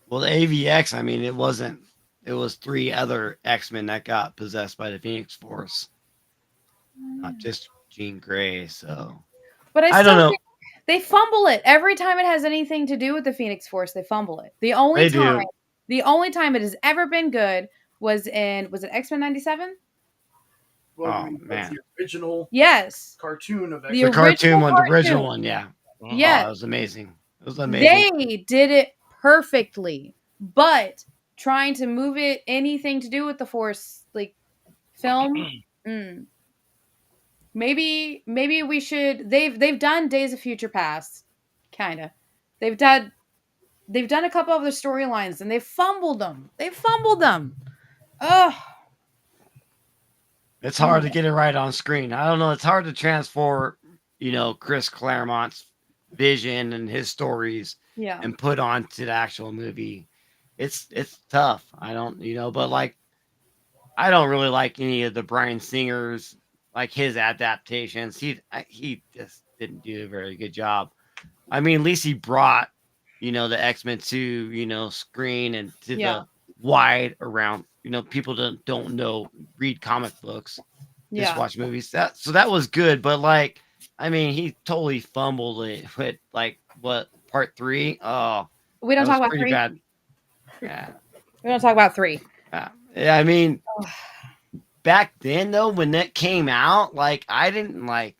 Well, the AVX, I mean, it wasn't. It was 3 other X-Men that got possessed by the Phoenix Force, not just Jean Grey. So But I don't know. think they fumble it every time it has anything to do with the Phoenix Force. They fumble it. The only They do. time it has ever been good was it X-Men 97? Well, Oh, I mean, that's man. the original Yes. cartoon of The X-Men. The cartoon original one, the original cartoon. one, yeah. Mhm. Oh, Yes. it was amazing. It was amazing. They did it perfectly, but trying to move it anything to do with the Force, like film, maybe we should. They've done Days of Future Past, kind of. They've done a couple of the storylines and they fumbled them. Ugh. It's hard to get it right on screen. I don't know. It's hard to transfer, Chris Claremont's vision and his stories Yeah. and put onto the actual movie. It's tough. I don't, but like, I don't really like any of the Bryan Singer's, like his adaptations. He just didn't do a very good job. I mean, at least he brought, the X-Men to, screen and to the wide around, people don't know, read comic books, just watch movies. That was good, but like, I mean, he totally fumbled it with like what part 3? Oh, We don't that talk was about pretty 3. bad. Yeah. We don't talk about 3. Yeah, I mean, back then though, when that came out, like I didn't like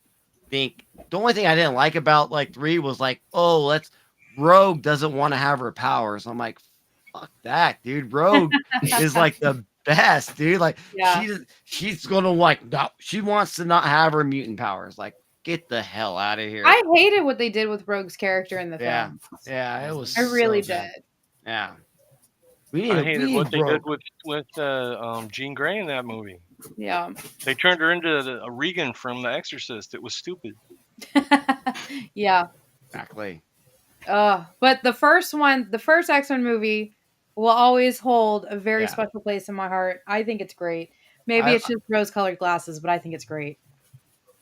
think the only thing I didn't like about like 3 was like, oh, Rogue doesn't want to have her powers. I'm like, fuck that, dude. Rogue is like the best, dude. Like she's gonna like no, she wants to not have her mutant powers. Like, get the hell out of here. I hated what they did with Rogue's character in the film. Yeah, it was. I really so bad. did. Yeah. I hated what they did with Jean Grey in that movie. Yeah. They turned her into a Regan from The Exorcist. It was stupid. Yeah. Exactly. But the first X-Men movie will always hold a very special place in my heart. I think it's great. Maybe it's just rose-colored glasses, but I think it's great.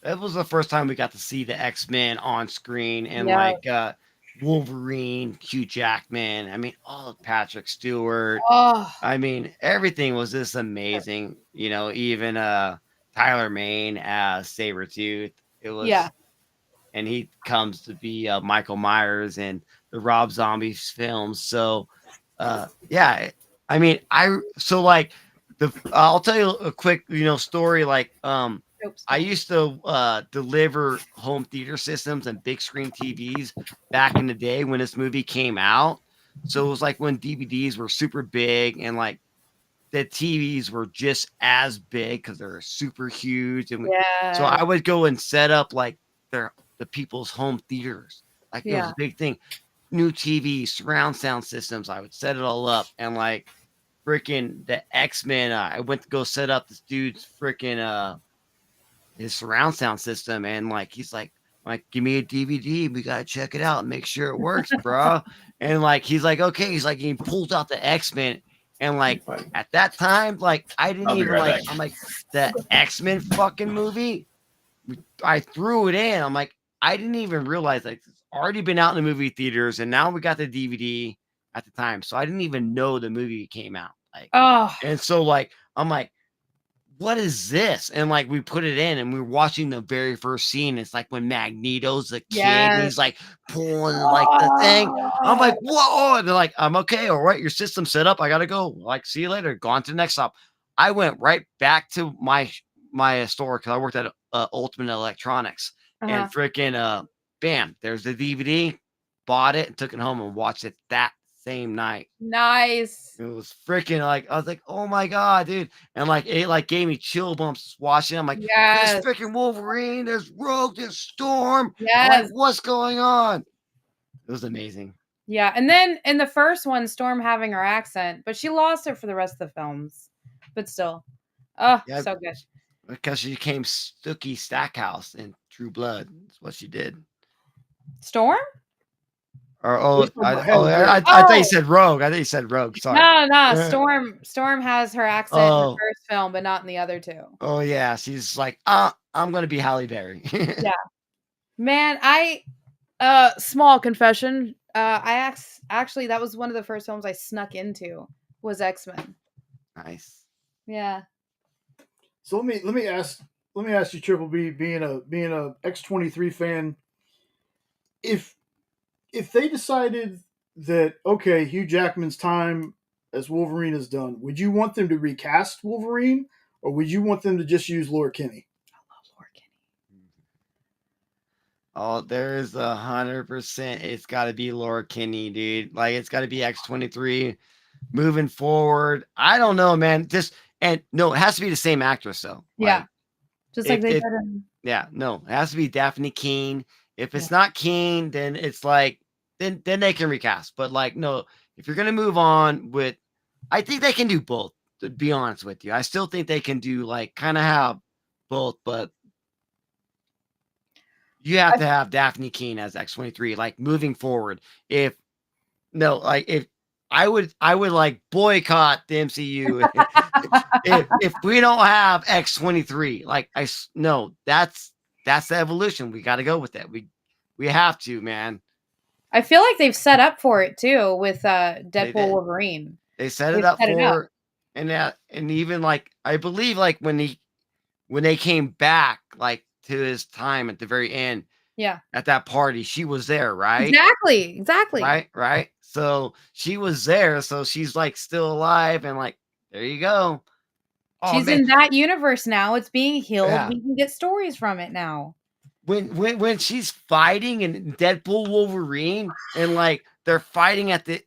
That was the first time we got to see the X-Men on screen and like Wolverine, Hugh Jackman. I mean, Patrick Stewart. Oh. I mean, everything was just amazing. Even Tyler Mane as Sabretooth. It was and he comes to be Michael Myers in the Rob Zombie films. So I mean, I'll tell you a quick, story. Like, I used to deliver home theater systems and big screen TVs back in the day when this movie came out. So it was like when DVDs were super big and like the TVs were just as big because they're super huge. And so I would go and set up like the people's home theaters. Like it was a big thing. New TVs, surround sound systems. I would set it all up and like freaking the X-Men. I went to go set up this dude's freaking his surround sound system, and like he's like, give me a DVD. We gotta check it out and make sure it works, bro. And like he's like, okay. He's like, he pulls out the X-Men, and like at that time, like I didn't even like. I'm like the X-Men fucking movie. I threw it in. I'm like, I didn't even realize like it's already been out in the movie theaters, and now we got the DVD at the time, so I didn't even know the movie came out. Like, and so like I'm like, what is this? And like we put it in and we were watching the very first scene. It's like when Magneto's a kid and he's like pulling like the thing. I'm like, whoa. And they're like, I'm okay. All right. Your system's set up. I got to go. Like, see you later. Go on to the next stop. I went right back to my store because I worked at Ultimate Electronics and freaking bam, there's the DVD, bought it and took it home and watched it that same night. Nice. It was freaking like I was like, oh my god, dude, and like it like gave me chill bumps watching. I'm like, there's freaking Wolverine, there's Rogue, there's Storm. I'm like, what's going on? It was amazing. Yeah, and then in the first one, Storm having her accent, but she lost it for the rest of the films. But still, so good. Because she became Stooky Stackhouse in True Blood. That's what she did. Storm? Or I thought you said Rogue. I think you said Rogue. Sorry. No. Storm has her accent in the first film, but not in the other two. Oh yeah, she's like, I'm gonna be Halle Berry. Yeah, man. Small confession. Actually that was one of the first films I snuck into was X-Men. Nice. Yeah. So let me ask you, Triple B, being a X-23 fan, if they decided that, okay, Hugh Jackman's time as Wolverine has done, would you want them to recast Wolverine, or would you want them to just use Laura Kinney? Oh, there's 100%. It's got to be Laura Kinney, dude. Like, it's got to be X23 moving forward. I don't know, man. No, it has to be the same actress, though. Yeah. Like, Just like they if- did in. yeah, no, it has to be Daphne Keane. If it's not Keane, then it's like, then they can recast. But like, no, if you're gonna move on with, I think they can do both. To be honest with you, I still think they can do like kind of have both, but you have to have Daphne Keane as X23, like moving forward. If I would like boycott the MCU if we don't have X23. Like no, that's the evolution. We got to go with that. We have to, man. I feel like they've set up for it too with did. Deadpool Wolverine. They set They've it up set it up. for, and even like I believe like when they came back like to his time at the very end. Yeah. At that party, she was there, right? Exactly. Right. So she was there, so she's like still alive, and like there you go. Oh, She's man. in that universe now. It's being healed. Yeah. We can get stories from it now. When she's fighting in Deadpool Wolverine, and like they're fighting at the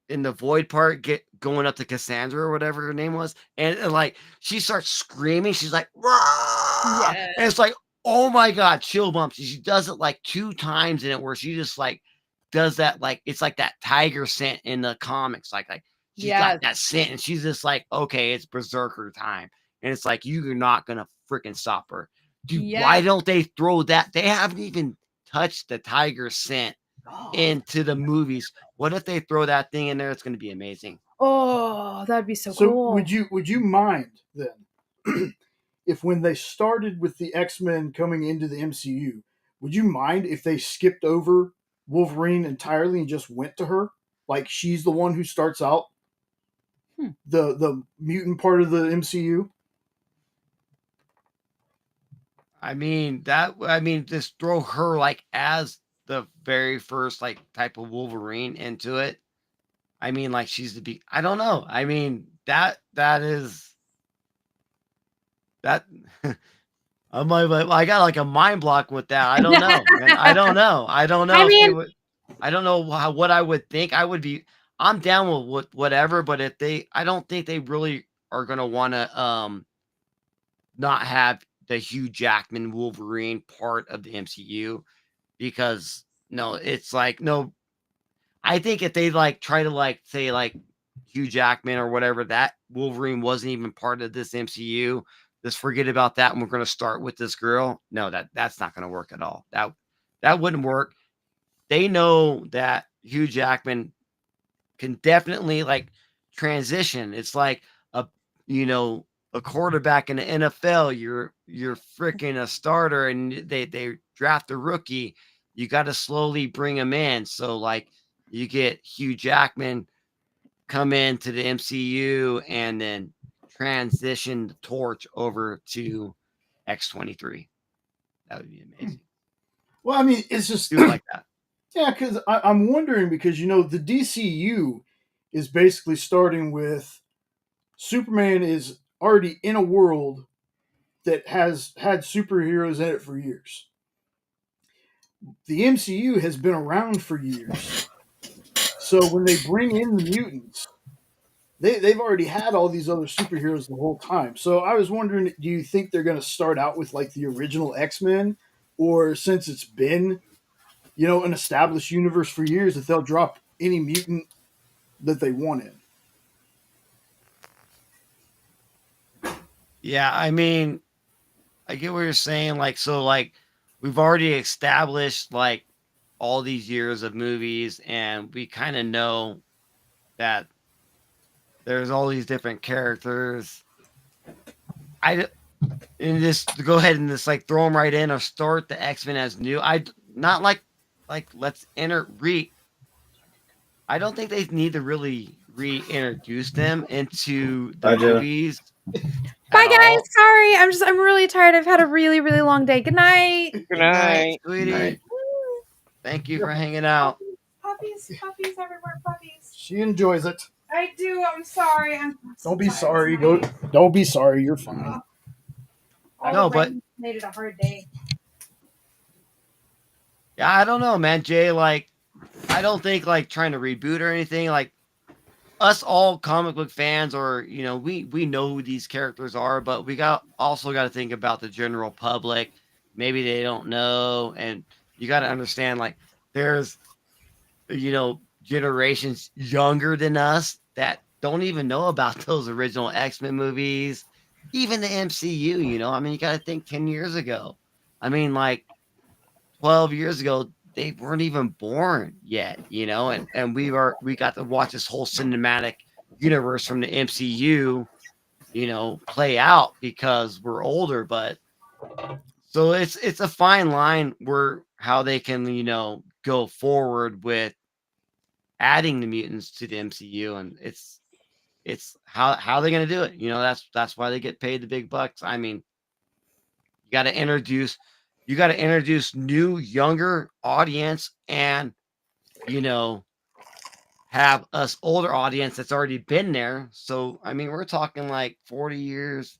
in the void part, going up to Cassandra or whatever her name was, and like she starts screaming, she's like, "Rah!" Yes. And it's like, oh my god, chill bumps. She does it like 2 times in it, where she just like does that, like it's like that tiger scent in the comics, like she's got that scent, and she's just like, okay, it's berserker time, and it's like you're not gonna freaking stop her, dude. Why don't they throw that? They haven't even touched the tiger scent into the movies. What if they throw that thing in there? It's gonna be amazing. Oh, that'd be so cool. Would you mind then if when they started with the X-Men coming into the MCU, would you mind if they skipped over Wolverine entirely and just went to her? Like she's the one who starts out the mutant part of the MCU? I mean, just throw her like as the very first like type of Wolverine into it. I mean, like she's I don't know. I mean, that is that. I'm like, I got like a mind block with that. I don't know, man. I don't know. I don't know. I don't know what I would think. I'm down with whatever, but I don't think they really are gonna want to not have the Hugh Jackman Wolverine part of the MCU, because no, it's like no. I think if they like try to like say like Hugh Jackman or whatever, that Wolverine wasn't even part of this MCU, just forget about that, and we're going to start with this girl. No, that's not going to work at all. That wouldn't work. They know that Hugh Jackman can definitely like transition. It's like a quarterback in the NFL. You're freaking a starter, and they draft a rookie. You got to slowly bring him in. So like you get Hugh Jackman come into the MCU and then transition the torch over to X23. That would be amazing. Well, I mean, it's just do it like that. Yeah, because I'm wondering, because the DCU is basically starting with Superman is already in a world that has had superheroes in it for years. The MCU has been around for years. So when they bring in the mutants, they've already had all these other superheroes the whole time. So I was wondering, do you think they're going to start out with like the original X-Men? Or since it's been, an established universe for years, that they'll drop any mutant that they want in? Yeah, I mean, I get what you're saying. Like, so like we've already established like all these years of movies, and we kind of know that there's all these different characters. And just to go ahead and just like throw them right in or start the X-Men as new. Not like let's I don't think they need to really reintroduce them into the movies. Bye guys. Sorry, I'm really tired. I've had a really, really long day. Good night. Good night, sweetie. Good night. Thank you for hanging out. Puppies everywhere. Puppies. She enjoys it. I do. I'm sorry. Don't be sorry. Don't be sorry. You're fine. No, but made it a hard day. yeah, I don't know, man. Jay, like, I don't think like trying to reboot or anything. Like us all comic book fans, or we know who these characters are, but we also got to think about the general public. Maybe they don't know, and you got to understand like there's generations younger than us that don't even know about those original X-Men movies, even the MCU. I mean, you got to think 10 years ago. I mean, like 12 years ago, they weren't even born yet, and we got to watch this whole cinematic universe from the MCU, play out because we're older. But so it's a fine line where how they can, go forward with adding the mutants to the MCU, and it's how they're gonna do it. That's why they get paid the big bucks. I mean, you got to introduce new younger audience, and have us older audience that's already been there. So I mean, we're talking like 40 years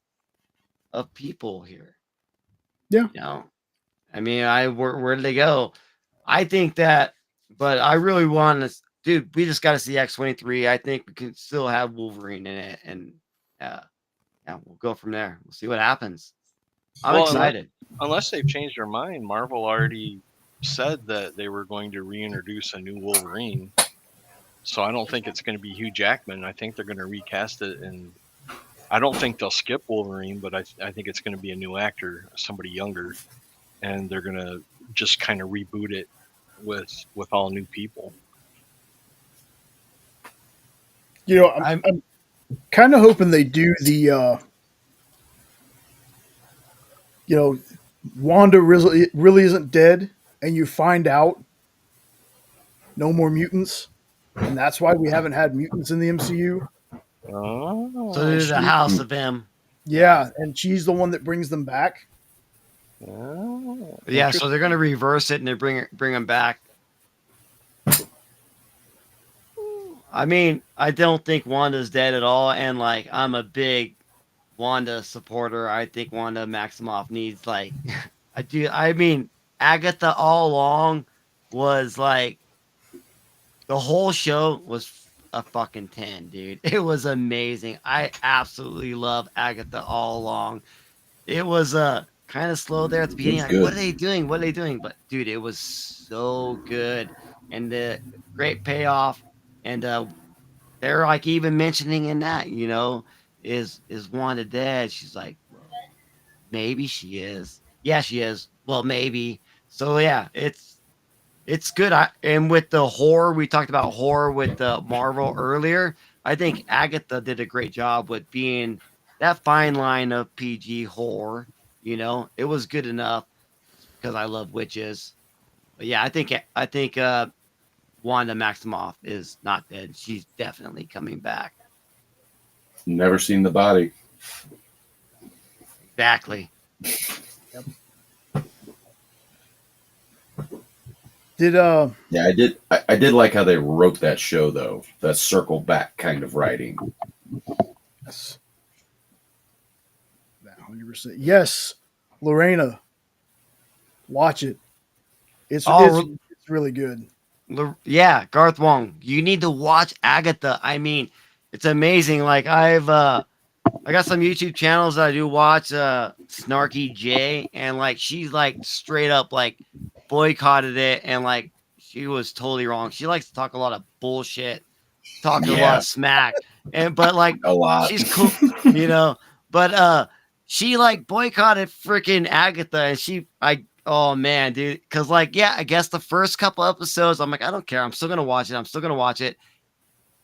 of people here. Yeah. I mean, where did they go? I think that, but I really want to, dude. We just got to see X-23. I think we can still have Wolverine in it, and yeah, we'll go from there. We'll see what happens. I'm excited. Unless they've changed their mind, Marvel already said that they were going to reintroduce a new Wolverine. So I don't think it's going to be Hugh Jackman. I think they're going to recast it, and I don't think they'll skip Wolverine, but I think it's going to be a new actor, somebody younger, and they're going to just kind of reboot it with all new people. I'm kind of hoping they do the Wanda really isn't dead, and you find out no more mutants, and that's why we haven't had mutants in the MCU. Oh, so there's a House of M. Yeah, and she's the one that brings them back. Oh, yeah. So they're gonna reverse it and they bring them back. I mean, I don't think Wanda's dead at all, and like I'm a big Wanda supporter. I think Wanda Maximoff needs like I do. I mean, Agatha all along was like the whole show was a fucking 10, dude. It was amazing. I absolutely love Agatha all along. It was kind of slow there at the beginning. Like, what are they doing? But dude, it was so good, and the great payoff. And they're like even mentioning in that, is Wanda dead? She's like, well, maybe she is. Yeah, she is. Well, maybe. So yeah, it's good. And with the horror, we talked about horror with the Marvel earlier. I think Agatha did a great job with being that fine line of PG horror. It was good enough because I love witches. But yeah, I think Wanda Maximoff is not dead. She's definitely coming back. Never seen the body. Exactly. Yep. Yeah, I did like how they wrote that show though. That circle back kind of writing. Yes. 100%. Yes, Lorena, watch it. It's really good. Yeah, Garth Wong, you need to watch Agatha. I mean, it's amazing. Like I got some YouTube channels that I do watch, Snarky J, and like she's like straight up like boycotted it, and like she was totally wrong. She likes to talk a lot of bullshit, talk a lot of smack, but like a lot. She's cool, But she like boycotted freaking Agatha, and oh man, dude, because like I guess the first couple episodes, I'm like, I don't care, I'm still gonna watch it.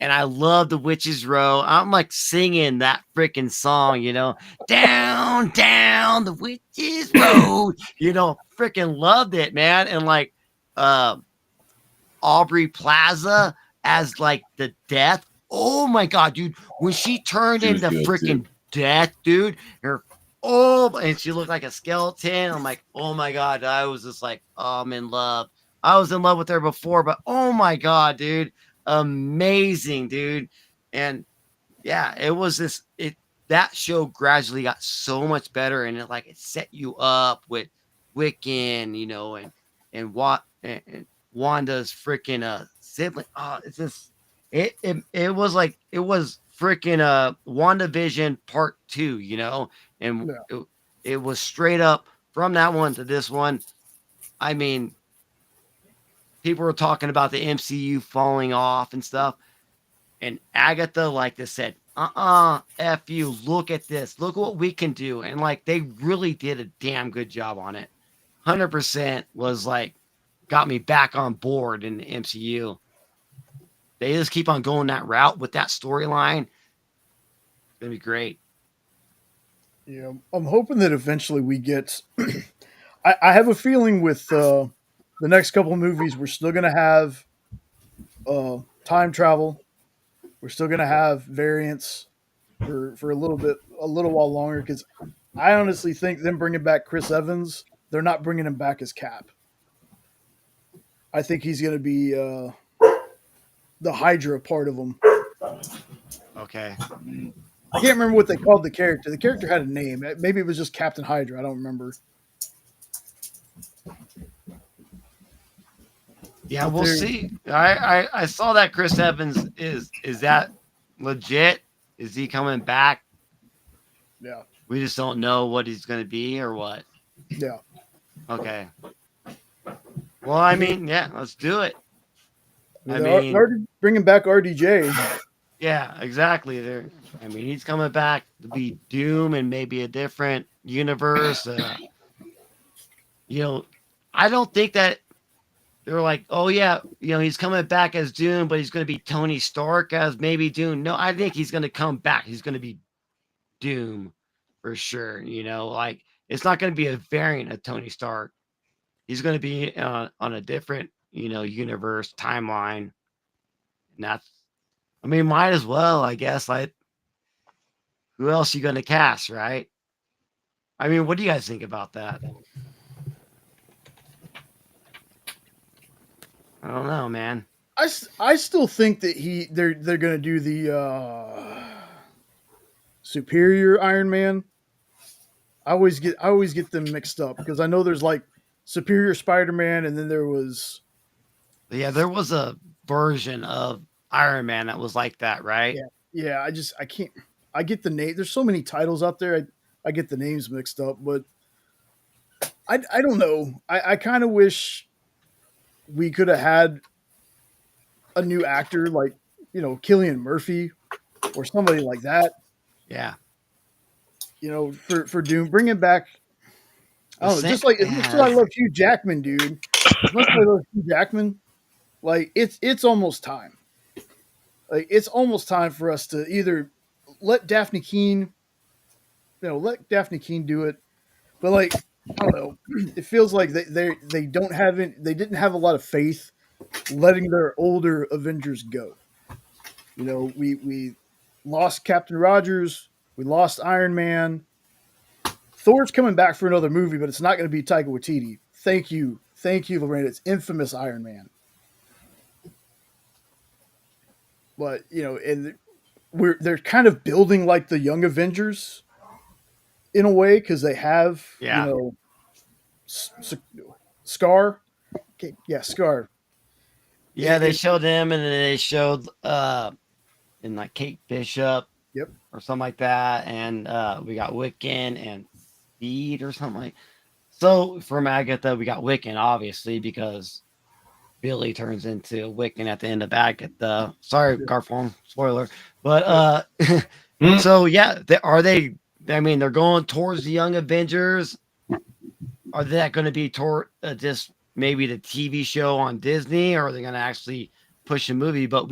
And I love the Witches Row. I'm like singing that freaking song, down, down the Witches Road, freaking loved it, man. And like, Aubrey Plaza as like the Death. Oh my God, dude. When she turned into freaking Death, dude, and she looked like a skeleton. I'm like, oh my God. I was just like, oh, I'm in love. I was in love with her before, but oh my God, dude. Amazing, dude. And yeah, it was that show gradually got so much better, and it set you up with Wiccan, and Wanda's freaking sibling. Oh, it's just it was freaking WandaVision Part 2, and Yeah. it was straight up from that one to this one. I mean, people were talking about the MCU falling off and stuff. And Agatha said, F you, look at this. Look what we can do. And they really did a damn good job on it. 100% was got me back on board in the MCU. They just keep on going that route with that storyline. It's going to be great. Yeah, I'm hoping that eventually we get. I have a feeling with the next couple of movies, we're still going to have time travel. We're still going to have variants for a little while longer. Because I honestly think them bringing back Chris Evans, they're not bringing him back as Cap. I think he's going to be the Hydra part of him. Okay. I can't remember what they called the character. The character had a name. Maybe it was just Captain Hydra. I don't remember. Yeah, we'll see. I saw that Chris Evans is that legit? Is he coming back? Yeah. We just don't know what he's going to be or what. Yeah. Okay. Well, I mean, yeah, let's do it. They're already bringing back RDJ. Yeah, exactly. He's coming back to be Doom and maybe a different universe. I don't think that they're like, oh yeah, he's coming back as Doom, but he's going to be Tony Stark as maybe Doom. No, I think he's going to come back. He's going to be Doom for sure. It's not going to be a variant of Tony Stark. He's going to be on a different, universe timeline. And might as well, I guess. Who else you going to cast, right? What do you guys think about that? I don't know, man. I still think that they're going to do the Superior Iron Man. I always get them mixed up because I know there's Superior Spider-Man, and then there was a version of Iron Man that was like that, right? Yeah. I can't. I get the name. There's so many titles out there. I get the names mixed up, but I don't know. I kind of wish we could have had a new actor like Cillian Murphy or somebody like that. Yeah. For Doom, bring him back. I don't know, just like as much as I love Hugh Jackman, dude. As much as I love Hugh Jackman, it's almost time. It's almost time for us to either let Daphne Keane do it, but I don't know. It feels like they didn't have a lot of faith letting their older Avengers go. We lost Captain Rogers, we lost Iron Man. Thor's coming back for another movie, but it's not going to be Taika Waititi. Thank you, Lorraine. It's infamous Iron Man. But and they're kind of building like the Young Avengers in a way because they have Scar. Okay, yeah, Scar. Yeah, they showed him, and then they showed in Kate Bishop, yep, or something like that, and we got Wiccan and Speed or something . So from Agatha, we got Wiccan, obviously, because Billy turns into Wiccan at the end of Agatha. Sorry, Garform, spoiler, but so yeah, they're going towards the Young Avengers. Are they going to be toward just maybe the TV show on Disney, or are they going to actually push a movie? But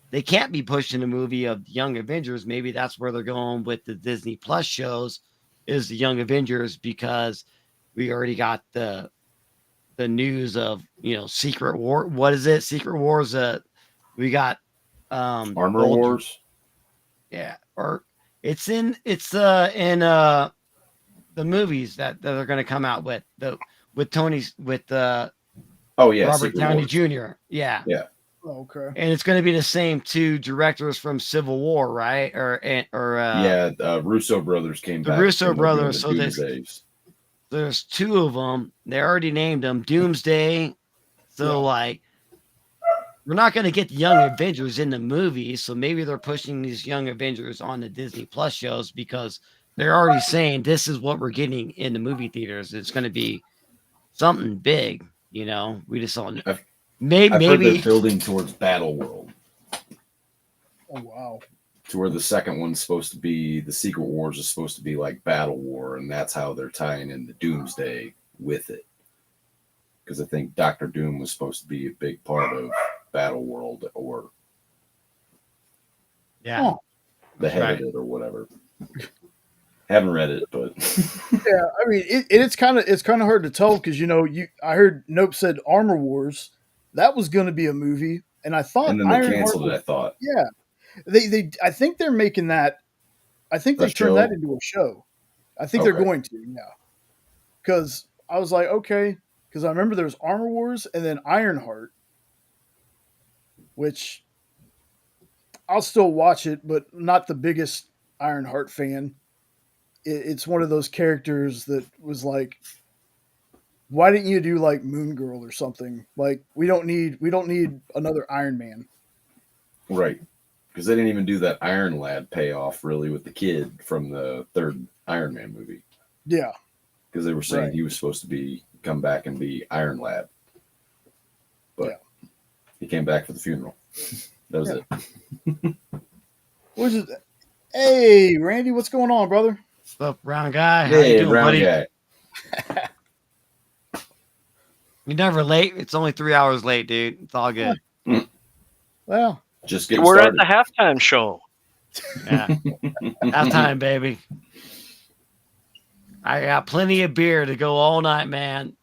they can't be pushing a movie of the Young Avengers. Maybe that's where they're going with the Disney Plus shows, is the Young Avengers, because we already got the news of Secret War. What is it? Secret Wars. We got Armor Wars. Yeah, or it's in the movies that they're going to come out with Robert Secret Downey Wars. Jr. Yeah. Okay. And it's going to be the same two directors from Civil War, right? Russo brothers came the back. Russo and they're doing brothers. the So Doomsdays. there's two of them. They already named them Doomsday. So like, we're not going to get the Young Avengers in the movie. So maybe they're pushing these Young Avengers on the Disney Plus shows because they're already saying this is what we're getting in the movie theaters. It's going to be something big. We just don't know. I've heard they're Maybe building towards Battle World. Oh wow. To where the second one's supposed to be, the Secret Wars is supposed to be like Battle War, and that's how they're tying in the Doomsday with it. Because I think Doctor Doom was supposed to be a big part of Battle World, or yeah, the head of it, or whatever. Haven't read it, but Yeah, I mean, it's kind of hard to tell because I heard Nope said Armor Wars, that was going to be a movie, and I thought and then they Ironheart canceled it. I thought, yeah, they I think they're making that. I think they turned that into a show. I think they're going to, because I was like, okay, because I remember there was Armor Wars and then Ironheart, which I'll still watch it, but not the biggest Ironheart fan. It's one of those characters that was like, why didn't you do like Moon Girl or something? Like we don't need another Iron Man. right? Because they didn't even do that Iron Lad payoff really with the kid from the third Iron Man movie. Yeah, because they were saying he was supposed to come back and be Iron Lad, but he came back for the funeral. That was it. What's it? Hey, Randy, what's going on, brother? What's up, round guy? How Hey, you doing, round buddy? guy. You're never late. It's only 3 hours late, dude. It's all good. Well, just getting We're started. at the halftime show. Yeah, halftime, baby. I got plenty of beer to go all night, man.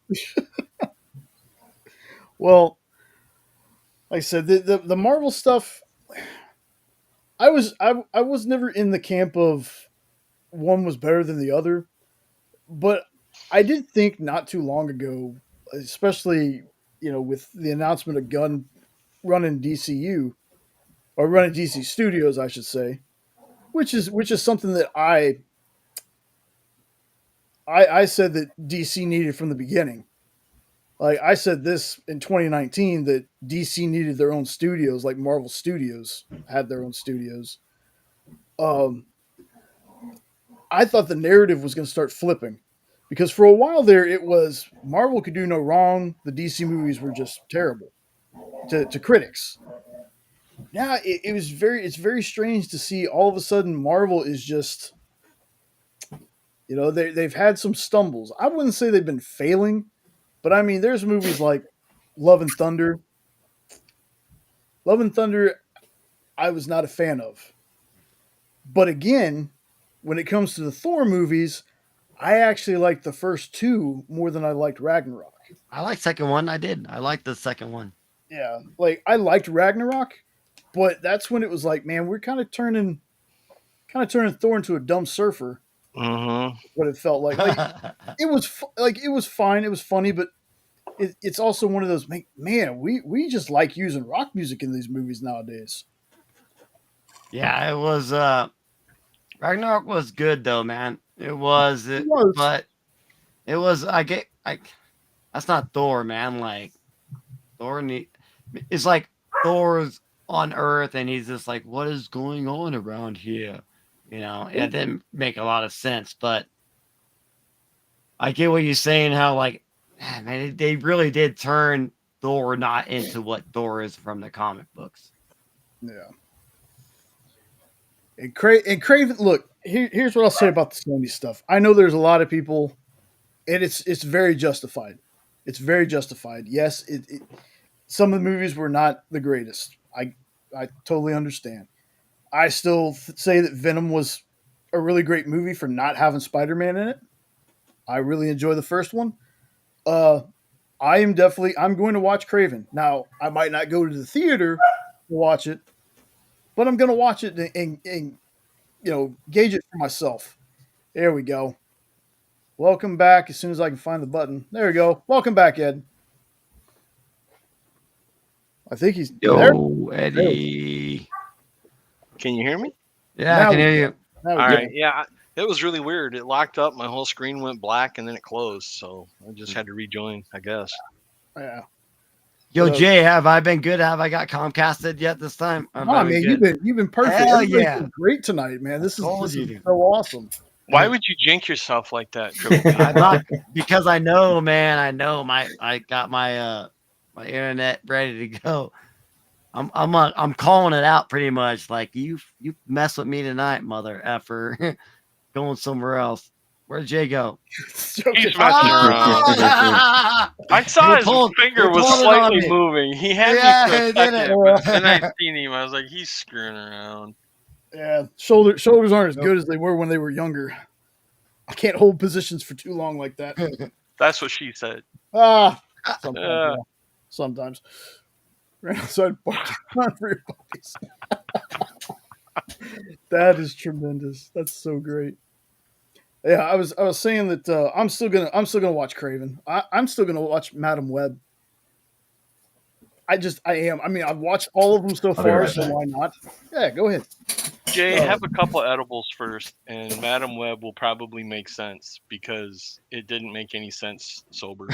well, like I said, the Marvel stuff. I was never in the camp of one was better than the other, but I did think not too long ago, especially with the announcement of Gunn running DCU or running DC Studios, I should say, which is something that I said that DC needed from the beginning. Like I said this in 2019 that DC needed their own studios, like Marvel Studios had their own studios. I thought the narrative was going to start flipping because for a while there it was Marvel could do no wrong. The DC movies were just terrible to critics. Now it's very strange to see all of a sudden Marvel is just, they've had some stumbles. I wouldn't say they've been failing, but I mean, there's movies like Love and Thunder. Love and Thunder, I was not a fan of. But again, when it comes to the Thor movies, I actually liked the first two more than I liked Ragnarok. I like second one. I did. I liked the second one. Yeah, like I liked Ragnarok, but that's when it was like, man, we're kind of turning Thor into a dumb surfer. Mm-hmm. What it felt like, it was it was fine, it was funny, but it's also one of those, man, we just like using rock music in these movies nowadays. Yeah, it was. Ragnarok was good though, man. It was. But it was. That's not Thor, man. Like Thor it's like Thor's on Earth, and he's just like, what is going on around here? It didn't make a lot of sense, but I get what you're saying. How man, they really did turn Thor not into what Thor is from the comic books. Yeah. And Craven, look, here's what I'll say about the Sony stuff. I know there's a lot of people, and it's very justified. It's very justified. Yes, some of the movies were not the greatest. I totally understand. I still say that Venom was a really great movie for not having Spider-Man in it. I really enjoy the first one. I'm going to watch Craven. Now, I might not go to the theater to watch it, but I'm going to watch it and gauge it for myself. There we go. Welcome back. As soon as I can find the button. There we go. Welcome back, Ed. I think he's there. Yo, Eddie. Can you hear me? Yeah, I Now can we hear can. you. Now All we right. can. Yeah, it was really weird. It locked up. My whole screen went black, and then it closed. So I just had to rejoin, I guess. Yeah. Yo, So, Jay, have I been good? Have I got Comcasted yet this time? Have I nah, been man, good? you've been perfect. Hell Everybody's yeah. been great tonight, man. This is told you, dude. so awesome. Why would you jinx yourself like that, Triple P? I'm not because I know, man. I know I got my my internet ready to go. I'm calling it out pretty much. Like you mess with me tonight, mother effer. Going somewhere else. Where'd Jay go? He's messing around. I saw his finger was slightly moving. He had Yeah, me for a he did second, it. but then I seen him. I was like, he's screwing around. Yeah, shoulders aren't as Nope. good as they were when they were younger. I can't hold positions for too long like that. That's what she said. Sometimes. Yeah. Sometimes. Right outside parking lot for your buddies. That is tremendous. That's so great. Yeah, I was saying that I'm still gonna watch Craven. I'm still gonna watch Madam Web. I am. I mean, I've watched all of them so I'll be far, right so back. why not? Yeah, go ahead. Jay, have a couple of edibles first, and Madam Web will probably make sense because it didn't make any sense sober.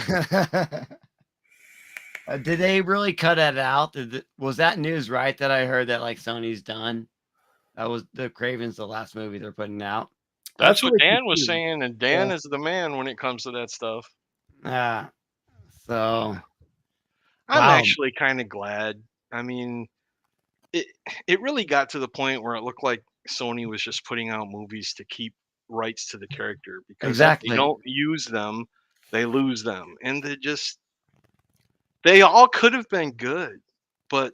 Did they really cut it out? Was that news right that I heard that like Sony's done? That was the Craven's the last movie they're putting out. That's what they Dan was concluded. saying, and Dan Yeah. is the man when it comes to that stuff. So I'm wow. actually kind of glad. I mean, it really got to the point where it looked like Sony was just putting out movies to keep rights to the character because if Exactly. they don't use them, they lose them, and they all could have been good, but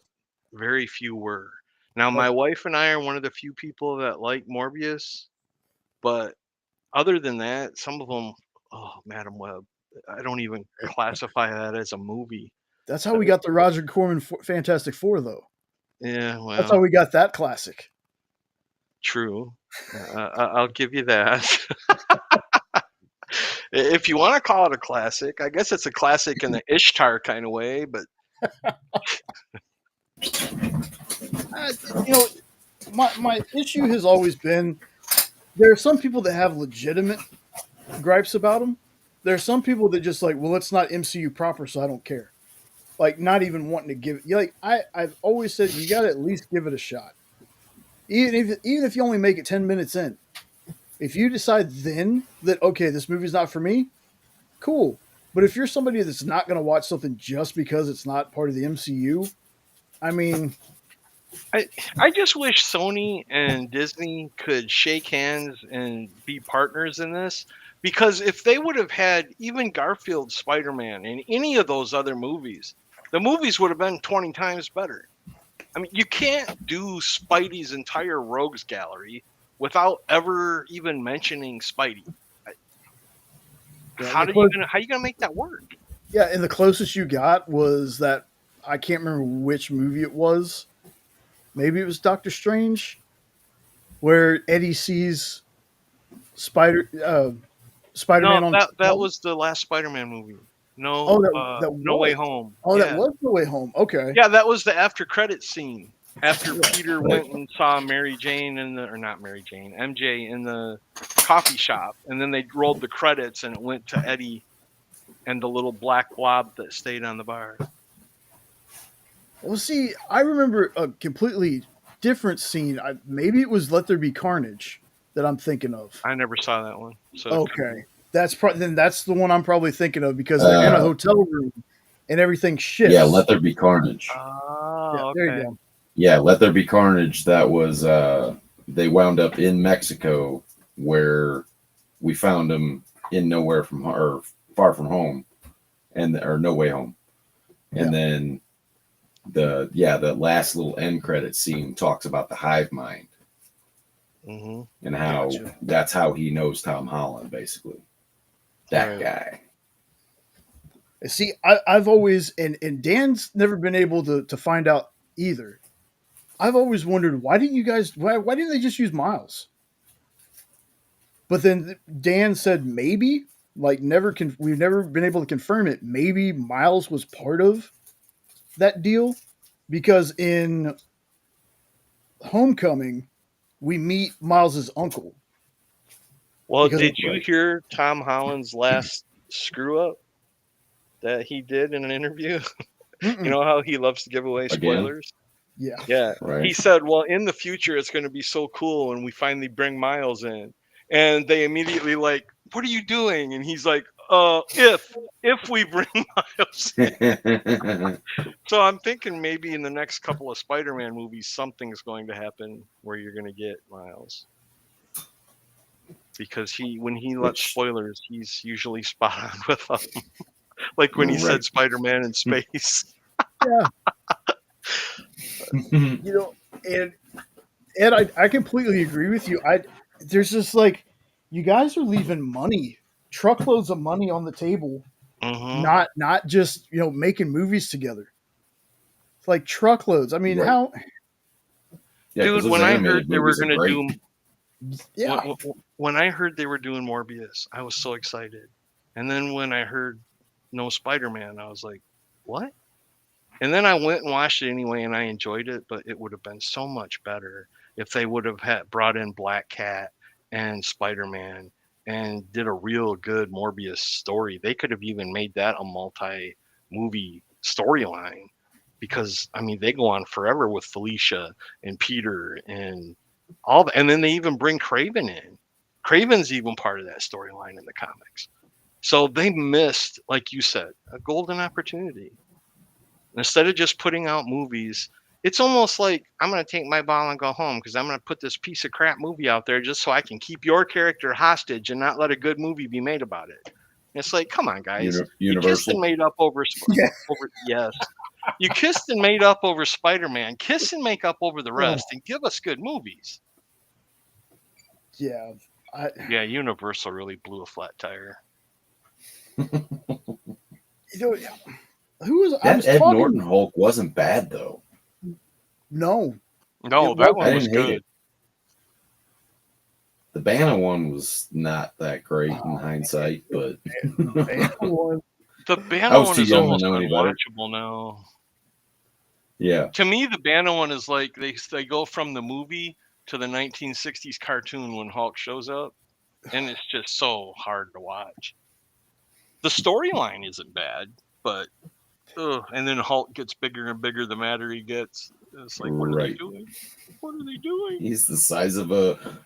very few were. Now, my wife and I are one of the few people that like Morbius, but other than that, some of them, Madam Web, I don't even classify that as a movie. That's how we got the Roger Corman Fantastic Four, though. Yeah, That's how well, we got that classic. true. I'll give you that. If you want to call it a classic, I guess it's a classic in the Ishtar kind of way, but You know, my issue has always been there are some people that have legitimate gripes about them. There are some people that just like, well, it's not MCU proper, so I don't care. Like, not even wanting to give it. Like, I've always said you got to at least give it a shot, even if you only make it 10 minutes in. If you decide then that okay, this movie's not for me, cool. But if you're somebody that's not going to watch something just because it's not part of the MCU, I mean, I just wish Sony and Disney could shake hands and be partners in this. Because if they would have had even Garfield's Spider-Man in any of those other movies, the movies would have been 20 times better. I mean, you can't do Spidey's entire Rogues Gallery without ever even mentioning Spidey. Yeah, How you gonna make that work? yeah, and the closest you got was that I can't remember which movie it was. Maybe it was Doctor Strange, where Eddie sees Spider-Man No, on. that was the last Spider-Man movie. No, Oh, that No Way was. Home. Oh, Yeah. that was No Way Home. Okay. Yeah, that was the after credit scene. After Peter went and saw MJ in the coffee shop, and then they rolled the credits, and it went to Eddie and the little black blob that stayed on the bar. Well, see, I remember a completely different scene. Maybe it was Let There Be Carnage that I'm thinking of. I never saw that one. So Okay, that's the one I'm probably thinking of because they're in a hotel room and everything shifts. Yeah, Let There Be Carnage. Oh, Yeah, okay. there you go. Yeah, Let There Be Carnage. That was they wound up in Mexico where we found them in Nowhere from or Far From Home, or No Way Home, and then the last little end credit scene talks about the hive mind and how that's how he knows Tom Holland, basically. That guy. See, I've always and Dan's never been able to find out either. I've always wondered why didn't they just use Miles? But then Dan said maybe, like we've never been able to confirm it. Maybe Miles was part of that deal. because in Homecoming we meet Miles's uncle. Well, Because- did you hear Tom Holland's last screw up that he did in an interview? Mm-mm. You know how he loves to give away Again? spoilers? Yeah. Yeah. Right. He said, well, in the future, it's going to be so cool when we finally bring Miles in. And they immediately like, what are you doing? And he's like, if we bring Miles in. So I'm thinking maybe in the next couple of Spider-Man movies, something's going to happen where you're going to get Miles. Because when he lets spoilers, he's usually spot on with them. Like when he said Right. Spider-Man in space. Yeah. You know, and I completely agree with you. There's just like, you guys are leaving money, truckloads of money on the table, Mhm. not just, you know, making movies together. It's like truckloads. I mean, Right. how? Yeah, 'cause Dude, those when I animated heard they were movies are going to great. do Yeah. when I heard they were doing Morbius, I was so excited. And then when I heard no Spider-Man, I was like, what? And then I went and watched it anyway, and I enjoyed it, but it would have been so much better if they would have brought in Black Cat and Spider-Man and did a real good Morbius story. They could have even made that a multi-movie storyline, because I mean they go on forever with Felicia and Peter and all that, and then they even bring Craven in. Craven's even part of that storyline in the comics. So they missed, like you said, a golden opportunity. Instead of just putting out movies, it's almost like I'm going to take my ball and go home because I'm going to put this piece of crap movie out there just so I can keep your character hostage and not let a good movie be made about it. And it's like, come on, guys. You kissed and Universal. made up over, Yeah. over yes. You kissed and made up over Spider-Man. Kiss and make up over the rest and give us good movies. Yeah. Yeah, Universal really blew a flat tire. You know, who was I That was Ed talking? Norton Hulk wasn't bad though. No, No, It that wasn't. one I was didn't hate good. it. The Banner one was not that great in hindsight, but one. The I Banner was one too is young to almost know any better. unwatchable now. yeah. To me, the Banner one is like they go from the movie to the 1960s cartoon when Hulk shows up, and it's just so hard to watch. The storyline isn't bad, but and then Hulk gets bigger and bigger the madder he gets. It's like, what are they Right. doing? What are they doing? He's the size of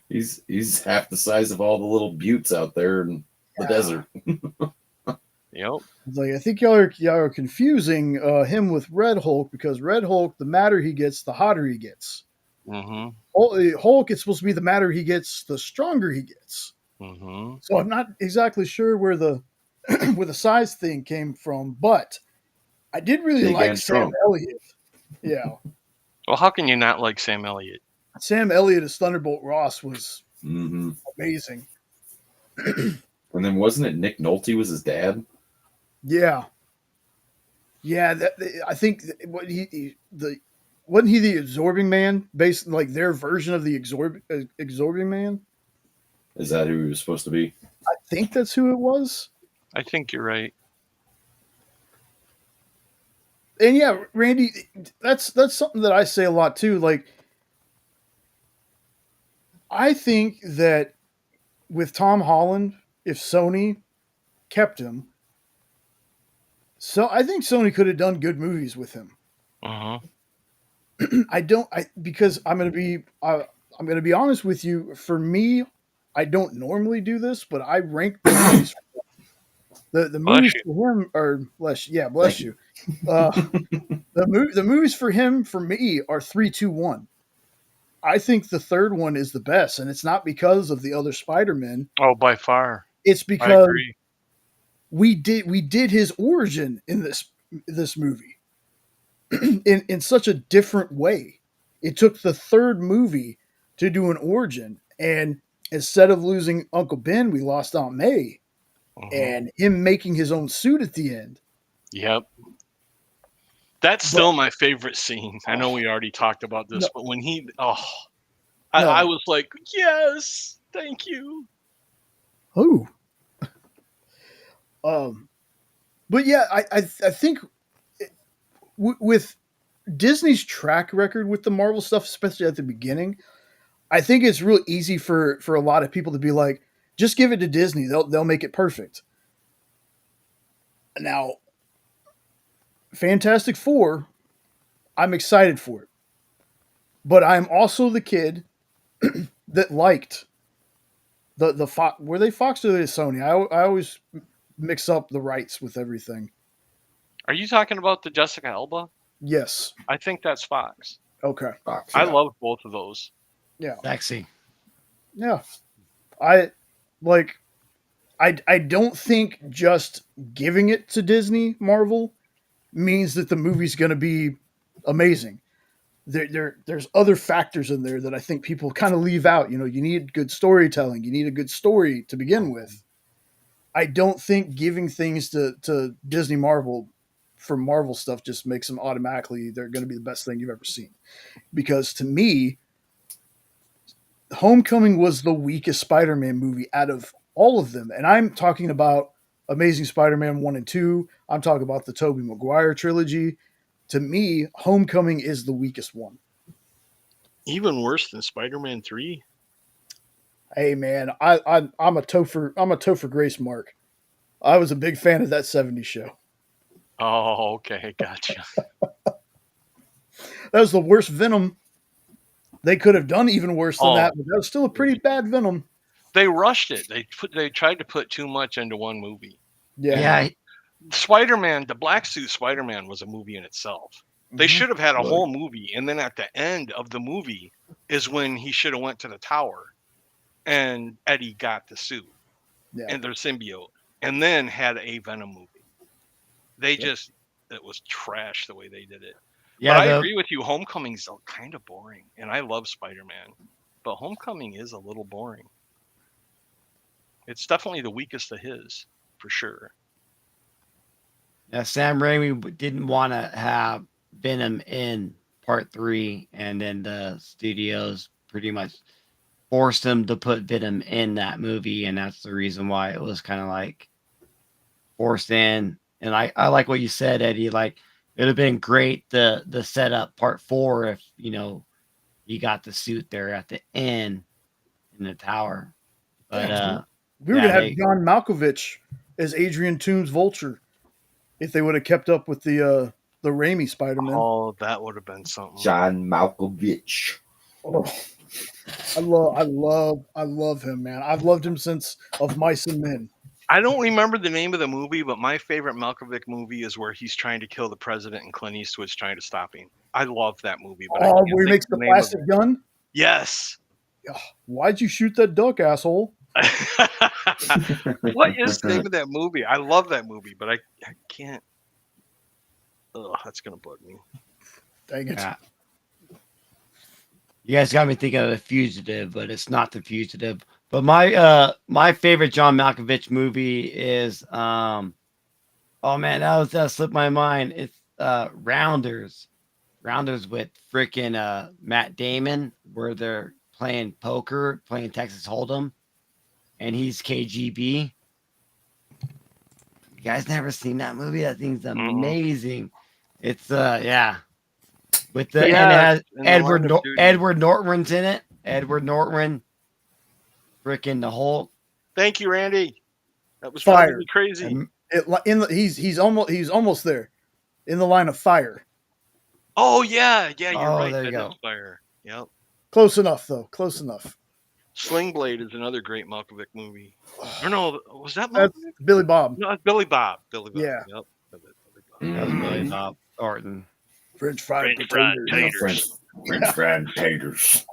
he's half the size of all the little buttes out there in the desert. Yep. It's like, I think y'all are confusing him with Red Hulk, because Red Hulk, the madder he gets, the hotter he gets. Mm-hmm. Hulk is supposed to be the madder he gets, the stronger he gets. Mm-hmm. So I'm not exactly sure where the where the size thing came from, but I did really Big like and Sam strong. Elliott. Yeah, Well, how can you not like Sam Elliott? Sam Elliott as Thunderbolt Ross was hmm amazing. And then wasn't it Nick Nolte was his dad? Yeah, I think wasn't he the Absorbing Man, based like their version of the Absorbing Man? Is that who he was supposed to be? I think that's who it was. I think you're right. And yeah, Randy, that's something that I say a lot too. Like, I think that with Tom Holland, if Sony kept him, so I think Sony could have done good movies with him. Uh-huh. Because I'm going to be honest with you. For me, I don't normally do this, but I rank the movies. The movies for him are bless you. The movies for him, for me, are 3, 2, 1. I think the third one is the best, and it's not because of the other Spider-Man. Oh, by far. It's I because agree. we did his origin in this movie in such a different way. It took the third movie to do an origin, and instead of losing Uncle Ben, we lost Aunt May, and him making his own suit at the end. Yep. That's still my favorite scene. I know we already talked about this, but when I was like, yes, thank you. Oh. But yeah, I think with Disney's track record with the Marvel stuff, especially at the beginning, I think it's real easy for a lot of people to be like, just give it to Disney. They'll make it perfect. Now, Fantastic Four, I'm excited for it. But I'm also the kid that liked the Fox. Were they Fox or they Sony? I always mix up the rights with everything. Are you talking about the Jessica Alba? Yes. I think that's Fox. Okay. Fox, I yeah. love both of those. Yeah. Sexy. Yeah. I don't think just giving it to Disney Marvel means that the movie's going to be amazing. There's other factors in there that I think people kind of leave out. You know, you need good storytelling. You need a good story to begin with. I don't think giving things to Disney Marvel for Marvel stuff just makes them automatically they're going to be the best thing you've ever seen. Because to me, Homecoming was the weakest Spider-Man movie out of all of them. And I'm talking about Amazing Spider-Man 1 and 2. I'm talking about the Tobey Maguire trilogy. To me, Homecoming is the weakest one. Even worse than Spider-Man 3. Hey man, I'm a Topher Grace mark. I was a big fan of that 70s show. Oh, okay, gotcha. That was the worst Venom. They could have done even worse than that, but that was still a pretty bad Venom. They rushed it. They tried to put too much into one movie. Yeah. Spider-Man, the black suit Spider-Man was a movie in itself. They should have had a whole movie, and then at the end of the movie is when he should have went to the tower, and Eddie got the suit and their symbiote, and then had a Venom movie. It was trash the way they did it. Yeah, but I agree with you. Homecoming's kind of boring, and I love Spider-Man, but Homecoming is a little boring. It's definitely the weakest of his, for sure. Yeah, Sam Raimi didn't want to have Venom in part 3, and then the studios pretty much forced him to put Venom in that movie, and that's the reason why it was kind of like forced in. And I like what you said, Eddie. Like, it'd have been great the set up part 4 if he got the suit there at the end in the tower. But we were gonna have John Malkovich as Adrian Toomes Vulture if they would have kept up with the Raimi Spider-Man. Oh, that would have been something. John Malkovich. Oh, I love him, man. I've loved him since Of Mice and Men. I don't remember the name of the movie, but my favorite Malkovich movie is where he's trying to kill the president and Clint Eastwood's trying to stop him. I love that movie. But where he makes the plastic gun? Yes. Why'd you shoot that duck, asshole? What is the name of that movie? I love that movie, but I can't. Oh, that's going to bug me. Dang it. Yeah. You guys got me thinking of The Fugitive, but it's not The Fugitive. But my favorite John Malkovich movie is oh man, that slipped my mind. It's Rounders. Rounders with freaking Matt Damon, where they're playing poker, playing Texas Hold'em, and he's KGB. You guys never seen that movie? That thing's amazing. It's yeah. With the and it has Edward Norton's in it. Edward Norton. Freaking the Hulk. Thank you, Randy. That was Fire. Crazy. He's almost there. In the line of fire. Oh yeah, you're right. There you go. Fire. Yep. Close enough though. Close enough. Sling Blade is another great Malkovich movie. Or no, was that Malkovich? That's Billy Bob. No, it's Billy Bob. Yeah. Yep. That was Billy Bob Thornton. French fried taters. French fried taters.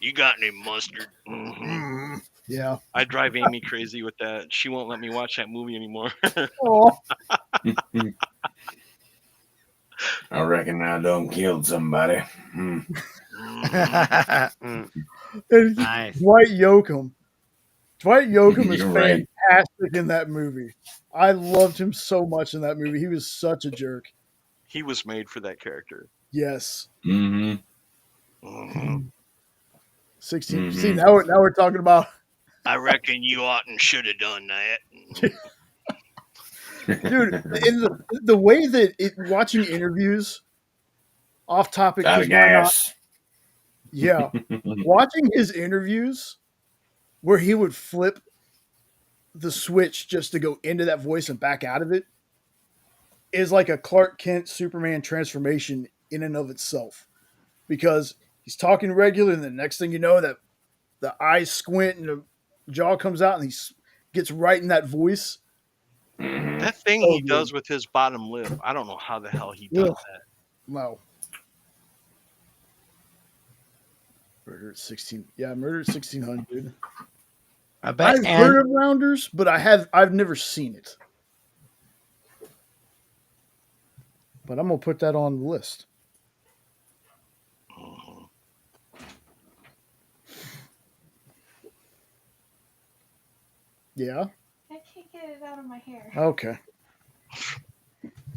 You got any mustard? Mm-hmm. Yeah. I drive Amy crazy with that. She won't let me watch that movie anymore. Oh. I reckon I done killed somebody. Nice. Dwight Yoakam. Dwight Yoakam is You're right. fantastic in that movie. I loved him so much in that movie. He was such a jerk. He was made for that character. Yes. Mm-hmm. 16. Mhm. See, now we're talking about. I reckon you ought and should have done that. Dude, in the way that watching interviews off topic. Got a 'cause why not? gas. Yeah, watching his interviews where he would flip the switch just to go into that voice and back out of it is like a Clark Kent Superman transformation in and of itself, because he's talking regular, and the next thing you know, that the eyes squint and the jaw comes out, and gets right in that voice. Mhm. That thing So he good. does with his bottom lip, I don't know how the hell he does Ugh. that. No. Murder at 16. Yeah, Murder at 1600. I bet. I've heard of Rounders, but I've never seen it. But I'm gonna put that on the list. Mhm. Yeah. I can't get it out of my hair. Okay.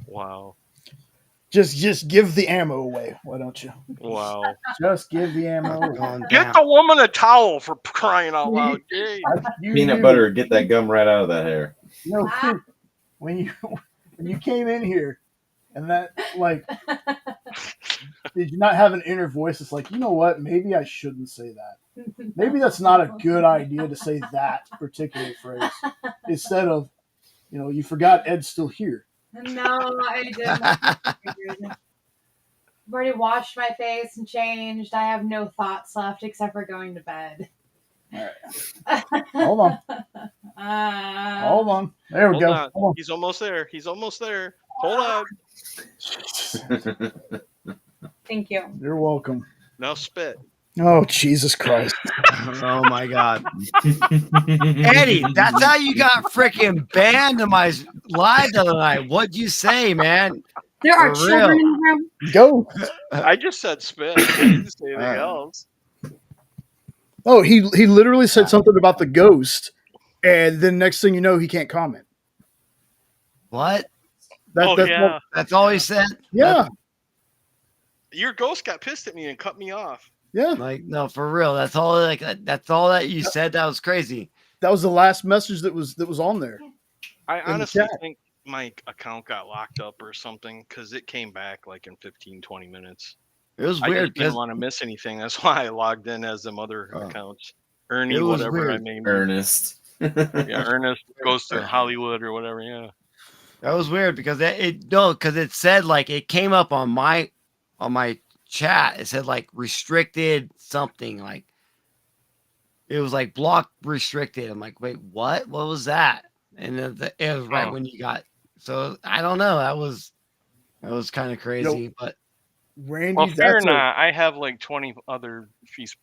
Wow. Just give the ammo away. Why don't you? Wow. Just give the ammo away. Calm Get down. the woman a towel for crying out loud. Jeez. Peanut butter, get that gum right out of that hair. No, when you came in here, and that like, did you not have an inner voice that's like, you know what? Maybe I shouldn't say that. Maybe that's not a good idea to say that particular phrase instead of, you forgot Ed's still here. No, I didn't. I've already washed my face and changed. I have no thoughts left except for going to bed. All right. Hold on. Hold on. There we Hold go. on. Hold on. He's almost there. He's almost there. Hold on. Thank you. You're welcome. Now spit. Oh, Jesus Christ. Oh my God, Eddie, that's how you got freaking banned in my live the other night. What'd you say, man? There are For children real. in the room. Go. I just said spit. I didn't say anything Alright. else. Oh, he literally said something about the ghost, and then next thing you know, he can't comment. What? Yeah. That's all he said. Yeah. Your ghost got pissed at me and cut me off. Yeah. Like, no, for real. That's all. Like, that's all that you said. That was crazy. That was the last message that was on there. I the honestly chat. think my account got locked up or something because it came back like in 15, 20 minutes. It was I weird just didn't because want to miss anything. That's why I logged in as them other Oh. accounts. Ernie, It was whatever I weird. named. Ernest. Yeah, Ernest goes to Hollywood or whatever. Yeah. that was weird because because it said like it came up on my chat. It said like restricted something, like it was like block restricted. I'm like, wait, what? What was that? And then it was right Oh. when you got. So I don't know. That was kind of crazy, but Randy, Well, fear that's not. I have like 20 other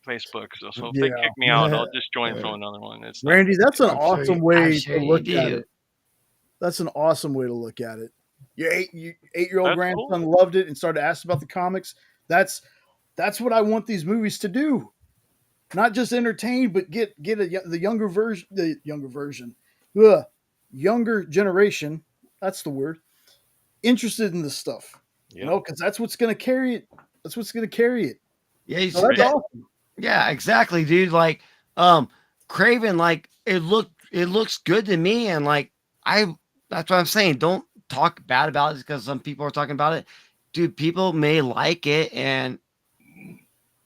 Facebooks. So if they Yeah. kick me out, I'll just join from another one. It's not, Randy, that's an I'm sure awesome you- way I'm sure to you look at do. it. That's an awesome way to look at it. Your 8-year-old That's grandson cool. loved it and started asking about the comics. That's what I want these movies to do. Not just entertain, but get the younger version, younger generation. That's the word. Interested in this stuff, yeah. because that's what's going to carry it. That's what's going to carry it. yeah, you So that's that- awesome. yeah, exactly, dude. Like, Craven, like it looks good to me, and like that's what I'm saying. Don't talk bad about it because some people are talking about it. Dude, people may like it, and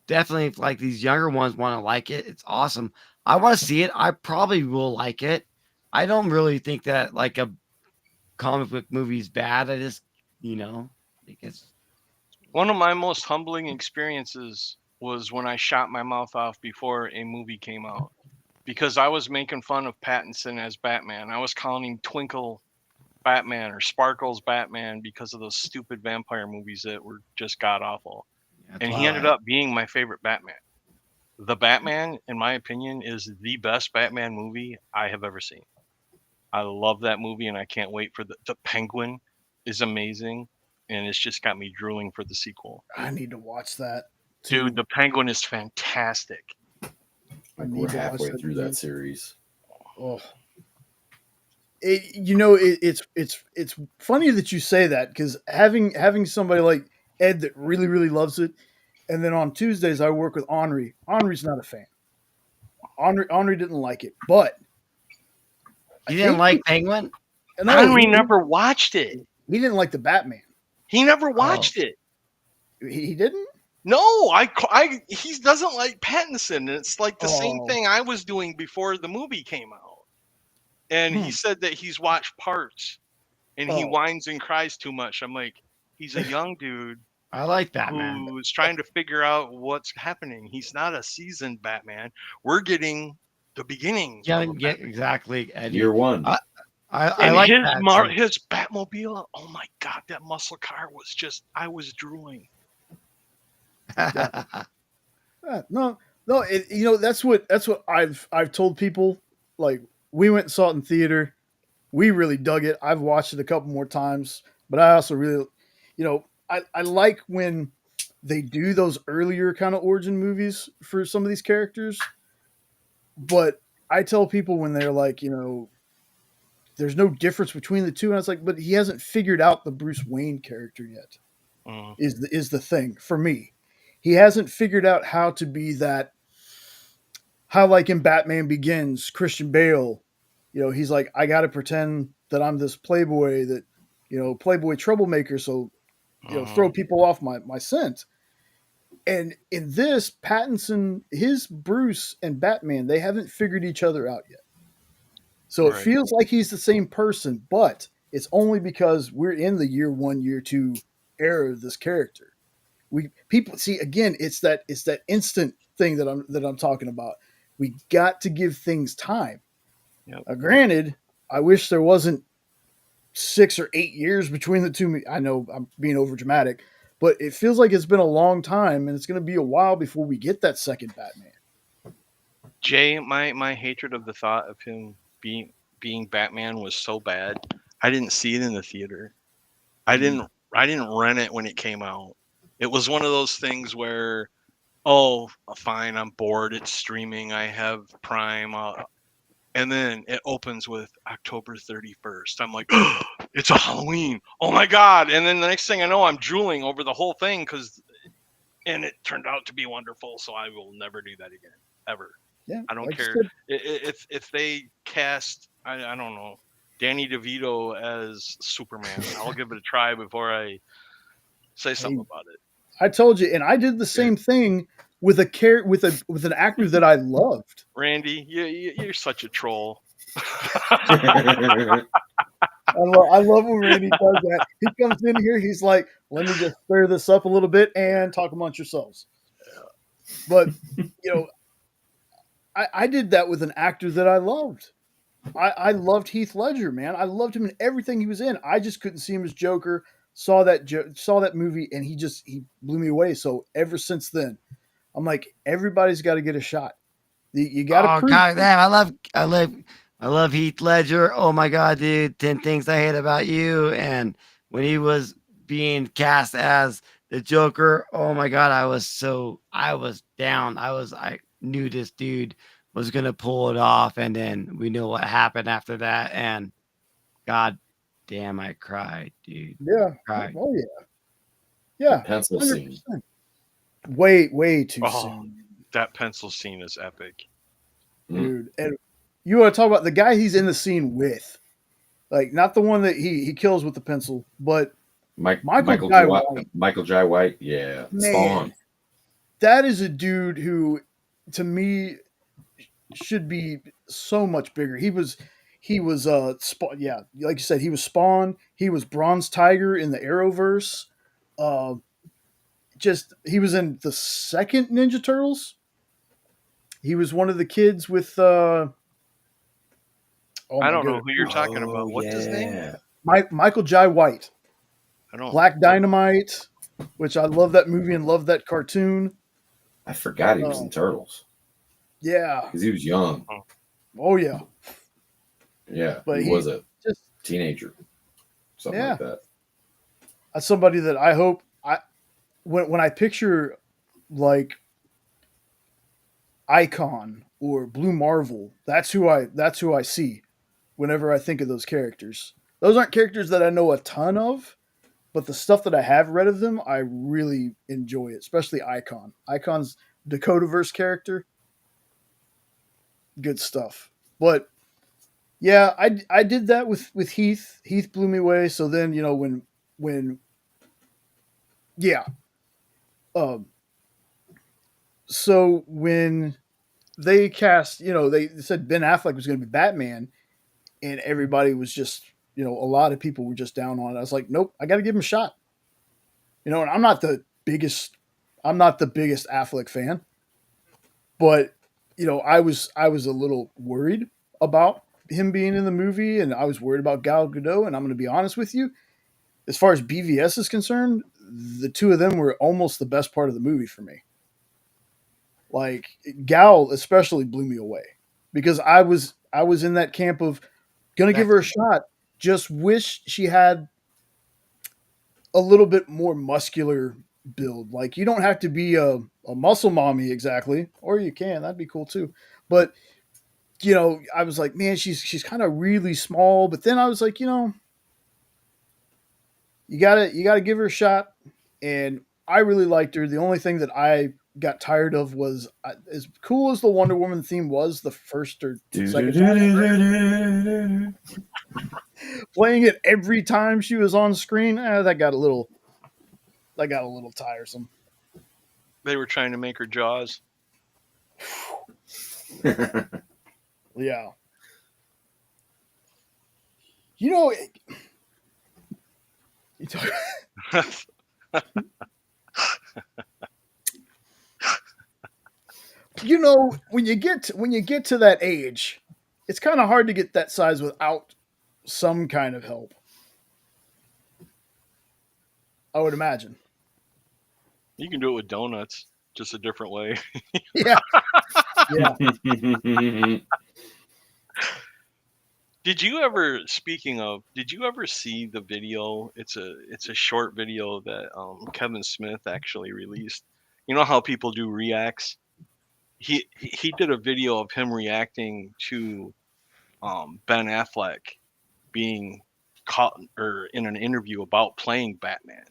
definitely if, like these younger ones want to like it. It's awesome. I want to see it. I probably will like it. I don't really think that like a comic book movie is bad. I just, think it's One of my most humbling experiences was when I shot my mouth off before a movie came out because I was making fun of Pattinson as Batman. I was calling him Twinkle Batman or Sparkles Batman because of those stupid vampire movies that were just god awful. And he ended up being my favorite Batman. The Batman, in my opinion, is the best Batman movie I have ever seen. I love that movie, and I can't wait for the Penguin is amazing, and it's just got me drooling for the sequel. I need to watch that. too. Dude, the Penguin is fantastic. I Like need we're to watch halfway that through again. that series. Oh, it's funny that you say that because having somebody like Ed that really really loves it, and then on Tuesdays I work with Henri. Henri's not a fan. Henri didn't like it, but you didn't like Penguin. Henry never watched it. He didn't like the Batman. He never watched it. He didn't. No, he doesn't like Pattinson, and it's like the same Oh. thing I was doing before the movie came out. And he Hmm. said that he's watched parts, and he Oh. whines and cries too much. I'm like, he's a young dude I like Batman. who's trying to figure out what's happening. He's not a seasoned Batman. We're getting the beginnings. Yeah, of a yeah, Batman. exactly. Eddie. Year one. I And like his Batmobile. Oh my god, that muscle car was just. I was drooling. that. No. That's what I've told people. Like, we went and saw it in theater. We really dug it. I've watched it a couple more times, but I also really, I like when they do those earlier kind of origin movies for some of these characters. But I tell people when they're like, there's no difference between the two, and I was like, but he hasn't figured out the Bruce Wayne character yet. Mm. Is the thing for me. He hasn't figured out how to be that. How, like in Batman Begins, Christian Bale, he's like, I got to pretend that I'm this playboy, playboy troublemaker, so throw people off my scent. And in this, Pattinson, his Bruce and Batman, they haven't figured each other out yet. So it Right. feels like he's the same person, but it's only because we're in the year 1, year 2 era of this character. People see, again, it's that instant thing that I'm talking about. We got to give things time. Yep. Granted, I wish there wasn't 6 or 8 years between the two. I know I'm being over dramatic, but it feels like it's been a long time, and it's going to be a while before we get that second Batman. Jay, my hatred of the thought of him being Batman was so bad. I didn't see it in the theater. I didn't rent it when it came out. It was one of those things where, oh, fine, I'm bored. It's streaming. I have Prime. And then it opens with October 31st. I'm like, oh, it's a Halloween. Oh my God. And then the next thing I know, I'm drooling over the whole thing and it turned out to be wonderful. So I will never do that again, ever. Yeah, I don't like you care. said. If they cast, I don't know, Danny DeVito as Superman, I'll give it a try before I say something about it. I told you, and I did the same thing with with an actor that I loved. Randy, you're such a troll. I love when Randy does that. He comes in here, he's like, let me just stir this up a little bit and talk amongst yourselves. But, I did that with an actor that I loved. I loved Heath Ledger, man. I loved him in everything he was in. I just couldn't see him as Joker. Saw that movie, and he blew me away. So ever since then, I'm like, everybody's got to get a shot. You got to prove. God damn! I love Heath Ledger. Oh my God, dude! 10 Things I Hate About You. And when he was being cast as the Joker, oh my God, I was down. I knew this dude was gonna pull it off, and then we know what happened after that. And God damn, I cried, dude. Yeah. Cried. Oh yeah. Yeah. Pencil 100%. scene. Way too soon, That pencil scene is epic, dude. And you want to talk about the guy he's in the scene with, like not the one that he kills with the pencil, but Michael Jai White. Michael Jai White, yeah. Man, Spawn. that is a dude who, to me, should be so much bigger. He was Spawn. Yeah, like you said, he was Spawn. He was Bronze Tiger in the Arrowverse. He was in the second Ninja Turtles. He was one of the kids with. I don't know who you're talking about. What's his name? Michael Jai White. I don't. Black Dynamite, which I love that movie and love that cartoon. I forgot he was in Turtles. Yeah. Because he was young. Oh yeah. Yeah. But he was a just teenager. Something like that. That's somebody that I hope when I picture like Icon or Blue Marvel, that's who I see whenever I think of those characters. Those aren't characters that I know a ton of, but the stuff that I have read of them, I really enjoy it, especially Icon. Icon's Dakotaverse character. Good stuff. But yeah, I did that with Heath. Heath blew me away. So then, when Um, so when they cast, they said Ben Affleck was going to be Batman, and everybody was just, a lot of people were just down on it. I was like, nope, I got to give him a shot. And I'm not the biggest Affleck fan, but I was a little worried about him being in the movie, and I was worried about Gal Gadot. And I'm going to be honest with you, as far as BVS is concerned, the two of them were almost the best part of the movie for me. Like Gal especially blew me away because I was in that camp of gonna give her a shot. Just wish she had a little bit more muscular build. Like you don't have to be a muscle mommy exactly, or you can. That'd be cool too. But I was like, man, she's kind of really small. But then I was like, you gotta give her a shot. And I really liked her. The only thing that I got tired of was as cool as the Wonder Woman theme was the first or second time. Playing it every time she was on screen, that got a little tiresome. They were trying to make her Jaws. Yeah. When you get to that age, it's kind of hard to get that size without some kind of help. I would imagine. You can do it with donuts, just a different way. Yeah. Yeah. Did you ever see the video? It's a short video that Kevin Smith actually released. You know how people do reacts? He did a video of him reacting to Ben Affleck being caught or in an interview about playing Batman.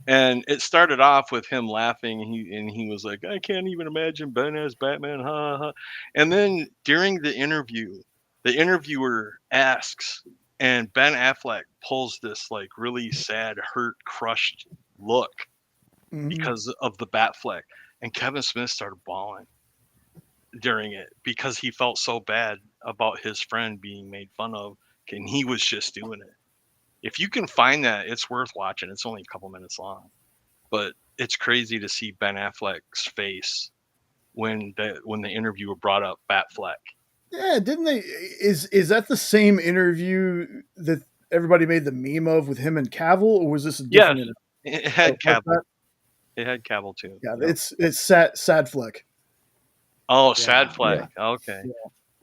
And it started off with him laughing, and he was like, "I can't even imagine Ben as Batman, ha ha ha." And then during the interview, the interviewer asks, and Ben Affleck pulls this like really sad, hurt, crushed look because of the Batfleck, and Kevin Smith started bawling during it because he felt so bad about his friend being made fun of, and he was just doing it. If you can find that, it's worth watching. It's only a couple minutes long, but it's crazy to see Ben Affleck's face when the interviewer brought up Batfleck. Yeah, didn't they? Is that the same interview that everybody made the meme of with him and Cavill, or was this a different interview? It had Cavill. It had Cavill too. Yeah, it's sad Fleck. Oh, sad Fleck. Yeah. Okay. Yeah.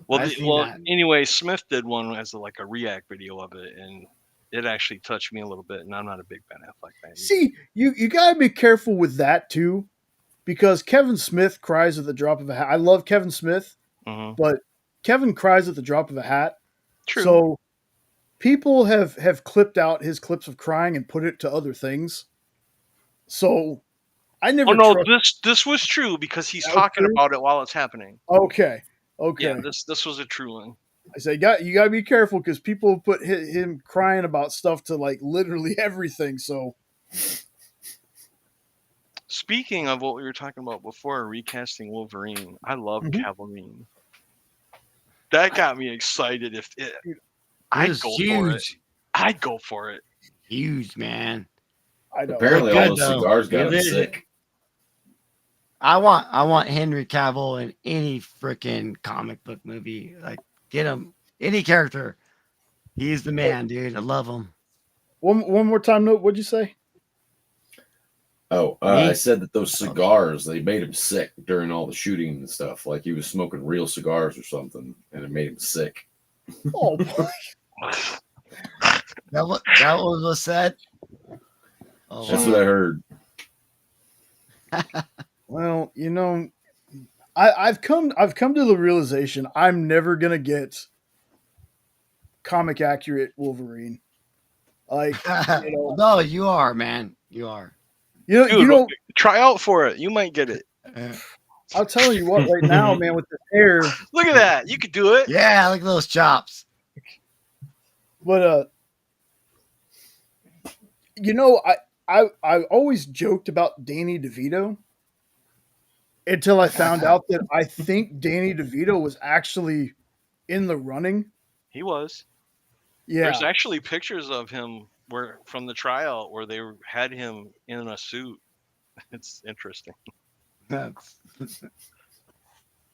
Well, anyway, Smith did one as a react video of it, and it actually touched me a little bit, and I'm not a big Ben Affleck fan. See, you got to be careful with that too, because Kevin Smith cries at the drop of a hat. I love Kevin Smith, but Kevin cries at the drop of a hat. True. So people have clipped out his clips of crying and put it to other things. So I never. Oh no, this was true because he's talking about it while it's happening. Okay. Yeah, this was a true one. I say, you got to be careful because people put him crying about stuff to like literally everything. So, speaking of what we were talking about before, recasting Wolverine, I love Cavill. That got me excited. I'd go for it. Huge, man. I know. Apparently, all those cigars got him sick. I want Henry Cavill in any freaking comic book movie. Like, get him, any character. He's the man, dude. I love him. One more time, note. What'd you say? Oh, I said that those cigars, they made him sick during all the shooting and stuff. Like he was smoking real cigars or something, and it made him sick. Oh, boy. That was what said? Oh, that's what I heard. Well, I've come to the realization I'm never gonna get comic accurate Wolverine. Like, no, you are, man. You are. Dude, try out for it. You might get it. I'll tell you what. Right now, man, with the hair. Look at that. You could do it. Yeah, look at those chops. But I always joked about Danny DeVito until I found out that I think Danny DeVito was actually in the running. He was. Yeah, There's actually pictures of him where from the tryout where they had him in a suit. It's interesting. That's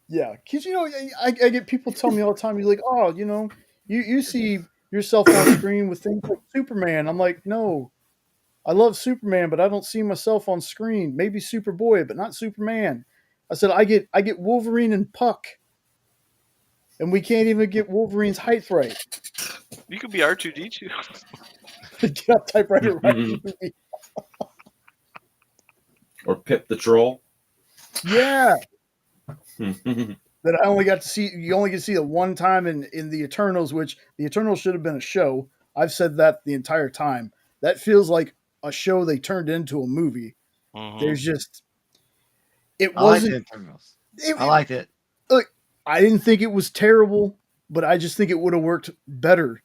yeah. Because I get people tell me all the time. You're like, oh, you see yourself on screen with things like Superman. I'm like, no, I love Superman, but I don't see myself on screen. Maybe Superboy, but not Superman. I said I get Wolverine and Puck, and we can't even get Wolverine's height right. You could be R2D2. Get up typewriter right movie. Or Pip the Troll. Yeah. That I only got to see. You only get to see it one time in the Eternals, which the Eternals should have been a show. I've said that the entire time. That feels like a show they turned into a movie. Mhm. There's just it I liked wasn't. it. I liked it. Look, I didn't think it was terrible, but I just think it would have worked better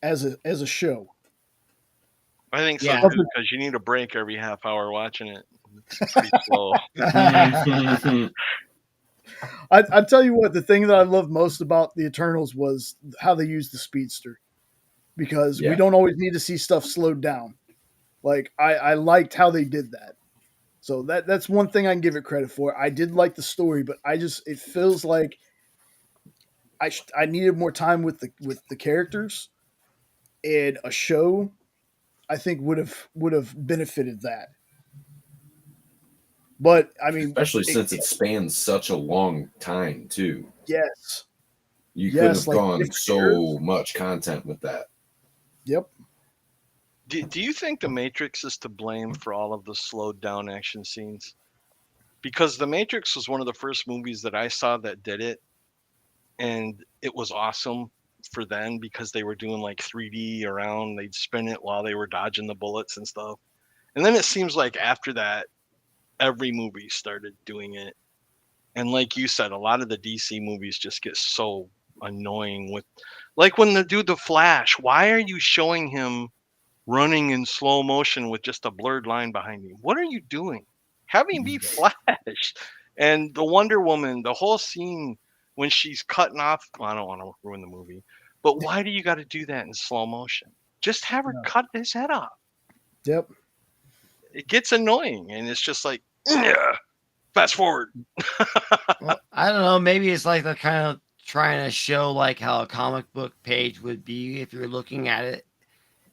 as a show. I think so Yeah. too, because you need a break every half hour watching it. It's pretty slow. I tell you what, the thing that I loved most about the Eternals was how they used the speedster, because we Yeah. don't always need to see stuff slowed down. Like I liked how they did that. So that's one thing I can give it credit for. I did like the story, but it feels like I needed more time with the characters, and a show I think would have benefited that. But I mean, Especially since it spans such a long time too. yes, You Yes, could have like gone 50 so years. much content with that. yep. Do you think The Matrix is to blame for all of the slowed down action scenes? Because The Matrix was one of the first movies that I saw that did it, and it was awesome for then because they were doing like 3D around. They'd spin it while they were dodging the bullets and stuff. And then it seems like after that, every movie started doing it. And like you said, a lot of the DC movies just get so annoying with, like when the dude, the Flash, why are you showing him running in slow motion with just a blurred line behind him? What are you doing? Have him be Flash. And the Wonder Woman, the whole scene when she's cutting off, well, I don't want to ruin the movie, but why do you got to do that in slow motion? Just have her No. cut his head off. Yep. It gets annoying, and it's just like, yeah, fast forward. Well, I don't know. Maybe it's like they're kind of trying to show like how a comic book page would be if you're looking at it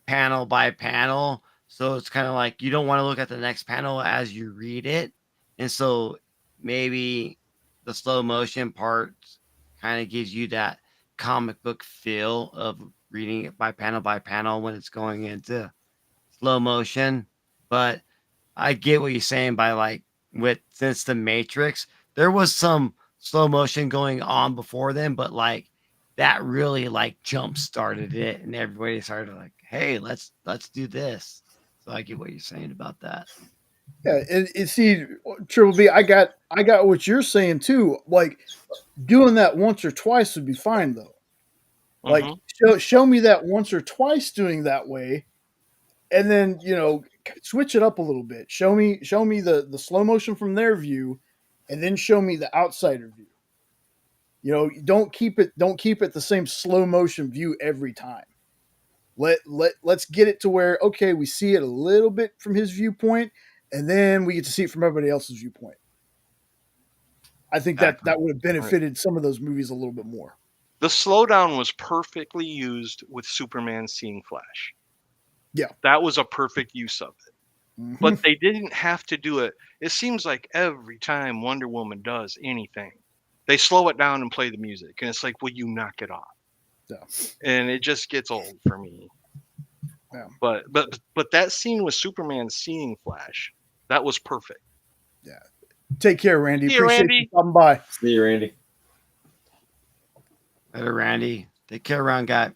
panel by panel. So it's kind of like you don't want to look at the next panel as you read it. And so maybe the slow motion part kind of gives you that comic book feel of reading it by panel when it's going into slow motion. But I get what you're saying by like since the Matrix, there was some slow motion going on before then, but like that really like jump started it, and everybody started like, "Hey, let's do this." So I get what you're saying about that. Yeah, and see, Triple B, I got what you're saying too. Like doing that once or twice would be fine though. Like show me that once or twice doing that way, and then switch it up a little bit. Show me the slow motion from their view, and then show me the outsider view. Don't keep it the same slow motion view every time. Let's get it to where, okay, we see it a little bit from his viewpoint, and then we get to see it from everybody else's viewpoint. I think that would have benefited some of those movies a little bit more. The slowdown was perfectly used with Superman seeing Flash. Yeah. That was a perfect use of it. Mhm. But they didn't have to do it. It seems like every time Wonder Woman does anything, they slow it down and play the music. And it's like, will you knock it off? Yeah. And it just gets old for me. Yeah. But that scene with Superman seeing Flash, that was perfect. Yeah. Take care, Randy. See you, Appreciate Randy. you coming by. See you, Randy. Later, Randy. Take care, around guy.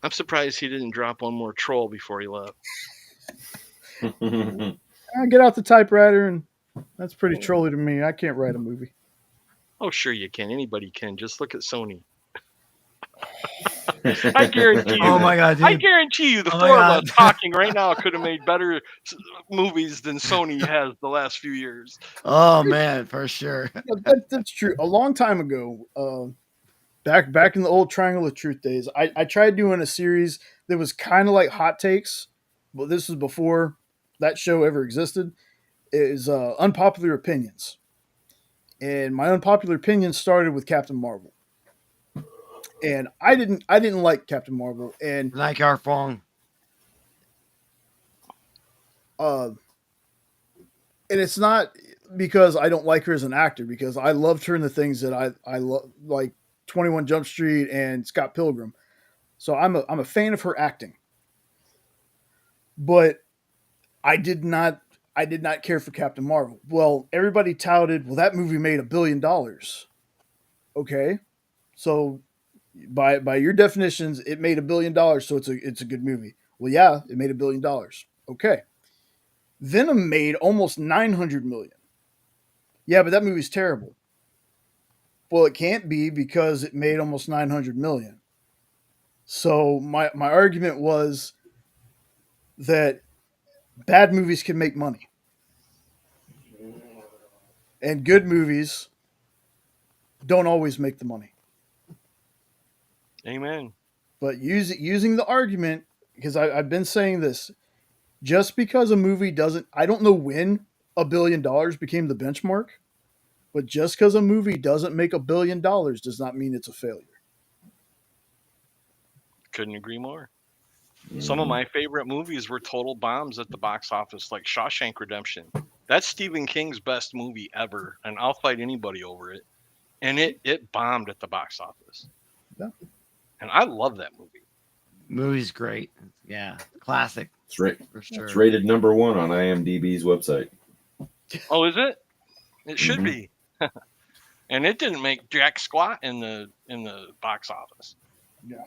I'm surprised he didn't drop one more troll before he left. Get out the typewriter, and that's pretty trolly to me. I can't write a movie. Oh, sure you can. Anybody can. Just look at Sony. I guarantee you. Oh my god, I dude. guarantee you, the Oh my four of us God. talking right now could have made better movies than Sony has the last few years. Oh man, for sure. That's true. A long time ago, back in the old Triangle of Truth days, I tried doing a series that was kind of like Hot Takes, but this was before that show ever existed. It is Unpopular Opinions, and my unpopular opinion started with Captain Marvel, and I didn't like Captain Marvel, and Like our phone. uh, and it's not because I don't like her as an actor, because I loved her in the things that I love, like 21 Jump Street and Scott Pilgrim. So I'm a fan of her acting, but I did not care for Captain Marvel. Well, everybody touted, well, that movie made $1 billion. Okay, so by your definitions, it made $1 billion, so it's a good movie. Well, yeah, it made $1 billion. Okay, Venom made almost 900 million. Yeah, but that movie's terrible. Well, it can't be because it made almost 900 million. So my argument was that bad movies can make money, and good movies don't always make the money. Amen. But using the argument, because I've been saying this, just because a movie doesn't, I don't know when $1 billion became the benchmark, but just because a movie doesn't make $1 billion does not mean it's a failure. Couldn't agree more. Some of my favorite movies were total bombs at the box office, like Shawshank Redemption. That's Stephen King's best movie ever, and I'll fight anybody over it. And it bombed at the box office. Yeah. And I love that movie. Movie's great. Yeah, classic for sure. It's rated number 1 on IMDb's website. Oh, is it? It should Mhm. be. And it didn't make jack squat in the box office. Yeah.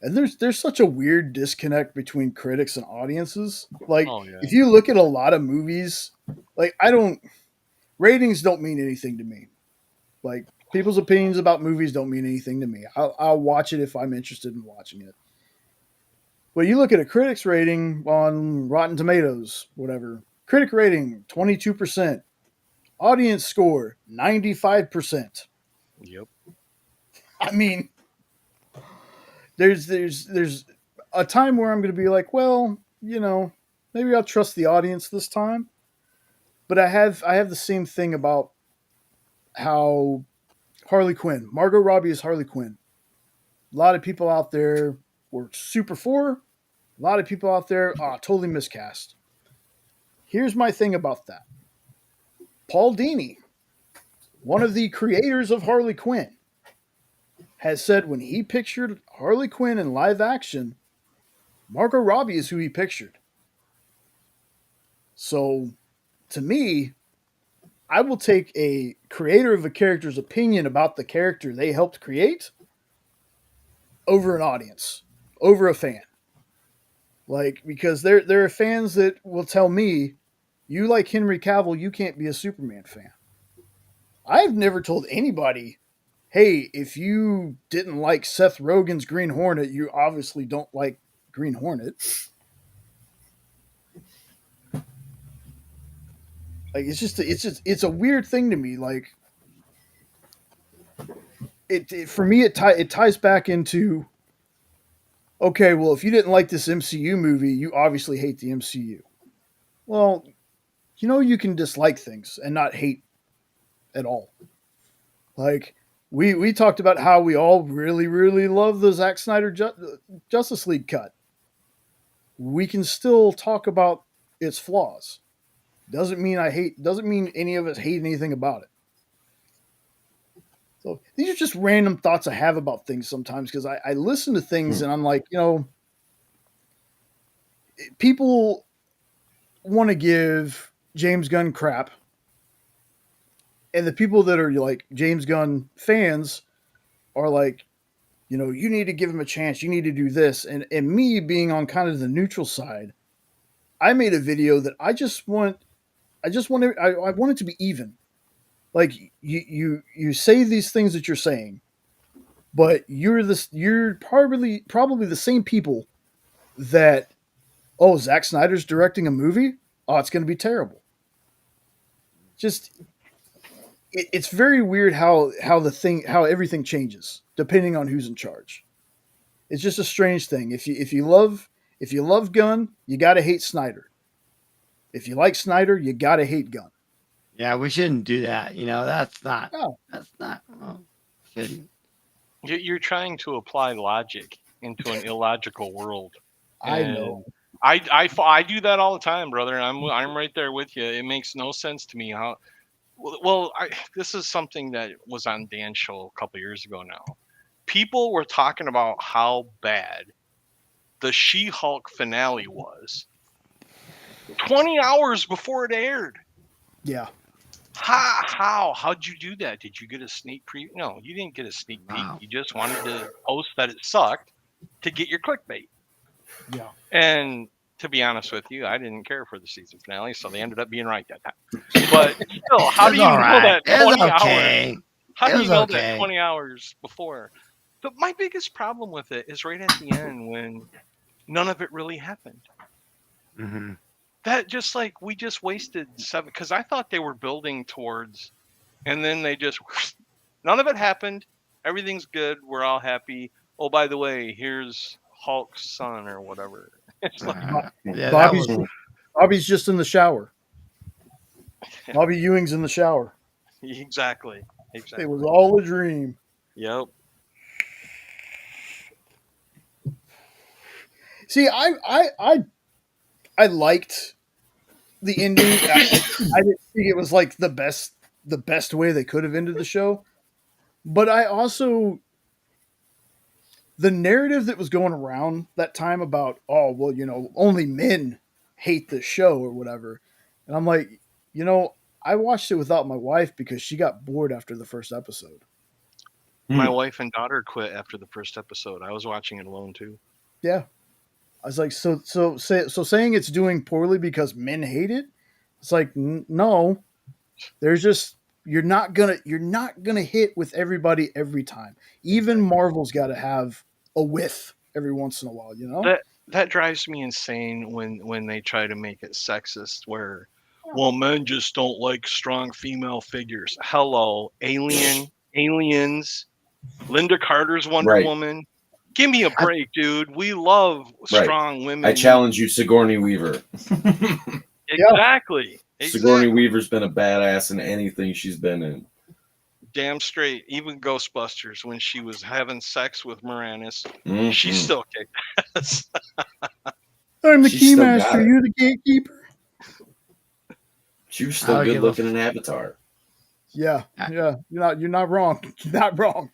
And there's such a weird disconnect between critics and audiences. Like, Oh yeah. if you look at a lot of movies, like ratings don't mean anything to me. Like, people's opinions about movies don't mean anything to me. I'll watch it if I'm interested in watching it. But you look at a critic's rating on Rotten Tomatoes, whatever. Critic rating 22%. Audience score 95%. Yep. I mean, there's a time where I'm going to be like, well, maybe I'll trust the audience this time. But I have the same thing about how Harley Quinn, Margot Robbie is Harley Quinn. A lot of people out there were super for. A lot of people out there, totally miscast. Here's my thing about that. Paul Dini, one of the creators of Harley Quinn, has said when he pictured Harley Quinn in live action, Margot Robbie is who he pictured. So, to me, I will take a creator of a character's opinion about the character they helped create over an audience, over a fan. Like, because there are fans that will tell me, you like Henry Cavill, you can't be a Superman fan. I've never told anybody, hey, if you didn't like Seth Rogen's Green Hornet, you obviously don't like Green Hornet. Like, it's a weird thing to me. Like, it for me, it ties back into, okay, well, if you didn't like this MCU movie, you obviously hate the MCU. Well, you can dislike things and not hate at all. Like, we talked about how we all really, really love the Zack Snyder Justice League cut. We can still talk about its flaws. Doesn't mean any of us hate anything about it. So these are just random thoughts I have about things sometimes, because I listen to things and I'm like, people want to give James Gunn crap, and the people that are like James Gunn fans are like, you need to give him a chance. You need to do this. And me being on kind of the neutral side, I made a video that I want it to be even. Like, you say these things that you're saying, but you're probably the same people that, oh, Zack Snyder's directing a movie, oh, it's going to be terrible. Just it's very weird how everything changes depending on who's in charge. It's just a strange thing. If you love Gunn, you got to hate Snyder. If you like Snyder, you got to hate Gunn. Yeah, we shouldn't do that. You know, that's not. No. Shouldn't. You're trying to apply logic into an illogical world. I know. I do that all the time, brother. I'm right there with you. It makes no sense to me how. Well, this is something that was on Dan's show a couple years ago now. People were talking about how bad the She-Hulk finale was 20 hours before it aired. Yeah. How'd you do that? Did you get a sneak preview? No, you didn't get a sneak peek. Wow. You just wanted to post that it sucked to get your clickbait. Yeah. And to be honest with you, I didn't care for the season finale, so they ended up being right that time. But still, how do you know that 20 hours? How do you know that 20 hours before? But my biggest problem with it is right at the end when none of it really happened. Mm-hmm. That just like we just wasted 7 because I thought they were building towards, and then they just none of it happened. Everything's good. We're all happy. Oh, by the way, here's Hulk's son or whatever. It's like, Yeah, Bobby's just in the shower. Bobby Ewing's in the shower. exactly. It was all a dream. Yep. See, I liked the ending. I didn't think it was like the best way they could have ended the show. But I also, the narrative that was going around that time about, oh, well, you know, only men hate this show or whatever. And I'm like, you know, I watched it without my wife because she got bored after the first episode. My wife and daughter quit after the first episode. I was watching it alone too. Yeah. I was like, so saying it's doing poorly because men hate it? It's like, no. There's just you're not gonna hit with everybody every time. Even Marvel's got to have a whiff every once in a while, you know. That drives me insane when they try to make it sexist, where, well, men just don't like strong female figures. Hello, aliens, Linda Carter's Wonder Woman. Give me a break, dude. We love strong women. I challenge you, Sigourney Weaver. Exactly. Sigourney Weaver's been a badass in anything she's been in. Damn straight. Even Ghostbusters, when she was having sex with Moranis, she Mm-hmm. still kicked ass. I'm the keymaster. You're the gatekeeper. She was still good looking in Avatar. Yeah. You're not wrong. You're not wrong.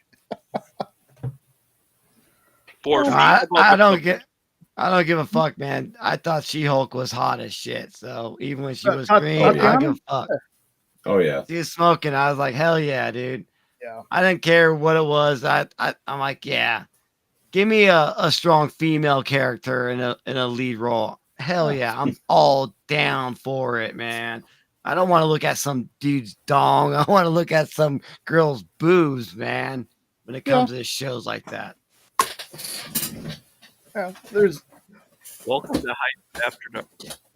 I don't give a fuck, man. I thought She-Hulk was hot as shit. So even when she was green, I don't give a fuck. Oh yeah, she was smoking. I was like, hell yeah, dude. Yeah. I didn't care what it was. I'm like, yeah, give me a strong female character in a lead role. Hell yeah, I'm all down for it, man. I don't want to look at some dude's dong. I want to look at some girl's boobs, man. When it comes to shows like that. Yeah, there's. Welcome to Hydrasylum After Dark.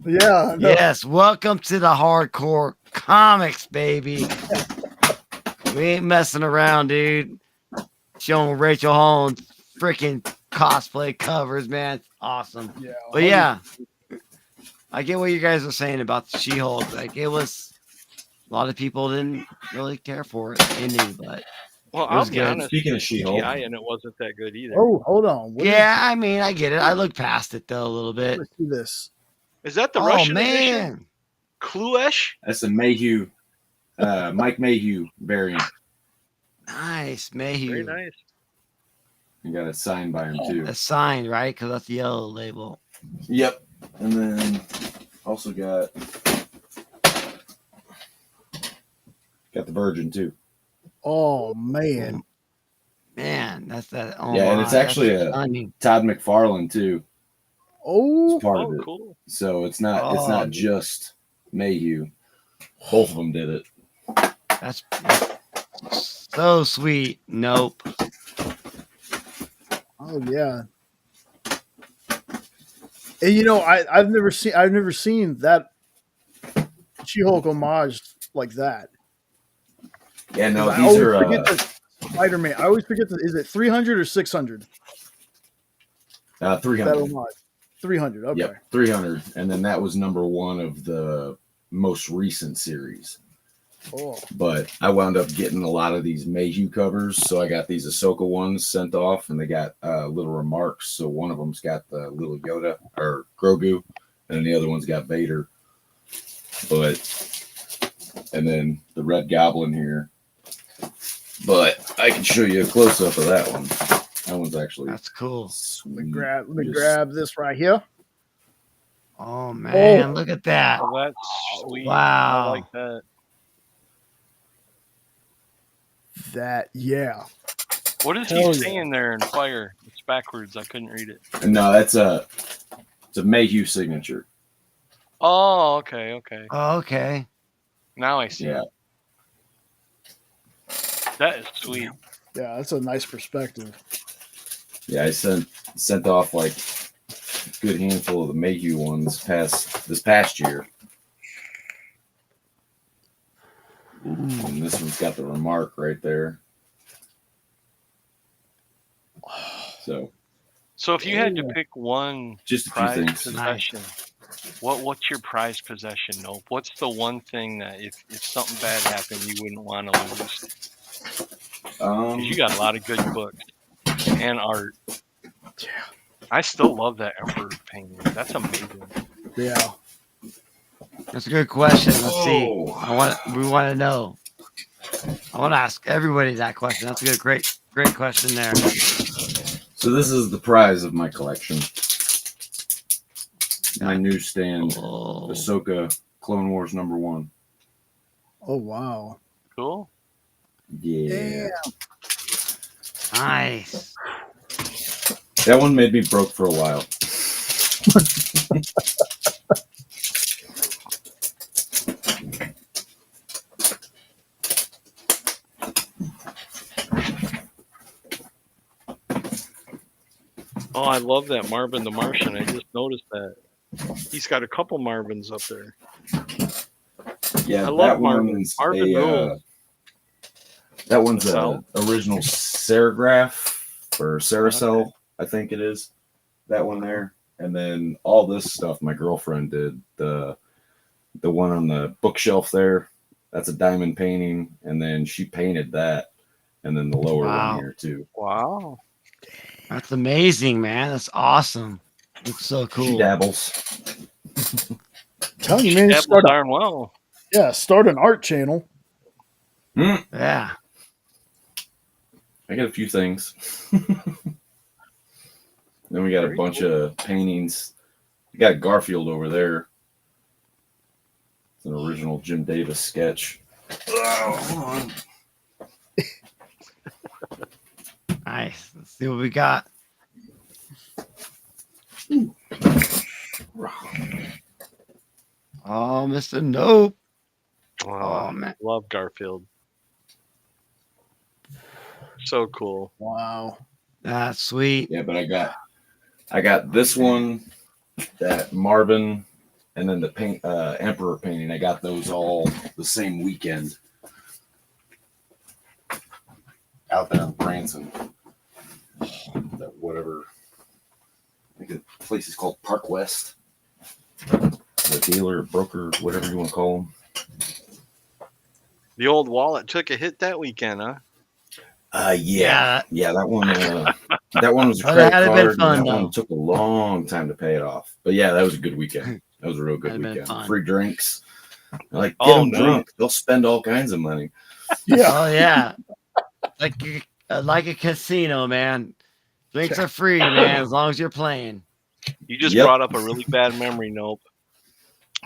Yeah. No. Yes, welcome to the hardcore comics, baby. We ain't messing around, dude. Showing Rachel Holmes freaking cosplay covers, man. It's awesome. Yeah. But yeah, I get what you guys are saying about She-Hulk. Like, it was, a lot of people didn't really care for it ending, but well, it was I'll be good. honest. Speaking of She-Hulk, CGI, and it wasn't that good either. Oh, hold on. I mean, I get it. I look past it though a little bit. Let's do this. Is that the Russian edition? Man. Cluesh? that's a Mayhew, Mike Mayhew variant. Nice, Mayhew. Very nice. You got it signed by him too. That's signed, right? Because that's the yellow label. Yep, and then also got the Virgin too. Oh man. Man, that's that. Oh, Yeah, and my, it's actually that's a stunning. Todd McFarlane too. Oh. It's part of it. Cool. So it's not just Mayhew. Both of them did it. That's so sweet. Nope. Oh yeah. And you know, I've never seen that She-Hulk homage like that. Yeah, 'Cause no, I these always are forget that Spider-Man. I always forget that. Is it 300 or 600? That 300. homage. 300. Okay. Yep, 300, and then that was number one of the most recent series. Oh. But I wound up getting a lot of these Mayhew covers, so I got these Ahsoka ones sent off, and they got little remarks. So one of them's got the little Yoda or Grogu, and then the other one's got Vader. And then the Red Goblin here. But I can show you a close up of that one. That one's actually That's cool. sweet. Let me Just- grab this right here. Oh man, look at that. Oh, that's sweet. I Wow. like that. Yeah. What is Hell he yeah. saying there in fire? It's backwards. I couldn't read it. No, it's a Mayhew signature. Oh, okay. Oh, okay. Now I see. Yeah. It. That is sweet. Yeah, that's a nice perspective. Yeah, I sent off like a good handful of the Mayhew ones this past year. And this one's got the remark right there. So So if you had to pick one just a few prized things. possession, what's your prized possession? Nope. What's the one thing that if something bad happened, you wouldn't want to lose? 'Cause you got a lot of good books and art. Yeah. I still love that Emperor painting. That's amazing. Yeah. That's a good question. Let's see. Oh. We want to know. I want to ask everybody that question. That's a great question there. So this is the prize of my collection. My newsstand, Oh, Ahsoka Clone Wars #1. Oh wow. Cool. Yeah. nice. That one made me broke for a while. Oh, I love that Marvin the Martian. I just noticed that. He's got a couple Marvins up there. Yeah, I love that Marvin. one's Marvin rules. that one's So? a original serigraph or Saracel, I think it is. That one there. And then all this stuff my girlfriend did. The one on the bookshelf there, that's a diamond painting, and then she painted that. And then the lower Wow. one here too. Wow. That's amazing, man. That's awesome. Looks so cool. She dabbles. Telling you, man, That was darn well. start an art channel. Yeah. I got a few things. Then we got Very a bunch cool. of paintings. We got Garfield over there. It's an original Jim Davis sketch. Oh, hold on. Nice. Let's see what we got. Oh, Mr. Nope. Wow. Oh, man. Love Garfield. So cool. Wow. That's sweet. Yeah, but I got this one, that Marvin, and then the Emperor painting. I got those all the same weekend out there in Branson. That whatever. I think the place is called Park West. The dealer, broker, whatever you want to call them. The old wallet took a hit that weekend, huh? Yeah, that one. That one was a Well, credit that had card. been fun, and that though. one took a long time to pay it off. But yeah, that was a good weekend. That was a real good That'd been weekend. fun. Free drinks. Like, get Oh, them nice. drunk. They'll spend all kinds of money. Yeah. Oh, yeah. Like a casino, man. Drinks are free, man, as long as you're playing. You just Yep. brought up a really bad memory, Nope.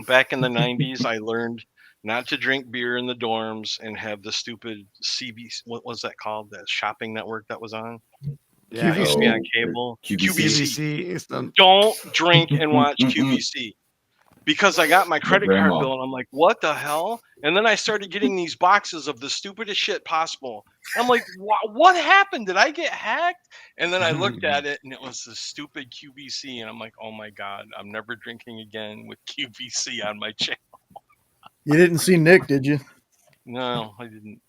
Back in the 90s, I learned not to drink beer in the dorms and have the stupid CB. What was that called? That shopping network that was on? Yeah. It used to be on Oh, cable. QVC. QVC is the Don't drink and watch QVC. Because I got my credit grandma. card bill and I'm like, what the hell? And then I started getting these boxes of the stupidest shit possible. I'm like, what happened? Did I get hacked? And then I looked at it, and it was the stupid QVC, and I'm like, oh my god, I'm never drinking again with QVC on my channel. You didn't see Nick, did you? No, I didn't.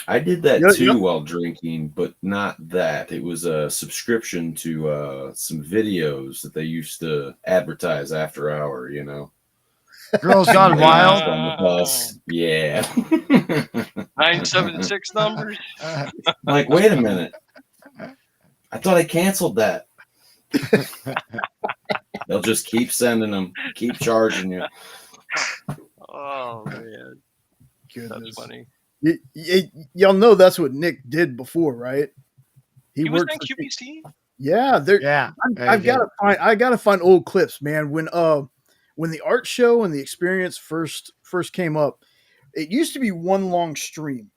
I did that Yep, too yep. while drinking, but not that. It was a subscription to some videos that they used to advertise after hour, you know. Girls Gone Ladies Wild. on the bus. Yeah. 976 numbers. I'm like, wait a minute. I thought I canceled that. They'll just keep sending them, keep charging you. Oh man, Goodness. that's funny. Y'all know that's what Nick did before, right? He was worked on for- QVC. Yeah, there. Yeah. I gotta find old clips, man. When the art show and the experience first came up, it used to be one long stream.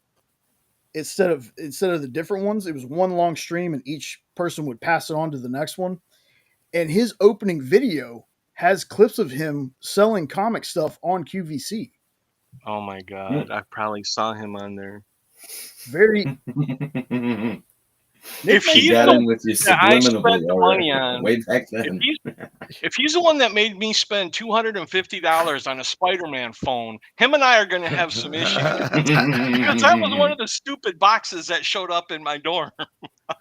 Instead of the different ones, it was one long stream, and each person would pass it on to the next one. And his opening video has clips of him selling comic stuff on QVC. Oh my god, I probably saw him on there. Very. If He he's got the in with you that I spent subliminally the money on, way back then. if he's the one that made me spend $250 on a Spider-Man phone, him and I are going to have some issues. Because that was one of the stupid boxes that showed up in my dorm.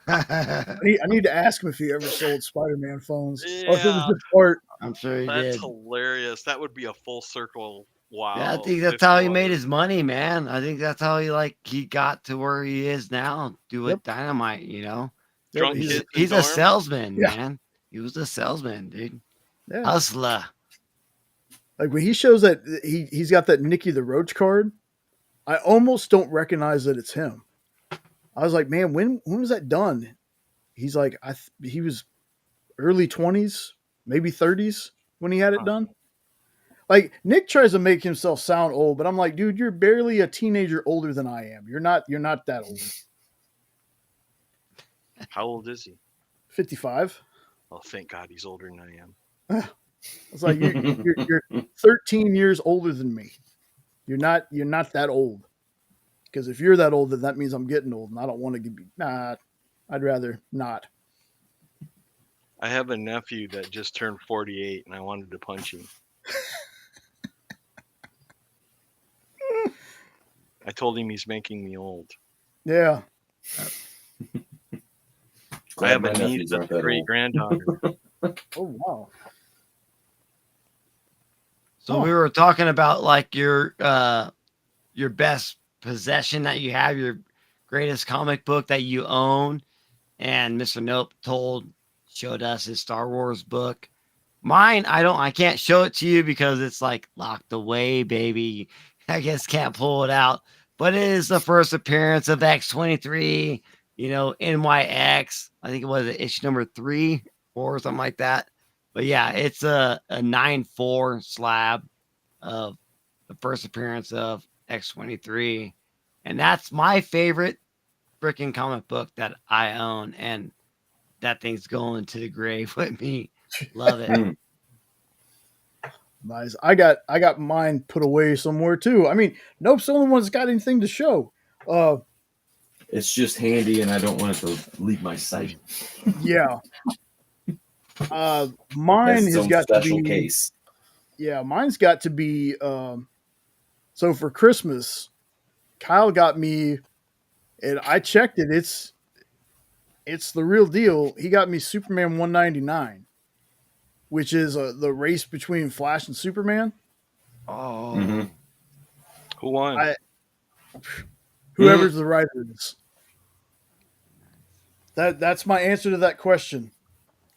I need to ask him if he ever sold Spider-Man phones, or if it was Yeah. just art. I'm sure he That's did. hilarious. That would be a full circle. Wow. Yeah, I think that's how he made his money, man. I think that's how he got to where he is now. Do it Dynamite, you know. Drunk he's- kids in He's a dorm? salesman, Yeah. man. He was a salesman, dude. Yeah. Hustler. Like when he shows that he's got that Nicky the Roach card, I almost don't recognize that it's him. I was like, man, when was that done? He's like, he was early 20s, maybe 30s when he had it done. Like Nick tries to make himself sound old, but I'm like, dude, you're barely a teenager older than I am. You're not that old. How old is he? 55. Oh, thank God he's older than I am. I was like, you're 13 years older than me. You're not that old. Because if you're that old, then that means I'm getting old, and I don't want to be. Nah, I'd rather not. I have a nephew that just turned 48, and I wanted to punch him. I told him he's making me old. Yeah. I have a niece that's a great granddaughter. Oh wow. So we were talking about like your best possession that you have, your greatest comic book that you own, and Mr. Nope showed us his Star Wars book. Mine, I can't show it to you because it's like locked away, baby. I guess can't pull it out. But it is the first appearance of X-23, you know, NYX. I think it was issue number 3 or something like that. But yeah, it's a 9/4 slab of the first appearance of X-23. And that's my favorite freaking comic book that I own. And that thing's going to the grave with me. Love it. Nice. I got mine put away somewhere too. I mean, Nope's the only one that's got anything to show. It's just handy, and I don't want it to leave my sight. Yeah. Mine That's has got special to be case. Yeah, mine's got to be. So for Christmas, Kyle got me, and I checked it. It's the real deal. He got me Superman 199, which is the race between Flash and Superman. Oh. Mm-hmm. Who won? Whoever's the writer is. That's my answer to that question.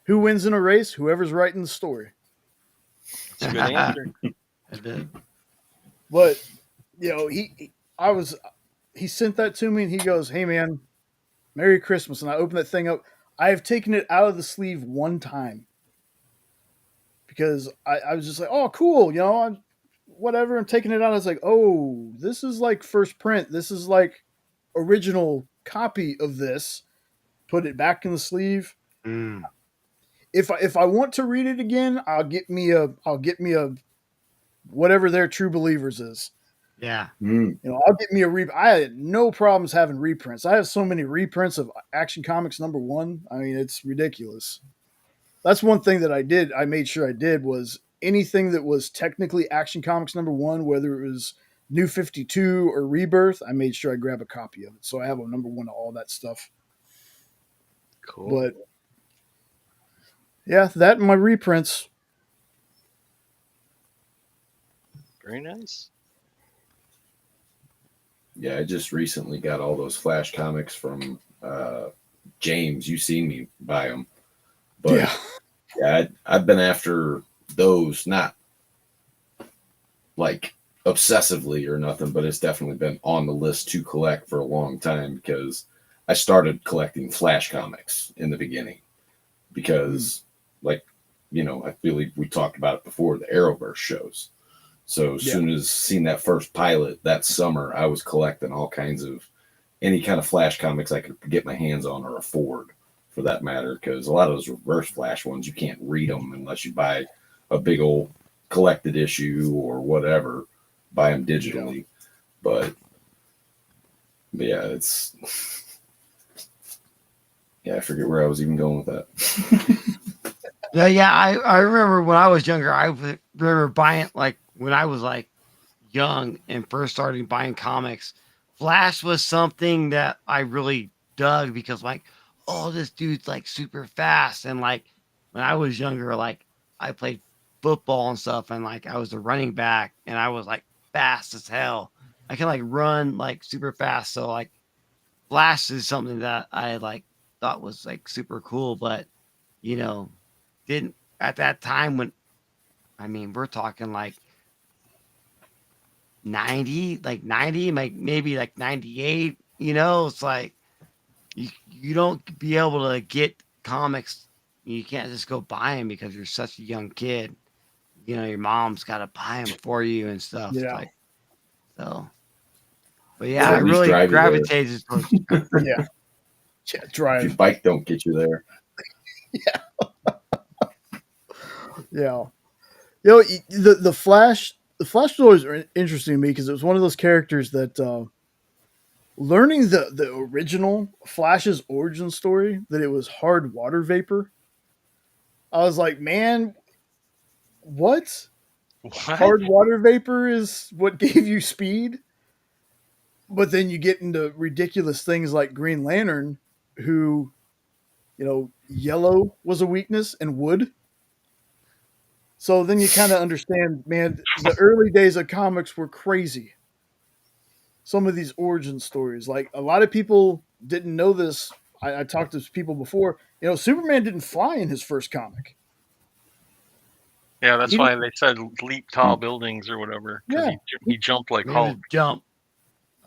Who wins in a race? Whoever's writing the story. It's a good answer. But you know, he sent that to me, and he goes, "Hey man, Merry Christmas." And I opened that thing up. I have taken it out of the sleeve one time because I was just like, "Oh, cool," you know, whatever. I'm taking it out. I was like, "Oh, this is like first print. This is like original copy of this." Put it back in the sleeve. Mm. If I want to read it again, I'll get me a whatever their True Believers is. Yeah. Mm. You know, I'll get me a I had no problems having reprints. I have so many reprints of Action Comics #1. I mean, it's ridiculous. That's one thing that I did. I made sure I did was anything that was technically Action Comics #1, whether it was New 52 or Rebirth, I made sure I grab a copy of it. So I have a #1 of all that stuff. Cool. But yeah, that and my reprints. Very nice. Yeah, I just recently got all those Flash comics from James. You seen me buy them, but yeah, I've been after those, not like obsessively or nothing, but it's definitely been on the list to collect for a long time because I started collecting Flash comics in the beginning because, like, you know, I feel like we talked about it before, the Arrowverse shows. So as soon as seen that first pilot that summer, I was collecting all kinds of any kind of Flash comics I could get my hands on or afford, for that matter, because a lot of those Reverse Flash ones, you can't read them unless you buy a big old collected issue or whatever, buy them digitally. But yeah, it's I forget where I was even going with that. Yeah. I remember when I was younger, I remember buying, like, when I was like young and first starting buying comics, Flash was something that I really dug because, like, oh, this dude's like super fast. And like when I was younger, like I played football and stuff, and like I was a running back and I was like fast as hell. I can like run like super fast. So like Flash is something that I like thought was like super cool, but you know, didn't at that time when, I mean, we're talking like 90, like maybe like 98, you know, it's like you don't be able to get comics. You can't just go buy them because you're such a young kid. You know, your mom's got to buy them for you and stuff. Yeah. Like, so, but yeah, Or I at least really drive you there. gravitated towards. Yeah. Yeah, If your drive. bike don't get you there. Yeah. You know, the Flash stories are interesting to me because it was one of those characters that learning the original Flash's origin story, that it was hard water vapor. I was like, man, what? What? Hard water vapor is what gave you speed? But then you get into ridiculous things like Green Lantern, who, you know, yellow was a weakness and wood. So then you kind of understand, man, the early days of comics were crazy. Some of these origin stories, like a lot of people didn't know this. I talked to people before. You know, Superman didn't fly in his first comic. Yeah, that's He why they said leap tall buildings or whatever. Because Yeah. he jumped like Maybe Hulk. the jump.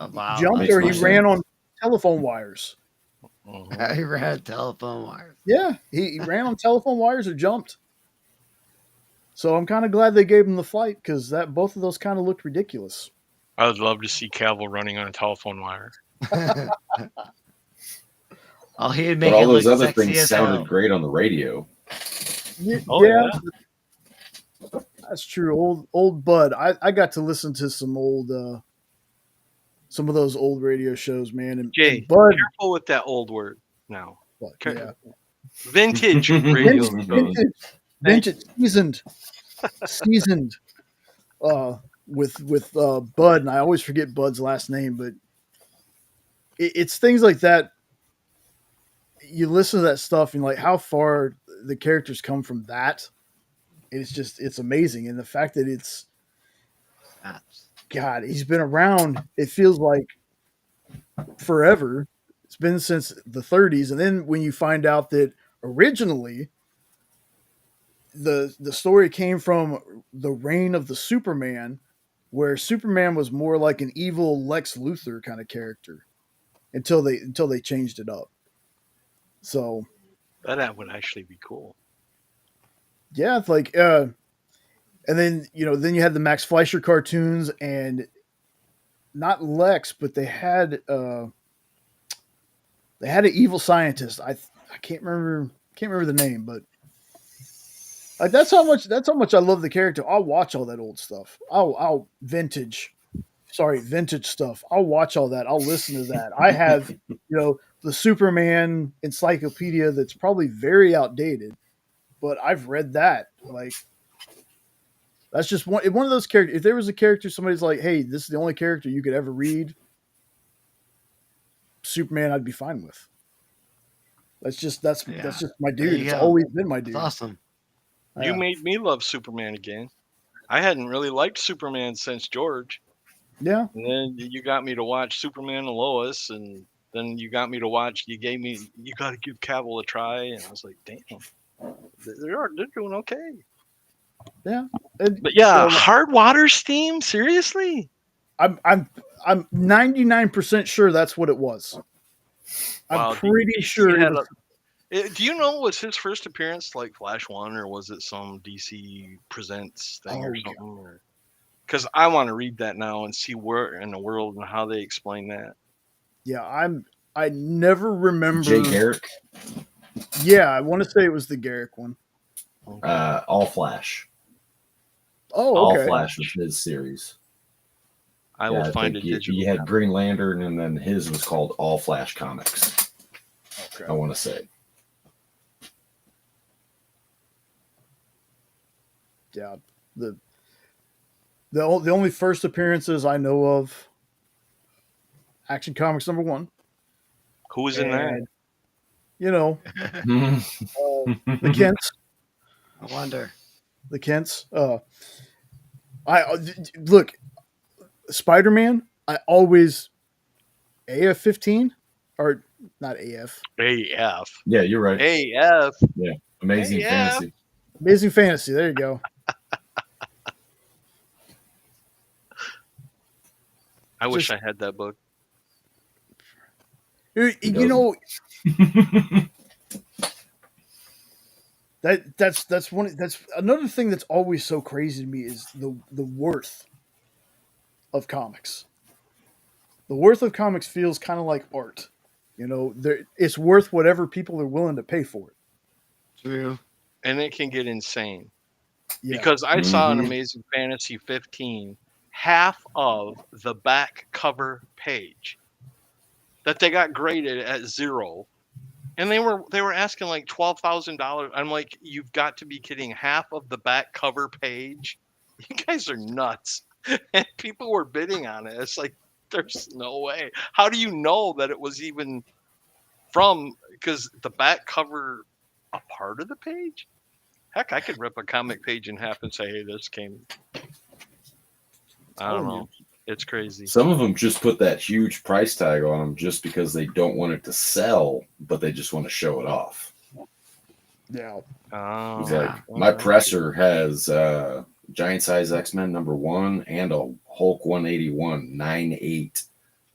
Oh, wow. jumped Makes or no he sense. ran on telephone wires. Mhm. I ran telephone wires. Yeah, he ran on telephone wires or jumped. So I'm kind of glad they gave him the flight because that both of those kind of looked ridiculous. I would love to see Cavill running on a telephone wire. Oh, he'd make But all it look those other sexy things as sounded hell. great on the radio. Oh, yeah. That's true. Old Bud. I got to listen to some some of those old radio shows, man. And Jay, Bud, careful with that old word now. yeah, Vintage radio shows. vintage, seasoned. With Bud, and I always forget Bud's last name, but it's things like that. You listen to that stuff and like how far the characters come from that. It's amazing, and the fact that it's God, he's been around. It feels like forever. It's been since the 30s, and then when you find out that originally the story came from the reign of the Superman, where Superman was more like an evil Lex Luthor kind of character until they changed it up. So That would actually be cool. yeah, it's like and then then you had the Max Fleischer cartoons, and not Lex, but they had an evil scientist. I can't remember the name, but like that's how much I love the character. I'll watch all that old stuff. I'll vintage vintage stuff. I'll watch all that. I'll listen to that. I have, the Superman encyclopedia that's probably very outdated, but I've read that. Like, that's just one of those characters. If there was a character, somebody's like, "Hey, this is the only character you could ever read," Superman, I'd be fine with. That's just my dude. It's always been my dude. That's awesome. You made me love Superman again. I hadn't really liked Superman since George. Yeah. And then you got me to watch Superman and Lois, and then you got me to watch. You got to give Cavill a try, and I was like, damn, they're doing okay. Yeah. But yeah, Hard Water's theme, seriously? I'm 99% sure that's what it was. Wow, I'm pretty sure. Do you know, was his first appearance like Flash 1, or was it some DC Presents thing or something? Because I want to read that now and see where in the world and how they explain that. Yeah, I never remember. Jay Garrick? Yeah, I want to say it was the Garrick one. All Flash. Oh, okay. All Flash was his series. I will find it digital. You had Green Lantern, and then his was called All Flash Comics. Okay. I want to say. Yeah, the only first appearances I know of, Action Comics #1. Who was in that? The Kents. I wonder. The Kents. Look, Spider-Man. I always AF-15 or not AF. AF. Yeah, you're right. AF. Yeah, Amazing Fantasy. Amazing Fantasy. There you go. I wish I had that book. That's another thing that's always so crazy to me is the worth of comics. The worth of comics feels kind of like art. It's worth whatever people are willing to pay for it. True. And it can get insane. Yeah. Because I saw an Amazing Fantasy 15, half of the back cover page that they got graded at 0. And they were asking like $12,000. I'm like, you've got to be kidding. Half of the back cover page? You guys are nuts. And people were bidding on it. It's like, there's no way. How do you know that it was even from, because the back cover a part of the page? Heck, I could rip a comic page in half and say, hey, this came. I don't know. It's crazy. Some of them just put that huge price tag on them just because they don't want it to sell, but they just want to show it off. Yeah. It's like, my presser has Giant Size X-Men #1 and a Hulk 181 9.8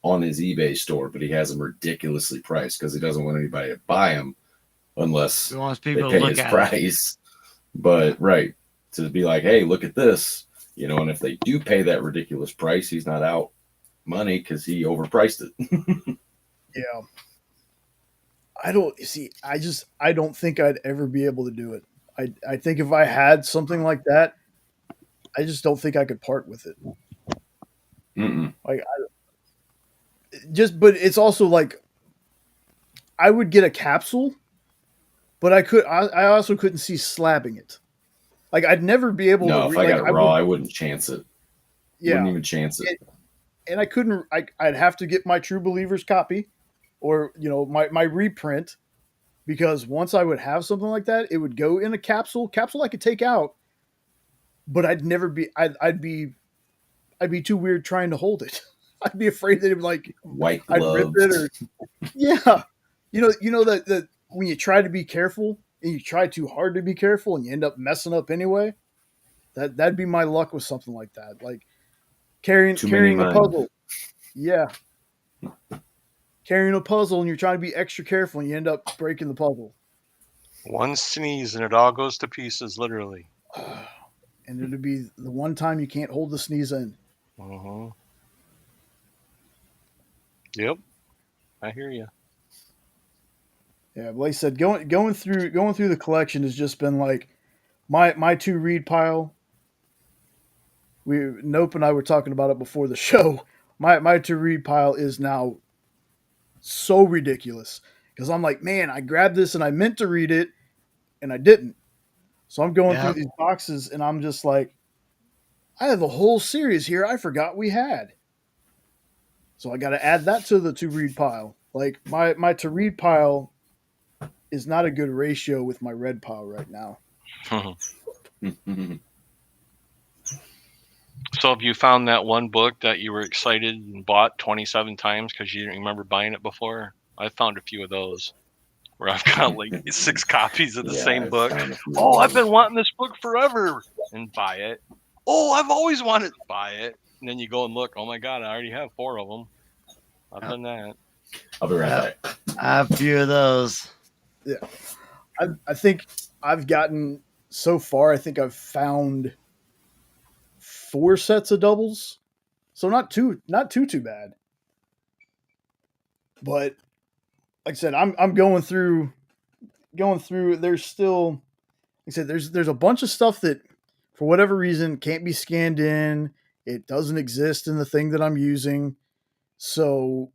on his eBay store, but he has them ridiculously priced because he doesn't want anybody to buy them unless they pay his price. But to be like, hey, look at this. And if they do pay that ridiculous price, he's not out money because he overpriced it. Yeah. I don't think I'd ever be able to do it. I think if I had something like that, I just don't think I could part with it. Like, but it's also like, I would get a capsule, but I also couldn't see slabbing it. Like, I'd never be able to. No, if I got it raw, I wouldn't chance it. Yeah. Wouldn't even chance it. And I couldn't, I'd have to get my True Believers copy or, my reprint, because once I would have something like that, it would go in a capsule I could take out, but I'd be too weird trying to hold it. I'd be afraid that it would like white I'd gloves. rip it yeah. That when you try to be careful and you try too hard to be careful and you end up messing up anyway, that'd be my luck with something like that. Like carrying a puzzle. Yeah. Carrying a puzzle and you're trying to be extra careful and you end up breaking the puzzle. One sneeze and it all goes to pieces, literally. And it'll be the one time you can't hold the sneeze in. Yep. I hear you. Yeah, like I said, going through the collection has just been like my to read pile. Nope and I were talking about it before the show. My to read pile is now so ridiculous because I'm like, man, I grabbed this and I meant to read it and I didn't. So I'm going through Yep. these boxes and I'm just like, I have a whole series here I forgot we had. So I got to add that to the to read pile. Like my to read pile is not a good ratio with my red pile right now. So have you found that one book that you were excited and bought 27 times because you didn't remember buying it before? I found a few of those where I've got like 6 copies of the same I've book. found a few Oh, of I've those. been wanting this book forever, and buy it. Oh, I've always wanted to buy it. And then you go and look, oh my God, I already have 4 of them. I've done that. I'll be right back. I have a few of those. Yeah. I think I've gotten so far, I think I've found 4 sets of doubles. So not too bad. But like I said, I'm going through there's still like I said, there's a bunch of stuff that for whatever reason can't be scanned in. It doesn't exist in the thing that I'm using. So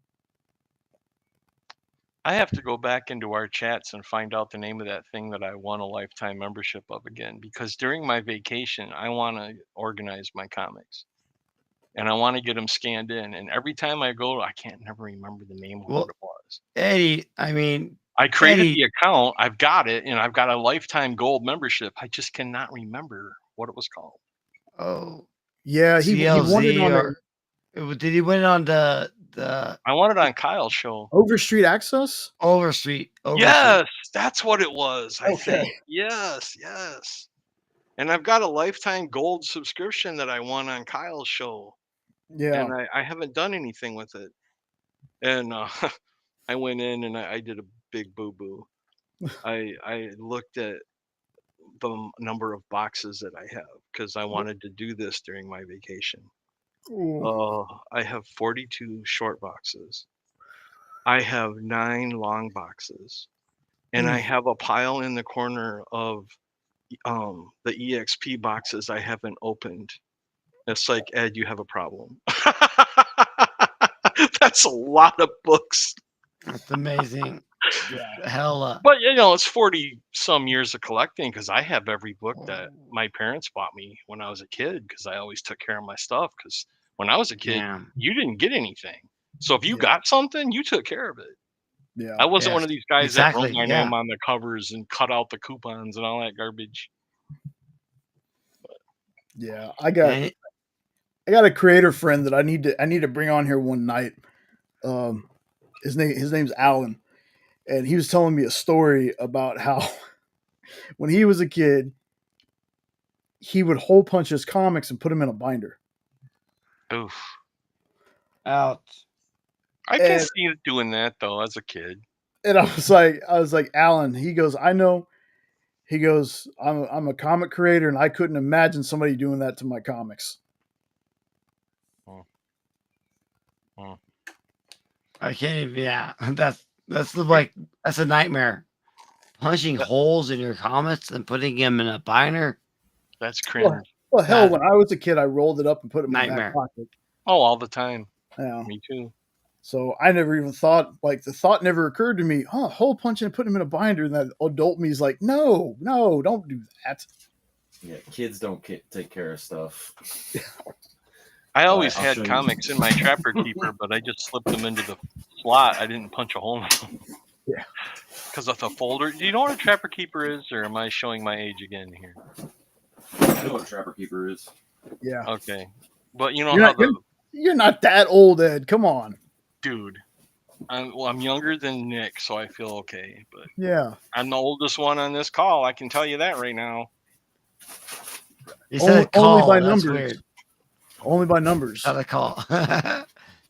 I have to go back into our chats and find out the name of that thing that I won a lifetime membership of again, because during my vacation, I want to organize my comics and I want to get them scanned in. And every time I go, I can't never remember the name of Well, what it was. Eddie, I mean, I created Eddie, the account. I've got it, and I've got a lifetime gold membership. I just cannot remember what it was called. oh, yeah, he won it CLZ on or did he win it on the I want it on Kyle's show. Overstreet Access. Overstreet? Yes, that's what it was. I Okay. think. Yes. And I've got a lifetime gold subscription that I won on Kyle's show, Yeah. and I haven't done anything with it. And I went in and I did a big boo boo. I looked at the number of boxes that I have because I wanted to do this during my vacation. Ooh. I have 42 short boxes. I have 9 long boxes, and I have a pile in the corner of the EXP boxes I haven't opened. It's like, Ed, you have a problem. That's a lot of books. That's amazing. Hella. But it's 40 some years of collecting because I have every book that my parents bought me when I was a kid because I always took care of my stuff. Because when I was a kid, Yeah. you didn't get anything. So if you Yeah. got something, you took care of it. Yeah. I wasn't Yes, one of these guys that wrote exactly, my yeah. name on the covers and cut out the coupons and all that garbage. Yeah. I got And a creator friend that I need to bring on here one night. His name's Alan, and he was telling me a story about how when he was a kid, he would hole punch his comics and put them in a binder. Oof. ouch. I can And- see it doing that though as a kid. And I was like, Alan. He goes, I know. He goes, I'm a comic creator, and I couldn't imagine somebody doing that to my comics. I can't even. Yeah, that's a nightmare. Punching holes in your comics and putting them in a binder. That's cringe. Well, hell, when I was a kid, I rolled it up and put it in my Nightmare. back pocket. Oh, all the time. Yeah. Me too. So I never even thought, the thought never occurred to me, hole punching and putting them in a binder. And that adult me is like, no, don't do that. Yeah, kids don't take care of stuff. I always I'll had show you. comics in my Trapper Keeper, but I just slipped them into the slot. I didn't punch a hole in them. Yeah. Because of the folder. Do you know what a Trapper Keeper is, or am I showing my age again here? I know what a Trapper Keeper is. Yeah. Okay. But you know You're how not- You're not that old, Ed. Come on. dude. I'm younger than Nick, so I feel okay. But Yeah. I'm the oldest one on this call. I can tell you that right now. He said Only call. by That's numbers. weird. Only by numbers. Not a call.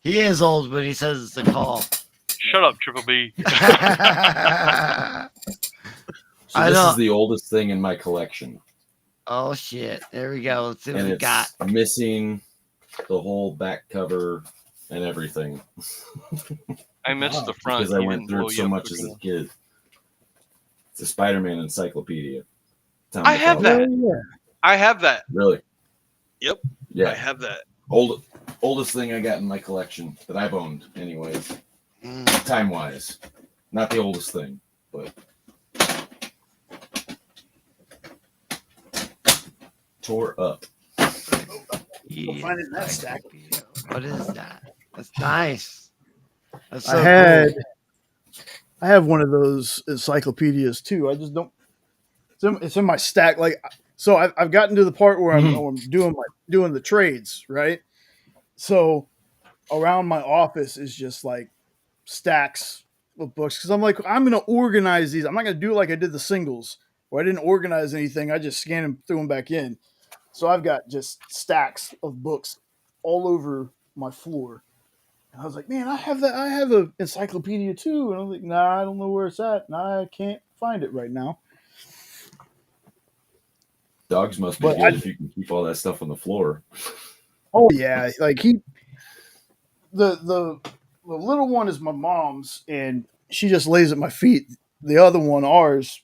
He is old, but he says it's a call. Shut up, Triple B. So I this know. is the oldest thing in my collection, Oh shit! There we go. Let's see what and we it's got. missing the whole back cover and everything I missed the front. because I He went didn't through blow it you so up much quick as a enough. kid. It's a Spider-Man encyclopedia. Tom I have McCullough. that. Oh, yeah. I have that. Really? Yep. Yeah, I have that. oldest thing I got in my collection that I've owned, anyways, Mm. time wise. Not the oldest thing, but tore up. Yeah, find it in that stack. encyclopedia. What is that? That's nice. That's I so had cool. I have one of those encyclopedias too. I just don't. It's in my stack. Like, so I've gotten to the part where I'm doing the trades, right? So around my office is just like stacks of books because I'm like I'm gonna organize these. I'm not gonna do it like I did the singles where I didn't organize anything. I just scanned them, threw them back in. So I've got just stacks of books all over my floor. And I was like, man, I have that. I have an encyclopedia too. And I was like, nah, I don't know where it's at. Nah, I can't find it right now. Dogs must be But good if you can keep all that stuff on the floor. oh yeah, like the little one is my mom's, and she just lays at my feet. The other one, ours,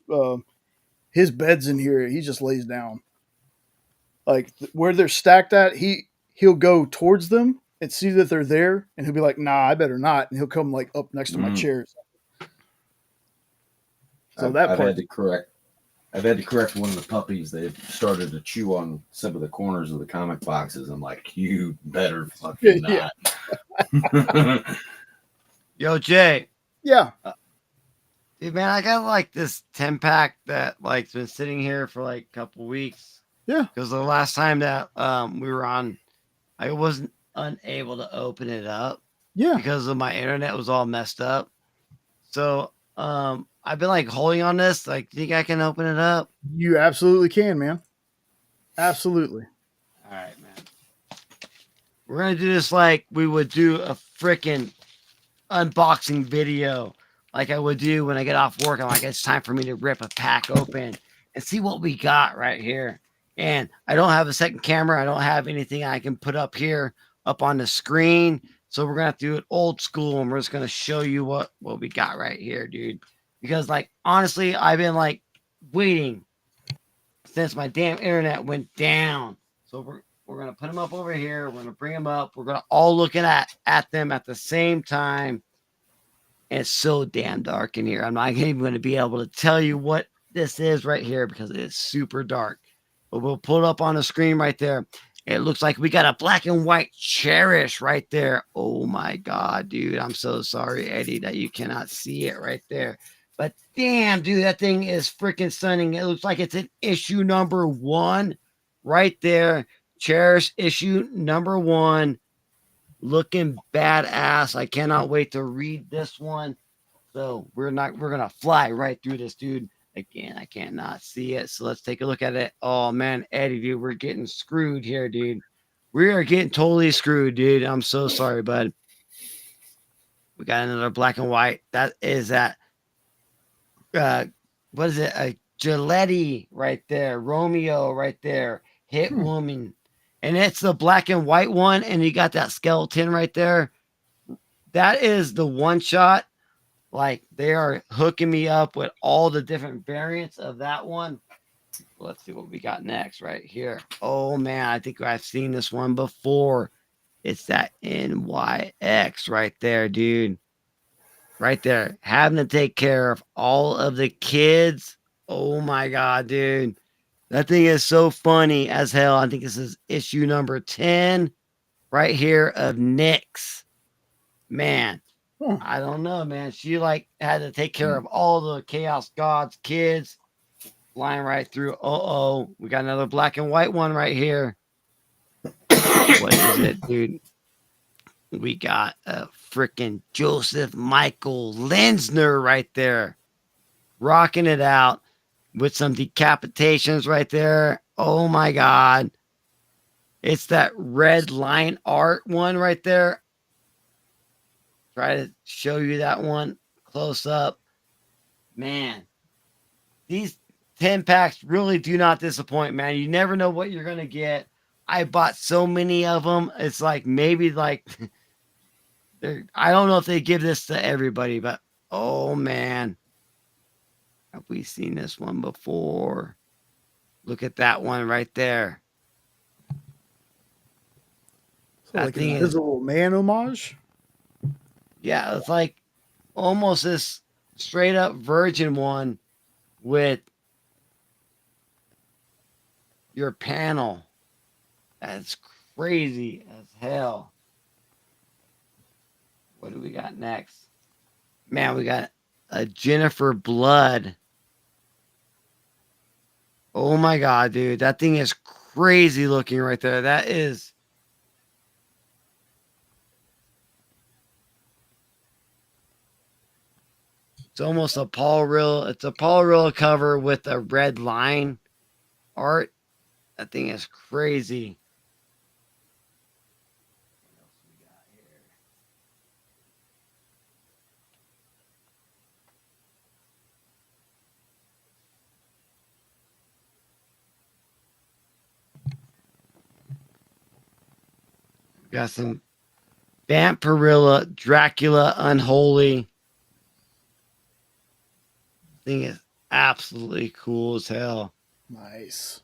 his bed's in here. He just lays down. Like where they're stacked at, he'll go towards them and see that they're there, and he'll be like, "Nah, I better not," and he'll come like up next to my chairs. So that I've part, had to correct. I've had to correct one of the puppies. They've started to chew on some of the corners of the comic boxes. I'm like, you better fucking yeah, not. Yo, Jay. yeah. Dude, man, I got like this 10-pack that like's been sitting here for like a couple weeks. Yeah. Because the last time that we were on, I wasn't unable to open it up. Yeah. Because of my internet was all messed up. So I've been like holding on this. Like, think I can open it up? You absolutely can, man. Absolutely. All right, man. We're gonna do this like we would do a freaking unboxing video, like I would do when I get off work. I'm like, it's time for me to rip a pack open and see what we got right here. And I don't have a second camera. I don't have anything I can put up here up on the screen. So we're gonna have to do it old school, and we're just gonna show you what we got right here, dude. Because like honestly, I've been like waiting since my damn internet went down. So we're gonna put them up over here. We're gonna bring them up. We're gonna all looking at them at the same time. And it's so damn dark in here. I'm not even going to be able to tell you what this is right here because it is super dark. But we'll pull it up on the screen right there. It looks like we got a black and white Cherish right there. Oh my God, dude. I'm so sorry, Eddie, that you cannot see it right there. But damn, dude, that thing is freaking stunning. It looks like it's an issue number 1 right there. Cherish issue number 1. Looking badass. I cannot wait to read this one. So we're gonna fly right through this, dude. Again, I cannot see it. So let's take a look at it. Oh man, Eddie, dude, we're getting screwed here, dude. We are getting totally screwed, dude. I'm so sorry, bud. We got another black and white. That is that what is it? A Gillette right there, Romeo right there, Hit Woman. And it's the black and white one, and you got that skeleton right there. That is the one shot. Like they are hooking me up with all the different variants of that one. Let's see what we got next right here. Oh man, I think I've seen this one before. It's that NYX right there, dude. Right there. Having to take care of all of the kids. Oh my God, dude. That thing is so funny as hell. I think this is issue number 10 right here of Nyx. Man, I don't know, man. She like had to take care of all the Chaos Gods kids. Flying right through. Uh-oh. We got another black and white one right here. What is it, dude? We got a freaking Joseph Michael Lensner right there. Rocking it out. With some decapitations right there. Oh my God. It's that red line art one right there. Try to show you that one close up. Man, these 10 packs really do not disappoint, man. You never know what you're going to get. I bought so many of them. It's like maybe like, I don't know if they give this to everybody, but oh man. Have we seen this one before? Look at that one right there. So That like an thing is, Invisible Man homage. yeah, it's like almost this straight up virgin one with your panel. That's crazy as hell. What do we got next? Man, we got a Jennifer Blood. Oh my god, dude. That thing is crazy looking right there. That is. It's almost a Paul Real. It's a Paul Real cover with a red line art. That thing is crazy. What else we got here? We got some Vampirilla, Dracula, Unholy. Thing is absolutely cool as hell. Nice.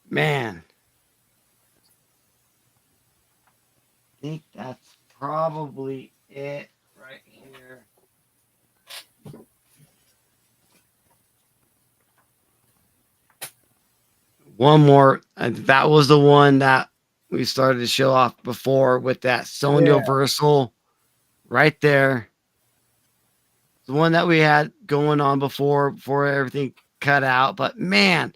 Man. I think that's probably it right here. One more. That was the one that we started to show off before with that Sonia Versal right there. The one that we had going on before everything cut out. But man,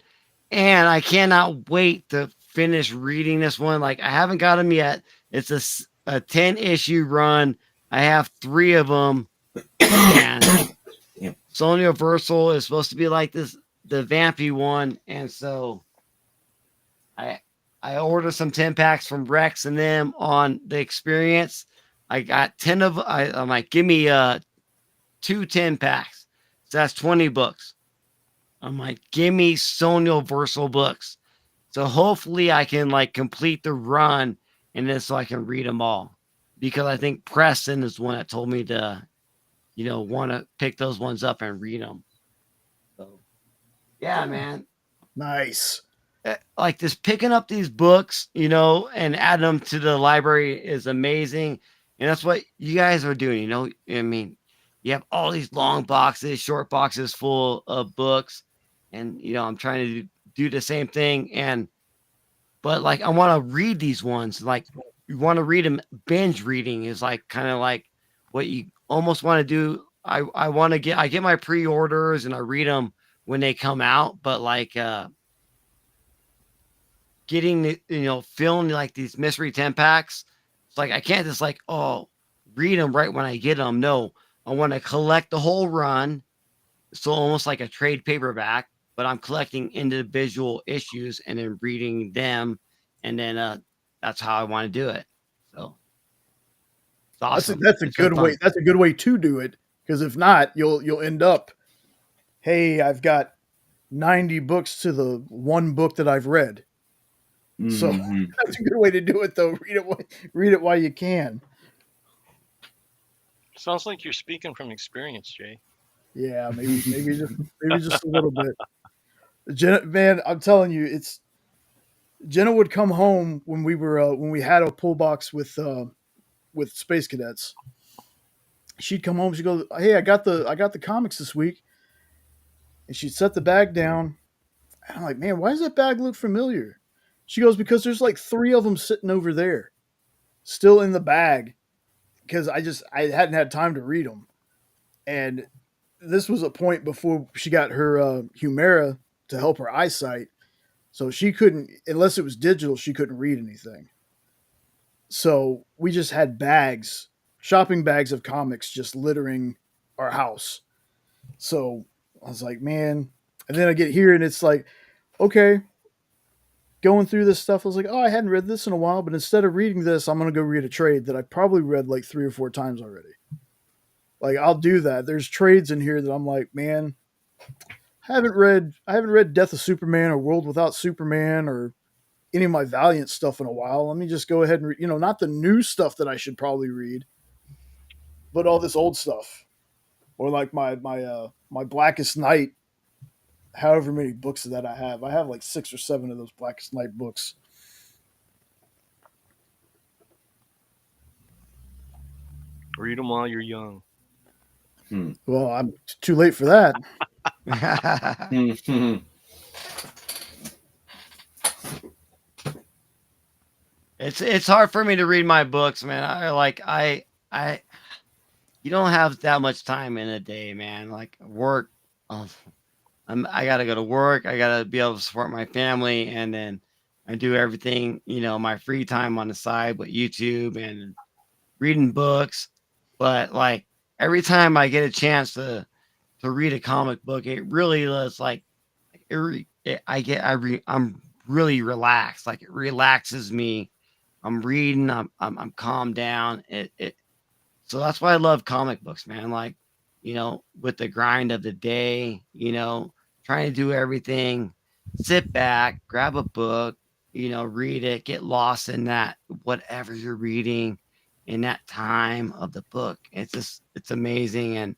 and I cannot wait to finish reading this one. Like I haven't got them yet. It's a 10 issue run. I have 3 of them. And Sonia Versal is supposed to be like the vampy one. And so I ordered some 10 packs from Rex and them on the experience. I got 10 of I'm like, give me 2 10 packs. So that's 20 books. I'm like, give me Sonia Versal books. So hopefully I can like complete the run and then so I can read them all. Because I think Preston is the one that told me to, want to pick those ones up and read them. So yeah, man. Nice. Like just picking up these books, and adding them to the library is amazing. And that's what you guys are doing, I mean, you have all these long boxes, short boxes full of books. And, I'm trying to do the same thing. But like, I want to read these ones. Like you want to read them. Binge reading is like, kind of like what you almost want to do. I get my pre-orders and I read them when they come out. But like, getting the filling like these mystery 10 packs, it's like I can't just like read them right when I get them. No, I want to collect the whole run, so almost like a trade paperback, but I'm collecting individual issues and then reading them, and then that's how I want to do it. So it's awesome. That's a good way. That's a good way to do it, because if not, you'll end up, hey, I've got 90 books to the one book that I've read. So that's a good way to do it, though. Read it while you can. Sounds like you're speaking from experience, Jay. Yeah, maybe just a little bit. Jenna, man, I'm telling you, Jenna would come home when we had a pull box with Space Cadets. She'd come home. She'd go, "Hey, I got the comics this week," and she'd set the bag down. And I'm like, "Man, why does that bag look familiar?" She goes, "Because there's like 3 of them sitting over there, still in the bag, because I hadn't had time to read them." And this was a point before she got her Humira to help her eyesight, so she couldn't, unless it was digital, she couldn't read anything. So we just had shopping bags of comics just littering our house. So I was like, man. And then I get here and it's like, okay, going through this stuff. I was like, oh, I hadn't read this in a while, but instead of reading this, I'm going to go read a trade that I probably read like 3 or 4 times already. Like, I'll do that. There's trades in here that I'm like, man, I haven't read Death of Superman or World Without Superman or any of my Valiant stuff in a while. Let me just go ahead and read, not the new stuff that I should probably read, but all this old stuff. Or like my Blackest Night, however many books that I have. I have like 6 or 7 of those Blackest Night books. Read them while you're young. Well, I'm too late for that. It's hard for me to read my books, man. I you don't have that much time in a day, man. Like work, oh, I gotta go to work. I gotta be able to support my family, and then I do everything, my free time on the side with YouTube and reading books. But like every time I get a chance to read a comic book, it really is like I'm really relaxed. Like it relaxes me. I'm reading. I'm calmed down. So that's why I love comic books, man. Like, with the grind of the day, trying to do everything, sit back, grab a book, read it, get lost in that whatever you're reading in that time of the book. It's amazing. And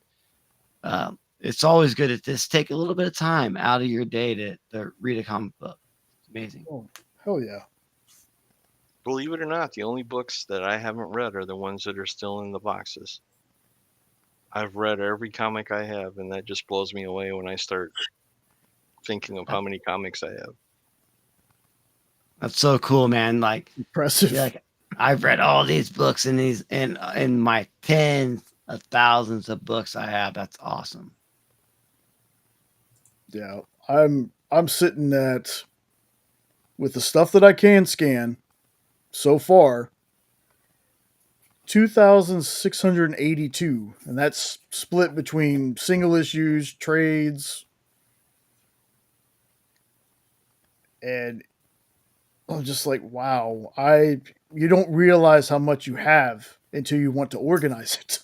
it's always good to just take a little bit of time out of your day to read a comic book. It's amazing. Oh, hell yeah. Believe it or not, the only books that I haven't read are the ones that are still in the boxes. I've read every comic I have, and that just blows me away when I start thinking of how many comics I have. That's so cool, man. Like, Impressive. like I've read all these books in my tens of thousands of books I have. That's awesome. Yeah, I'm sitting at, with the stuff that I can scan so far, 2,682, and that's split between single issues, trades, and I'm just like, wow, you don't realize how much you have until you want to organize it.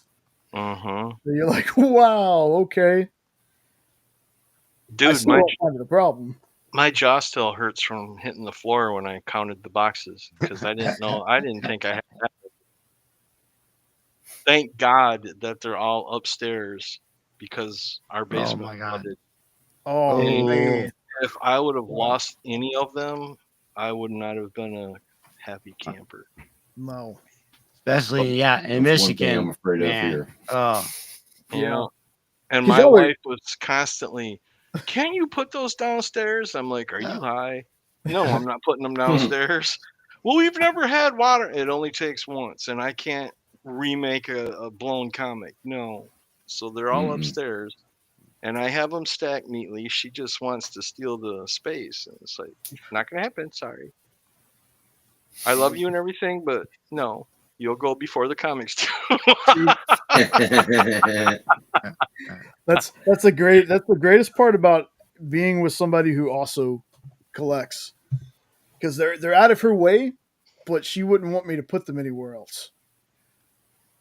Mm-hmm. So you're like, wow, okay. I Dude, still don't find it a problem. my jaw still hurts from hitting the floor when I counted the boxes because I didn't think I had that. Thank God that they're all upstairs because our basement my God. flooded. Oh, And man. if I would have lost any of them, I would not have been a happy camper. No. Especially, in That's one thing Michigan. I'm afraid of man. here. Oh, Yeah. And 'Cause my y'all are- wife was constantly, can you put those downstairs? I'm like, are you high? No, I'm not putting them downstairs. Well, we've never had water. It only takes once, and I can't remake a blown comic. No. So they're all upstairs, and I have them stacked neatly. She just wants to steal the space. And it's like, not going to happen. Sorry. I love you and everything, but no. You'll go before the comics do. That's the greatest part about being with somebody who also collects, because they're out of her way, but she wouldn't want me to put them anywhere else.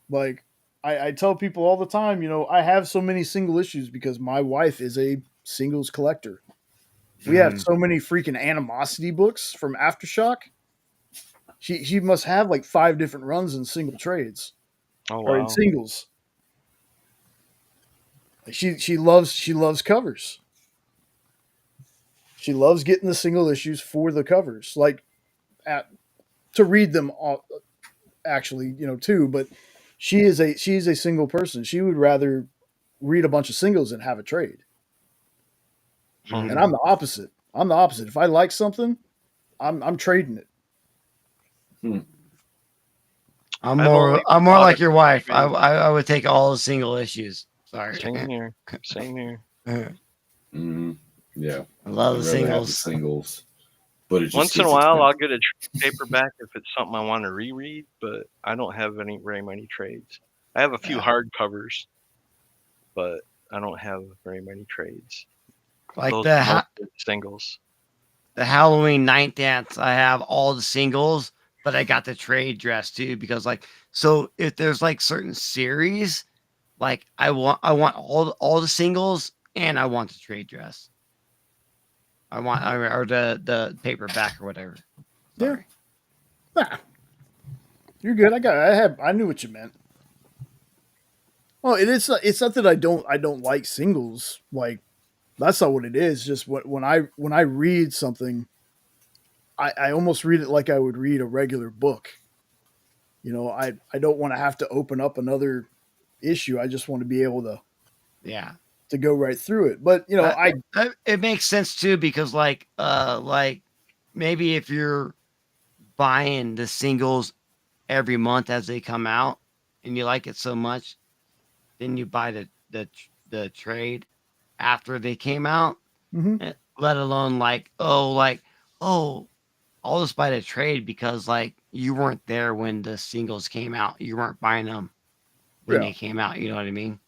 Like I tell people all the time, I have so many single issues because my wife is a singles collector. We have so many freaking animosity books from Aftershock. She must have like 5 different runs in single trades. Oh, Or in wow. singles. She loves covers. She loves getting the single issues for the covers, like to read them all, actually, too. But she's a single person. She would rather read a bunch of singles and have a trade. And I'm the opposite. If I like something, I'm trading it. I'm more like your wife. I would take all the single issues. Sorry. Same here. Yeah. I love I'd the rather have singles. singles. But it just Once in a gets while, I'll expensive. get a paperback if it's something I want to reread, but I don't have very many trades. I have a few hardcovers, but I don't have very many trades. Like Those the are mostly singles. the Halloween Night Dance, I have all the singles, but I got the trade dress too because so if there's like certain series, like I want all the singles and I want the trade dress. I want or the paperback or whatever. Sorry. Nah, you're good. I knew what you meant. Well, it's not that I don't like singles. Like, that's not what it is. Just when I read something, I almost read it like I would read a regular book. You know, I don't want to have to open up another issue. I just want to be able Yeah. to go right through it. But you know, It makes sense too, because like maybe if you're buying the singles every month as they come out and you like it so much, then you buy the trade after they came out. Mhm. Let alone oh, I'll just buy the trade because like you weren't there when the singles came out. You weren't buying them when yeah. they came out. You know what I mean?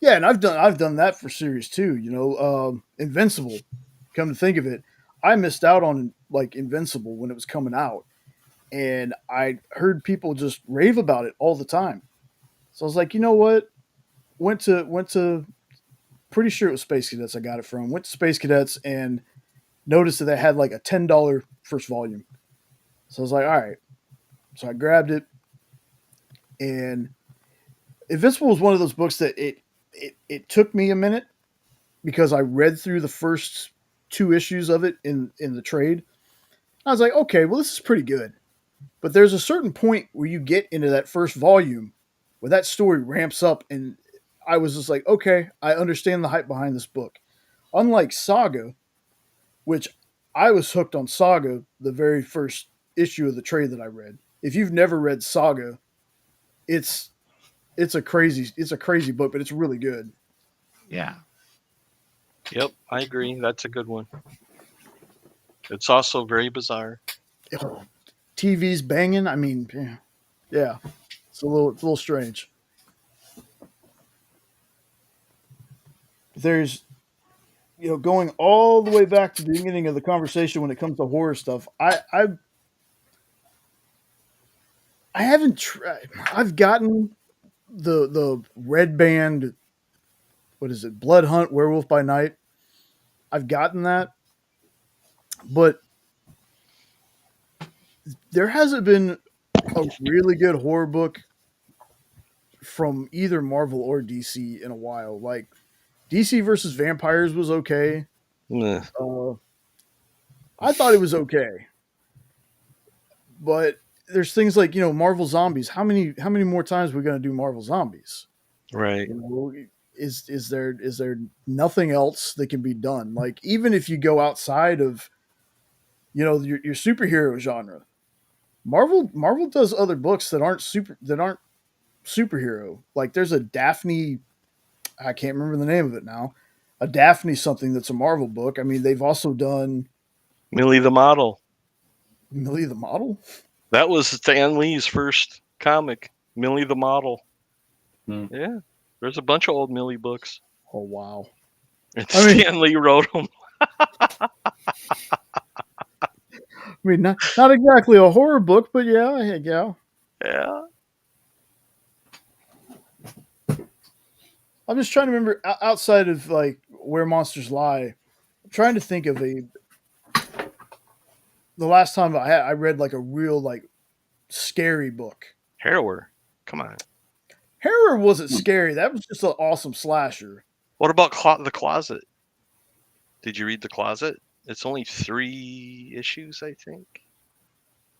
Yeah, and I've done that for series too. You know, Invincible. Come to think of it, I missed out on like Invincible when it was coming out, and I heard people just rave about it all the time. So I was like, you know what? Went to pretty sure it was Space Cadets. I got it from. Went to Space Cadets and noticed that they had like a $10 first volume. So I was like, all right. So I grabbed it, and Invincible was one of those books that it took me a minute because I read through the first 2 issues of it in the trade. I was like, okay, well, this is pretty good. But there's a certain point where you get into that first volume where that story ramps up, and I was just like, okay, I understand the hype behind this book. Unlike Saga, which I was hooked on Saga the very first issue of the trade that I read. If you've never read Saga, it's a crazy book, but it's really good. Yeah. Yep, I agree. That's a good one. It's also very bizarre. TV's banging. I mean, yeah, it's a little strange. There's, you know, going all the way back to the beginning of the conversation when it comes to horror stuff. I haven't tried. I've gotten the Red Band. What is it? Blood Hunt, Werewolf by Night. I've gotten that, but there hasn't been a really good horror book from either Marvel or DC in a while. Like DC versus Vampires was okay. Ugh. I thought it was okay, but there's things like, you know, Marvel Zombies. How many more times are we going to do Marvel Zombies? Right. You know, is there nothing else that can be done? Like even if you go outside of, you know, your superhero genre, Marvel does other books that aren't superhero. Like there's a Daphne, I can't remember the name of it now. A Daphne something that's a Marvel book. I mean, they've also done Millie the Model. Millie the Model. That was Stan Lee's first comic, Millie the Model. Hmm. Yeah, there's a bunch of old Millie books. Oh wow! And I mean- Stan Lee wrote them. I mean, not exactly a horror book, but yeah. Yeah. I'm just trying to remember outside of like Where Monsters Lie. I'm trying to think of the last time I read like a real like scary book. Harrower. Come on. Horror wasn't scary. That was just an awesome slasher. What about The Closet? Did you read The Closet? It's only 3 issues, I think.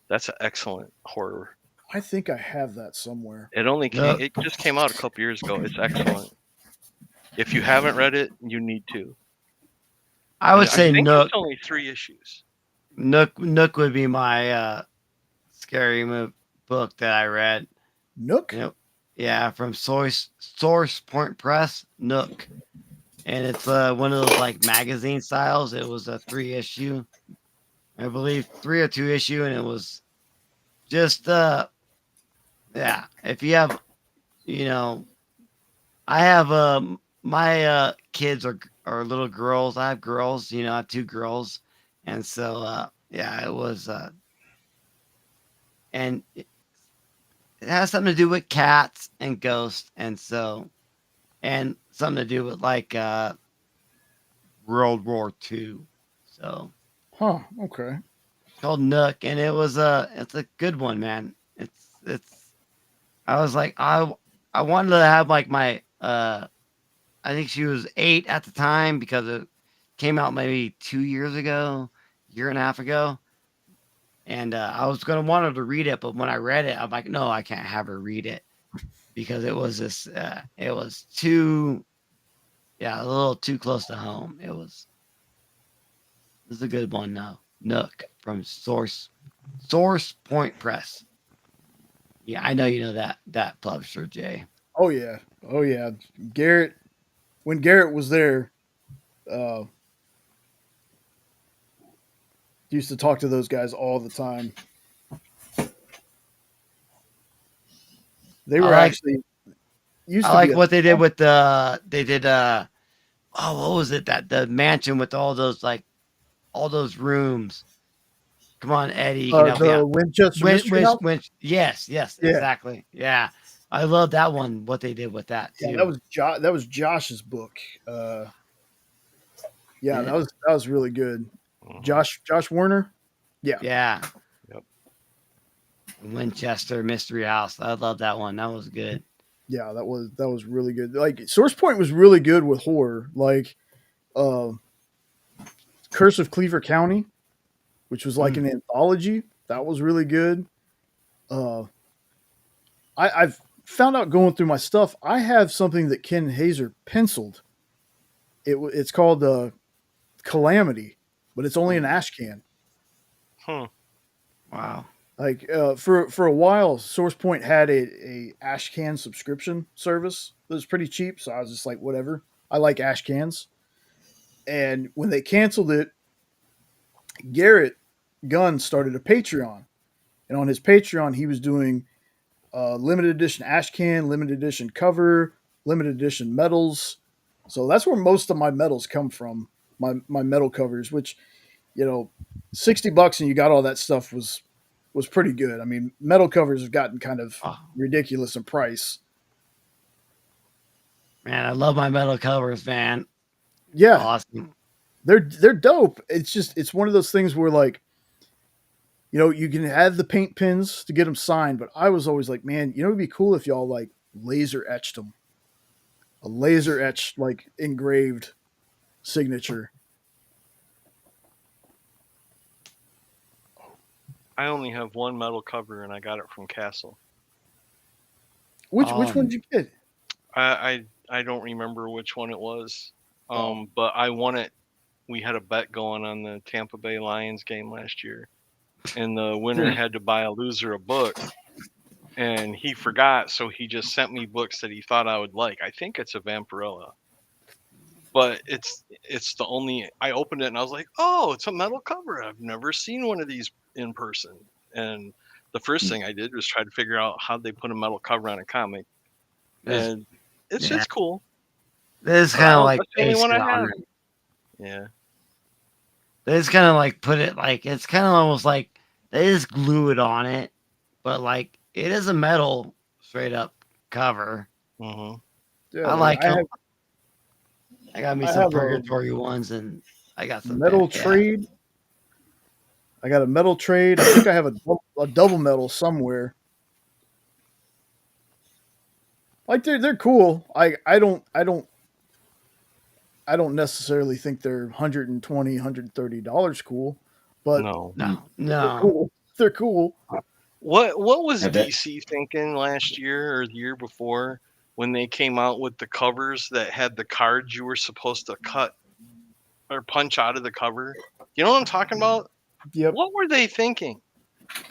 That's an excellent horror. I think I have that somewhere. It just came out a couple years ago. It's excellent. If you haven't read it, you need to. I would say I think Nook. it's only 3 issues. Nook would be my scary book that I read. Nook? Yep. Yeah, from Source Point Press, Nook. And it's one of those like magazine styles. It was a 3-issue. I believe 3 or 2 issue, and it was just yeah. If you have, you know, I have my kids are little girls. I have girls, you know, I have 2 girls. And so yeah, it was and it has something to do with cats and ghosts, and something to do with like World War II. So Huh. Okay. called Nook, and it's a good one, man. It's I was like I wanted to have like my I think she was 8 at the time because it came out maybe 2 years ago, year and a half ago. And I was gonna want her to read it, but when I read it, I'm like, no, I can't have her read it because it was this. It was too, a little too close to home. It was. This is a good one now. Nook from Source Point Press. Yeah, I know you know that publisher, Jay. Oh yeah, oh yeah. Garrett, when Garrett was there, uh, used to talk to those guys all the time. They I were like actually used I to be like a what they did with the they did what was it, that the mansion with all those all those rooms. Come on, Eddie, you can help me the out. Winchester Mystery House. Yes, Yeah, exactly. Yeah. I love that one, what they did with that yeah, too. that was Josh's book. Uh, yeah, Yeah. that was really good. Mhm. Josh Warner. Yeah, Yeah. Yep. Winchester Mystery House. I love that one. That was good. yeah, that was really good. Like Source Point was really good with horror. Like uh, Curse of Cleaver County, which was like Mm. an anthology. That was really good. Uh, I've found out going through my stuff. I have something that Ken Hazer penciled. It's called Calamity, but it's only an ash can. Hmm. Wow. Like for a while, SourcePoint had a ash can subscription service that was pretty cheap. So I was just like, whatever. I like ash cans. And when they canceled it, Garrett Gunn started a Patreon, and on his Patreon, he was doing limited edition ash can, limited edition cover, limited edition medals. So that's where most of my medals come from. My medal covers, which $60 and you got all that stuff was pretty good. I mean, metal covers have gotten kind of Oh, ridiculous in price. man, I love my metal covers, man. Yeah, Awesome. they're dope. It's one of those things where like you can have the paint pins to get them signed, but I was always like, man, it'd be cool if y'all like laser etched them, a laser etched like engraved signature. I only have one metal cover, and I got it from Castle. Which one did you get? I don't remember which one it was. But I won it. We had a bet going on the Tampa Bay Lions game last year, and the winner had to buy a loser a book, and he forgot, so he just sent me books that he thought I would like. I think it's a Vampirella, but it's the only. I opened it and I was like, oh, it's a metal cover. I've never seen one of these in person, and the first thing I did was try to figure out how they put a metal cover on a comic, This, and it's yeah, cool. this But kind of like that's the only based one it I have. on it. Yeah. They just kind of like put it like it's kind of almost like they just glue it on it, but like it is a metal straight up cover. Hmm. Yeah, I like like them. I got me I some have a purgatory ones, and I got some metal trade. I got a metal trade. I think I have a double metal somewhere. Like they're cool. I don't necessarily think they're $120, $130 cool, but No. No, they're no. cool. They're cool. What was I bet. DC thinking last year or the year before when they came out with the covers that had the cards you were supposed to cut or punch out of the cover? You know what I'm talking about? Yep. What were they thinking?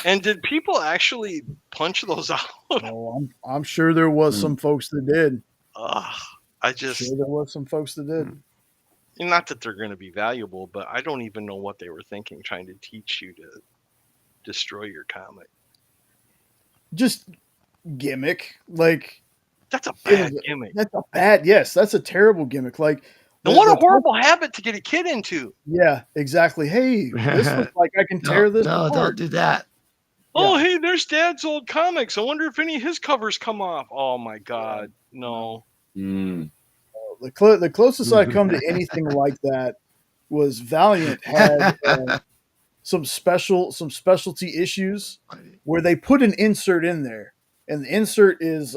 And did people actually punch those out? Oh, I'm sure there was some folks that did. Ugh, I Sure, just, there was some folks that did. not that they're going to be valuable, but I don't even know what they were thinking trying to teach you to destroy your comic. Just gimmick. Like That's a it bad was. gimmick. That's a bad. Yes, that's a terrible gimmick. Like And what a horrible habit to get a kid into. Yeah, exactly. Hey, this looks like I can tear this No, apart. don't do that. Oh, Yeah. hey, there's Dad's old comics. I wonder if any of his covers come off. Oh my God, no. Mm. The closest I come to anything like that was Valiant had some specialty issues where they put an insert in there, and the insert is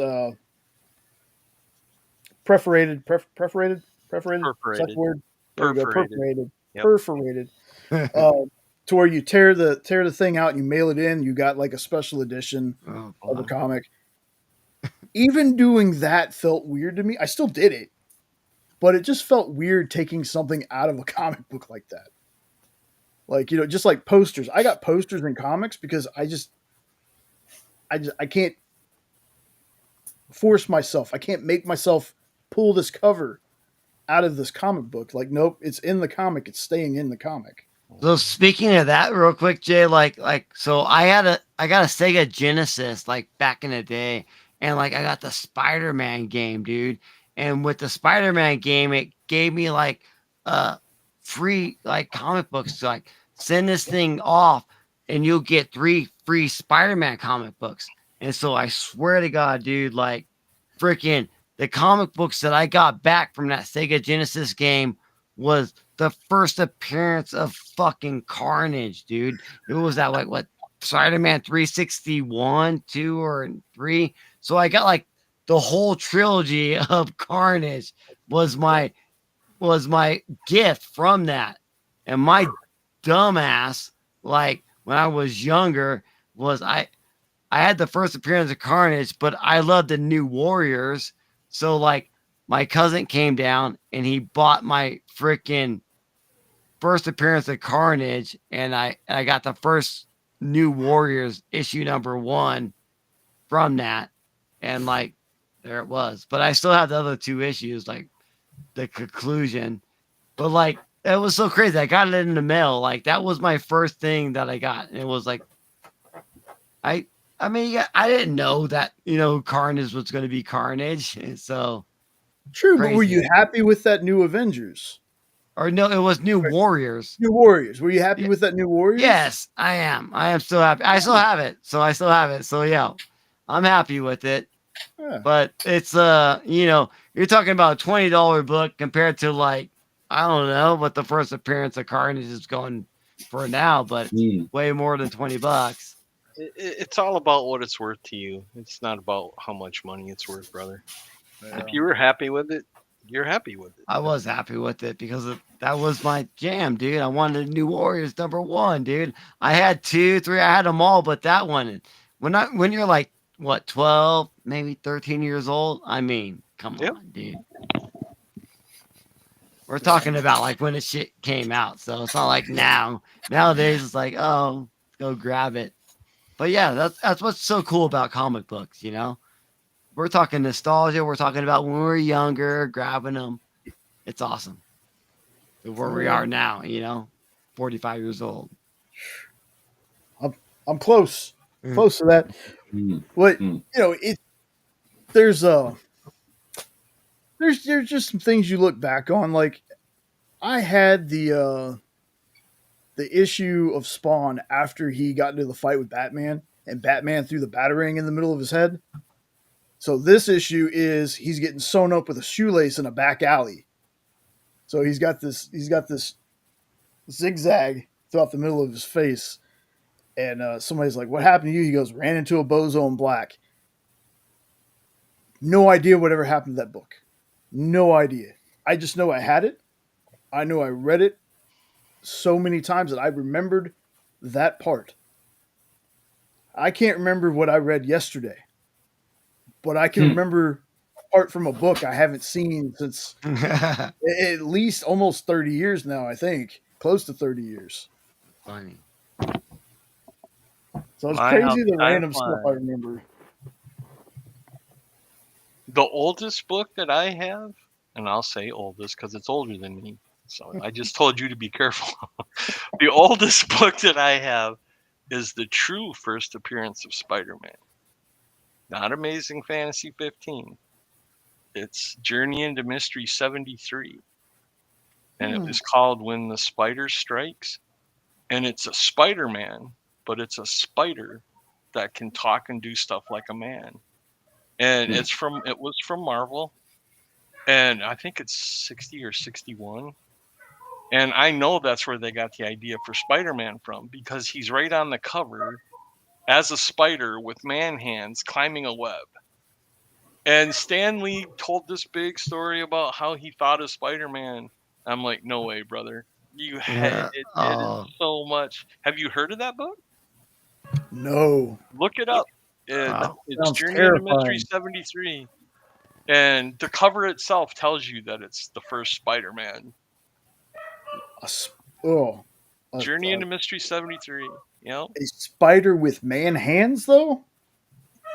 perforated. Perforated. Is that the Perforated. word? There we go. Perforated. Perforated. Yep. Perforated. To to where you tear the thing out and you mail it in. You got like a special edition Oh, of a boy. comic. Even doing that felt weird to me. I still did it, but it just felt weird taking something out of a comic book like that. Like, just like posters. I got posters in comics because I can't force myself. I can't make myself pull this cover out of this comic book. Like, nope, it's in the comic. It's staying in the comic. So speaking of that, real quick, Jay, so I got a Sega Genesis like back in the day, and like I got the Spider-Man game, dude. And with the Spider-Man game, it gave me like free like comic books to like send this thing off, and you'll get 3 free Spider-Man comic books. And so I swear to God, dude, like freaking the comic books that I got back from that Sega Genesis game was the first appearance of fucking Carnage, dude. It was that like what Spider-Man 361, 2, or 3. So I got like the whole trilogy of Carnage was my gift from that. And my dumbass, like when I was younger, was I had the first appearance of Carnage, but I loved the New Warriors. So like my cousin came down and he bought my freaking first appearance of Carnage, and I got the first New Warriors issue number 1 from that, and like there it was. But I still have the other 2 issues, like the conclusion. But like it was so crazy. I got it in the mail. Like that was my first thing that I got, and it was like I mean, yeah, I didn't know that Carnage was going to be Carnage, and so True, crazy. but were you happy with that new Avengers? Or no, it was New Warriors. New Warriors. Were you happy with that New Warriors? Yes, I am. I am still happy. I still have it. So yeah, I'm happy with it. Yeah. But it's you're talking about a $20 book compared to like I don't know what the first appearance of Carnage is going for now, but way more than $20. It's all about what it's worth to you. It's not about how much money it's worth, brother. Yeah. If you were happy with it, you're happy with it. I was happy with it because that was my jam, dude. I wanted New Warriors number 1, dude. I had 2, 3, I had them all, but that one, when you're like what 12, maybe 13 years old, I mean, come on, dude. We're talking about like when the shit came out, so it's not like nowadays it's like, oh, go grab it. But yeah, that's what's so cool about comic books, We're talking nostalgia. We're talking about when we were younger, grabbing them. It's awesome. Where we are now, 45 years old. I'm close to that. What there's just some things you look back on. Like I had the issue of Spawn after he got into the fight with Batman, and Batman threw the Batarang in the middle of his head. So this issue is he's getting sewn up with a shoelace in a back alley. So he's got this zigzag throughout the middle of his face. And somebody's like, "What happened to you?" He goes, "Ran into a bozo in black." No idea whatever happened to that book. No idea. I just know I had it. I know I read it so many times that I remembered that part. I can't remember what I read yesterday, but I can remember a part from a book I haven't seen since at least almost 30 years now, I think. Close to 30 years. Funny. So it's crazy the random stuff I remember. The oldest book that I have, and I'll say oldest because it's older than me, so I just told you to be careful. The oldest book that I have is the true first appearance of Spider-Man. Not Amazing Fantasy 15. It's Journey into Mystery 73. And it was called When the Spider Strikes. And it's a Spider-Man, but it's a spider that can talk and do stuff like a man. And it was from Marvel. And I think it's 60 or 61. And I know that's where they got the idea for Spider-Man from, because he's right on the cover as a spider with man hands climbing a web. And Stan Lee told this big story about how he thought of Spider-Man. I'm like, no way, brother. You had it Oh. is so much. Have you heard of that book? No. Look it up. And Wow. it's Sounds Journey into Mystery terrifying. 73. And the cover itself tells you that it's the first Spider-Man. Oh. Journey into Mystery 73. Yep. A spider with man hands, though?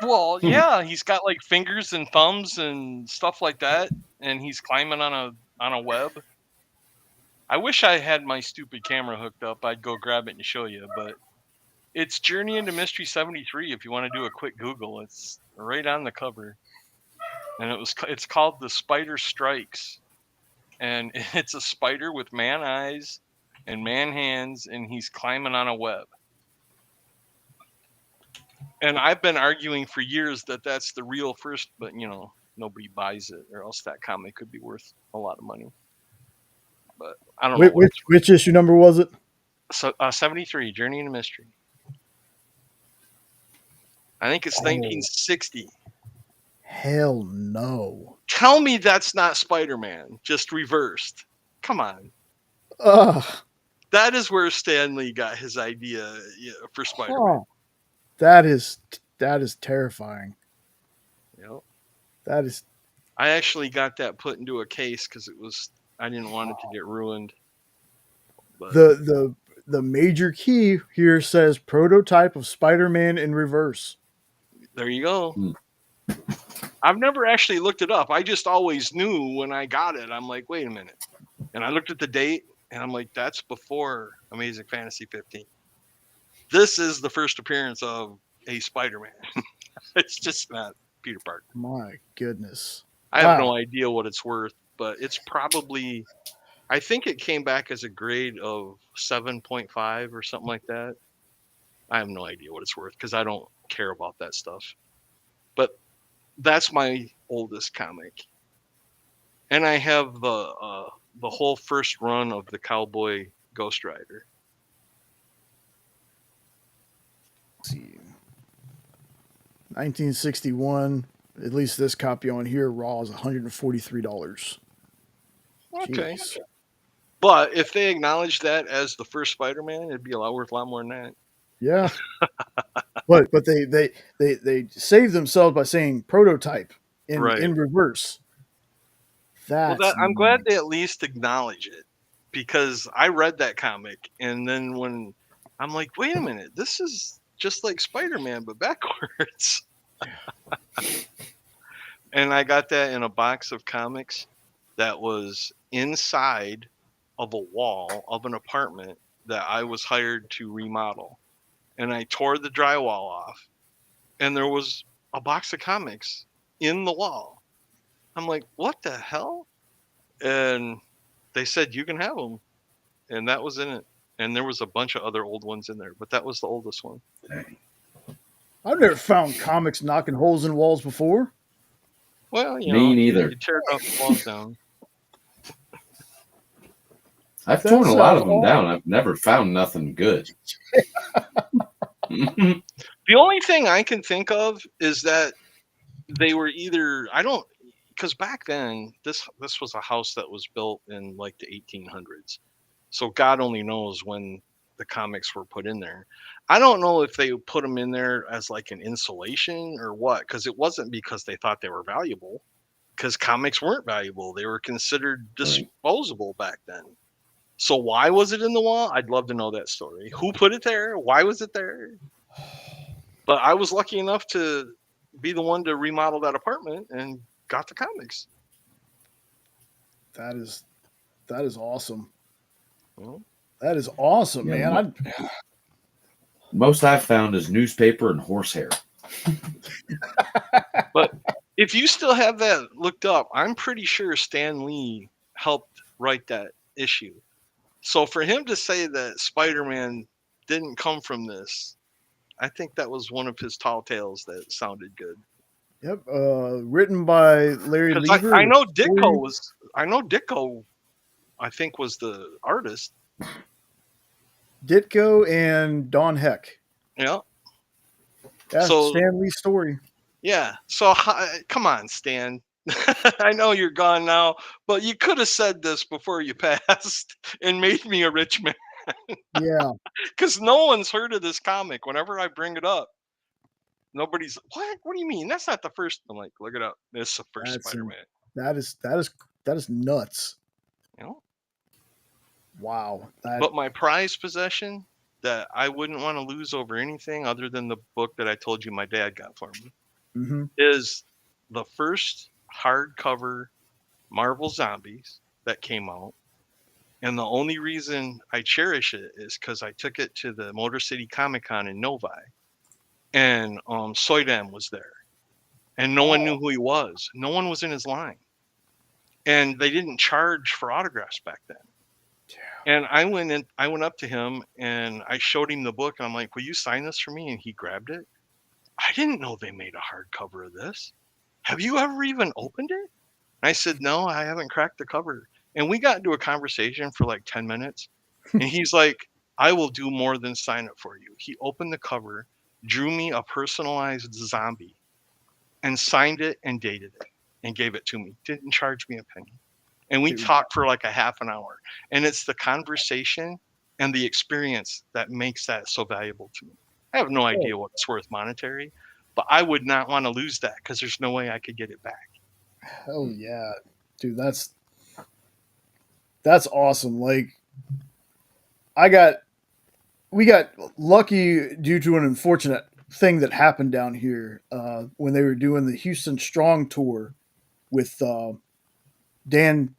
Well, yeah, he's got like fingers and thumbs and stuff like that, and he's climbing on a web. I wish I had my stupid camera hooked up. I'd go grab it and show you, but it's Journey into Mystery 73. If you want to do a quick Google, it's right on the cover, and it's called The Spider Strikes, and it's a spider with man eyes and man hands, and he's climbing on a web. And I've been arguing for years that that's the real first, but nobody buys it, or else that comic could be worth a lot of money. But I don't know. Which issue number was it? So 73, Journey into Mystery. I think it's 1960. Hell no. Tell me that's not Spider-Man, just reversed. Come on. That is where Stan Lee got his idea for Spider-Man. That is terrifying. Yep. That is. I actually got that put into a case because I didn't want it to get ruined. But The major key here says prototype of Spider-Man in reverse. There you go. I've never actually looked it up. I just always knew when I got it. I'm like, wait a minute. And I looked at the date and I'm like, that's before Amazing Fantasy 15. This is the first appearance of a Spider-Man. It's just not Peter Parker. My goodness. I have no idea what it's worth, but it's probably, I think it came back as a grade of 7.5 or something like that. I have no idea what it's worth because I don't care about that stuff. But that's my oldest comic. And I have the whole first run of the Cowboy Ghost Rider. Let's see. 1961. At least this copy on here, raw, is $143. Okay. Jeez. But if they acknowledge that as the first Spider-Man, it'd be worth a lot more than that. Yeah. but they saved themselves by saying prototype in reverse. I'm glad they at least acknowledge it, because I read that comic and then when I'm like, wait a minute, this is just like Spider-Man but backwards. And I got that in a box of comics that was inside of a wall of an apartment that I was hired to remodel. And I tore the drywall off and there was a box of comics in the wall. I'm like, what the hell? And they said, you can have them. And that was in it. And there was a bunch of other old ones in there, but that was the oldest one. I've never found comics knocking holes in walls before. Well, Me neither. You tear the walls down. I've torn a lot of them down. I've never found nothing good. The only thing I can think of is that they were either, because back then this was a house that was built in like the 1800s. So God only knows when the comics were put in there. I don't know if they put them in there as like an insulation or what, because it wasn't because they thought they were valuable, because comics weren't valuable. They were considered disposable back then. So why was it in the wall? I'd love to know that story. Who put it there? Why was it there? But I was lucky enough to be the one to remodel that apartment and got the comics. That is awesome. Well, that is awesome, man. Most I've found is newspaper and horsehair. But if you still have that looked up, I'm pretty sure Stan Lee helped write that issue. So for him to say that Spider-Man didn't come from this, I think that was one of his tall tales that sounded good. Yep. Written by Larry Lever. I know Ditko, I think, was the artist. Ditko and Don Heck. Yeah. That's Stan Lee's story. Yeah. So come on, Stan. I know you're gone now, but you could have said this before you passed and made me a rich man. Yeah, Because no one's heard of this comic. Whenever I bring it up, nobody's, what? What do you mean? That's not the first. I'm like, look it up. This is the first that's Spider-Man. that is nuts. You know? Wow. That But my prized possession that I wouldn't want to lose over anything other than the book that I told you my dad got for me mhm. is the first hardcover Marvel Zombies that came out. And the only reason I cherish it is because I took it to the Motor City Comic Con in Novi, and Soydam was there, and no one knew who he was. No one was in his line, and they didn't charge for autographs back then. And I went up to him and I showed him the book, and I'm like, "Will you sign this for me?" And he grabbed it. I didn't know they made a hardcover of this. Have you ever even opened it? And I said, "No, I haven't cracked the cover." And we got into a conversation for like 10 minutes. And he's like, "I will do more than sign it for you." He opened the cover, drew me a personalized zombie, and signed it and dated it and gave it to me. Didn't charge me a penny. And we Dude. talked for like a half an hour. And it's the conversation and the experience that makes that so valuable to me. I have no idea what it's worth monetary, but I would not want to lose that because there's no way I could get it back. Hell yeah. Dude, that's awesome. Like we got lucky due to an unfortunate thing that happened down here when they were doing the Houston Strong tour with Dan.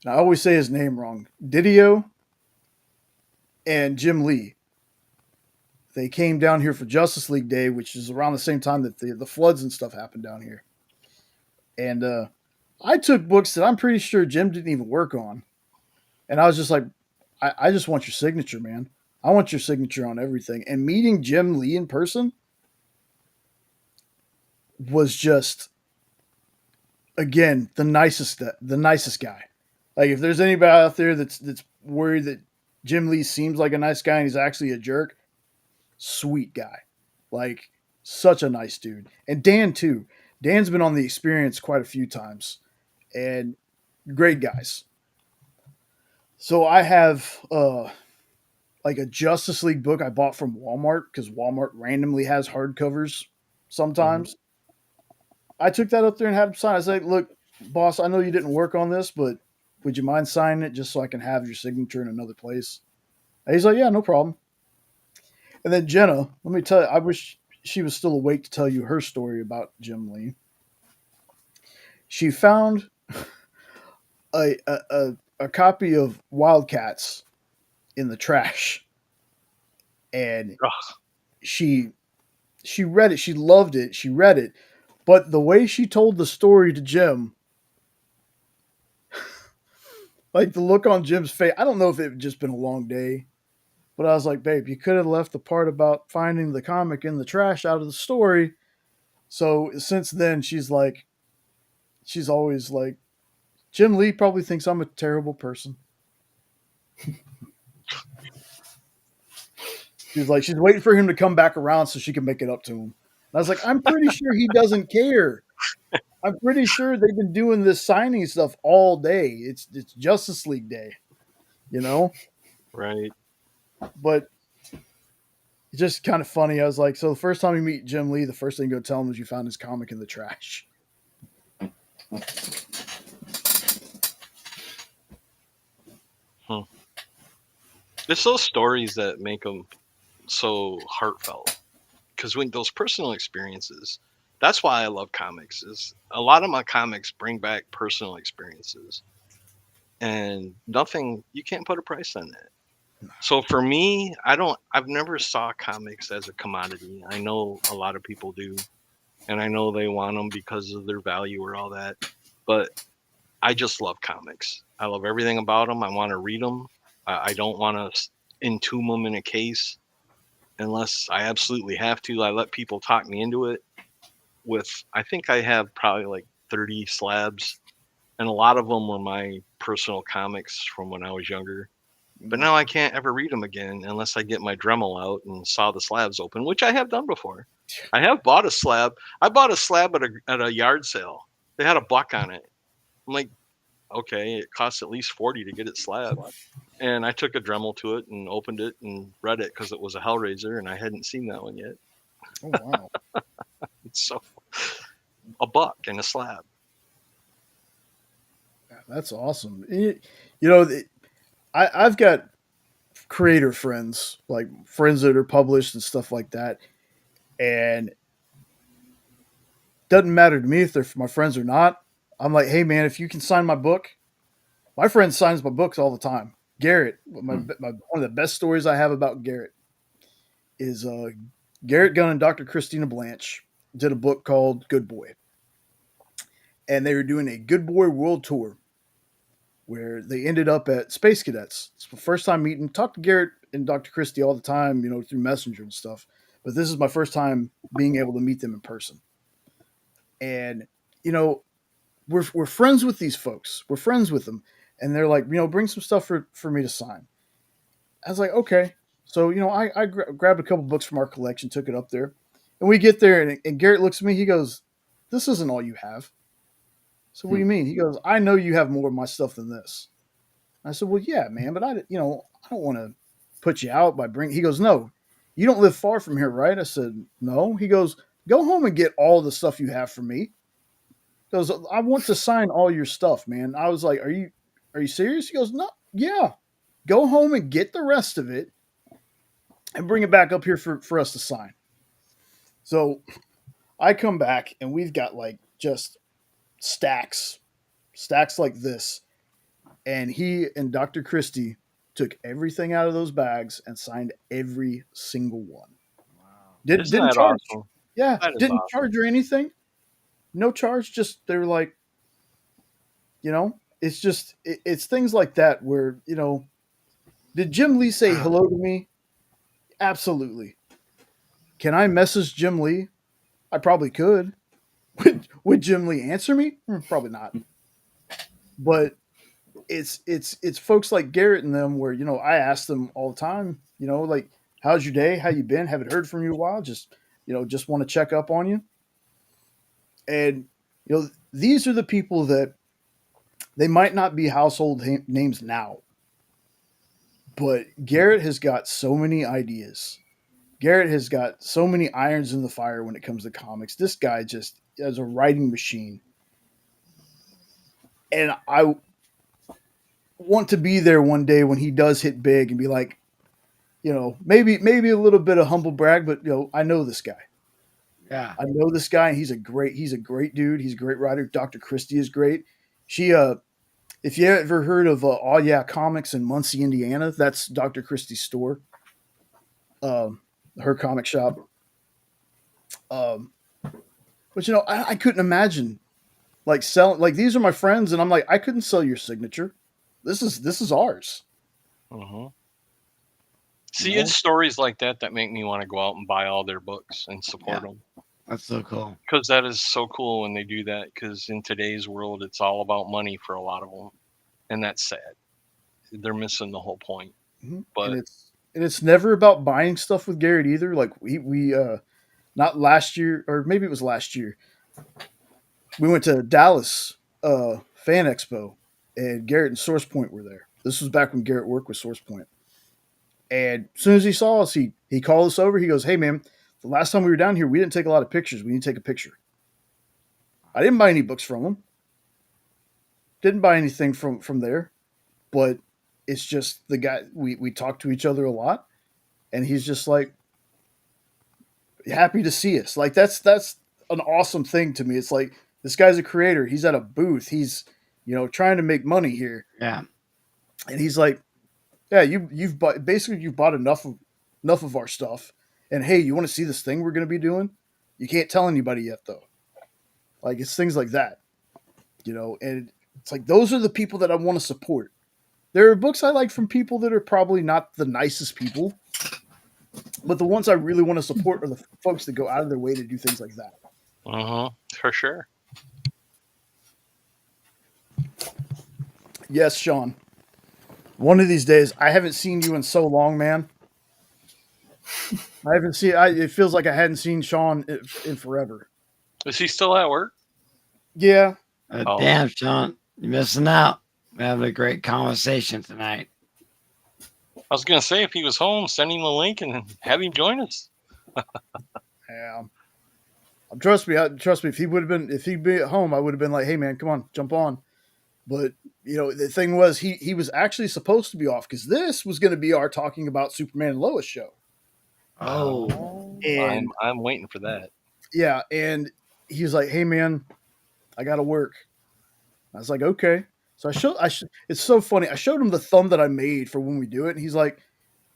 I always say his name wrong. Didio and Jim Lee. They came down here for Justice League Day, which is around the same time that the floods and stuff happened down here. And I took books that I'm pretty sure Jim didn't even work on. And I was just like, I just want your signature, man. I want your signature on everything. And meeting Jim Lee in person was just, again, the nicest guy. Like, if there's anybody out there that's worried that Jim Lee seems like a nice guy and he's actually a jerk, sweet guy. Like, such a nice dude. And Dan, too. Dan's been on the experience quite a few times. And great guys. So I have like a Justice League book I bought from Walmart because Walmart randomly has hardcovers sometimes. I took that up there and had him sign. I was like, "Look, boss, I know you didn't work on this, but would you mind signing it just so I can have your signature in another place?" And he's like, "Yeah, no problem." And then Jenna, let me tell you, I wish she was still awake to tell you her story about Jim Lee. She found a copy of Wildcats in the trash, and she read it. She loved it. She read it, but the way she told the story to Jim, like the look on Jim's face, I don't know if it had just been a long day, but I was like, "Babe, you could have left the part about finding the comic in the trash out of the story." So since then, she's always like, Jim Lee probably thinks I'm a terrible person. She's like, she's waiting for him to come back around so she can make it up to him. And I was like, I'm pretty sure he doesn't care. I'm pretty sure they've been doing this signing stuff all day. It's Justice League Day, you know? Right. But it's just kind of funny. I was like, so the first time you meet Jim Lee, the first thing you go tell him is you found his comic in the trash. It's those stories that make them so heartfelt, because when those personal experiences, that's why I love comics. Is a lot of my comics bring back personal experiences, and nothing, you can't put a price on that. So for me, I've never saw comics as a commodity. I know a lot of people do, and I know they want them because of their value or all that, but I just love comics. I love everything about them. I want to read them. I don't want to entomb them in a case unless I absolutely have to. I let people talk me into it. I think I have probably like 30 slabs, and a lot of them were my personal comics from when I was younger. But now I can't ever read them again unless I get my Dremel out and saw the slabs open, which I have done before. I have bought a slab. I bought a slab at a yard sale. They had a buck on it. I'm like, okay, it costs at least 40 to get it slabbed. And I took a Dremel to it and opened it and read it because it was a Hellraiser, and I hadn't seen that one yet. Oh wow. So, a buck and a slab. That's awesome. I've got creator friends, like friends that are published and stuff like that, and doesn't matter to me if they're my friends or not. I'm like, hey man, if you can sign my book, my friend signs my books all the time. Garrett, one of the best stories I have about Garrett is Garrett Gunn and Dr. Christina Blanche did a book called Good Boy, and they were doing a Good Boy World Tour where they ended up at Space Cadets. It's the first time meeting. Talk to Garrett and Dr. Christie all the time, through Messenger and stuff. But this is my first time being able to meet them in person. And, we're friends with these folks. We're friends with them. And they're like, bring some stuff for me to sign. I was like, okay. So, I grabbed a couple books from our collection, took it up there. And we get there, and Garrett looks at me. He goes, this isn't all you have. So what do you mean? He goes, I know you have more of my stuff than this. I said, well, yeah, man, but I don't want to put you out by bringing. He goes, no, you don't live far from here, right? I said, no. He goes, go home and get all the stuff you have for me. He goes, I want to sign all your stuff, man. I was like, are you serious? He goes, no, yeah. Go home and get the rest of it and bring it back up here for us to sign. So I come back and we've got like just stacks like this, and he and Dr. Christie took everything out of those bags and signed every single one. Wow. Isn't Didn't that charge. awesome? Yeah, That is didn't awesome. charge or anything. No charge. Just they were like, it's just it's things like that where did Jim Lee say hello to me? Absolutely. Can I message Jim Lee? I probably could. Would Jim Lee answer me? Probably not. But it's folks like Garrett and them where I ask them all the time, like, how's your day? How you been? Haven't heard from you in a while. Just want to check up on you. And these are the people that they might not be household names now, but Garrett has got so many ideas. Garrett has got so many irons in the fire when it comes to comics. This guy just is a writing machine. And I want to be there one day when he does hit big and be like, maybe a little bit of humble brag, but I know this guy. Yeah. I know this guy, and he's a great dude. He's a great writer. Dr. Christie is great. She if you ever heard of Oh Yeah Comics in Muncie, Indiana, that's Dr. Christie's store. Her comic shop. But I couldn't imagine like selling, like, these are my friends, and I'm like, I couldn't sell your signature. This is ours. Mm-hmm. See, it's stories like that make me want to go out and buy all their books and support them. That's so cool. Because that is so cool when they do that. Because in today's world, it's all about money for a lot of them, and that's sad. They're missing the whole point. Mm-hmm. But and it's never about buying stuff with Garrett either. Like we not last year, or maybe it was last year. We went to Dallas Fan Expo, and Garrett and Source Point were there. This was back when Garrett worked with Source Point. And as soon as he saw us, he called us over. He goes, hey, man, the last time we were down here, we didn't take a lot of pictures. We need to take a picture. I didn't buy any books from him. Didn't buy anything from there. But it's just the guy, we talk to each other a lot. And he's just like, happy to see us. Like, that's an awesome thing to me. It's like, this guy's a creator. He's at a booth. He's, trying to make money here. Yeah. And he's like, yeah, you've bought enough of our stuff. And hey, you want to see this thing we're going to be doing? You can't tell anybody yet, though. Like, it's things like that, and it's like, those are the people that I want to support. There are books I like from people that are probably not the nicest people, but the ones I really want to support are the folks that go out of their way to do things like that. For sure. Yes, Sean. One of these days, I haven't seen you in so long, man. It feels like I hadn't seen Sean in forever. Is he still at work? Yeah, Oh. Damn, Sean, you're missing out. We're having a great conversation tonight. I was gonna say if he was home, send him the link and have him join us. Yeah. Trust me. If he'd be at home, I would have been like, "Hey, man, come on, jump on." But the thing was, he was actually supposed to be off because this was going to be our talking about Superman and Lois show. Oh, And I'm waiting for that. yeah, and he was like, "Hey, man, I got to work." I was like, "Okay." So it's so funny. I showed him the thumb that I made for when we do it, and he's like,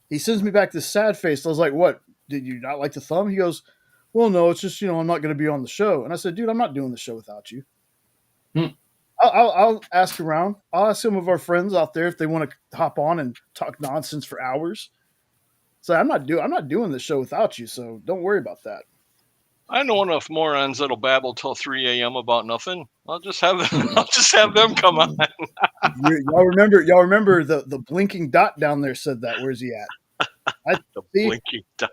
he sends me back this sad face. I was like, "What? Did you not like the thumb?" He goes, "Well, no, it's just I'm not going to be on the show." And I said, "Dude, I'm not doing the show without you." I'll ask around. I'll ask some of our friends out there if they want to hop on and talk nonsense for hours. So I'm not doing this show without you. So don't worry about that. I know enough morons that'll babble till 3 a.m. about nothing. I'll just have them come on. Y'all remember the blinking dot down there said that. Where's he at? The blinking dot.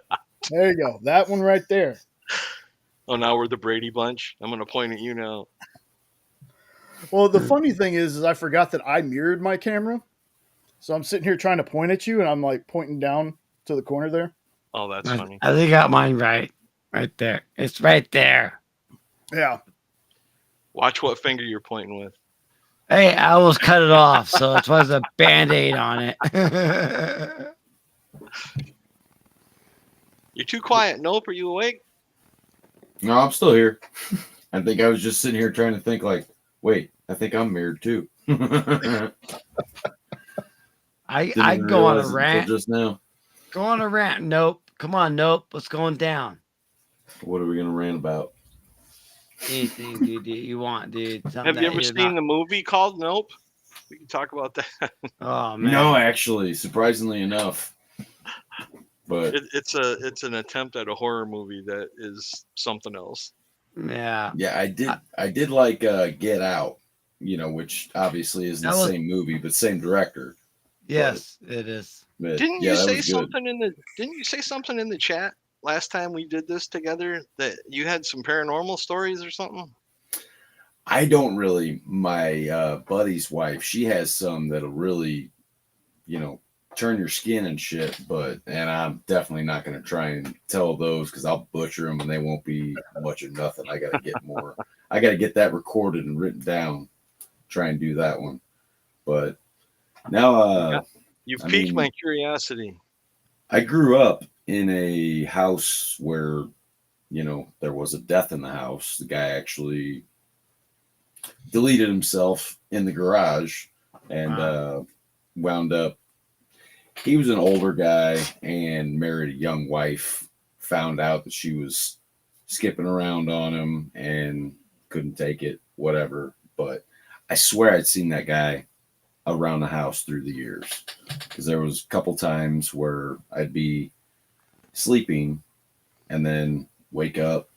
There you go. That one right there. Oh, now we're the Brady Bunch. I'm going to point at you now. Well, the funny thing is I forgot that I mirrored my camera. So I'm sitting here trying to point at you, and I'm like pointing down to the corner there. Oh, that's funny. I think I got mine right there. It's right there. Yeah. Watch what finger you're pointing with. Hey, I almost cut it off, so it was a Band-Aid on it. You're too quiet. Nope. Are you awake? No, I'm still here. I think I was just sitting here trying to think like, wait, I think I'm mirrored too. I go on a rant. Just now. Go on a rant. Nope. Come on, Nope. What's going down? What are we going to rant about? Anything, dude, you want, dude. Have you ever seen the movie called Nope? We can talk about that. Oh, man. No, actually, surprisingly enough. But it's an attempt at a horror movie that is something else. Yeah. Yeah, I did like Get Out, which obviously isn't the same movie, but same director. Yes, it is. But, Didn't you say something in the chat last time we did this together that you had some paranormal stories or something? I don't really. My buddy's wife, she has some that'll really, turn your skin and shit. And I'm definitely not going to try and tell those because I'll butcher them and they won't be much or nothing. I got to get more. I got to get that recorded and written down. Try and do that one. But now, you've piqued my curiosity. I grew up in a house where, there was a death in the house. The guy actually deleted himself in the garage and wound up. He was an older guy and married a young wife, found out that she was skipping around on him and couldn't take it, whatever. But I swear I'd seen that guy around the house through the years because there was a couple times where I'd be sleeping and then wake up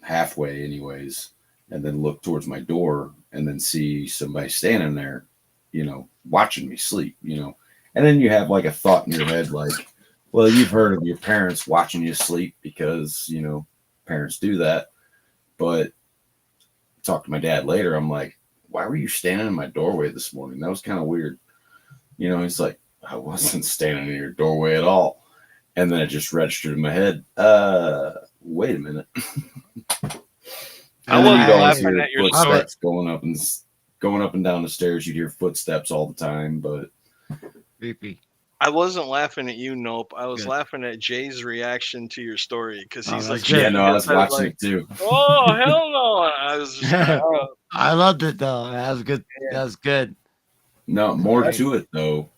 halfway anyways and then look towards my door and then see somebody standing there, watching me sleep, and then you have like a thought in your head like, well, you've heard of your parents watching you sleep because parents do that. But talk to my dad later, I'm like, why were you standing in my doorway this morning? That was kind of weird. He's like, I wasn't standing in your doorway at all. And then it just registered in my head. Wait a minute. I wasn't laughing at your footsteps going up and down the stairs. You'd hear footsteps all the time, but creepy. I wasn't laughing at you, Nope. I was laughing at Jay's reaction to your story because he's like, I was watching it too. Oh, hell no. I was just I loved it though. That was good. That was good. No, more to it though.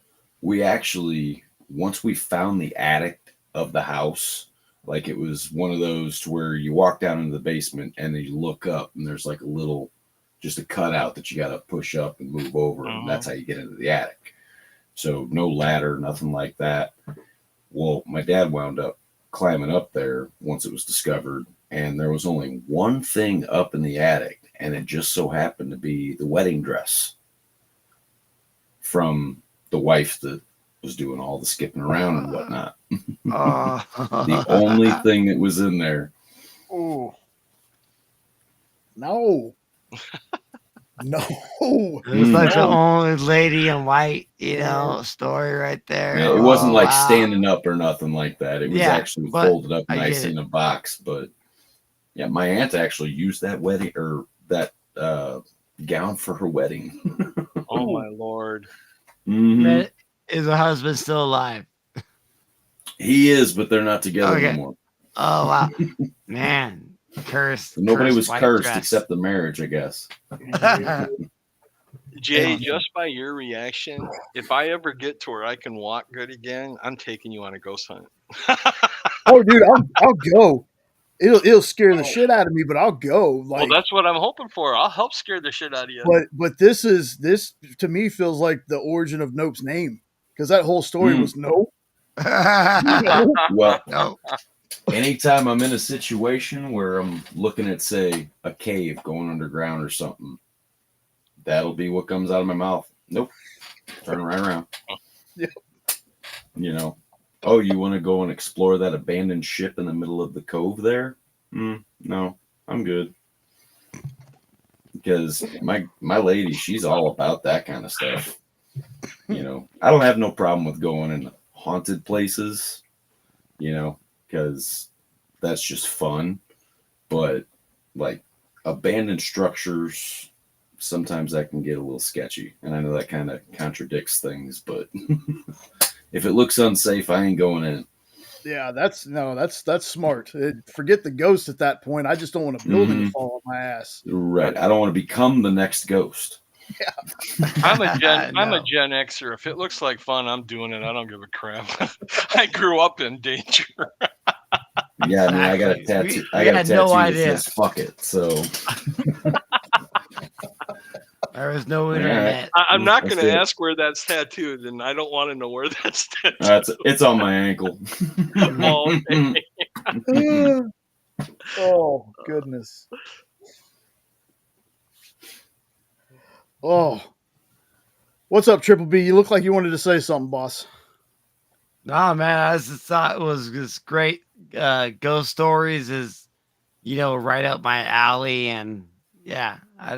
We actually, once we found the attic of the house, like it was one of those to where you walk down into the basement and then you look up and there's like just a cutout that you got to push up and move over. And that's how you get into the attic. So no ladder, nothing like that. Well, my dad wound up climbing up there once it was discovered. And there was only one thing up in the attic. And it just so happened to be the wedding dress from the wife that was doing all the skipping around and whatnot. The only thing that was in there. Oh. No. No. It was like the No. only lady in white, story right there. Yeah, it wasn't Oh, like wow. standing up or nothing like that. It was Yeah, actually but folded up I nice get in a box. But yeah, my aunt actually used that wedding or that gown for her wedding. Oh my lord. Mhm. Man, is her husband still alive? He is, but they're not together Okay. anymore. Oh wow, man, cursed. Nobody cursed was white cursed dress. except the marriage, I guess. Jay, just by your reaction, if I ever get to where I can walk good again, I'm taking you on a ghost hunt. Oh, dude, I'll go. It'll scare the shit out of me, but I'll go. Well, Like, that's what I'm hoping for. I'll help scare the shit out of you. but this to me feels like the origin of Nope's name because that whole story was Nope. No. Well, No. anytime I'm in a situation where I'm looking at, say, a cave going underground or something, that'll be what comes out of my mouth. Nope. Turn right around. Yep. Oh, you want to go and explore that abandoned ship in the middle of the cove there? No, I'm good. Because my lady, she's all about that kind of stuff. I don't have no problem with going in haunted places, because that's just fun. But like abandoned structures, sometimes that can get a little sketchy. And I know that kind of contradicts things, but if it looks unsafe, I ain't going in. Yeah, that's smart. Forget the ghost at that point. I just don't want a building to fall on my ass. Right. I don't want to become the next ghost. I'm a Gen No. Xer. If it looks like fun, I'm doing it. I don't give a crap. I grew up in danger. Yeah, I mean, I got a Exactly. tattoo. We I got a had tattoo no that idea. says "fuck it." So There was no All right. internet. I'm not going That's to it. ask where that's tattooed, and I don't want to know where that's tattooed. it's on my ankle. Oh, okay. Oh, goodness. Oh. What's up, Triple B? You look like you wanted to say something, boss. Nah, man, I just thought it was just great. Ghost stories is, right up my alley. And yeah, I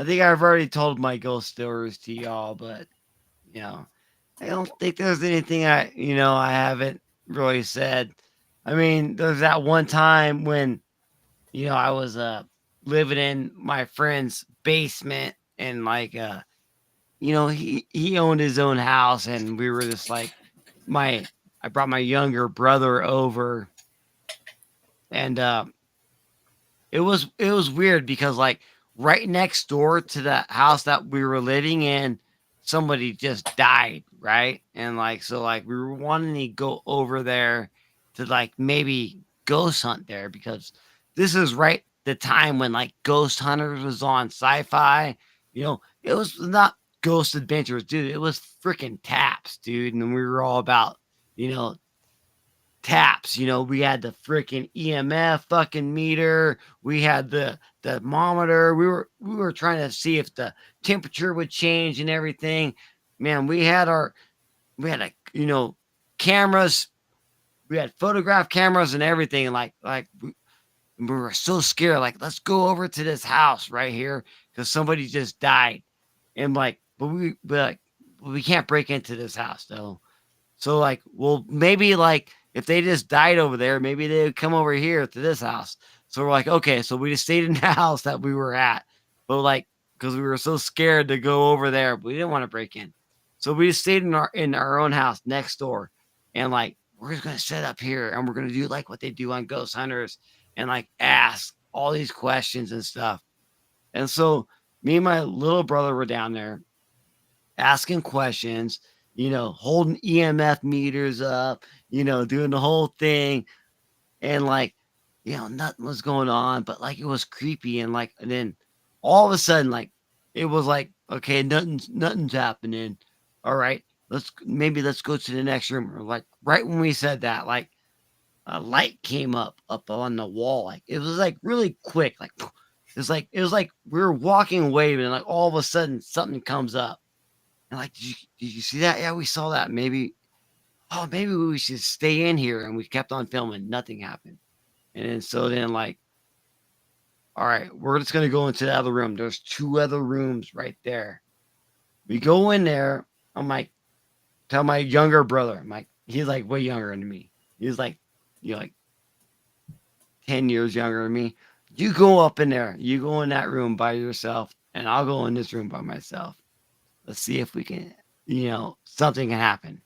think I've already told my ghost stories to y'all, but, I don't think there's anything I haven't really said. I mean, there's that one time when, I was living in my friend's basement and like he owned his own house and we were just like I brought my younger brother over and it was weird because like right next door to the house that we were living in, somebody just died, right? And like so like we were wanting to go over there to like maybe ghost hunt there because this is right the time when like Ghost Hunters was on sci-fi. It was not Ghost Adventures, dude. It was freaking Taps, dude. And we were all about, Taps. We had the freaking EMF fucking meter. We had the thermometer. We were trying to see if the temperature would change and everything. Man, we had cameras. We had photograph cameras and everything. Like we were so scared. Like, let's go over to this house right here because somebody just died. And like, but we can't break into this house though. So like, well, maybe like if they just died over there, maybe they would come over here to this house. So we're like, okay, so we just stayed in the house that we were at, but like, because we were so scared to go over there, we didn't want to break in. So we just stayed in our own house next door, and like we're just gonna set up here, and we're gonna do like what they do on Ghost Hunters, and like ask all these questions and stuff. And so me and my little brother were down there asking questions, holding EMF meters up, doing the whole thing. And like, nothing was going on, but like it was creepy. And then all of a sudden, like it was like, okay, nothing's happening. All right, let's go to the next room. Or like right when we said that, like a light came up on the wall. Like it was like really quick. Like it was like we were walking away, and like all of a sudden something comes up. And like, did you see that? Yeah, we saw that. Maybe we should stay in here. And we kept on filming. Nothing happened. And then like all right, we're just gonna go into the other room. There's 2 other rooms right there. We go in there. I'm like, tell my younger brother. I'm like, he's like way younger than me. He's like, like 10 years younger than me. You go up in there. You go in that room by yourself, and I'll go in this room by myself. Let's see if we can, something can happen.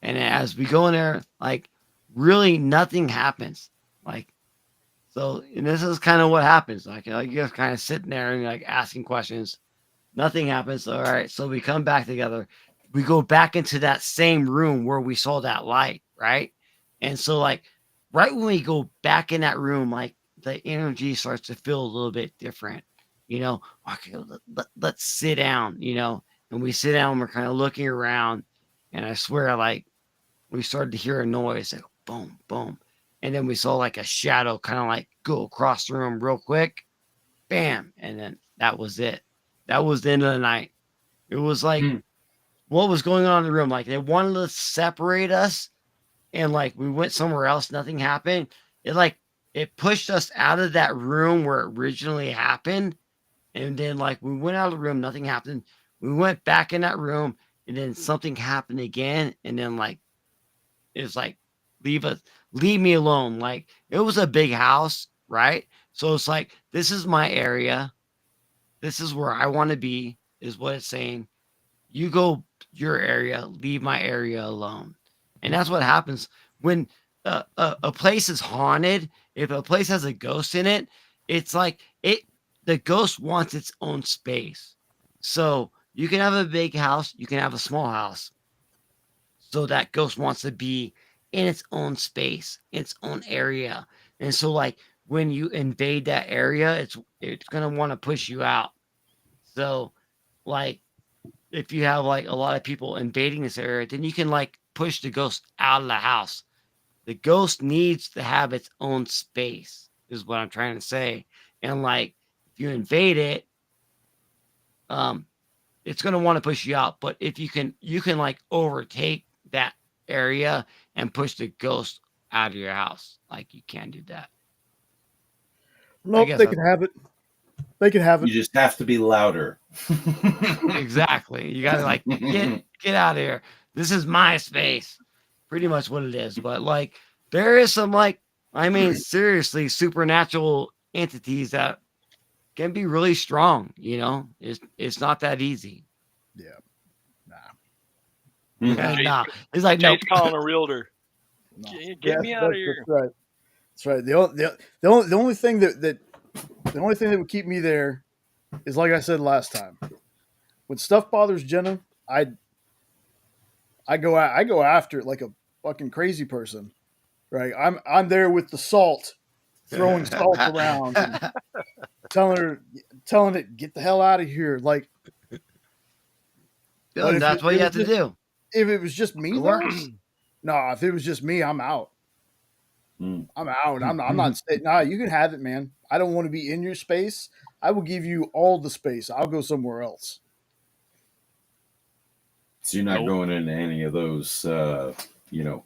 And as we go in there, like, really nothing happens. Like, so, and this is kind of what happens. Like you're just kind of sitting there and like asking questions. Nothing happens. All right. So we come back together. We go back into that same room where we saw that light. Right. And so, like, right when we go back in that room, like, the energy starts to feel a little bit different. Okay, let's sit down, and we sit down, we're kind of looking around, and I swear, like, we started to hear a noise, like boom, boom. And then we saw like a shadow kind of like go across the room real quick, bam. And then that was it. That was the end of the night. It was like, what was going on in the room? Like, they wanted to separate us, and like we went somewhere else, nothing happened. It pushed us out of that room where it originally happened. And then like we went out of the room, nothing happened. We went back in that room, and then something happened again. And then like, it's like, leave me alone. Like, it was a big house, right? So it's like, this is my area. This is where I want to be, is what it's saying. You go your area, leave my area alone. And that's what happens when a place is haunted. If a place has a ghost in it, it's like the ghost wants its own space. So you can have a big house, you can have a small house. So that ghost wants to be in its own space, its own area. And so, like, when you invade that area, it's gonna want to push you out. So, like, if you have like a lot of people invading this area, then you can like push the ghost out of the house. The ghost needs to have its own space, is what I'm trying to say. And like, if you invade it, it's gonna want to push you out. But if you can like overtake that area and push the ghost out of your house. Like, you can do that. Nope, they can have it. They can have it. You just have to be louder. Exactly. You gotta like get out of here. This is my space. Pretty much what it is. But like, there is some like, I mean, seriously, supernatural entities that can be really strong. It's not that easy. Yeah. Nah. It's like, Jay's no. calling a realtor. No. Get me out of here. That's right. That's right. The only thing that would keep me there is, like I said last time, when stuff bothers Jenna, I go after it like a fucking crazy person, right? I'm there with the salt, throwing salt around, and telling it, get the hell out of here. Like, that's what you have to do. If it was just me, though, no. If it was just me, I'm out. I'm out. I'm not staying. Nah, you can have it, man. I don't want to be in your space. I will give you all the space. I'll go somewhere else. So you're not going into any of those,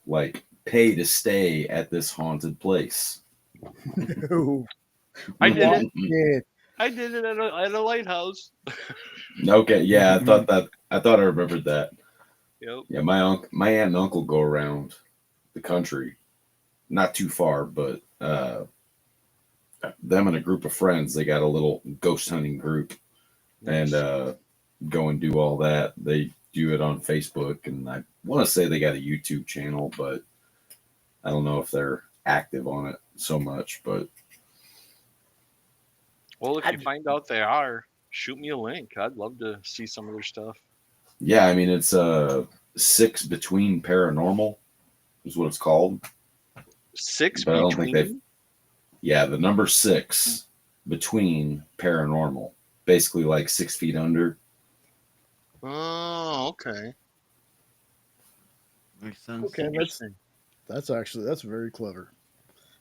like pay to stay at this haunted place. No. I did it. Yeah. I did it at a lighthouse. Okay, yeah, I thought I remembered that. Yep. Yeah, my aunt and uncle go around the country, not too far, but them and a group of friends, they got a little ghost hunting group, and go and do all that. They do it on Facebook, and I want to say they got a YouTube channel, but I don't know if they're active on it so much. But well, if you find out they are, shoot me a link. I'd love to see some of their stuff. yeah, I mean, it's 6 Between Paranormal is what it's called. 6 But I don't between. think the number 6 Between Paranormal, basically like 6 feet under. Oh, okay. Makes sense. Okay, Interesting. that's very clever.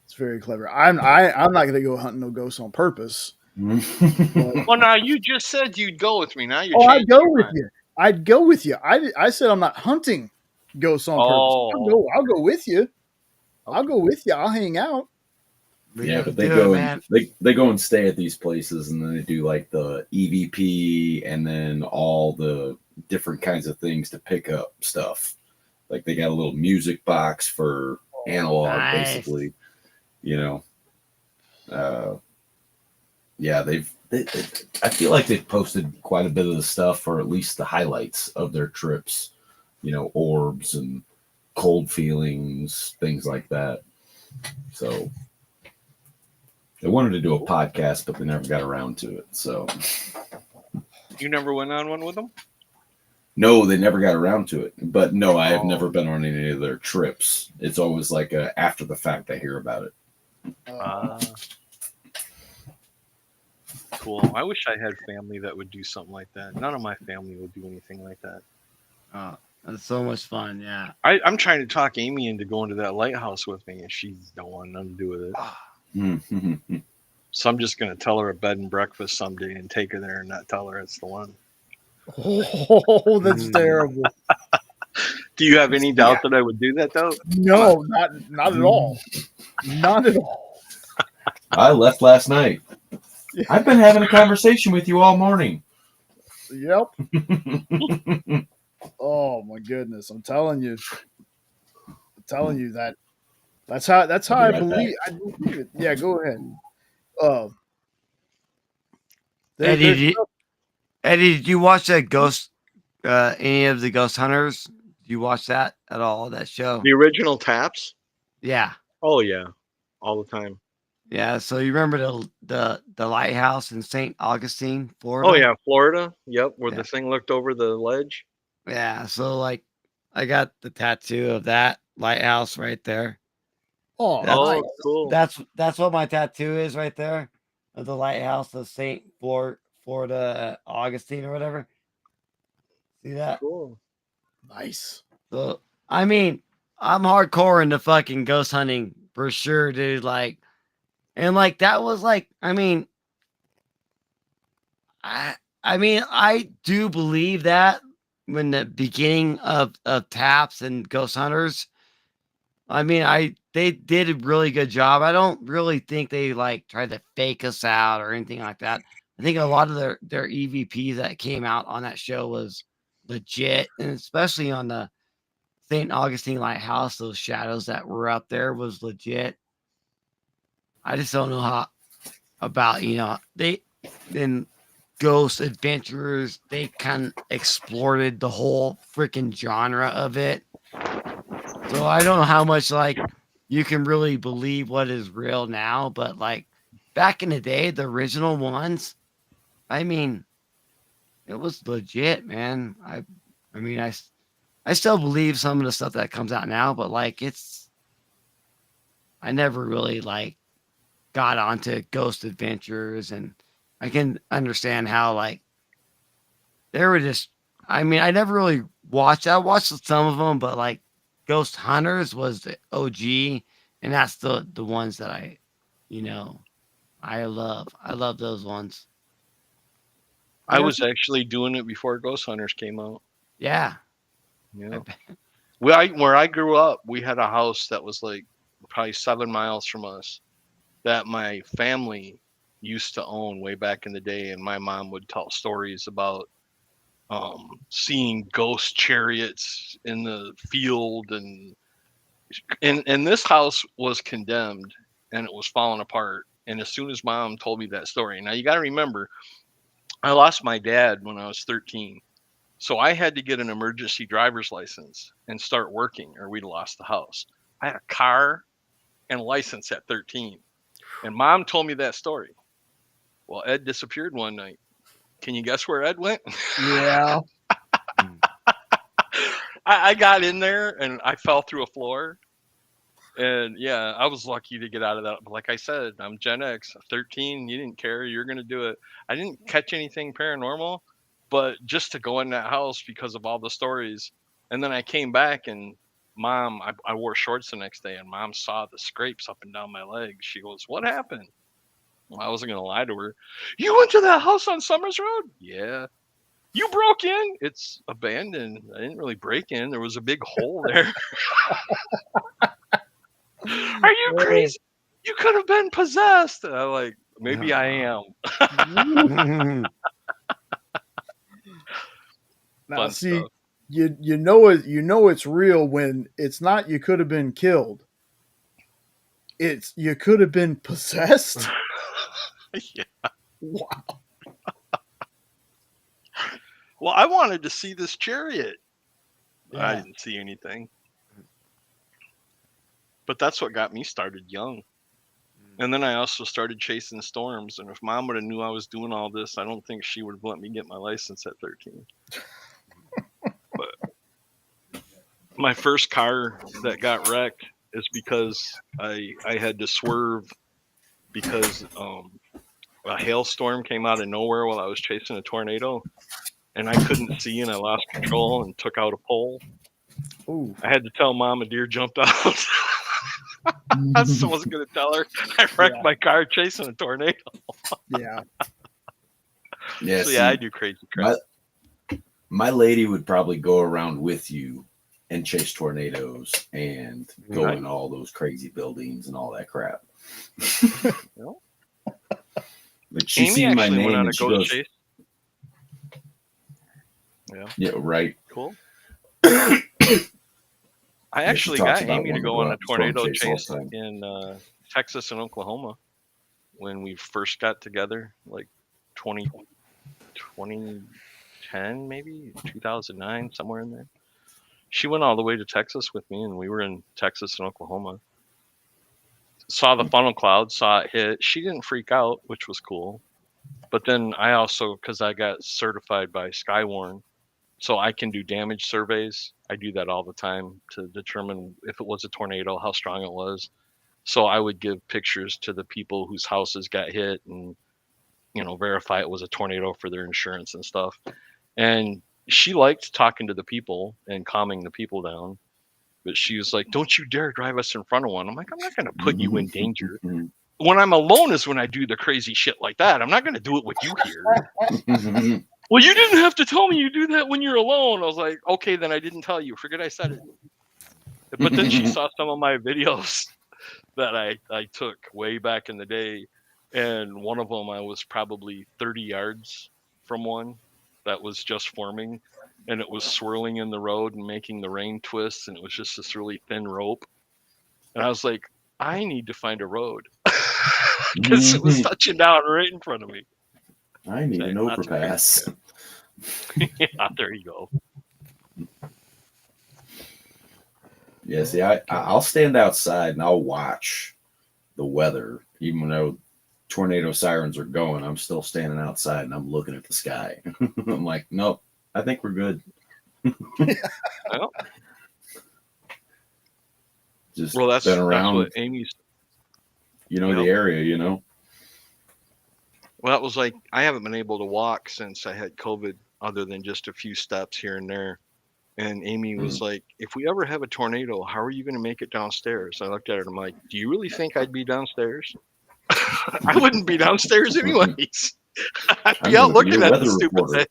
It's very clever. I'm not going to go hunting no ghosts on purpose. Well, now you just said you'd go with me. Now you're. I'd go with you. I'd go with you. I said I'm not hunting ghosts on purpose. I'll go with you. I'll go with you. I'll hang out. We Yeah, gotta but they do go it, and man. they go and stay at these places, and then they do like the EVP, and then all the different kinds of things to pick up stuff. Like they got a little music box for analog, Nice. basically. You know, yeah, I feel like they've posted quite a bit of the stuff, or at least the highlights of their trips. You know, orbs and cold feelings, things like that. So they wanted to do a podcast, but they never got around to it. So You never went on one with them? no, they never got around to it. But no, I have Oh. never been on any of their trips. It's always like after the fact I hear about it. Cool. I wish I had family that would do something like that. None of my family would do anything like that. Oh, that's so much fun. Yeah. I'm trying to talk Amy into going to that lighthouse with me, and she don't want nothing to do with it. Mm-hmm. So I'm just gonna tell her a bed and breakfast someday and take her there and not tell her it's the one. Oh, that's terrible. Do you have any doubt that I would do that though? No, not at all. Not at all. I left last night. I've been having a conversation with you all morning. Yep. Oh my goodness! I'm telling you that. That's how I'll I be right believe. I believe it. Yeah, go ahead. Eddie, did you watch that Ghost? Any of the Ghost Hunters? Did you watch that at all? That show? The original Taps? Yeah. Oh yeah, all the time. Yeah. So you remember the lighthouse in St. Augustine, Florida? Oh yeah, Florida. Yep, where Yeah. the thing looked over the ledge. Yeah. So like, I got the tattoo of that lighthouse right there. Oh, Oh, cool. That's what my tattoo is right there, of the lighthouse of St. Florida Augustine or whatever. See that? Cool. nice. So I mean, I'm hardcore into fucking ghost hunting for sure, dude. Like, and like that was like, I mean, I do believe that when the beginning of Taps and Ghost Hunters, I mean, they did a really good job. I don't really think they like tried to fake us out or anything like that. I think a lot of their EVPs that came out on that show was legit, and especially on the St. Augustine Lighthouse, those shadows that were up there was legit. I just don't know how about, they in Ghost Adventurers, they kind of exploited the whole freaking genre of it. So I don't know how much like you can really believe what is real now, but like back in the day, the original ones, I mean, it was legit, man. I mean, I still believe some of the stuff that comes out now, but like I never really like got onto Ghost Adventures, and I can understand how like they were just. I mean, I never really watched. I watched some of them, but like Ghost Hunters was the OG, and that's the ones that I love. I love those ones. I was actually doing it before Ghost Hunters came out. Yeah. Yeah. Where I grew up, we had a house that was like probably 7 miles from us that my family used to own way back in the day, and my mom would tell stories about seeing ghost chariots in the field, and this house was condemned and it was falling apart. And as soon as mom told me that story, now you got to remember, I lost my dad when I was 13. So I had to get an emergency driver's license and start working, or we'd lost the house. I had a car and a license at 13. And mom told me that story. Well, Ed disappeared one night. Can you guess where Ed went? Yeah. I got in there and I fell through a floor. And yeah, I was lucky to get out of that. But like I said, I'm Gen X, 13. You didn't care. You're going to do it. I didn't catch anything paranormal, but just to go in that house because of all the stories. And then I came back, and mom, I wore shorts the next day, and mom saw the scrapes up and down my legs. She goes, "What happened?" Well, I wasn't going to lie to her. "You went to that house on Summers Road?" "Yeah." "You broke in?" "It's abandoned." I didn't really break in. There was a big hole there. Are you crazy? You could have been possessed. And I'm like, maybe I am. Now, Fun see, stuff. you know it's real when it's not. You could have been killed. It's you could have been possessed. Yeah. Wow. Well, I wanted to see this chariot. I Yeah. didn't see anything. But that's what got me started young. And then I also started chasing storms. And if Mom would have knew I was doing all this, I don't think she would have let me get my license at 13. But my first car that got wrecked is because I had to swerve because a hailstorm came out of nowhere while I was chasing a tornado. And I couldn't see, and I lost control and took out a pole. Ooh. I had to tell Mom a deer jumped out. I wasn't going to tell her. I wrecked my car chasing a tornado. Yeah. Yeah, So see, yeah, I do crazy crap. my lady would probably go around with you and chase tornadoes and go Right. in all those crazy buildings and all that crap. Well, But she Amy seen my actually went name on a and she ghost goes, chase. Yeah, yeah, right. cool. Yeah, I she actually talks got about Amy to wanting go on a out and storm tornado chase all chase the time. in Texas and Oklahoma when we first got together, like 2010, maybe 2009, somewhere in there. She went all the way to Texas with me, and we were in Texas and Oklahoma. Saw the funnel cloud, saw it hit. She didn't freak out, which was cool. But then I also, because I got certified by Skywarn, so I can do damage surveys. I do that all the time to determine if it was a tornado, how strong it was. So I would give pictures to the people whose houses got hit and, verify it was a tornado for their insurance and stuff. And she liked talking to the people and calming the people down. But she was like, "Don't you dare drive us in front of one." I'm like, "I'm not going to put you in danger. When I'm alone is when I do the crazy shit like that. I'm not going to do it with you here." Well, you didn't have to tell me you do that when you're alone. I was like, okay, then I didn't tell you. Forget I said it. But then she saw some of my videos that I took way back in the day. And one of them, I was probably 30 yards from one that was just forming. And it was swirling in the road and making the rain twist. And it was just this really thin rope. And I was like, I need to find a road. Because it was touching down right in front of me. I need an That's overpass. Yeah, there you go. Yeah, see, I'll stand outside and I'll watch the weather, even though tornado sirens are going. I'm still standing outside and I'm looking at the sky. I'm like, nope, I think we're good. Well, Just that's been around, what Amy's. the area, Well, that was like I haven't been able to walk since I had COVID, other than just a few steps here and there. And Amy was like, "If we ever have a tornado, how are you going to make it downstairs?" I looked at her and I'm like, "Do you really think I'd be downstairs? I wouldn't be downstairs anyways. I'd be out looking at the stupid thing.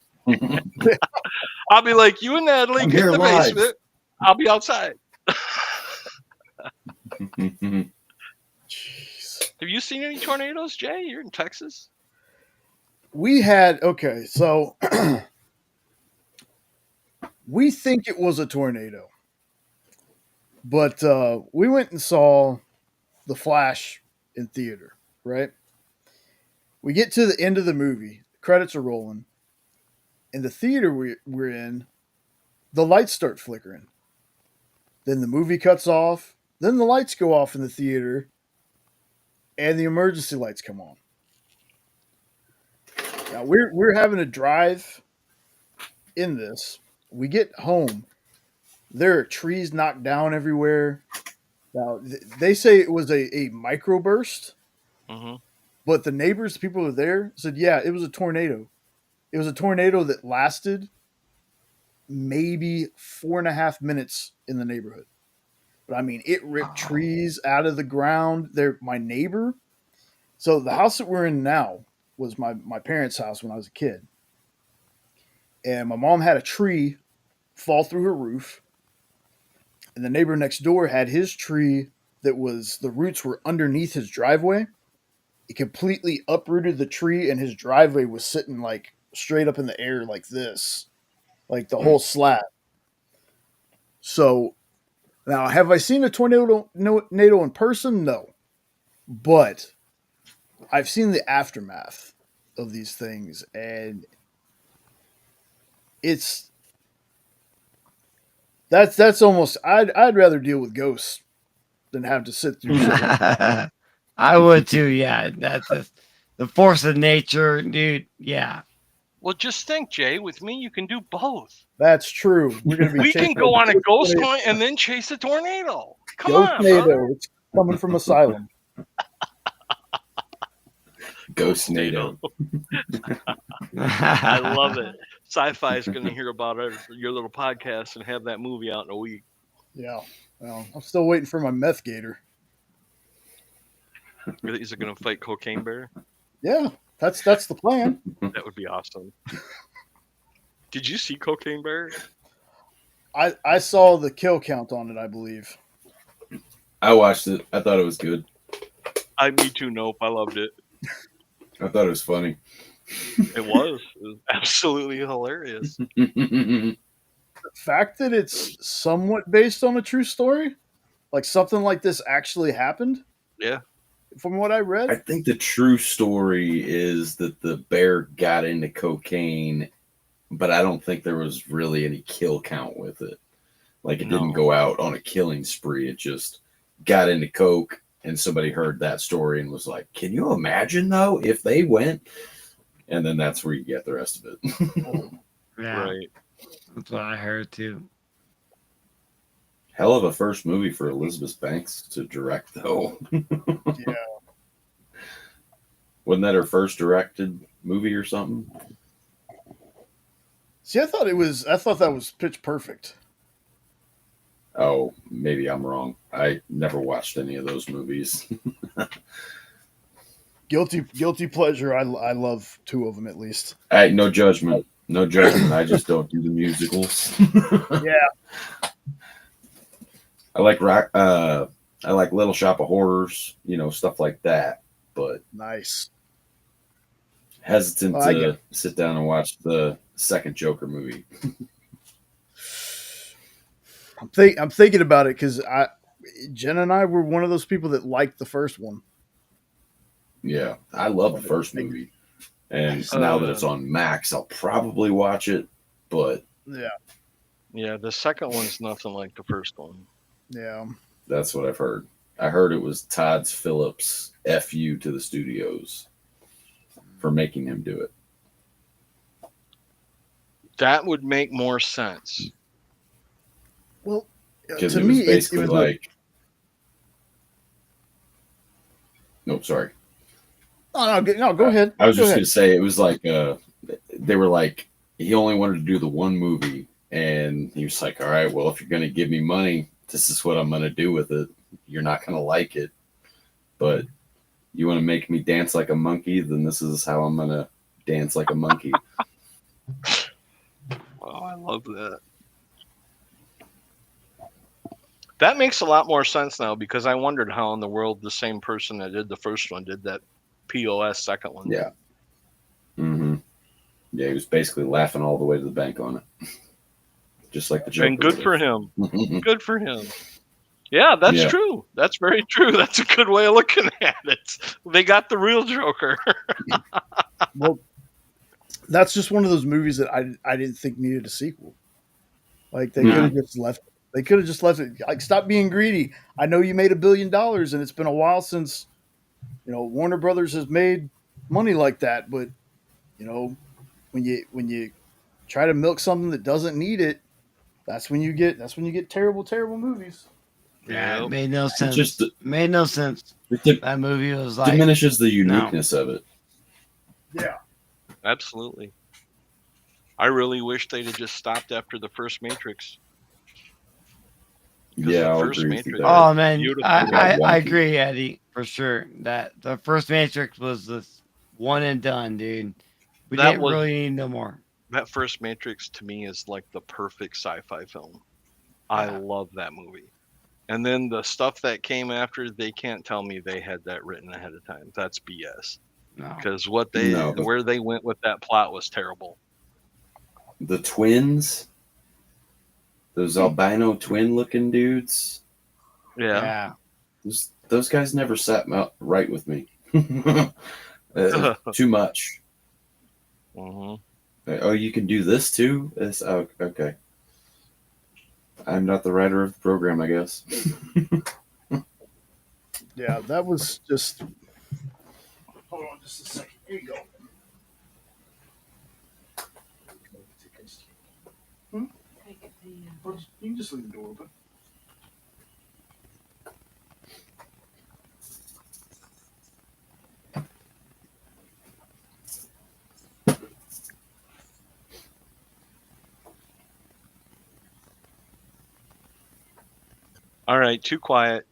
I'll be like, you and Natalie, get in the basement. I'll be outside." Jeez. Have you seen any tornadoes, Jay? You're in Texas. We had so we think it was a tornado, but we went and saw The Flash in theater. Right? We get to the end of the movie, credits are rolling. In the theater we're in, the lights start flickering. Then the movie cuts off. Then the lights go off in the theater, and the emergency lights come on. Now we're having to drive in this. We get home. There are trees knocked down everywhere. Now they say it was a microburst, but the neighbors, people who were there, said, "Yeah, it was a tornado. It was a tornado that lasted maybe 4.5 minutes in the neighborhood." But I mean, it ripped trees out of the ground. They're my neighbor. So the house that we're in now was my parents' house when I was a kid. And my mom had a tree fall through her roof. And the neighbor next door had his tree the roots were underneath his driveway. It completely uprooted the tree, and his driveway was sitting like straight up in the air like this, like the whole slab. So now, have I seen a tornado in person? No, but I've seen the aftermath of these things, and that's almost I'd rather deal with ghosts than have to sit through shit like that. I would too. Yeah, that's the force of nature, dude. Yeah. Well, just think, Jay. With me, you can do both. That's true. We're gonna be We can chasing go on a ghost tornado. hunt and then chase a tornado. Come on, Ghost-nado. brother. It's coming from Asylum. Ghost NATO. I love it. Sci-fi is going to hear about your little podcast and have that movie out in a week. Yeah. Well, I'm still waiting for my meth gator. Is it going to fight Cocaine Bear? Yeah, that's the plan. That would be awesome. Did you see Cocaine Bear? I saw the kill count on it, I believe. I watched it. I thought it was good. Me too. Nope. I loved it. I thought it was funny. It was absolutely hilarious. The fact that it's somewhat based on a true story, like something like this actually happened. Yeah. From what I read, I think the true story is that the bear got into cocaine, but I don't think there was really any kill count with it. Like it didn't go out on a killing spree. It just got into coke, and somebody heard that story and was like, "Can you imagine though if they went?" And then that's where you get the rest of it. Yeah, Right. that's what I heard too. Hell of a first movie for Elizabeth Banks to direct, though. yeah. Wasn't that her first directed movie or something? See, I thought that was Pitch Perfect. Oh, maybe I'm wrong. I never watched any of those movies. Guilty pleasure. I love two of them at least. Hey, no judgment. No judgment. I just don't do the musicals. Yeah. I like rock. I like Little Shop of Horrors. Stuff like that. But Nice. hesitant Well, to sit down and watch the second Joker movie. I'm thinking about it because Jen and I were one of those people that liked the first one. Yeah, I love the first movie, and now that it's on Max, I'll probably watch it. But Yeah, the second one's nothing like the first one. Yeah. That's what I've heard. I heard it was Todd Phillips' FU to the studios for making him do it. That would make more sense. Well, Because to it was me, basically it was like... Nope, sorry. No, go ahead. I was Go just ahead. going to say, it was like, they were like, he only wanted to do the one movie. And he was like, all right, well, if you're going to give me money, this is what I'm going to do with it. You're not going to like it. But you want to make me dance like a monkey, then this is how I'm going to dance like a monkey. Oh, I love that. That makes a lot more sense now because I wondered how in the world the same person that did the first one did that POS second one. Yeah. Mm-hmm. Yeah, he was basically laughing all the way to the bank on it. Just like the Joker. And good for him. Good for him. Yeah, that's true. That's very true. That's a good way of looking at it. They got the real Joker. Well, that's just one of those movies that I didn't think needed a sequel. Like they could have just left. They could have just left it. Like, stop being greedy. I know you made $1 billion, and it's been a while since Warner Brothers has made money like that. But when you try to milk something that doesn't need it, that's when you get terrible movies. Yeah, it made no sense. Made no sense. That movie was like diminishes the uniqueness of it. Yeah, absolutely. I really wish they'd have just stopped after the first Matrix. Yeah, I'll agree with you there. Oh man, Beautiful. I agree, Eddie, for sure. That the first Matrix was this one and done, dude. We didn't really need no more. That first Matrix to me is like the perfect sci-fi film. I love that movie. And then the stuff that came after, they can't tell me they had that written ahead of time. That's BS. No. Because No. where they went with that plot was terrible. The twins, those albino twin looking dudes, Yeah. those guys never sat right with me. Too much. Mm-hmm. Oh, you can do this too? Oh, okay. I'm not the writer of the program, I guess. Yeah, that was just. Hold on just a second. Here you go. You can just leave the door open. All right, too quiet.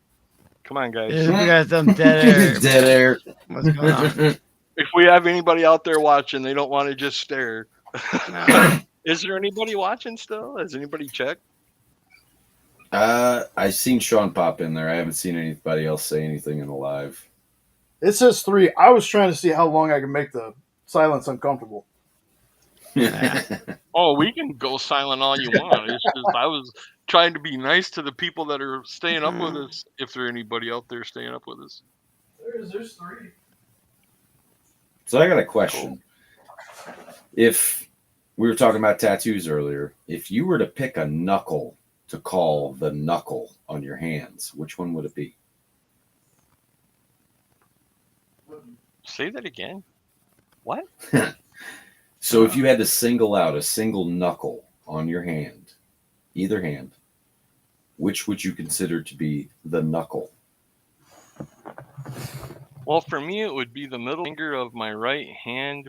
Come on, guys. We got some dead air. Dead air. What's going on? If we have anybody out there watching, they don't want to just stare. No. Is there anybody watching still? Has anybody checked? I've seen Sean pop in there. I haven't seen anybody else say anything in the live. It says 3. I was trying to see how long I can make the silence uncomfortable. Oh, we can go silent all you want. It's just I was trying to be nice to the people that are staying up with us. If there anybody out there staying up with us, There's 3. So I got a question. If we were talking about tattoos earlier, if you were to pick a knuckle to call the knuckle on your hands, which one would it be? say that again. What? So if you had to single out a single knuckle on your hand, either hand, which would you consider to be the knuckle? Well, for me, it would be the middle finger of my right hand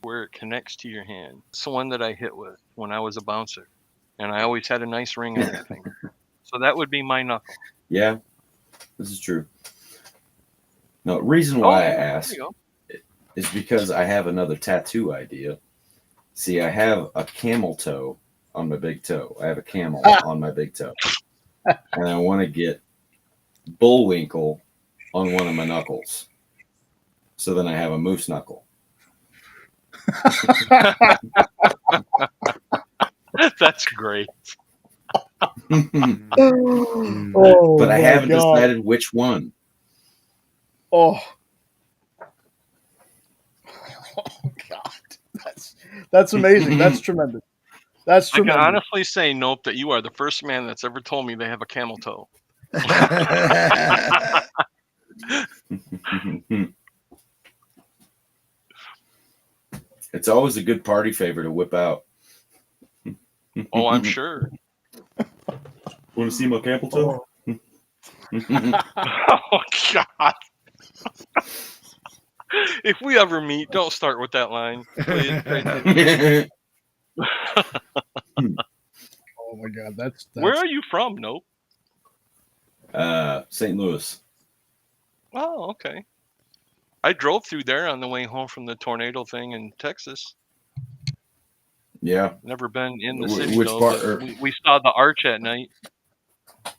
where it connects to your hand. It's the one that I hit with when I was a bouncer. And I always had a nice ring on that finger. So that would be my knuckle. Yeah, this is true. No, reason why I ask is because I have another tattoo idea. See, I have a camel toe on my big toe. I have a camel on my big toe. And I want to get Bullwinkle on one of my knuckles. So then I have a moose knuckle. That's great. Oh, but I haven't God. decided which one. Oh. Oh God, that's amazing. That's tremendous. That's I can tremendous. honestly say, Nope, that you are the first man that's ever told me they have a camel toe. It's always a good party favor to whip out. Oh, I'm sure. Want to see my camel toe? Oh, God. If we ever meet, don't start with that line. Please. Oh my God, that's Where are you from, Nope? St. Louis. Oh, okay. I drove through there on the way home from the tornado thing in Texas. Yeah. Never been in the city, Which though, part? but we saw the arch at night.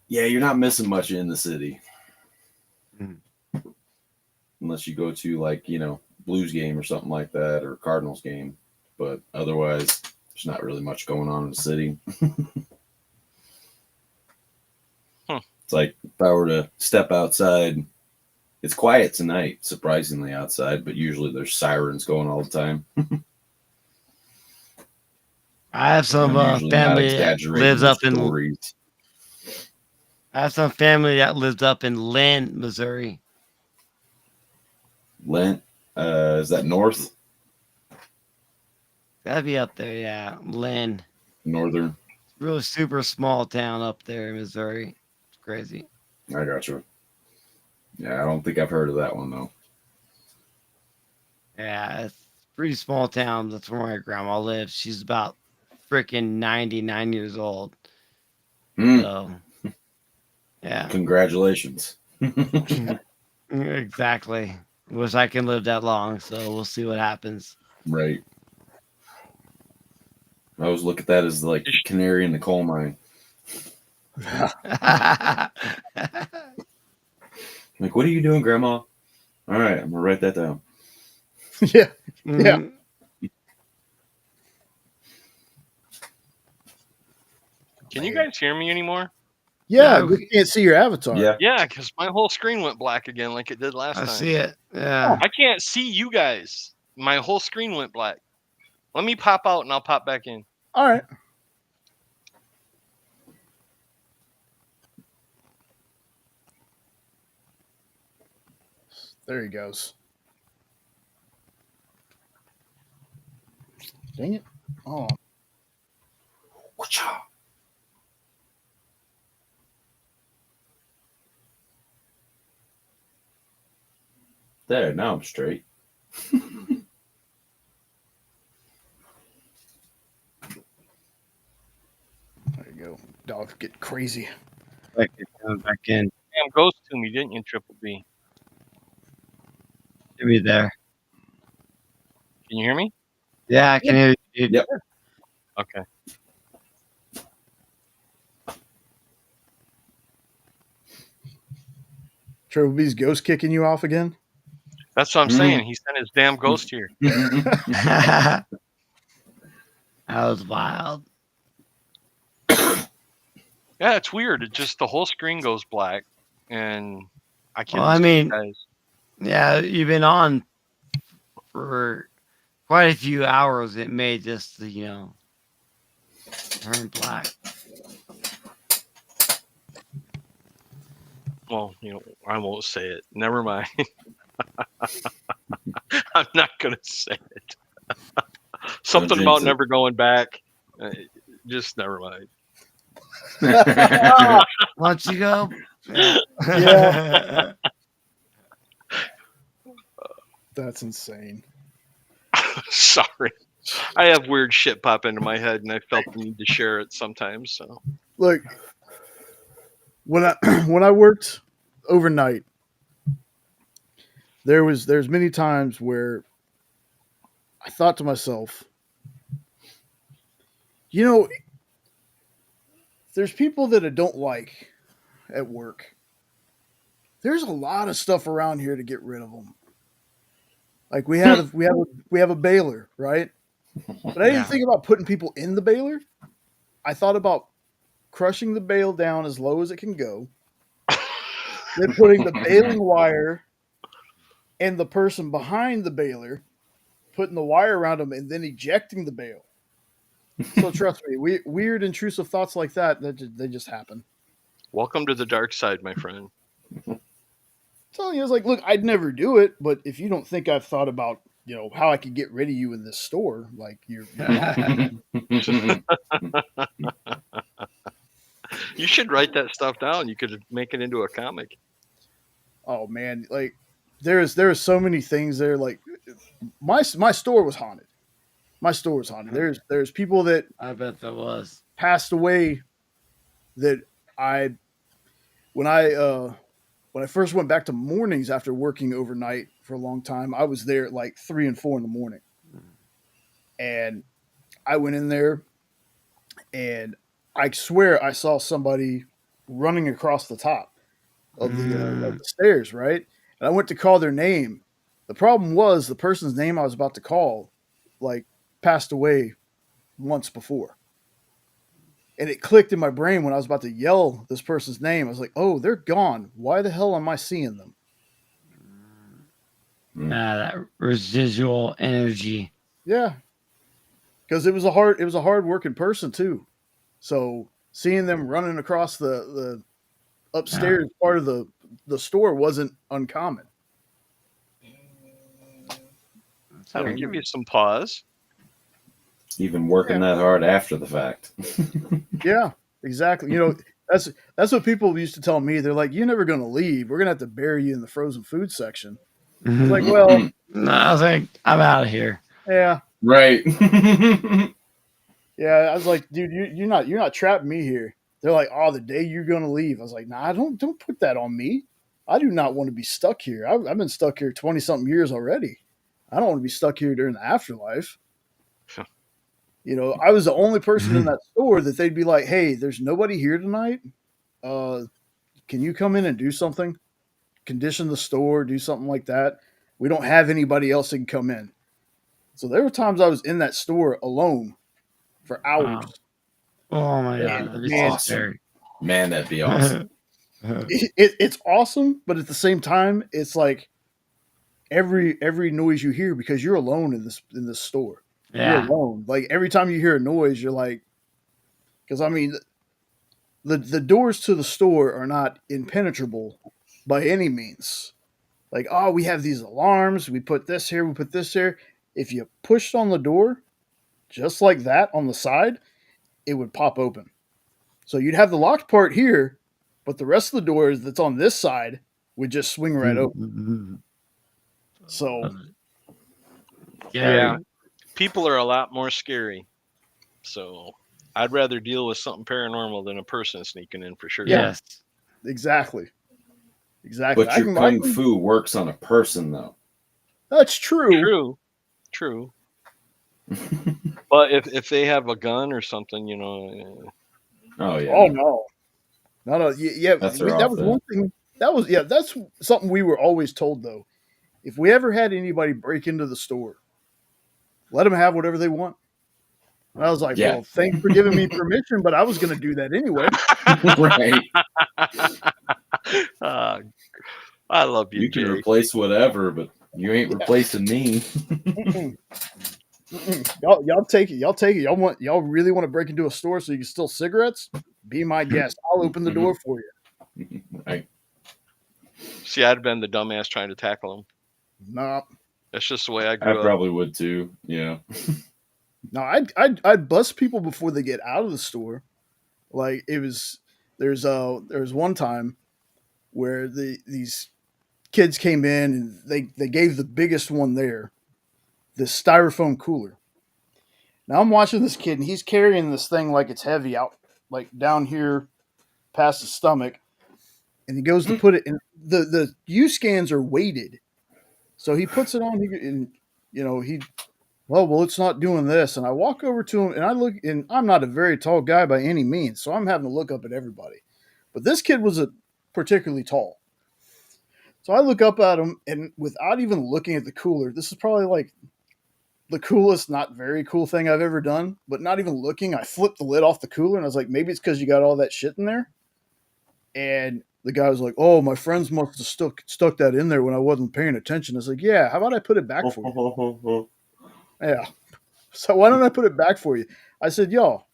Yeah, you're not missing much in the city. Mm. Unless you go to, like, you know, Blues game or something like that, or Cardinals game. But otherwise, there's not really much going on in the city. It's like if I were to step outside, it's quiet tonight, surprisingly, outside, but usually there's sirens going all the time. I have some usually not family that exaggerating lives the up in. stories. I have some family that lives up in Lynn, Missouri. Lent, is that north? That'd be up there, yeah. Lynn. Northern? Real super small town up there in Missouri. It's crazy. I got you. Yeah, I don't think I've heard of that one, though. Yeah, it's a pretty small town. That's where my grandma lives. She's about freaking 99 years old. So, yeah. Congratulations. Exactly. Wish I can live that long, so we'll see what happens. Right. I always look at that as like the canary in the coal mine. Like, what are you doing, Grandma? All right, I'm gonna write that down. Yeah. Yeah. Mhm. Can you guys hear me anymore? Yeah, Yeah, we can't see your avatar. Yeah. Yeah, because my whole screen went black again like it did last I time. see it. Yeah. I can't see you guys. My whole screen went black. Let me pop out and I'll pop back in. All right. There he goes. Dang it. Oh. Wha-cha. There, now I'm straight. There you go. Dog get crazy. Back in. Damn ghost to me, didn't you, Triple B? Give me there. Can you hear me? Yeah, I can hear you. Dude. Yep. Okay. Triple B's ghost kicking you off again? That's what I'm saying. He sent his damn ghost here. That was wild. Yeah, it's weird. It just the whole screen goes black, and I can't. Well, I mean, guys. yeah, you've been on for quite a few hours. It may just, turn black. Well, I won't say it. Never mind. I'm not gonna say it. Something jinx about it. never going back. Just never mind. Why don't you go? Yeah. That's insane. Sorry. I have weird shit pop into my head, and I felt the need to share it sometimes. So Look, when I worked overnight, there's many times where I thought to myself, there's people that I don't like at work. There's a lot of stuff around here to get rid of them. Like we have a baler, right? But I didn't Yeah. think about putting people in the baler. I thought about crushing the bale down as low as it can go, then putting the baling wire and the person behind the baler, putting the wire around them, and then ejecting the bale. So trust me, weird intrusive thoughts like that they just happen. welcome to the dark side, my friend. Telling you, I was like, look, I'd never do it, but if you don't think I've thought about how I could get rid of you in this store, like you're lying. You should write that stuff down. You could make it into a comic. Oh man, like there are so many things there. Like my store was haunted. My store was haunted. There's people that I bet that was. passed away that when I first went back to mornings after working overnight for a long time, I was there at like 3 and 4 in the morning. And I went in there and I swear I saw somebody running across the top of the stairs, right? And I went to call their name. The problem was the person's name I was about to call, like, passed away months before. And it clicked in my brain when I was about to yell this person's name. I was like, oh, they're gone. Why the hell am I seeing them? That residual energy. Yeah. Because it was a hard working person too. So seeing them running across the upstairs part of the store wasn't uncommon. That'll give you some pause. Even working that hard after the fact. Yeah, exactly. That's what people used to tell me. They're like, "You're never going to leave. We're going to have to bury you in the frozen food section." I was like, well, No, I was like, I'm out of here. yeah, Right. yeah. I was like, dude, you're not trapping me here. They're like, oh, the day you're going to leave. I was like, nah, don't put that on me. I do not want to be stuck here. I've been stuck here 20 something years already. I don't want to be stuck here during the afterlife. I was the only person in that store that they'd be like, hey, there's nobody here tonight. can you come in and do something? Condition the store, do something like that. We don't have anybody else that can come in. So there were times I was in that store alone for hours. Wow. Oh my And, god, that'd be man, so scary. Man, that'd be awesome. it's awesome, but at the same time, it's like every noise you hear because you're alone in this store. You're Yeah. alone. Like every time you hear a noise, you're like, because I mean, the doors to the store are not impenetrable by any means. Like, oh, we have these alarms. We put this here. We put this here. If you pushed on the door, just like that on the side, it would pop open. So you'd have the locked part here, but the rest of the doors that's on this side would just swing right open. So Yeah. People are a lot more scary. So I'd rather deal with something paranormal than a person sneaking in for sure. Yes. exactly. But your kung fu works on a person, though. That's true. True. But if they have a gun or something, Oh yeah. Oh no. Yeah. That's That was one thing. That's something we were always told though. If we ever had anybody break into the store, let them have whatever they want. And I was like, well, thanks for giving me permission, but I was going to do that anyway. Right. I love you, You can Jay. replace whatever, but you ain't replacing me. Y'all take it. Y'all really want to break into a store so you can steal cigarettes? Be my guest. I'll open the door for you. Right. See, I'd been the dumbass trying to tackle him. No. That's just the way I grew up. I probably would too. Yeah. No, I'd bust people before they get out of the store. Like there's one time where these kids came in and they gave the biggest one there this styrofoam cooler. Now I'm watching this kid and he's carrying this thing like it's heavy out like down here past the stomach, and he goes to put it in. The U scans are weighted, so he puts it on and well, it's not doing this. And I walk over to him and I look, and I'm not a very tall guy by any means, so I'm having to look up at everybody. But this kid was particularly tall. So I look up at him, and without even looking at the cooler, this is probably like the coolest, not very cool thing I've ever done, but not even looking, I flipped the lid off the cooler, and I was like, maybe it's because you got all that shit in there. And the guy was like, oh, my friends must have stuck that in there when I wasn't paying attention. I was like, yeah, how about I put it back for you? Yeah. So why don't I put it back for you? I said, y'all,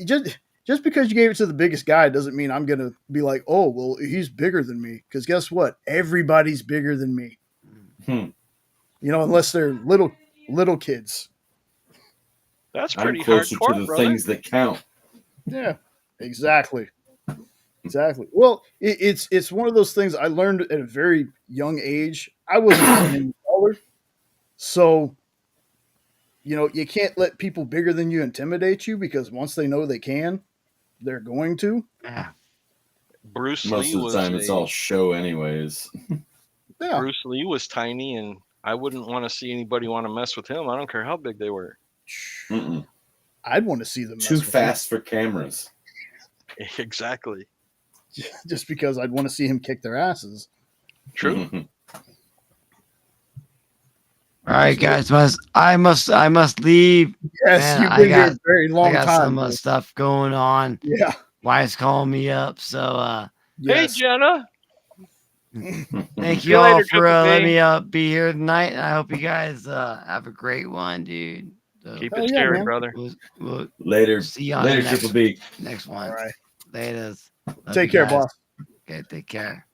just because you gave it to the biggest guy doesn't mean I'm going to be like, oh, well, he's bigger than me. Because guess what? Everybody's bigger than me. Unless they're little kids. That's pretty I'm closer hardcore, to the brother. things that count. Yeah, exactly. Well, it's one of those things I learned at a very young age. I wasn't any taller, so you can't let people bigger than you intimidate you, because once they know they can, they're going to. Yeah. Bruce Most Lee of the time, it's all show, anyways. Yeah. Bruce Lee was tiny, and I wouldn't want to see anybody want to mess with him. I don't care how big they were. I'd want to see them too fast for cameras. Exactly. Just because I'd want to see him kick their asses. True. All right, guys. I must leave. Yes, Man, you've been here a very long I got time. some stuff going on. Yeah. Wife's calling me up. So Hey, Jenna. thank you all for letting me be here tonight. And I hope you guys have a great one, dude. So, keep it scary, brother. We'll Later. see you on Later, the Triple B. next one. All right. Laters. Take care, boss. Okay, take care.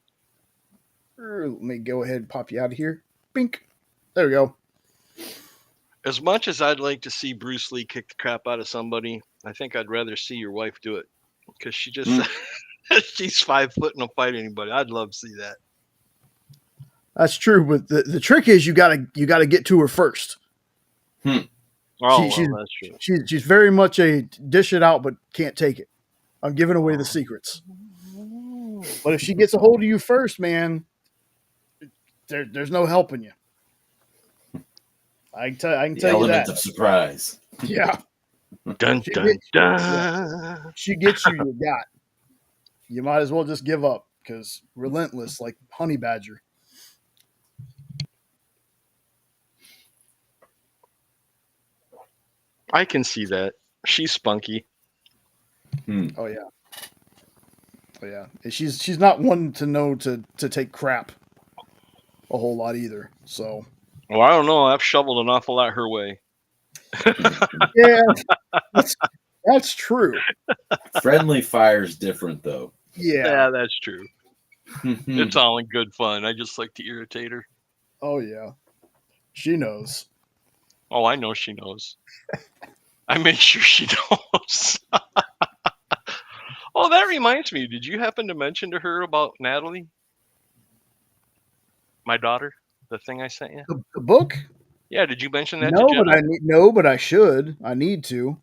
Let me go ahead and pop you out of here. Bink. There we go. As much as I'd like to see Bruce Lee kick the crap out of somebody, I think I'd rather see your wife do it, because she just she's 5 foot and will fight anybody. I'd love to see that. That's true, but the trick is you gotta get to her first. Oh, that's true. She's very much a dish it out but can't take it. I'm giving away the secrets. But if she gets a hold of you first, man, there's no helping you. I can tell you that. Element of surprise. Yeah. Dun, dun, dun. She gets you got. you might as well just give up because relentless like honey badger. I can see that. She's spunky. Oh yeah. Oh yeah. And she's not one to know to take crap a whole lot either. So Well, I don't know. I've shoveled an awful lot her way. yeah, that's true. Friendly fire's different though. Yeah. Yeah, that's true. It's all in good fun. I just like to irritate her. Oh yeah. She knows. Oh, I know she knows. I make sure she knows. Oh, that reminds me. Did you happen to mention to her about Natalie? My daughter? The thing I sent you? The book? Yeah, did you mention that No, to Jenna? but I should. I need to.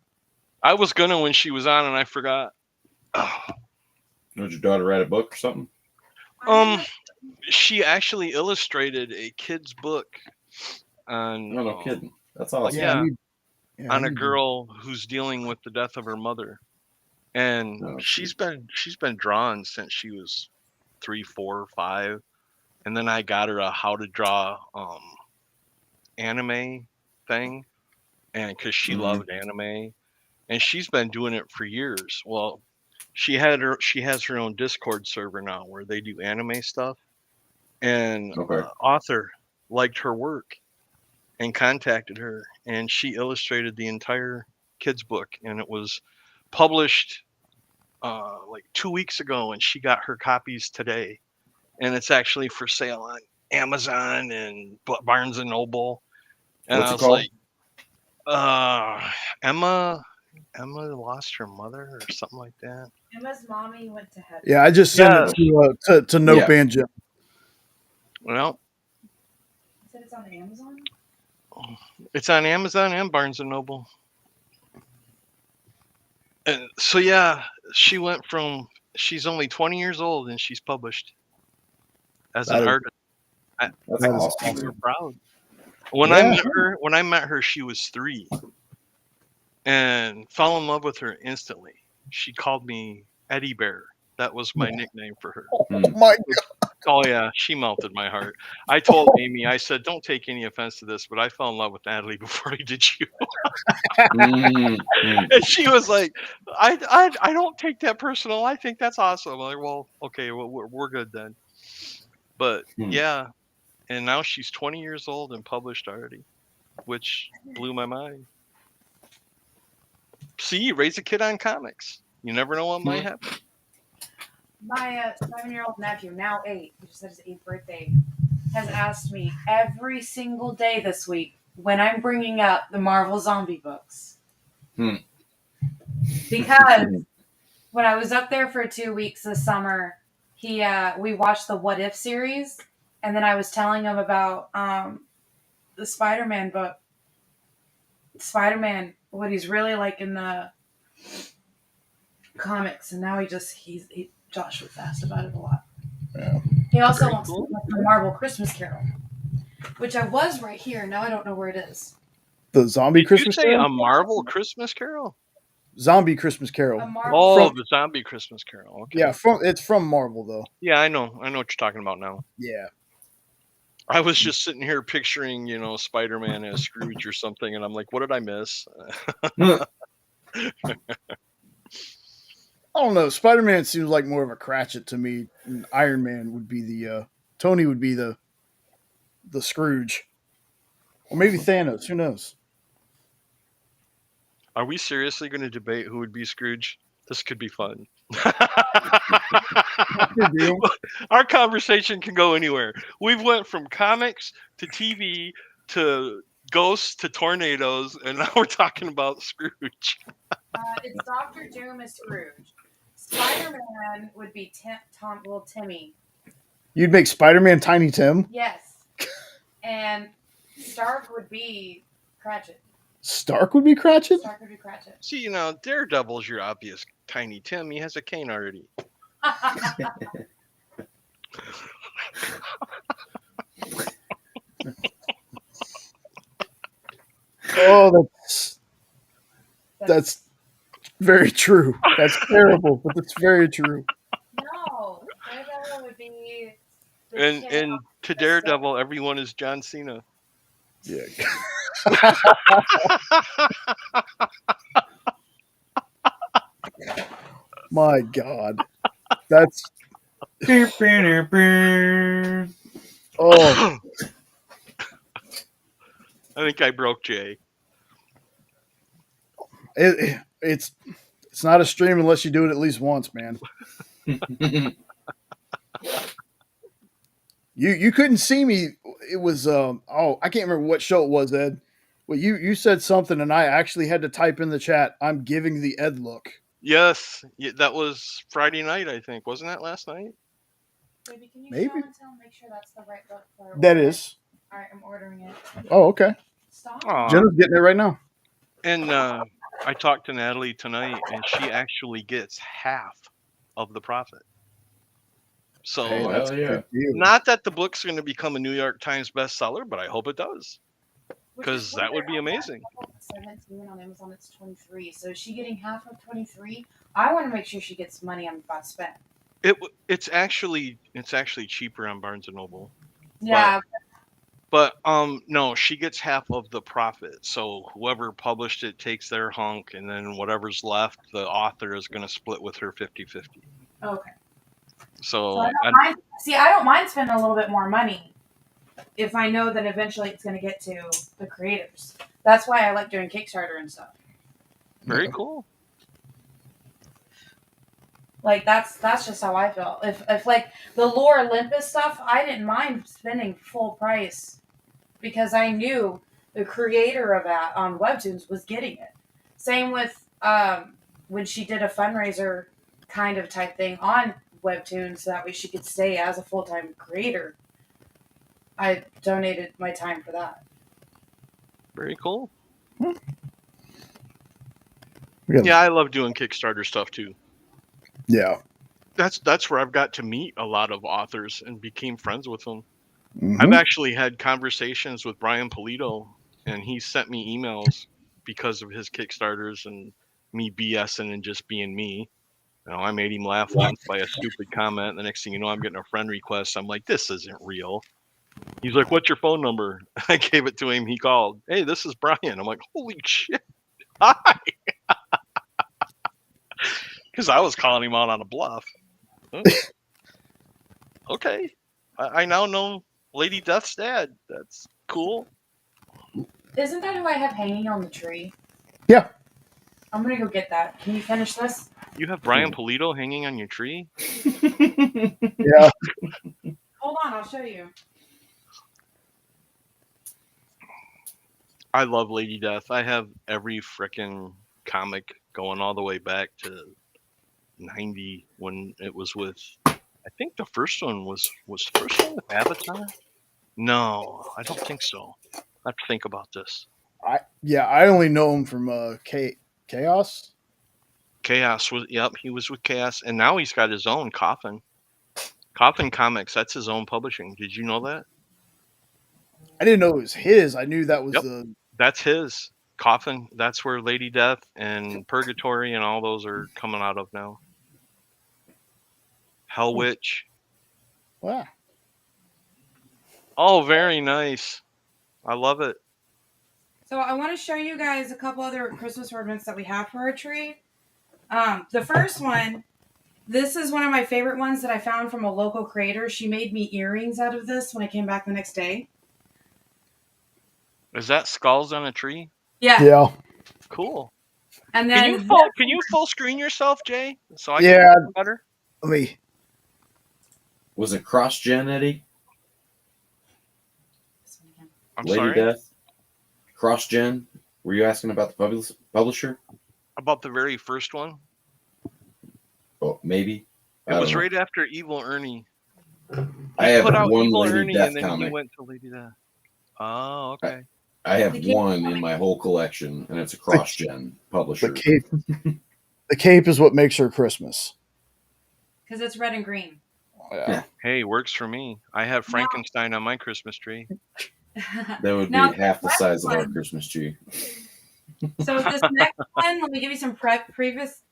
I was gonna when she was on and I forgot. Would your daughter write a book or something? She actually illustrated a kid's book on No, no kidding. That's awesome. Yeah. I on a need to- girl who's dealing with the death of her mother. And Oh, she's been drawn since she was 3, 4, 5. And then I got her a how to draw anime thing, and because she loved anime, and she's been doing it for years. Well, she has her own Discord server now where they do anime stuff, and Okay. author liked her work and contacted her, and she illustrated the entire kids book, and it was published like 2 weeks ago, and she got her copies today, and it's actually for sale on Amazon and Barnes and Noble. And What's I it was called? like, Emma lost her mother or something like that. Emma's mommy went to heaven. Yeah, I just sent it to Nope Yeah. and Jim. Well, You said it's on Amazon? it's on Amazon and Barnes and Noble. And so yeah, she went from she's only 20 years old and she's published as That an is- artist. That's That is awesome. Super proud. When Yeah. I met her, she was 3, and fell in love with her instantly. She called me Eddie Bear. That was my nickname for her. Oh my Oh yeah, she melted my heart. I told Amy, I said, don't take any offense to this, but I fell in love with Natalie before I did you. And she was like, I don't take that personal. I think that's awesome. I'm like, well, okay, well, we're good then. But yeah, and now she's 20 years old and published already, which blew my mind. See, raise a kid on comics. You never know what might happen. My 7-year-old nephew, now 8, who just had his 8th birthday, has asked me every single day this week when I'm bringing up the Marvel zombie books. Because when I was up there for 2 weeks this summer, we watched the What If series, and then I was telling him about the Spider-Man book. Spider-Man, what he's really like in the comics, and now Josh was asked about it a lot. Yeah. He also Very wants cool. to look the Marvel Christmas Carol, which I was right here. Now I don't know where it is. The zombie Did Christmas you say Carol? a Marvel Christmas Carol? Zombie Christmas Carol. A Marvel. Oh, From- the zombie Christmas Carol. Okay. Yeah, it's from Marvel though. Yeah, I know what you're talking about now. Yeah. I was just sitting here picturing, Spider-Man as Scrooge or something, and I'm like, what did I miss? I don't know. Spider-Man seems like more of a Cratchit to me. And Iron Man would be the Tony would be the Scrooge, or maybe Thanos. Who knows? Are we seriously going to debate who would be Scrooge? This could be fun. Our conversation can go anywhere. We've went from comics to TV to ghosts to tornadoes, and now we're talking about Scrooge. It's Dr. Doom as Scrooge. Spider-Man would be Timmy. You'd make Spider-Man Tiny Tim. Yes. And Stark would be Cratchit. Stark would be Cratchit. Stark would be Cratchit. See, Daredevil's your obvious Tiny Tim. He has a cane already. Oh, that's very true. That's terrible, but that's very true. No, And to Daredevil, everyone is John Cena. Yeah. My God, that's oh. I think I broke Jay. It's not a stream unless you do it at least once, man. You couldn't see me. It was I can't remember what show it was, Ed. Well, you said something, and I actually had to type in the chat. I'm giving the Ed look. Yes, that was Friday night, I think. Wasn't that last night? Baby, can you Maybe. show and tell, make sure that's the right book for That is. All right, I'm ordering it. Oh, okay. Stop. Jenna's getting it right now. And I talked to Natalie tonight, and she actually gets half of the profit. So Hey, that's yeah. good deal. not that the book's going to become a New York Times bestseller, but I hope it does, Which because is that would be weird. amazing. 17 on Amazon, it's 23. So is she getting half of 23? I want to make sure she gets money I'm about to spend. It's actually cheaper on Barnes and Noble. Yeah. But no, she gets half of the profit. So whoever published it takes their hunk, and then whatever's left, the author is going to split with her 50-50. Okay. So I don't mind spending a little bit more money if I know that eventually it's going to get to the creators. That's why I like doing Kickstarter and stuff. Very cool. Like that's just how I feel. If like the Lore Olympus stuff, I didn't mind spending full price because I knew the creator of that on Webtoons was getting it. Same with when she did a fundraiser kind of type thing on Webtoons, so that way she could stay as a full-time creator. I donated my time for that. Very cool. Really? Yeah, I love doing Kickstarter stuff too. Yeah. That's where I've got to meet a lot of authors and became friends with them. Mhm. I've actually had conversations with Brian Polito, and he sent me emails because of his Kickstarters and me BSing and just being me. You know, I made him laugh once by a stupid comment. The next thing you know, I'm getting a friend request. I'm like, this isn't real. He's like, what's your phone number? I gave it to him. He called. Hey, this is Brian. I'm like, holy shit. Hi. Because I was calling him out on a bluff. Okay. I now know Lady Death's dad. That's cool. Isn't that who I have hanging on the tree? Yeah. I'm gonna go get that. Can you finish this? You have Brian Polito hanging on your tree? Yeah. Hold on, I'll show you. I love Lady Death. I have every frickin' comic going all the way back to 90 when it was with, I think the first one was the first one with Avatar? No, I don't think so. I have to think about this. I only know him from Chaos. Chaos was, yep, he was with Chaos, and now he's got his own Coffin Comics. That's his own publishing. Did you know that? I didn't know it was his. I knew that was Yep. That's his Coffin. That's where Lady Death and Purgatory and all those are coming out of now. Hell Witch. Wow. Oh, very nice. I love it. So I want to show you guys a couple other Christmas ornaments that we have for our tree. The first one, this is one of my favorite ones that I found from a local creator. She made me earrings out of this when I came back the next day. Is that skulls on a tree? Yeah. Yeah. Cool. And then Can you full screen yourself, Jay? So I Yeah. can see better. Let me. Was it cross-gen, Eddie? I'm Lady sorry. Death? Cross-gen? Were you asking about the publisher? About the very first one. Oh, maybe. It was right after Evil Ernie. I have put out one Evil Lady Ernie Death and then comic. he went to Lady Death. Oh, okay. I have one in my whole collection, and it's a cross-gen publisher. The cape is what makes her Christmas. because it's red and green. Yeah. Hey, works for me. I have Frankenstein on my Christmas tree. That would be Now, half the this size of our one- Christmas tree. So this next one, let me give you some preface.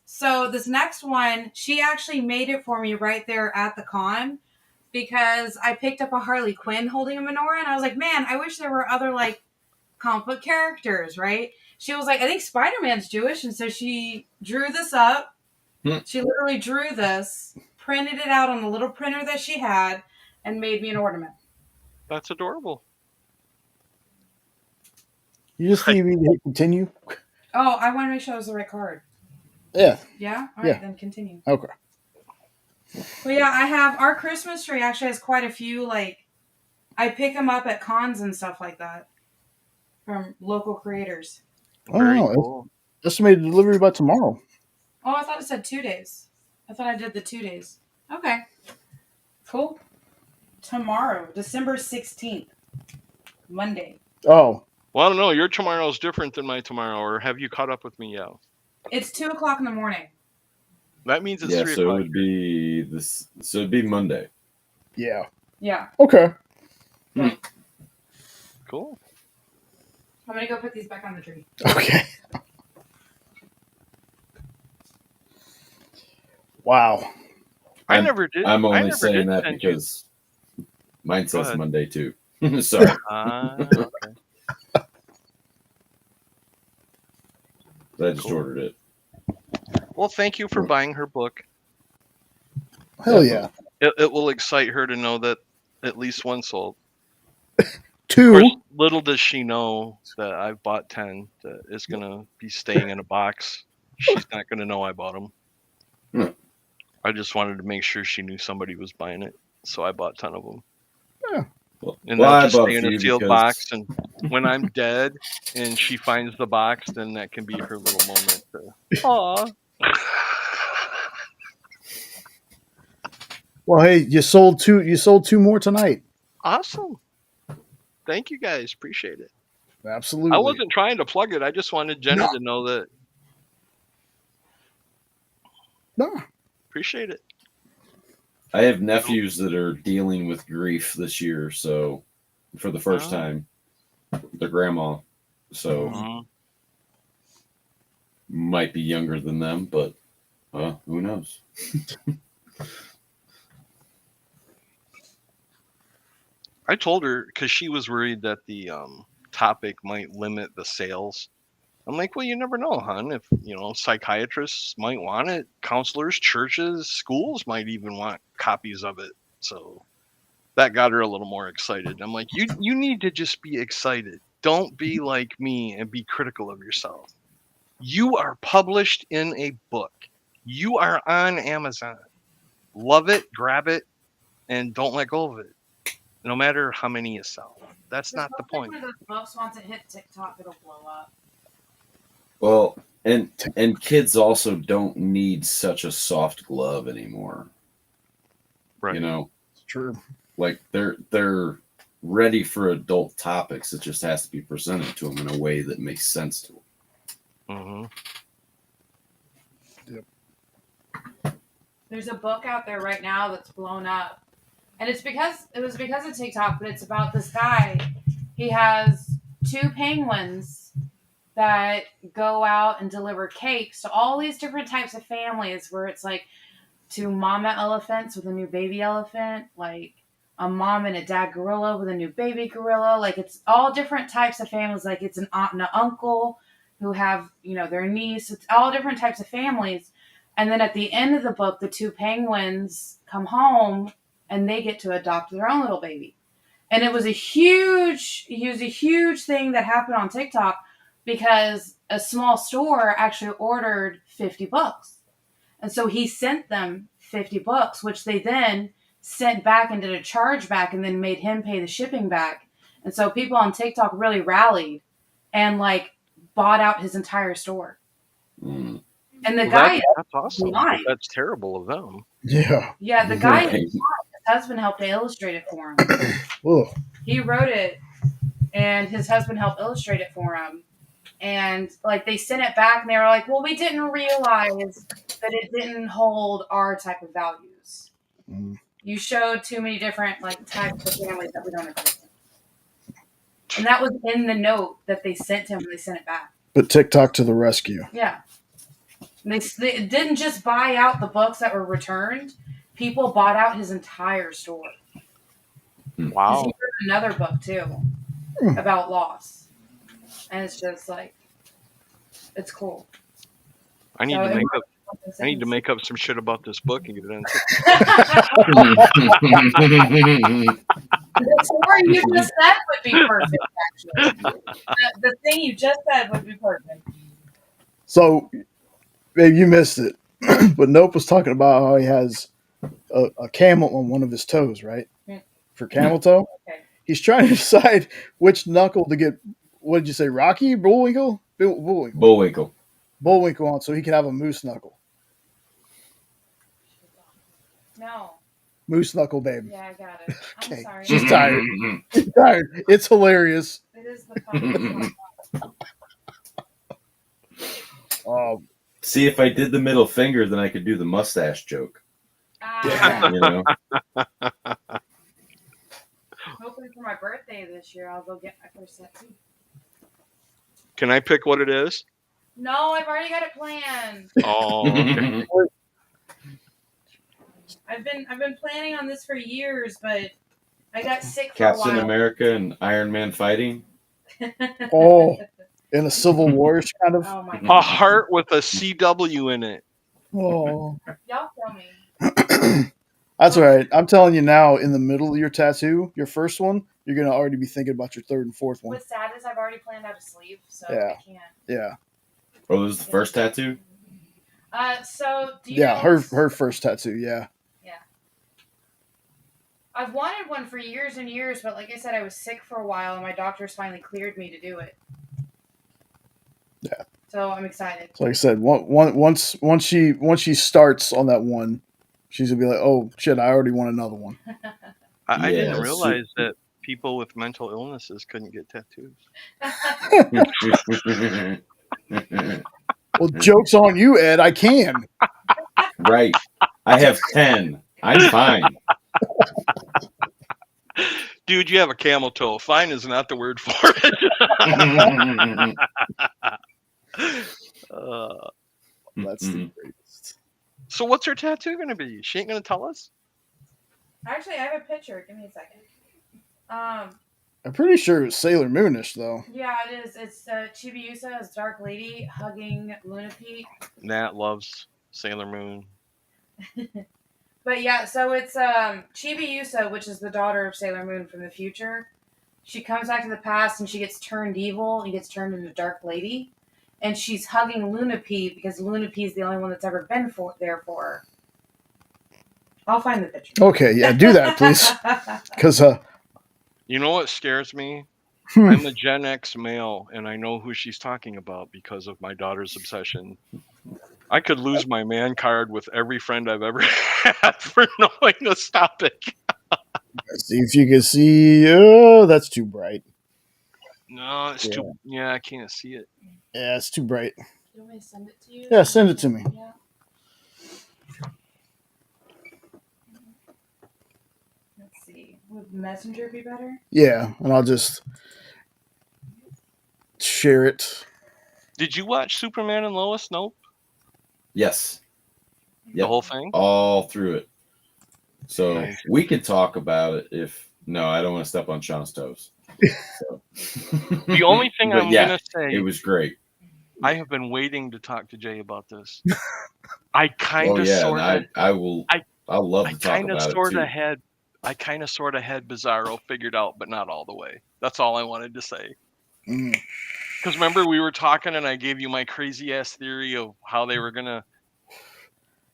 So this next one, she actually made it for me right there at the con because I picked up a Harley Quinn holding a menorah, and I was like, man, I wish there were other like comic book characters, right? She was like, I think Spider-Man's Jewish, and so she drew this up. She literally drew this, printed it out on the little printer that she had, and made me an ornament. That's adorable. You just need me to hit continue. Oh, I want to make sure it was the right card. Yeah. Yeah? All right, Yeah. then continue. Okay. Well, yeah, I have our Christmas tree actually has quite a few, like, I pick them up at cons and stuff like that from local creators. Very Oh, cool. estimated delivery by tomorrow. Oh, I thought it said 2 days. I thought I did the 2 days. Okay. Cool. Tomorrow, December 16th, Monday. Oh, Well, I don't know. Your tomorrow is different than my tomorrow, or have you caught up with me yet? It's 2 o'clock in the morning. That means it's Yeah, 3 so it o'clock. would be this. So it'd be Monday. yeah. Yeah. Okay. Cool. I'm going to go put these back on the tree. Okay. Wow. I never did. I'm I only never saying did that send you- because mine Go says ahead. Monday too. Sorry. Okay. I just Cool. ordered it. Well, thank you for buying her book. Hell yeah. It will excite her to know that at least one sold. Of 2. course, little does she know that I've bought 10 that is going to be staying in a box. She's not going to know I bought them. Hmm. I just wanted to make sure she knew somebody was buying it, so I bought 10 of them. And Well, they'll I just bought stay a in a few sealed because- box, and when I'm dead and she finds the box, then that can be her little moment to, aw. Well, hey, you sold 2. You sold 2 more tonight. Awesome. Thank you guys. Appreciate it. Absolutely. I wasn't trying to plug it. I just wanted Jenna No. to know that. No. Appreciate it. I have nephews that are dealing with grief this year, so for the first Oh. time, their grandma. So Mhm. might be younger than them, but who knows? I told her because she was worried that the topic might limit the sales. I'm like, well, you never know, hon. If psychiatrists might want it, counselors, churches, schools might even want copies of it. So that got her a little more excited. I'm like, you need to just be excited. Don't be like me and be critical of yourself. You are published in a book. You are on Amazon. Love it, grab it, and don't let go of it. No matter how many you sell. That's not the point. One of those books, once it hit TikTok, it'll blow up. Well, and kids also don't need such a soft glove anymore. Right. You know, It's true. like they're ready for adult topics. It just has to be presented to them in a way that makes sense to them. Mm-hmm. There's a book out there right now that's blown up. And it was because of TikTok, but it's about this guy. He has 2 penguins that go out and deliver cakes to all these different types of families, where it's like 2 mama elephants with a new baby elephant, like a mom and a dad gorilla with a new baby gorilla. Like, it's all different types of families. Like, it's an aunt and an uncle who have, their niece. It's all different types of families. And then at the end of the book, the 2 penguins come home and they get to adopt their own little baby. And it was a huge thing that happened on TikTok because a small store actually ordered 50 books. And so he sent them 50 books, which they then sent back and did a chargeback and then made him pay the shipping back. And so people on TikTok really rallied and bought out his entire store. Mm. And the guy, that's awesome. blind. That's terrible of them. Yeah. The guy, Right. his husband helped to illustrate it for him. Ugh. He wrote it, and his husband helped illustrate it for him. And they sent it back, and they were like, "Well, we didn't realize that it didn't hold our type of values. Mm. You showed too many different types of families that we don't agree with." And that was in the note that they sent him when they sent it back. But TikTok to the rescue. Yeah. They didn't just buy out the books that were returned. People bought out his entire store. Wow. He wrote another book too about loss. And it's just like, it's cool. I need So to it make worked up. with the I need to things. make up some shit about this book and get it on The story you just said would be perfect, actually. The thing you just said would be perfect. So, babe, you missed it. But Nope was talking about how he has a camel on one of his toes, right? For camel toe. Okay. He's trying to decide which knuckle to get. What did you say, Rocky? Bullwinkle? Bullwinkle. Bullwinkle. Bullwinkle on so he can have a moose knuckle. No. Moose knuckle, babe. Yeah, I got it. I'm Okay. sorry. She's tired. She's tired. It's hilarious. It is the funniest. See, if I did the middle finger, then I could do the mustache joke. Ah, You know? hopefully for my birthday this year, I'll go get my first tattoo. Can I pick what it is? No, I've already got it planned. Oh, okay. I've been planning on this for years, but I got sick for a Captain while. America and Iron Man fighting. Oh. In a Civil War-ish kind of. Oh my A god. heart with a CW in it. Oh. Y'all tell me. That's all right. I'm telling you now, in the middle of your tattoo, your first one, you're going to already be thinking about your third and fourth one. What's sad is I've already planned out a sleeve, so Yeah. I can't. Yeah. Oh, this is the first tattoo? So do you Yeah, know, her first tattoo, yeah. I've wanted one for years and years, but like I said, I was sick for a while, and my doctors finally cleared me to do it. Yeah. So I'm excited. So like I said, once she starts on that one, she's gonna be like, "Oh shit, I already want another one." I didn't Yeah, realize that people with mental illnesses couldn't get tattoos. Well, joke's on you, Ed. I can. Right. I have 10. I'm fine. Dude, you have a camel toe. Fine is not the word for it. That's the greatest. So what's her tattoo going to be? She ain't going to tell us? Actually, I have a picture. Give me a second. I'm pretty sure it's Sailor Moonish though. Yeah, it is. It's Chibiusa as Dark Lady hugging Luna Pete. Nat loves Sailor Moon. But yeah, so it's Chibiusa, which is the daughter of Sailor Moon from the future. She comes back to the past and she gets turned evil and gets turned into Dark Lady. And she's hugging Luna Pete because Luna Pete is the only one that's ever been there for her. I'll find the picture. Okay, yeah, do that, please. Because You know what scares me? I'm a Gen X male, and I know who she's talking about because of my daughter's obsession. I could lose my man card with every friend I've ever had for knowing this topic. see if you can see. Oh, that's too bright. No, it's too. Yeah, I can't see it. Yeah, it's too bright. You want me to send it to you? Yeah, send it to me. Yeah. Let's see. Would Messenger be better? Yeah, and I'll just share it. Did you watch Superman and Lois? Nope. Yes. The whole thing? All through it. So Nice. we could talk about it if... No, I don't want to step on Sean's toes. So. The only thing But I'm yeah, going to say, it was great. I have been waiting to talk to Jay about this. I kind Oh, of yeah, sort of... and I'll love I to talk kind of about it, sort too. of had... I kind of sort of had Bizarro figured out, but not all the way. That's all I wanted to say. Mm. Because remember, we were talking and I gave you my crazy ass theory of how they were going to...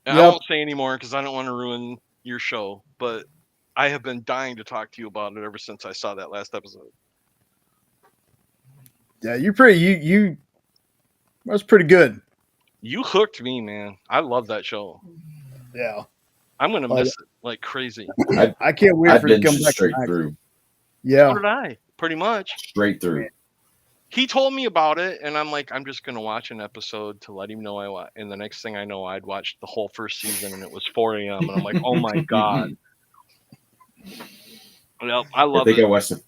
I Yep. won't say anymore because I don't want to ruin your show, but I have been dying to talk to you about it ever since I saw that last episode. Yeah, you that's pretty good. You hooked me, man. I love that show. Yeah. I'm going to miss it like crazy. I can't wait I for it to come binged back. straight tonight. through. Yeah. So did I, pretty much. Straight through. He told me about it, and I'm like, I'm just going to watch an episode to let him know I watch. And the next thing I know, I'd watched the whole first season, and it was 4 a.m. And I'm like, oh my God. Well, I love I think it. I watched the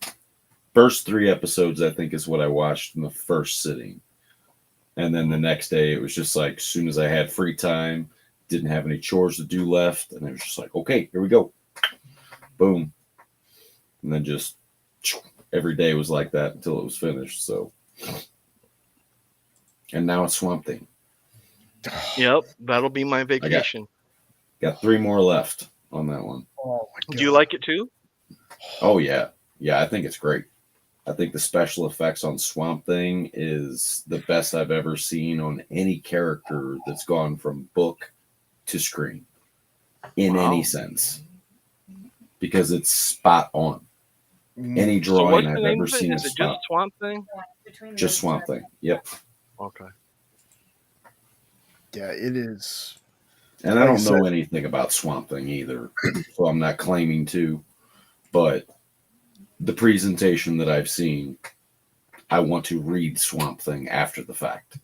first 3 episodes, I think, is what I watched in the first sitting. And then the next day, it was just like, as soon as I had free time, didn't have any chores to do left, and it was just like, okay, here we go. Boom. And then just every day was like that until it was finished. So, and now it's Swamp Thing. Yep, that'll be my vacation. Got 3 more left on that one. Oh my God. Do you like it too? Oh yeah. Yeah, I think it's great. I think the special effects on Swamp Thing is the best I've ever seen on any character that's gone from book to screen in any sense, because it's spot on. Any So what's drawing the I've name ever of it? seen Is is it just Swamp Thing? just Swamp Thing. Yep. Okay. Yeah, it is. And I don't know anything about Swamp Thing either, so I'm not claiming to, but the presentation that I've seen, I want to read Swamp Thing after the fact.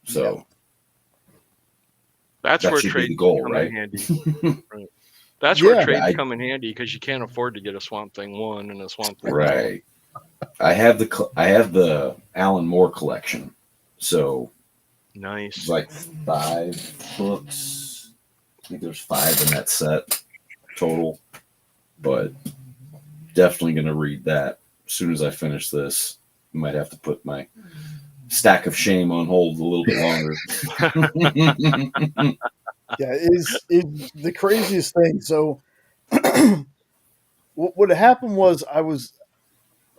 So that's that where should be trades the goal, come right? in handy. Right. That's where Yeah, trades come in handy because you can't afford to get a Swamp Thing 1 and a Swamp Thing 2. Right. I have the Alan Moore collection, so Nice. it's like 5 books. I think there's 5 in that set total, but definitely going to read that as soon as I finish this. Might have to put my stack of shame on hold a little bit longer. Yeah, it's the craziest thing. So, what happened was I was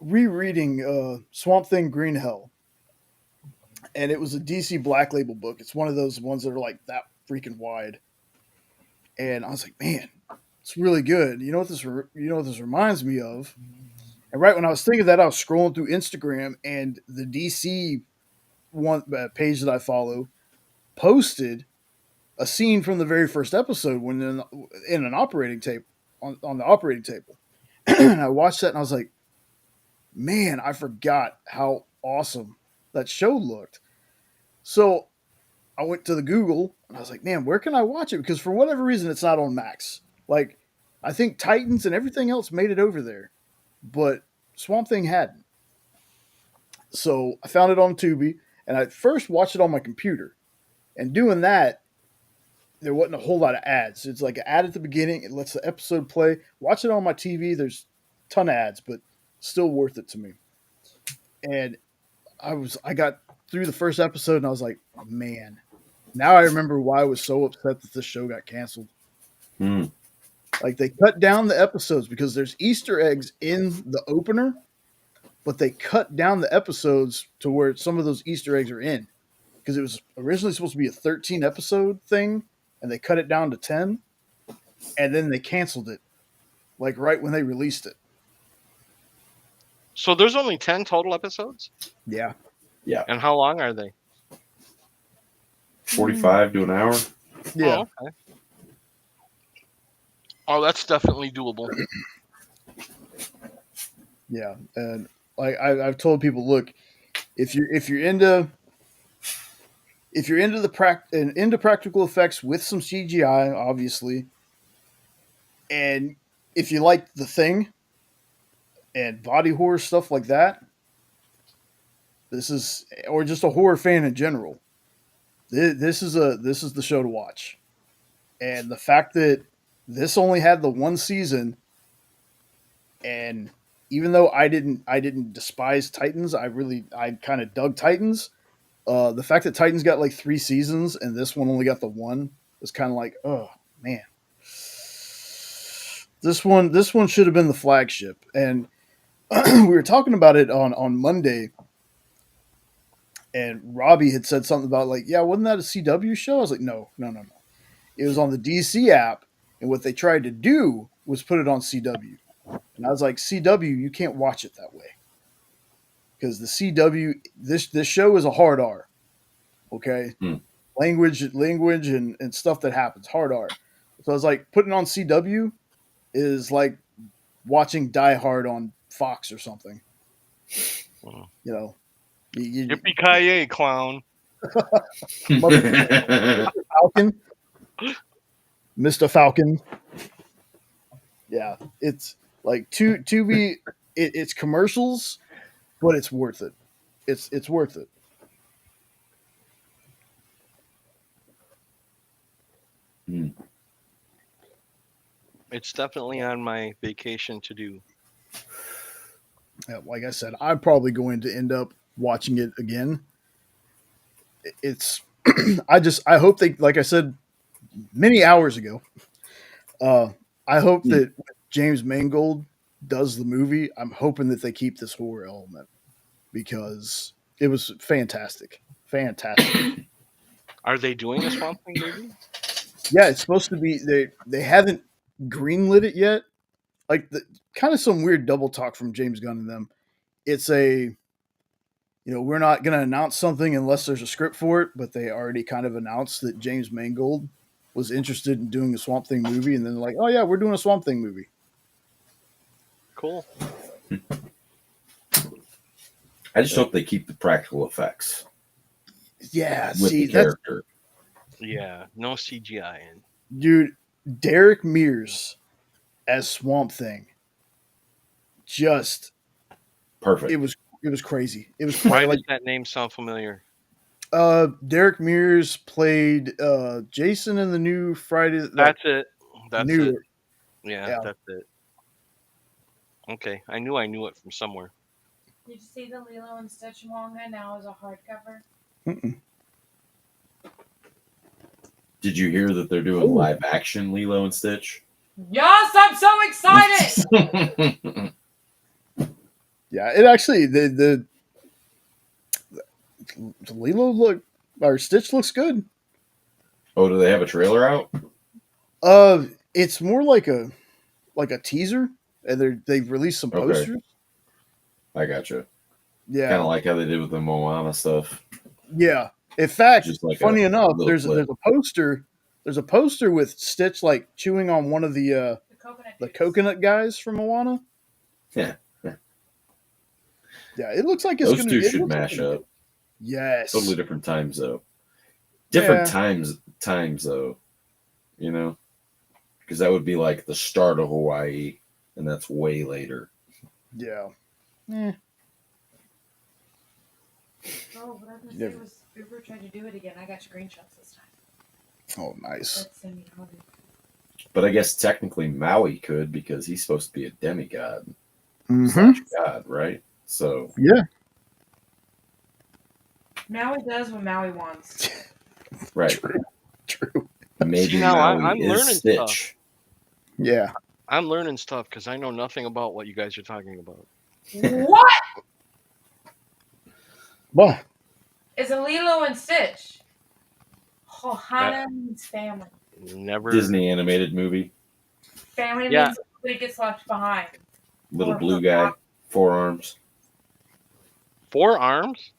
rereading Swamp Thing Green Hell, and it was a DC Black Label book. It's one of those ones that are like that freaking wide, and I was like, man, it's really good. You know what this reminds me of? And right when I was thinking that, I was scrolling through Instagram, and the DC one page that I follow posted a scene from the very first episode when in an operating tape on the operating table. And I watched that and I was like, man, I forgot how awesome that show looked. So I went to the Google and I was like, man, where can I watch it? Because for whatever reason, it's not on Max. Like, I think Titans and everything else made it over there, but Swamp Thing hadn't. So I found it on Tubi, and I first watched it on my computer. And doing that, there wasn't a whole lot of ads. It's like an ad at the beginning. It lets the episode play. Watch it on my TV. There's a ton of ads, but still worth it to me. And I got through the first episode, and I was like, oh, man, now I remember why I was so upset that this show got canceled. Like, they cut down the episodes because there's Easter eggs in the opener, but they cut down the episodes to where some of those Easter eggs are in. Because it was originally supposed to be a 13 episode thing, and they cut it down to 10, and then they canceled it, like right when they released it. So there's only 10 total episodes? Yeah. Yeah. And how long are they? 45 to an hour. Yeah. Oh, okay. Oh, that's definitely doable. Yeah. And like I've told people, look, if you're into into practical effects with some CGI, obviously, and if you like The Thing and body horror stuff like that, or just a horror fan in general, this is the show to watch. And the fact that this only had the 1 season, and even though I didn't despise Titans, I kind of dug Titans. The fact that Titans got like 3 seasons and this one only got the 1 was kind of like, oh man, this one should have been the flagship. And we were talking about it on Monday, and Robbie had said something about like, yeah, wasn't that a CW show? I was like, no. It was on the DC app, and what they tried to do was put it on CW. And I was like, CW, you can't watch it that way. Because the CW, this show is a hard R. Okay? Language and stuff that happens, hard R. So I was like, putting on CW is like watching Die Hard on Fox or something. You know? Yippee-ki-yay, clown. Falcon. Mr. Falcon. Yeah, it's like Tubi it's commercials, but it's worth it. It's worth it. It's definitely on my vacation to do. Yeah, like I said, I'm probably going to end up watching it again. It's I hope they, like I said many hours ago. I hope that when James Mangold does the movie, I'm hoping that they keep this horror element because it was fantastic. Fantastic. Are they doing a Swamp Thing movie? Yeah, it's supposed to be. They haven't greenlit it yet. Like the kind of some weird double talk from James Gunn and them. It's a, we're not going to announce something unless there's a script for it, but they already kind of announced that James Mangold was interested in doing a Swamp Thing movie, and then they're like, oh yeah, we're doing a Swamp Thing movie. Cool. I just hope they keep the practical effects. Yeah, with the character. Yeah, no CGI in. Dude, Derek Mears as Swamp Thing. Just perfect. It was crazy. It was Why does that name sound familiar? Derek Mears played Jason in the new Friday. That's it. That's new, it. Yeah, that's it. Okay, I knew it from somewhere. Did you see the Lilo and Stitch manga now as a hardcover? Mm-mm. Did you hear that they're doing live action Lilo and Stitch? Yes, I'm so excited. Yeah, it actually the Lilo Stitch looks good. Oh, do they have a trailer out? It's more like a teaser, and they've released some posters. Okay. I gotcha. Yeah, kind of like how they did with the Moana stuff. Yeah, in fact, like funny enough, there's clip. a poster. There's a poster with Stitch like chewing on one of the coconut guys from Moana. Yeah. Yeah, it looks like it's those two should mash up. Yes, totally different times though. Different times though, because that would be like the start of Hawaii, and that's way later. Yeah. Oh, what I was gonna say was Uber tried to do it again. I got screenshots this time. Oh, nice. But I guess technically Maui could because he's supposed to be a demigod. Mm-hmm. God, right? So yeah. Maui does what Maui wants. Right. True. Maybe Maui I'm is learning Stitch. Stuff. Yeah. I'm learning stuff because I know nothing about what you guys are talking about. What? What? It's a Lilo and Stitch. Ohana means family. Never. Disney animated movie. Family means nobody gets left behind. Little blue guy, 4 arms. 4 arms?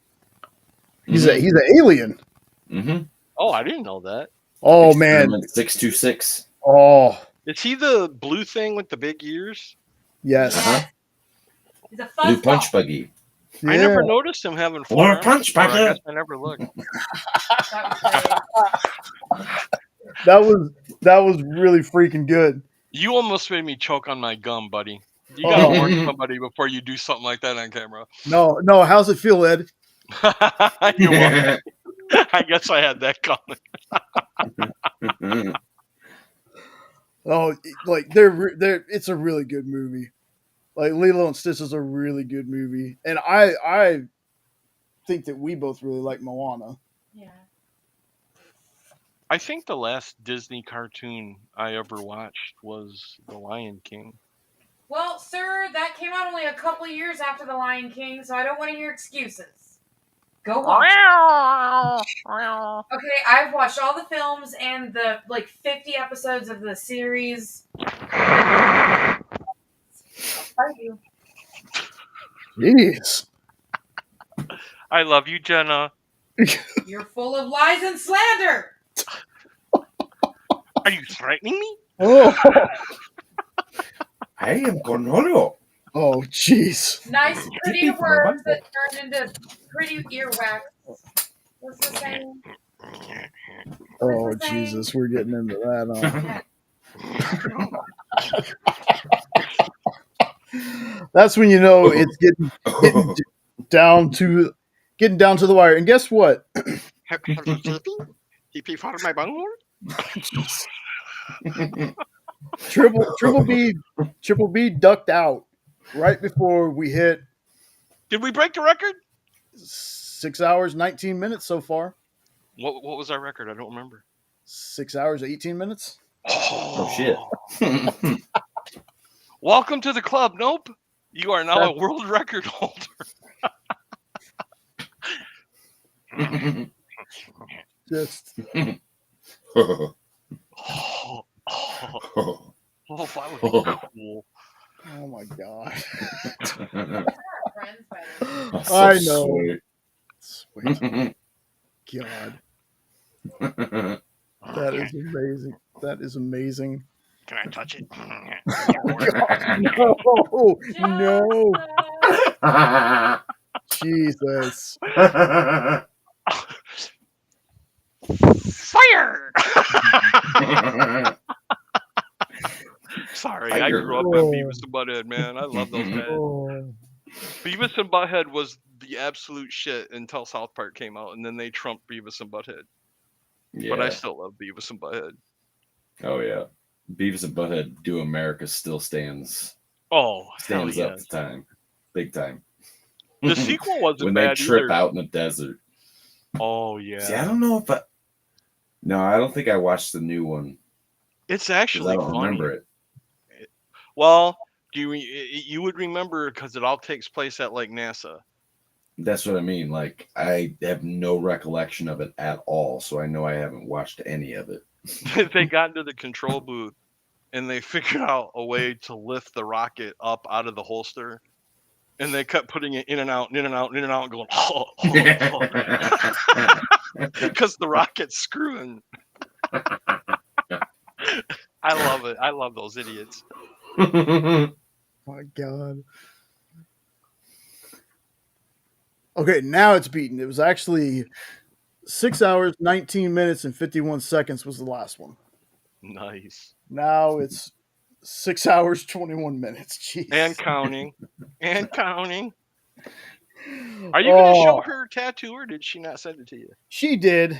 He's an alien. Mm-hmm. Oh, I didn't know that. Oh man, 626. Oh, is he the blue thing with the big ears? Yes. Uh-huh. He's a blue punch buggy. Yeah. I never noticed him having 4 arms. Punch buggy. I guess I never looked. That was really freaking good. You almost made me choke on my gum, buddy. You gotta warn somebody before you do something like that on camera. No. How's it feel, Ed? You're welcome. I guess I had that comment. Oh, like they're it's a really good movie. Like Lilo and Stitch is a really good movie, and I think that we both really like Moana. Yeah. I think the last Disney cartoon I ever watched was The Lion King. Well, sir, that came out only a couple years after The Lion King, so I don't want to hear excuses. Go watch it. Okay, I've watched all the films and the 50 episodes of the series. Thank you. Jeez. I love you, Jenna. You're full of lies and slander. Are you threatening me? Oh. I am Cornholio. Oh, jeez. Nice, pretty words that turned into pretty earwax. What's the saying? Oh, Jesus, we're getting into that. That's when you know it's getting down to the wire. And guess what? Hello, JP. JP found my bunghole. Triple B ducked out right before we hit Did we break the record? 6 hours 19 minutes so far. What was our record? I don't remember. 6 hours 18 minutes. Oh shit. Welcome to the club. Nope. You are now a world record holder. Just Oh, if I would be cool. oh my god. Friends, by the way. That's so I know. sweet. Sweet. God. That is amazing. That is amazing. Can I touch it? No. Jesus. Fire! Sorry, I grew up on Beavis and Butthead, man. I love those guys. Oh. Beavis and Butthead was the absolute shit until South Park came out, and then they trumped Beavis and Butthead. Yeah. But I still love Beavis and Butthead. Oh yeah. Beavis and Butthead Do America still stands Oh, hell stands up yes. to time. Big time. The sequel wasn't when bad they trip either. out in the desert. Oh yeah. See, I don't know if I don't think I watched the new one. It's 'Cause actually I don't funny. remember it. Well, you would remember because it all takes place at like NASA. That's what I mean. Like, I have no recollection of it at all, so I know I haven't watched any of it. They got into the control booth and they figured out a way to lift the rocket up out of the holster. And they kept putting it in and out, and in and out, and in and out, and going, because the rocket's screwing. I love it. I love those idiots. My God. Okay, now it's beaten. It was actually 6 hours, 19 minutes, and 51 seconds was the last one. Nice. Now it's 6 hours, 21 minutes. Jeez. And counting. And counting. Are you going to show her tattoo, or did she not send it to you? She did.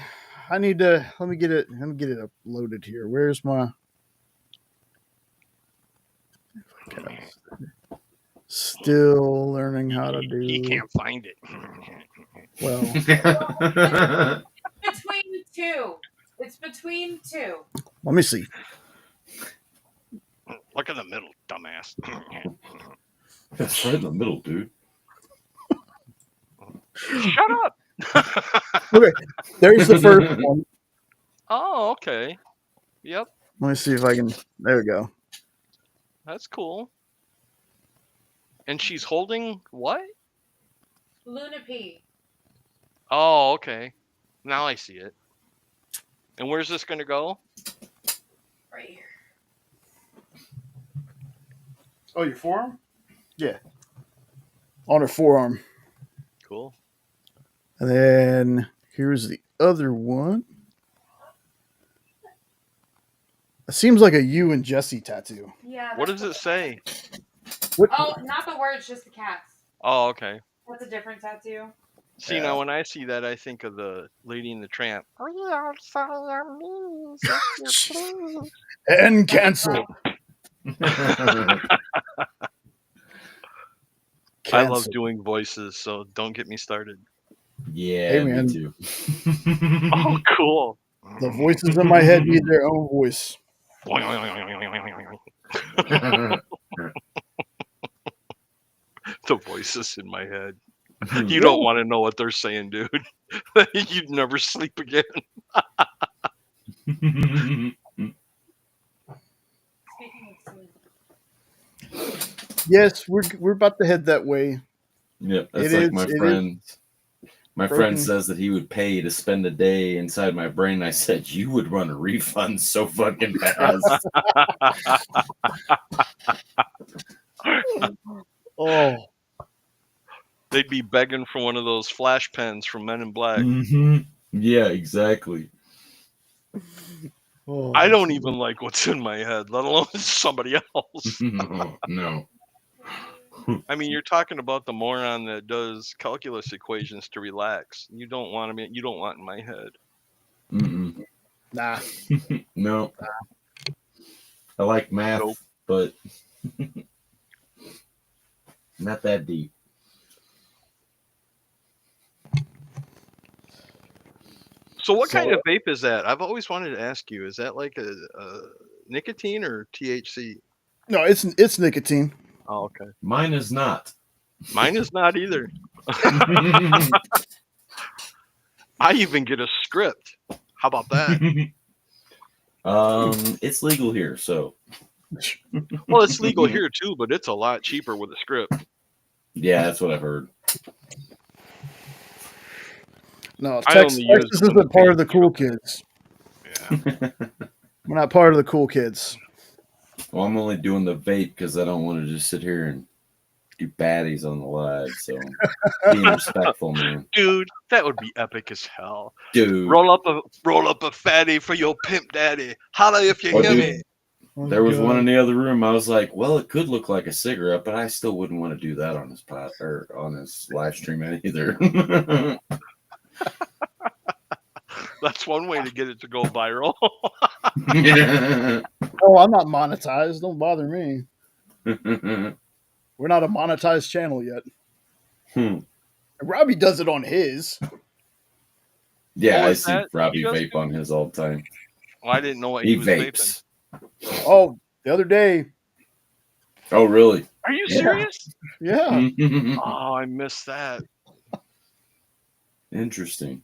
I need to let me get it uploaded here. Where's my still learning how to do. He can't find it. Well, Between two. It's between two. let me see. Look in the middle, dumbass. That's right in the middle, dude. Shut up. Okay, there's the first one. Oh, okay. Yep, Let me see if I can. There we go. that's cool. And she's holding what? Luna P. Oh, okay. Now I see it. And where's this going to go? Right here. Oh, your forearm? Yeah. On her forearm. Cool. And then here's the other one. It seems like a you and Jesse tattoo. Yeah. What that's does it say? What? Oh, not the words, just the cats. Oh, okay. That's a different tattoo. See, Yeah. now when I see that, I think of the Lady and the Tramp. And cancel. I love doing voices, so don't get me started. Yeah, Hey, man. me too. Oh, cool. The voices in my head need their own voice. The voices in my head. You don't want to know what they're saying, dude. You'd never sleep again. Speaking of sleep. Yes, we're about to head that way. Yep, that's It like is- my it is friend. My broken. friend says that he would pay to spend a day inside my brain. I said, you would run a refund so fucking fast. Oh, They'd be begging for one of those flash pens from Men in Black. Mhm. Yeah, exactly. oh. I don't even like what's in my head, let alone somebody else. No. I mean, you're talking about the moron that does calculus equations to relax. You don't want to. You don't want in my head. Mm-mm. Nah. No. I like math, Nope. but not that deep. So what So- kind of vape is that? I've always wanted to ask you. Is that like a nicotine or THC? No, it's nicotine. Oh, okay. Mine is not. Mine is not either. I even get a script. How about that? It's legal here, so Well, it's legal here too, but it's a lot cheaper with a script. yeah, that's what I've heard. No, I Texas only use isn't them part of the vape. cool kids. Yeah. We're not part of the cool kids. Well, I'm only doing the vape because I don't want to just sit here and do baddies on the live. So being respectful, man. Dude, that would be epic as hell. Dude, Roll up a fatty for your pimp daddy. Holla if you Oh, hear dude. me. there was one in the other room. I was like, well, it could look like a cigarette, but I still wouldn't want to do that on his pot or on his live stream either. That's one way to get it to go viral. Oh, I'm not monetized. Don't bother me. We're not a monetized channel yet. Hmm. Robbie does it on his. Yeah, What I was see that? Robbie You guys vape do- on his all the time. Well, I didn't know what He he was vaping. vapes. Oh, the other day. Oh, really? Are you Yeah. serious? Yeah. Oh, I missed that. Interesting.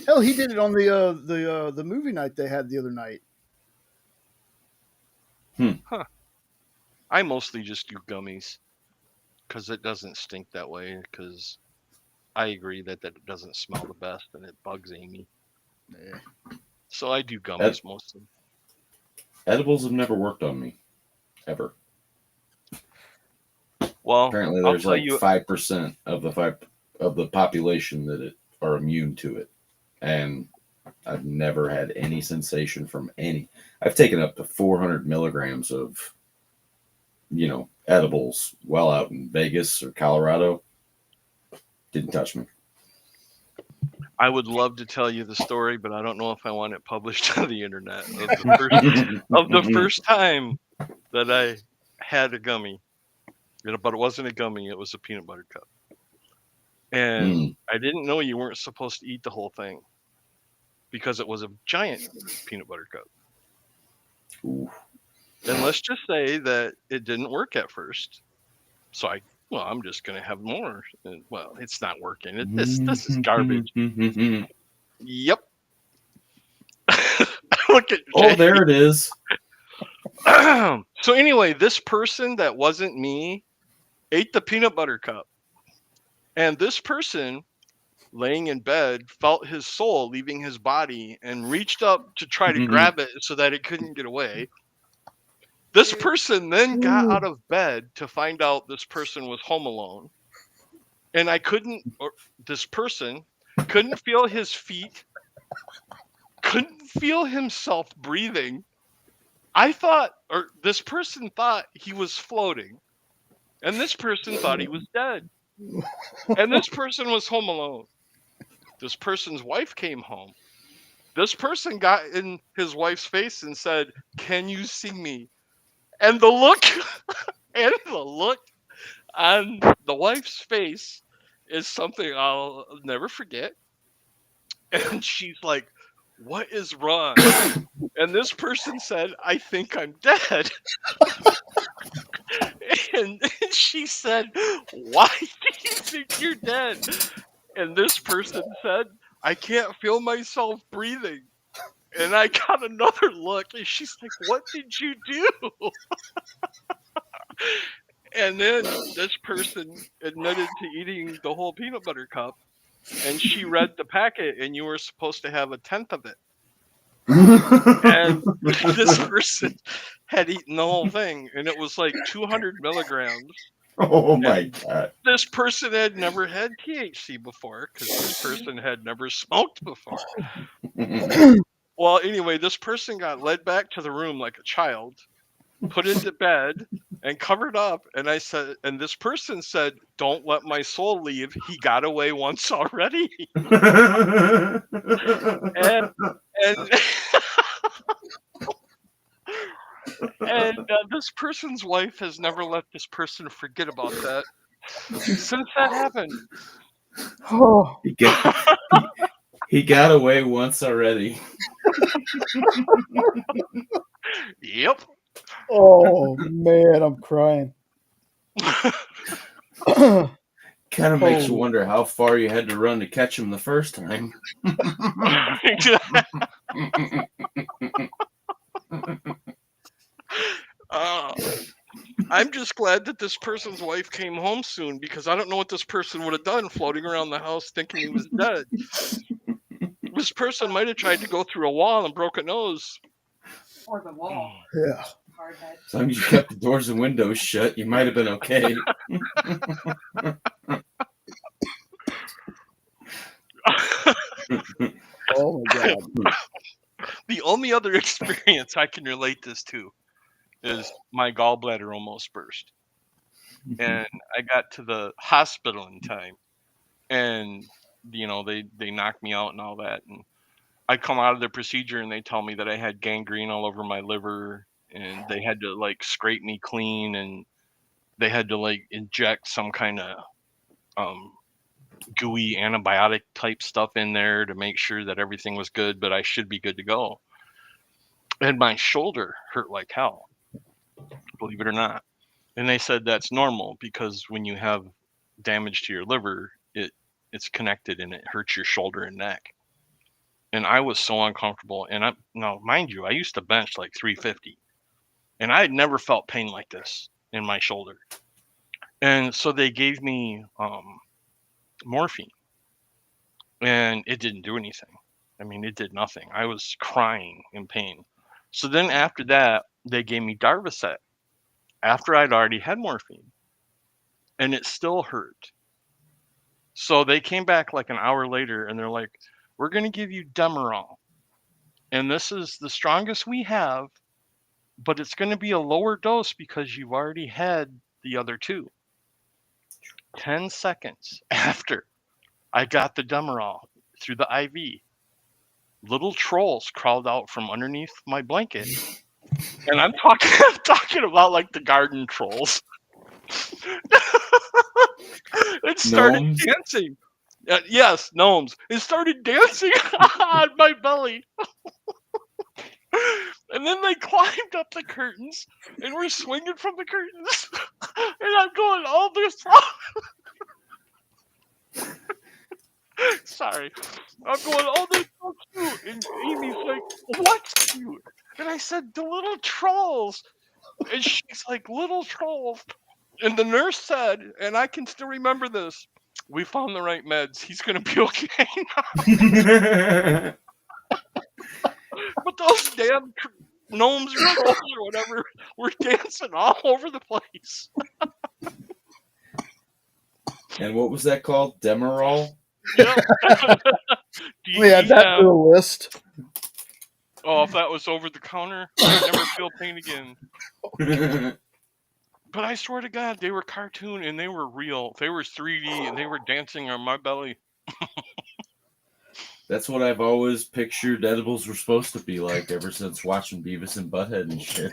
Hell, he did it on the movie night they had the other night. I mostly just do gummies because it doesn't stink that way. Because I agree that it doesn't smell the best and it bugs Amy. Yeah. So I do gummies mostly. Edibles have never worked on me, ever. Well, Apparently, I'll there's tell like you, 5% of the population that are immune to it, and I've never had any sensation from any. I've taken up to 400 milligrams of, edibles while out in Vegas or Colorado. Didn't touch me. I would love to tell you the story, but I don't know if I want it published on the internet of the first time that I had a gummy. But it wasn't a gummy; it was a peanut butter cup. And I didn't know you weren't supposed to eat the whole thing because it was a giant peanut butter cup. Ooh. And let's just say that it didn't work at first. So I'm just gonna have more. And, well, it's not working. This is garbage. Yep. Look at Oh, Jay. there it is. So anyway, this person that wasn't me ate the peanut butter cup. And this person laying in bed felt his soul leaving his body and reached up to try to grab it so that it couldn't get away. This person then got out of bed to find out this person was home alone. And this person couldn't feel his feet, couldn't feel himself breathing. This person thought he was floating. And this person thought he was dead. And this person was home alone. This person's wife came home. This person got in his wife's face and said, "Can you see me?" And the look on the wife's face is something I'll never forget. And she's like, "What is wrong?" And this person said, "I think I'm dead." And she said, "Why do you think you're dead?" And this person said, "I can't feel myself breathing." And I got another look, and she's like, "What did you do?" And then this person admitted to eating the whole peanut butter cup, and she read the packet, and you were supposed to have a tenth of it. And this person had eaten the whole thing, and it was like 200 milligrams. Oh my God. This person had never had THC before because this person had never smoked before. Well, anyway, this person got led back to the room like a child, put into bed, and covered up. And I said, and this person said, "Don't let my soul leave. He got away once already." and and and this person's wife has never let this person forget about that since that happened. Oh, He got away once already. Yep. oh man, I'm crying. Kind of makes you Oh. wonder how far you had to run to catch him the first time. I'm just glad that this person's wife came home soon, because I don't know what this person would have done floating around the house thinking he was dead. This person might have tried to go through a wall and broke a nose. Or the wall. Yeah. Hard head. As long as you kept the doors and windows shut, you might have been okay. Oh my god. The only other experience I can relate this to is my gallbladder almost burst. And I got to the hospital in time. And, they knocked me out and all that. And I come out of the procedure and they tell me that I had gangrene all over my liver. And they had to, scrape me clean. And they had to, inject some kind of gooey antibiotic type stuff in there to make sure that everything was good, but I should be good to go. And my shoulder hurt like hell, believe it or not. And they said that's normal, because when you have damage to your liver, it's connected and it hurts your shoulder and neck. And I was so uncomfortable. And now, mind you, I used to bench like 350, and I had never felt pain like this in my shoulder. And so they gave me morphine, and it didn't do anything. I mean, it did nothing. I was crying in pain. So then after that, they gave me Darvocet after I'd already had morphine, and it still hurt. So they came back like an hour later, and they're like, "We're going to give you Demerol, and this is the strongest we have, but it's going to be a lower dose because you've already had the other two." 10 seconds after I got the Demerol through the IV, little trolls crawled out from underneath my blanket. And I'm talking about like the garden trolls. It started Gnomes? dancing. Yes, gnomes. It started dancing on my belly. And then they climbed up the curtains and were swinging from the curtains. And I'm going, "Oh, this." Sorry. I'm going, "Oh, they're so cute." And Amy's like, "What's cute?" And I said, "The little trolls." And she's like, "Little trolls." And the nurse said, and I can still remember this, "We found the right meds. He's going to be okay now." But those damn gnomes or trolls or whatever were dancing all over the place. And what was that called? Demerol? Yep. We add that to the list. Oh, if that was over the counter, I'd never feel pain again. But I swear to God, they were cartoon and they were real. They were 3D and they were dancing on my belly. That's what I've always pictured edibles were supposed to be like ever since watching Beavis and Butthead and shit.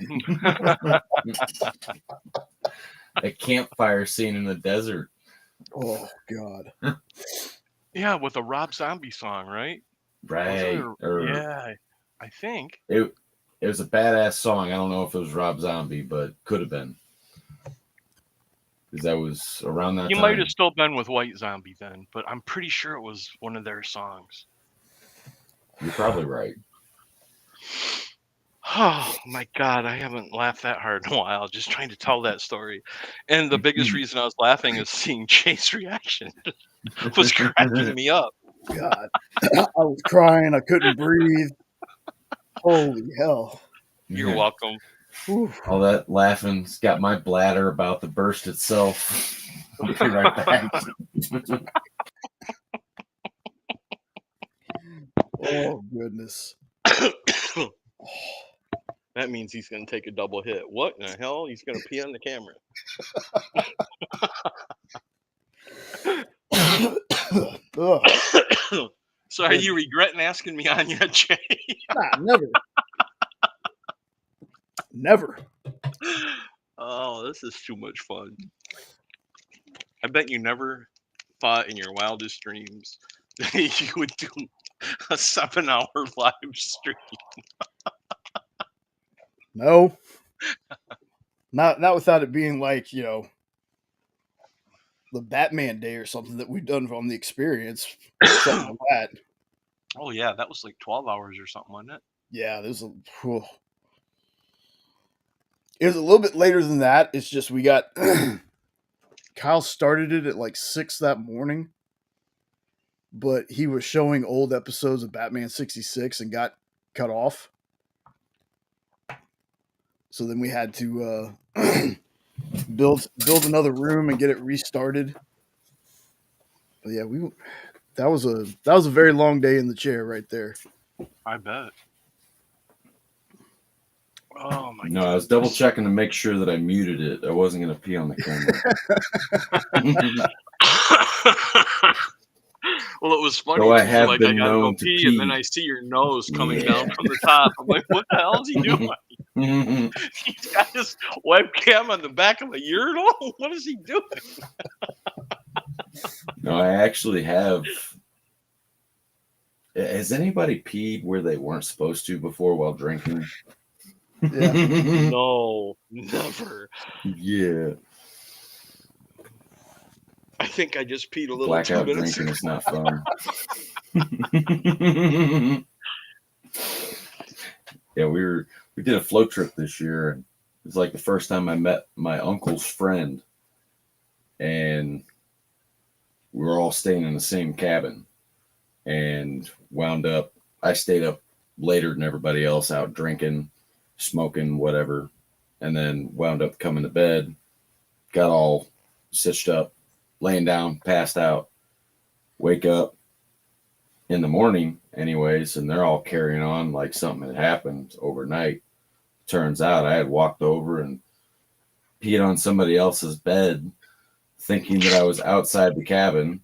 A campfire scene in the desert. Oh god. Yeah, with a Rob Zombie song, right? Right. Yeah, I think. It was a badass song. I don't know if it was Rob Zombie, but could have been. Because that was around that time. He might have still been with White Zombie then, but I'm pretty sure it was one of their songs. You're probably right. Oh my God, I haven't laughed that hard in a while, just trying to tell that story. And the biggest reason I was laughing is seeing Jay's reaction. It was cracking me up. God. I was crying. I couldn't breathe. Holy hell. You're welcome. Whew. All that laughing's got my bladder about to burst itself. I'll be right back. Oh goodness. That means he's going to take a double hit. What in the hell? He's going to pee on the camera. Ugh. So are you regretting asking me on yet, Jay? Nah, never. Never. Oh, this is too much fun. I bet you never thought in your wildest dreams that you would do a 7-hour live stream. No. Not without it being like, you know, the Batman Day or something that we've done on the experience. Something like that. Oh yeah, that was like 12 hours or something, wasn't it? Yeah, there's a. Whew. It was a little bit later than that. It's just we got. Kyle started it at like 6 that morning, but he was showing old episodes of Batman 66 and got cut off. So then we had to build another room and get it restarted. But yeah, that was a very long day in the chair right there. I bet. Oh my No, I was double checking to make sure that I muted it. I wasn't going to pee on the camera. Well, it was funny. So I too, have like been I gotta go known to pee, pee. and then I see your nose coming down from the top. I'm like, what the hell is he doing? He's got his webcam on the back of a urinal. What is he doing? No, I actually have. Has anybody peed where they weren't supposed to before while drinking? Yeah. No, never. Yeah. I think I just peed a little Blackout 2 minutes drinking ago. is not fun. Yeah, we did a float trip this year, and it was like the first time I met my uncle's friend, and we were all staying in the same cabin, and wound up. I stayed up later than everybody else, out drinking, smoking, whatever, and then wound up coming to bed, got all stitched up, laying down, passed out, wake up in the morning anyways, and they're all carrying on like something had happened overnight. Turns out I had walked over and peed on somebody else's bed thinking that I was outside the cabin,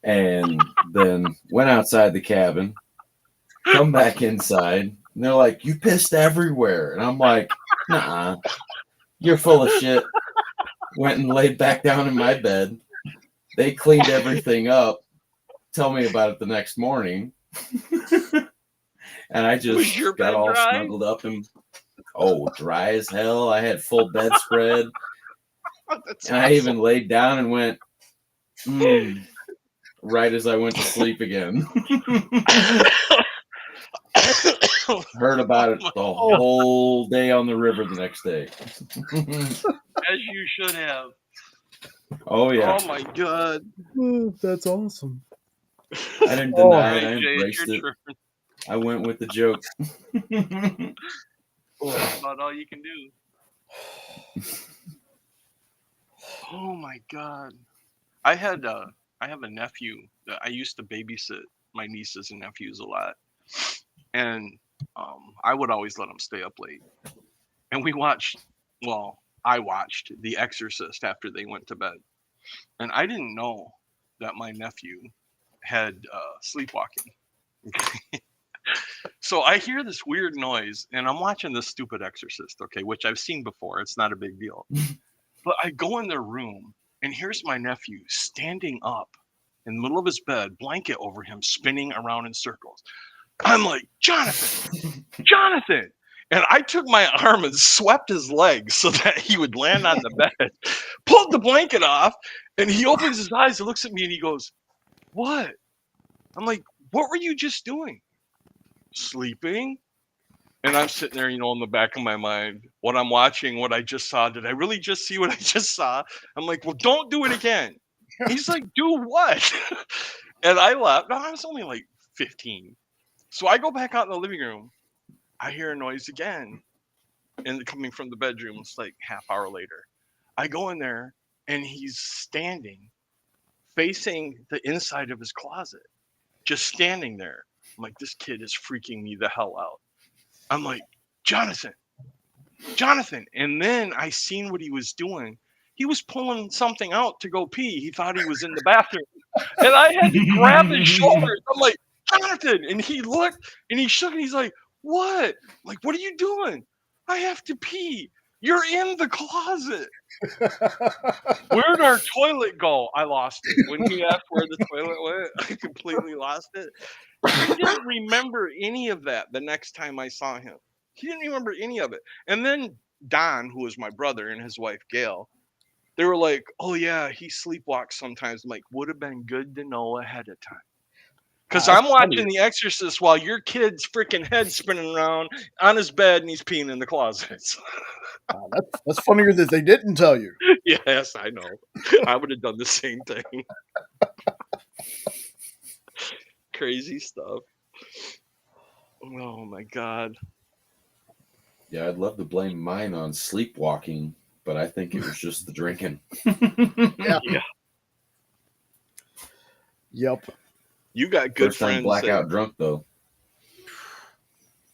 and then went outside the cabin, come back inside, and they're like, "You pissed everywhere." And I'm like, "Nah, you're full of shit." Went and laid back down in my bed. They cleaned everything up. Tell me about it the next morning. And I Was just your got bed all dry? snuggled up and dry as hell. I had full bedspread. That's And I even laid down and went, right as I went to sleep again. Heard about it the whole day on the river the next day. As you should have. Oh, yeah. Oh my god. That's awesome. I didn't deny All it. right, I Jay, it's embraced your it. turn. I went with the joke. That's about all you can do. Oh my god. I have a nephew that I used to babysit my nieces and nephews a lot. And I would always let them stay up late. And I watched The Exorcist after they went to bed. And I didn't know that my nephew had sleepwalking. So I hear this weird noise, and I'm watching this stupid Exorcist, okay, which I've seen before. It's not a big deal. But I go in their room, and here's my nephew standing up in the middle of his bed, blanket over him, spinning around in circles. I'm like, Jonathan! Jonathan! And I took my arm and swept his legs so that he would land on the bed, pulled the blanket off, and he opens his eyes and looks at me and he goes, "What?" I'm like, "What were you just doing?" "Sleeping." And I'm sitting there, in the back of my mind, what I'm watching, what I just saw. Did I really just see what I just saw? I'm like, "Well, don't do it again." He's like, "Do what?" And I laughed. No, I was only like 15. So I go back out in the living room. I hear a noise again, and coming from the bedroom. It's like half hour later. I go in there, and he's standing, facing the inside of his closet, just standing there. I'm like, this kid is freaking me the hell out. I'm like, "Jonathan, Jonathan. And then I seen what he was doing. He was pulling something out to go pee. He thought he was in the bathroom. And I had to grab his shoulders. I'm like, Jonathan. And he looked and he shook and he's like, what? I'm like, what are you doing? I have to pee. You're in the closet. Where'd our toilet go? I lost it. When he asked where the toilet went, I completely lost it. He didn't remember any of that the next time I saw him. He didn't remember any of it. And then Don, who was my brother, and his wife Gail, they were like, oh yeah, he sleepwalks sometimes. I'm like, would have been good to know ahead of time. Because I'm watching The Exorcist while your kid's freaking head spinning around on his bed and he's peeing in the closets. That's funnier that they didn't tell you. Yes, I know. I would have done the same thing. Crazy stuff. Oh my God. Yeah, I'd love to blame mine on sleepwalking, but I think it was just the drinking. Yeah. Yep. You got good First time friends. blackout drunk though.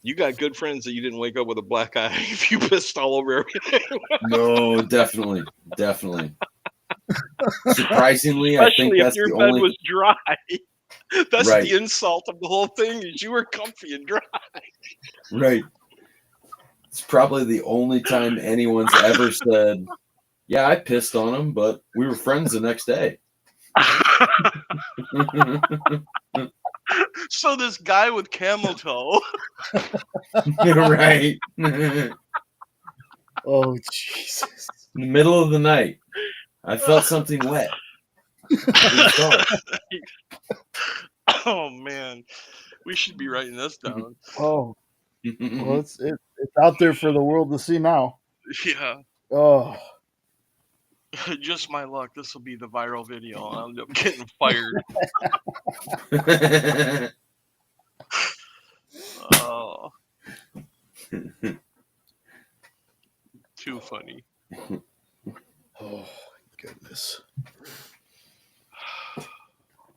You got good friends that you didn't wake up with a black eye if you pissed all over everything. No, definitely. Surprisingly, Especially I think if that's your the bed only. was dry. That's Right. the insult of the whole thing is you were comfy and dry. Right. It's probably the only time anyone's ever said, yeah, I pissed on him, but we were friends the next day. So this guy with camel toe. Right. Oh, Jesus. In the middle of the night, I felt something wet. Oh man, we should be writing this down. Oh, well, it's out there for the world to see now. Yeah. Oh, Just my luck. This will be the viral video. I'll end up getting fired. Oh. Too funny. oh, goodness.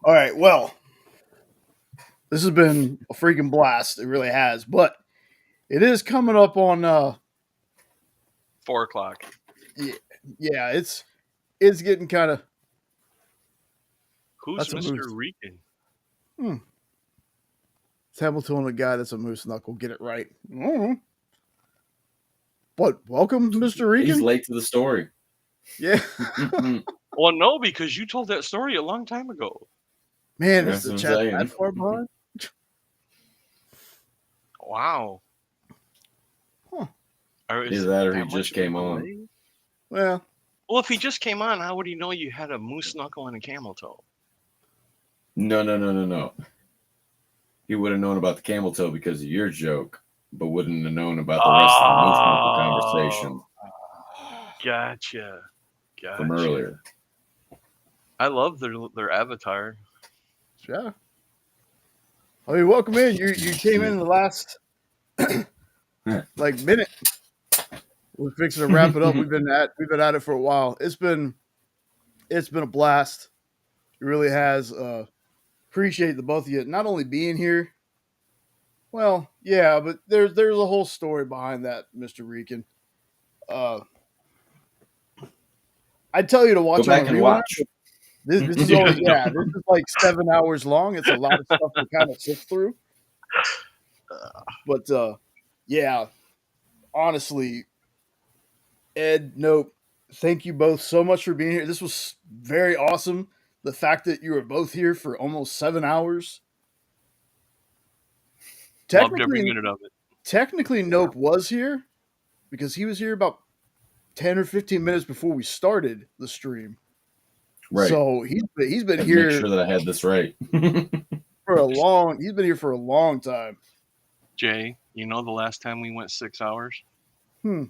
All right, well, this has been a freaking blast. It really has, but it is coming up on 4 o'clock. yeah, it's getting kind of. Who's That's a Mr. moose. Rican? It's Hamilton, a guy that's a moose knuckle. Get it right. But welcome, Mr. Regan. He's late to the story. Yeah. Well, no, because you told that story a long time ago. Man, That's is the what I'm chat saying. that far behind? Wow. Huh. Either that or he much just of came a on. delay? Well, Well, if he just came on, how would he know you had a moose knuckle and a camel toe? No. He would have known about the camel toe because of your joke, but wouldn't have known about the rest of the moose knuckle conversation Gotcha. from earlier. I love their avatar. yeah. I mean, welcome in. You came in the last minute. We're fixing to wrap it up. We've been at it for a while. It's been a blast. It really has. Appreciate the both of you not only being here. Well, yeah, but there's a whole story behind that, Mr. Regan. I'd tell you to watch. Go back and watch. This is only this is like 7 hours long. It's a lot of stuff to kind of sift through. But yeah, honestly, Ed, Nope, thank you both so much for being here. This was very awesome. The fact that you were both here for almost 7 hours. Loved every minute of it. Technically, Nope was here because he was here about 10 or 15 minutes before we started the stream. Right. So he's been here. Make sure that I had this right. He's been here for a long time. Jay, you know the last time we went 6 hours? Hmm.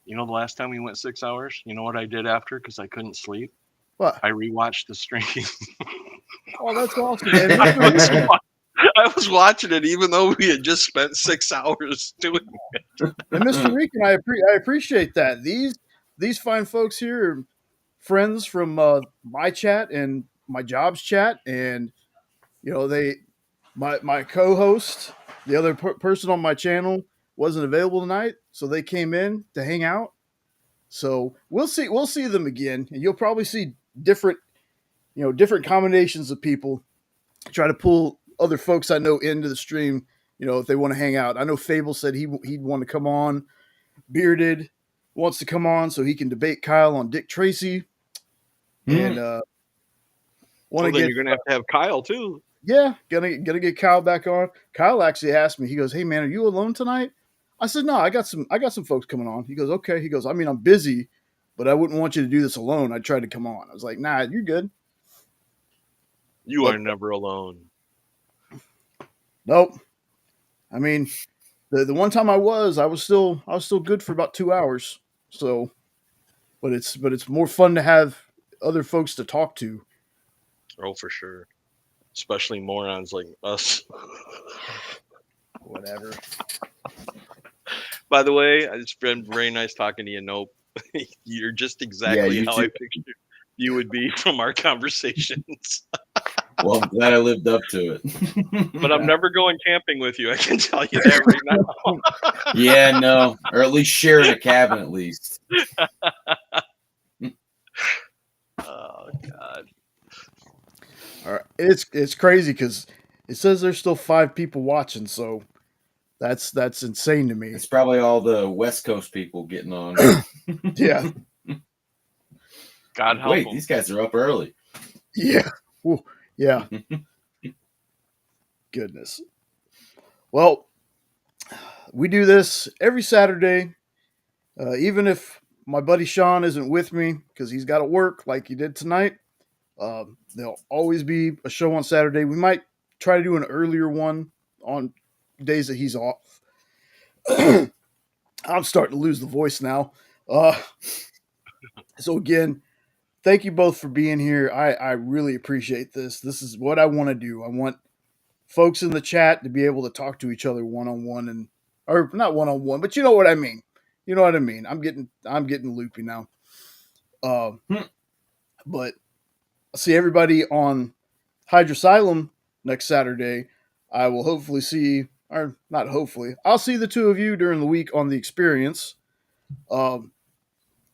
You know the last time we went 6 hours? You know what I did after because I couldn't sleep? What? I rewatched the stream. Oh, that's awesome, man. I was watching it even though we had just spent 6 hours doing it. And Mr. Regan, I appreciate that. These fine folks here are friends from my chat and my jobs chat, and you know my co-host, the other person on my channel, wasn't available tonight, so they came in to hang out. So we'll see them again, and you'll probably see different combinations of people. Try to pull other folks I know into the stream, if they want to hang out. I know Fable said he'd want to come on. Bearded wants to come on so he can debate Kyle on Dick Tracy. And Well, then you're gonna have Kyle too. Yeah, gonna get Kyle back on. Kyle actually asked me. He goes, "Hey man, are you alone tonight?" I said, "No, I got some folks coming on." He goes, "Okay." He goes, "I mean, I'm busy, but I wouldn't want you to do this alone. I tried to come on." I was like, "Nah, you're good." You are never alone. Nope. I mean, the one time I was still good for about 2 hours. So, but it's more fun to have other folks to talk to. Oh, for sure. Especially morons like us. Whatever. By the way, it's been very nice talking to you. Nope. You're just exactly you how too. I pictured you would be from our conversations. Well, I'm glad I lived up to it. But I'm never going camping with you. I can tell you that right now. Yeah, no. Or at least sharing a cabin at least. Oh, God. All right. It's crazy because it says there's still 5 people watching, so that's insane to me. It's probably all the West Coast people getting on. Yeah. God help Wait, them. these guys are up early. Yeah. Ooh, yeah. Goodness. Well, we do this every Saturday, even if my buddy Sean isn't with me because he's got to work like he did tonight. There'll always be a show on Saturday. We might try to do an earlier one on days that he's off. I'm starting to lose the voice now. So again, thank you both for being here. I really appreciate this. This is what I want to do. I want folks in the chat to be able to talk to each other one-on-one, or not one-on-one, but you know what I mean. You know what I mean. I'm getting loopy now. But I'll see everybody on Hydrasylum next Saturday. I will hopefully see, or not hopefully, I'll see the two of you during the week on the experience.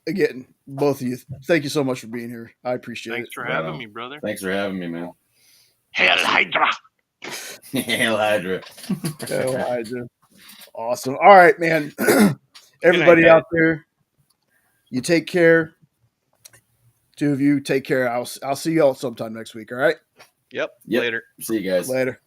Again, both of you, thank you so much for being here. I appreciate Thanks it. for having me, brother. Thanks for having me, man. Hail Hydra! Hail Hydra. Hail Hydra. Awesome. All right, man. Everybody Good night, out there, you take care. Two of you, take care. I'll see y'all sometime next week. All right. Yep. Yep. Later. See you guys. Later.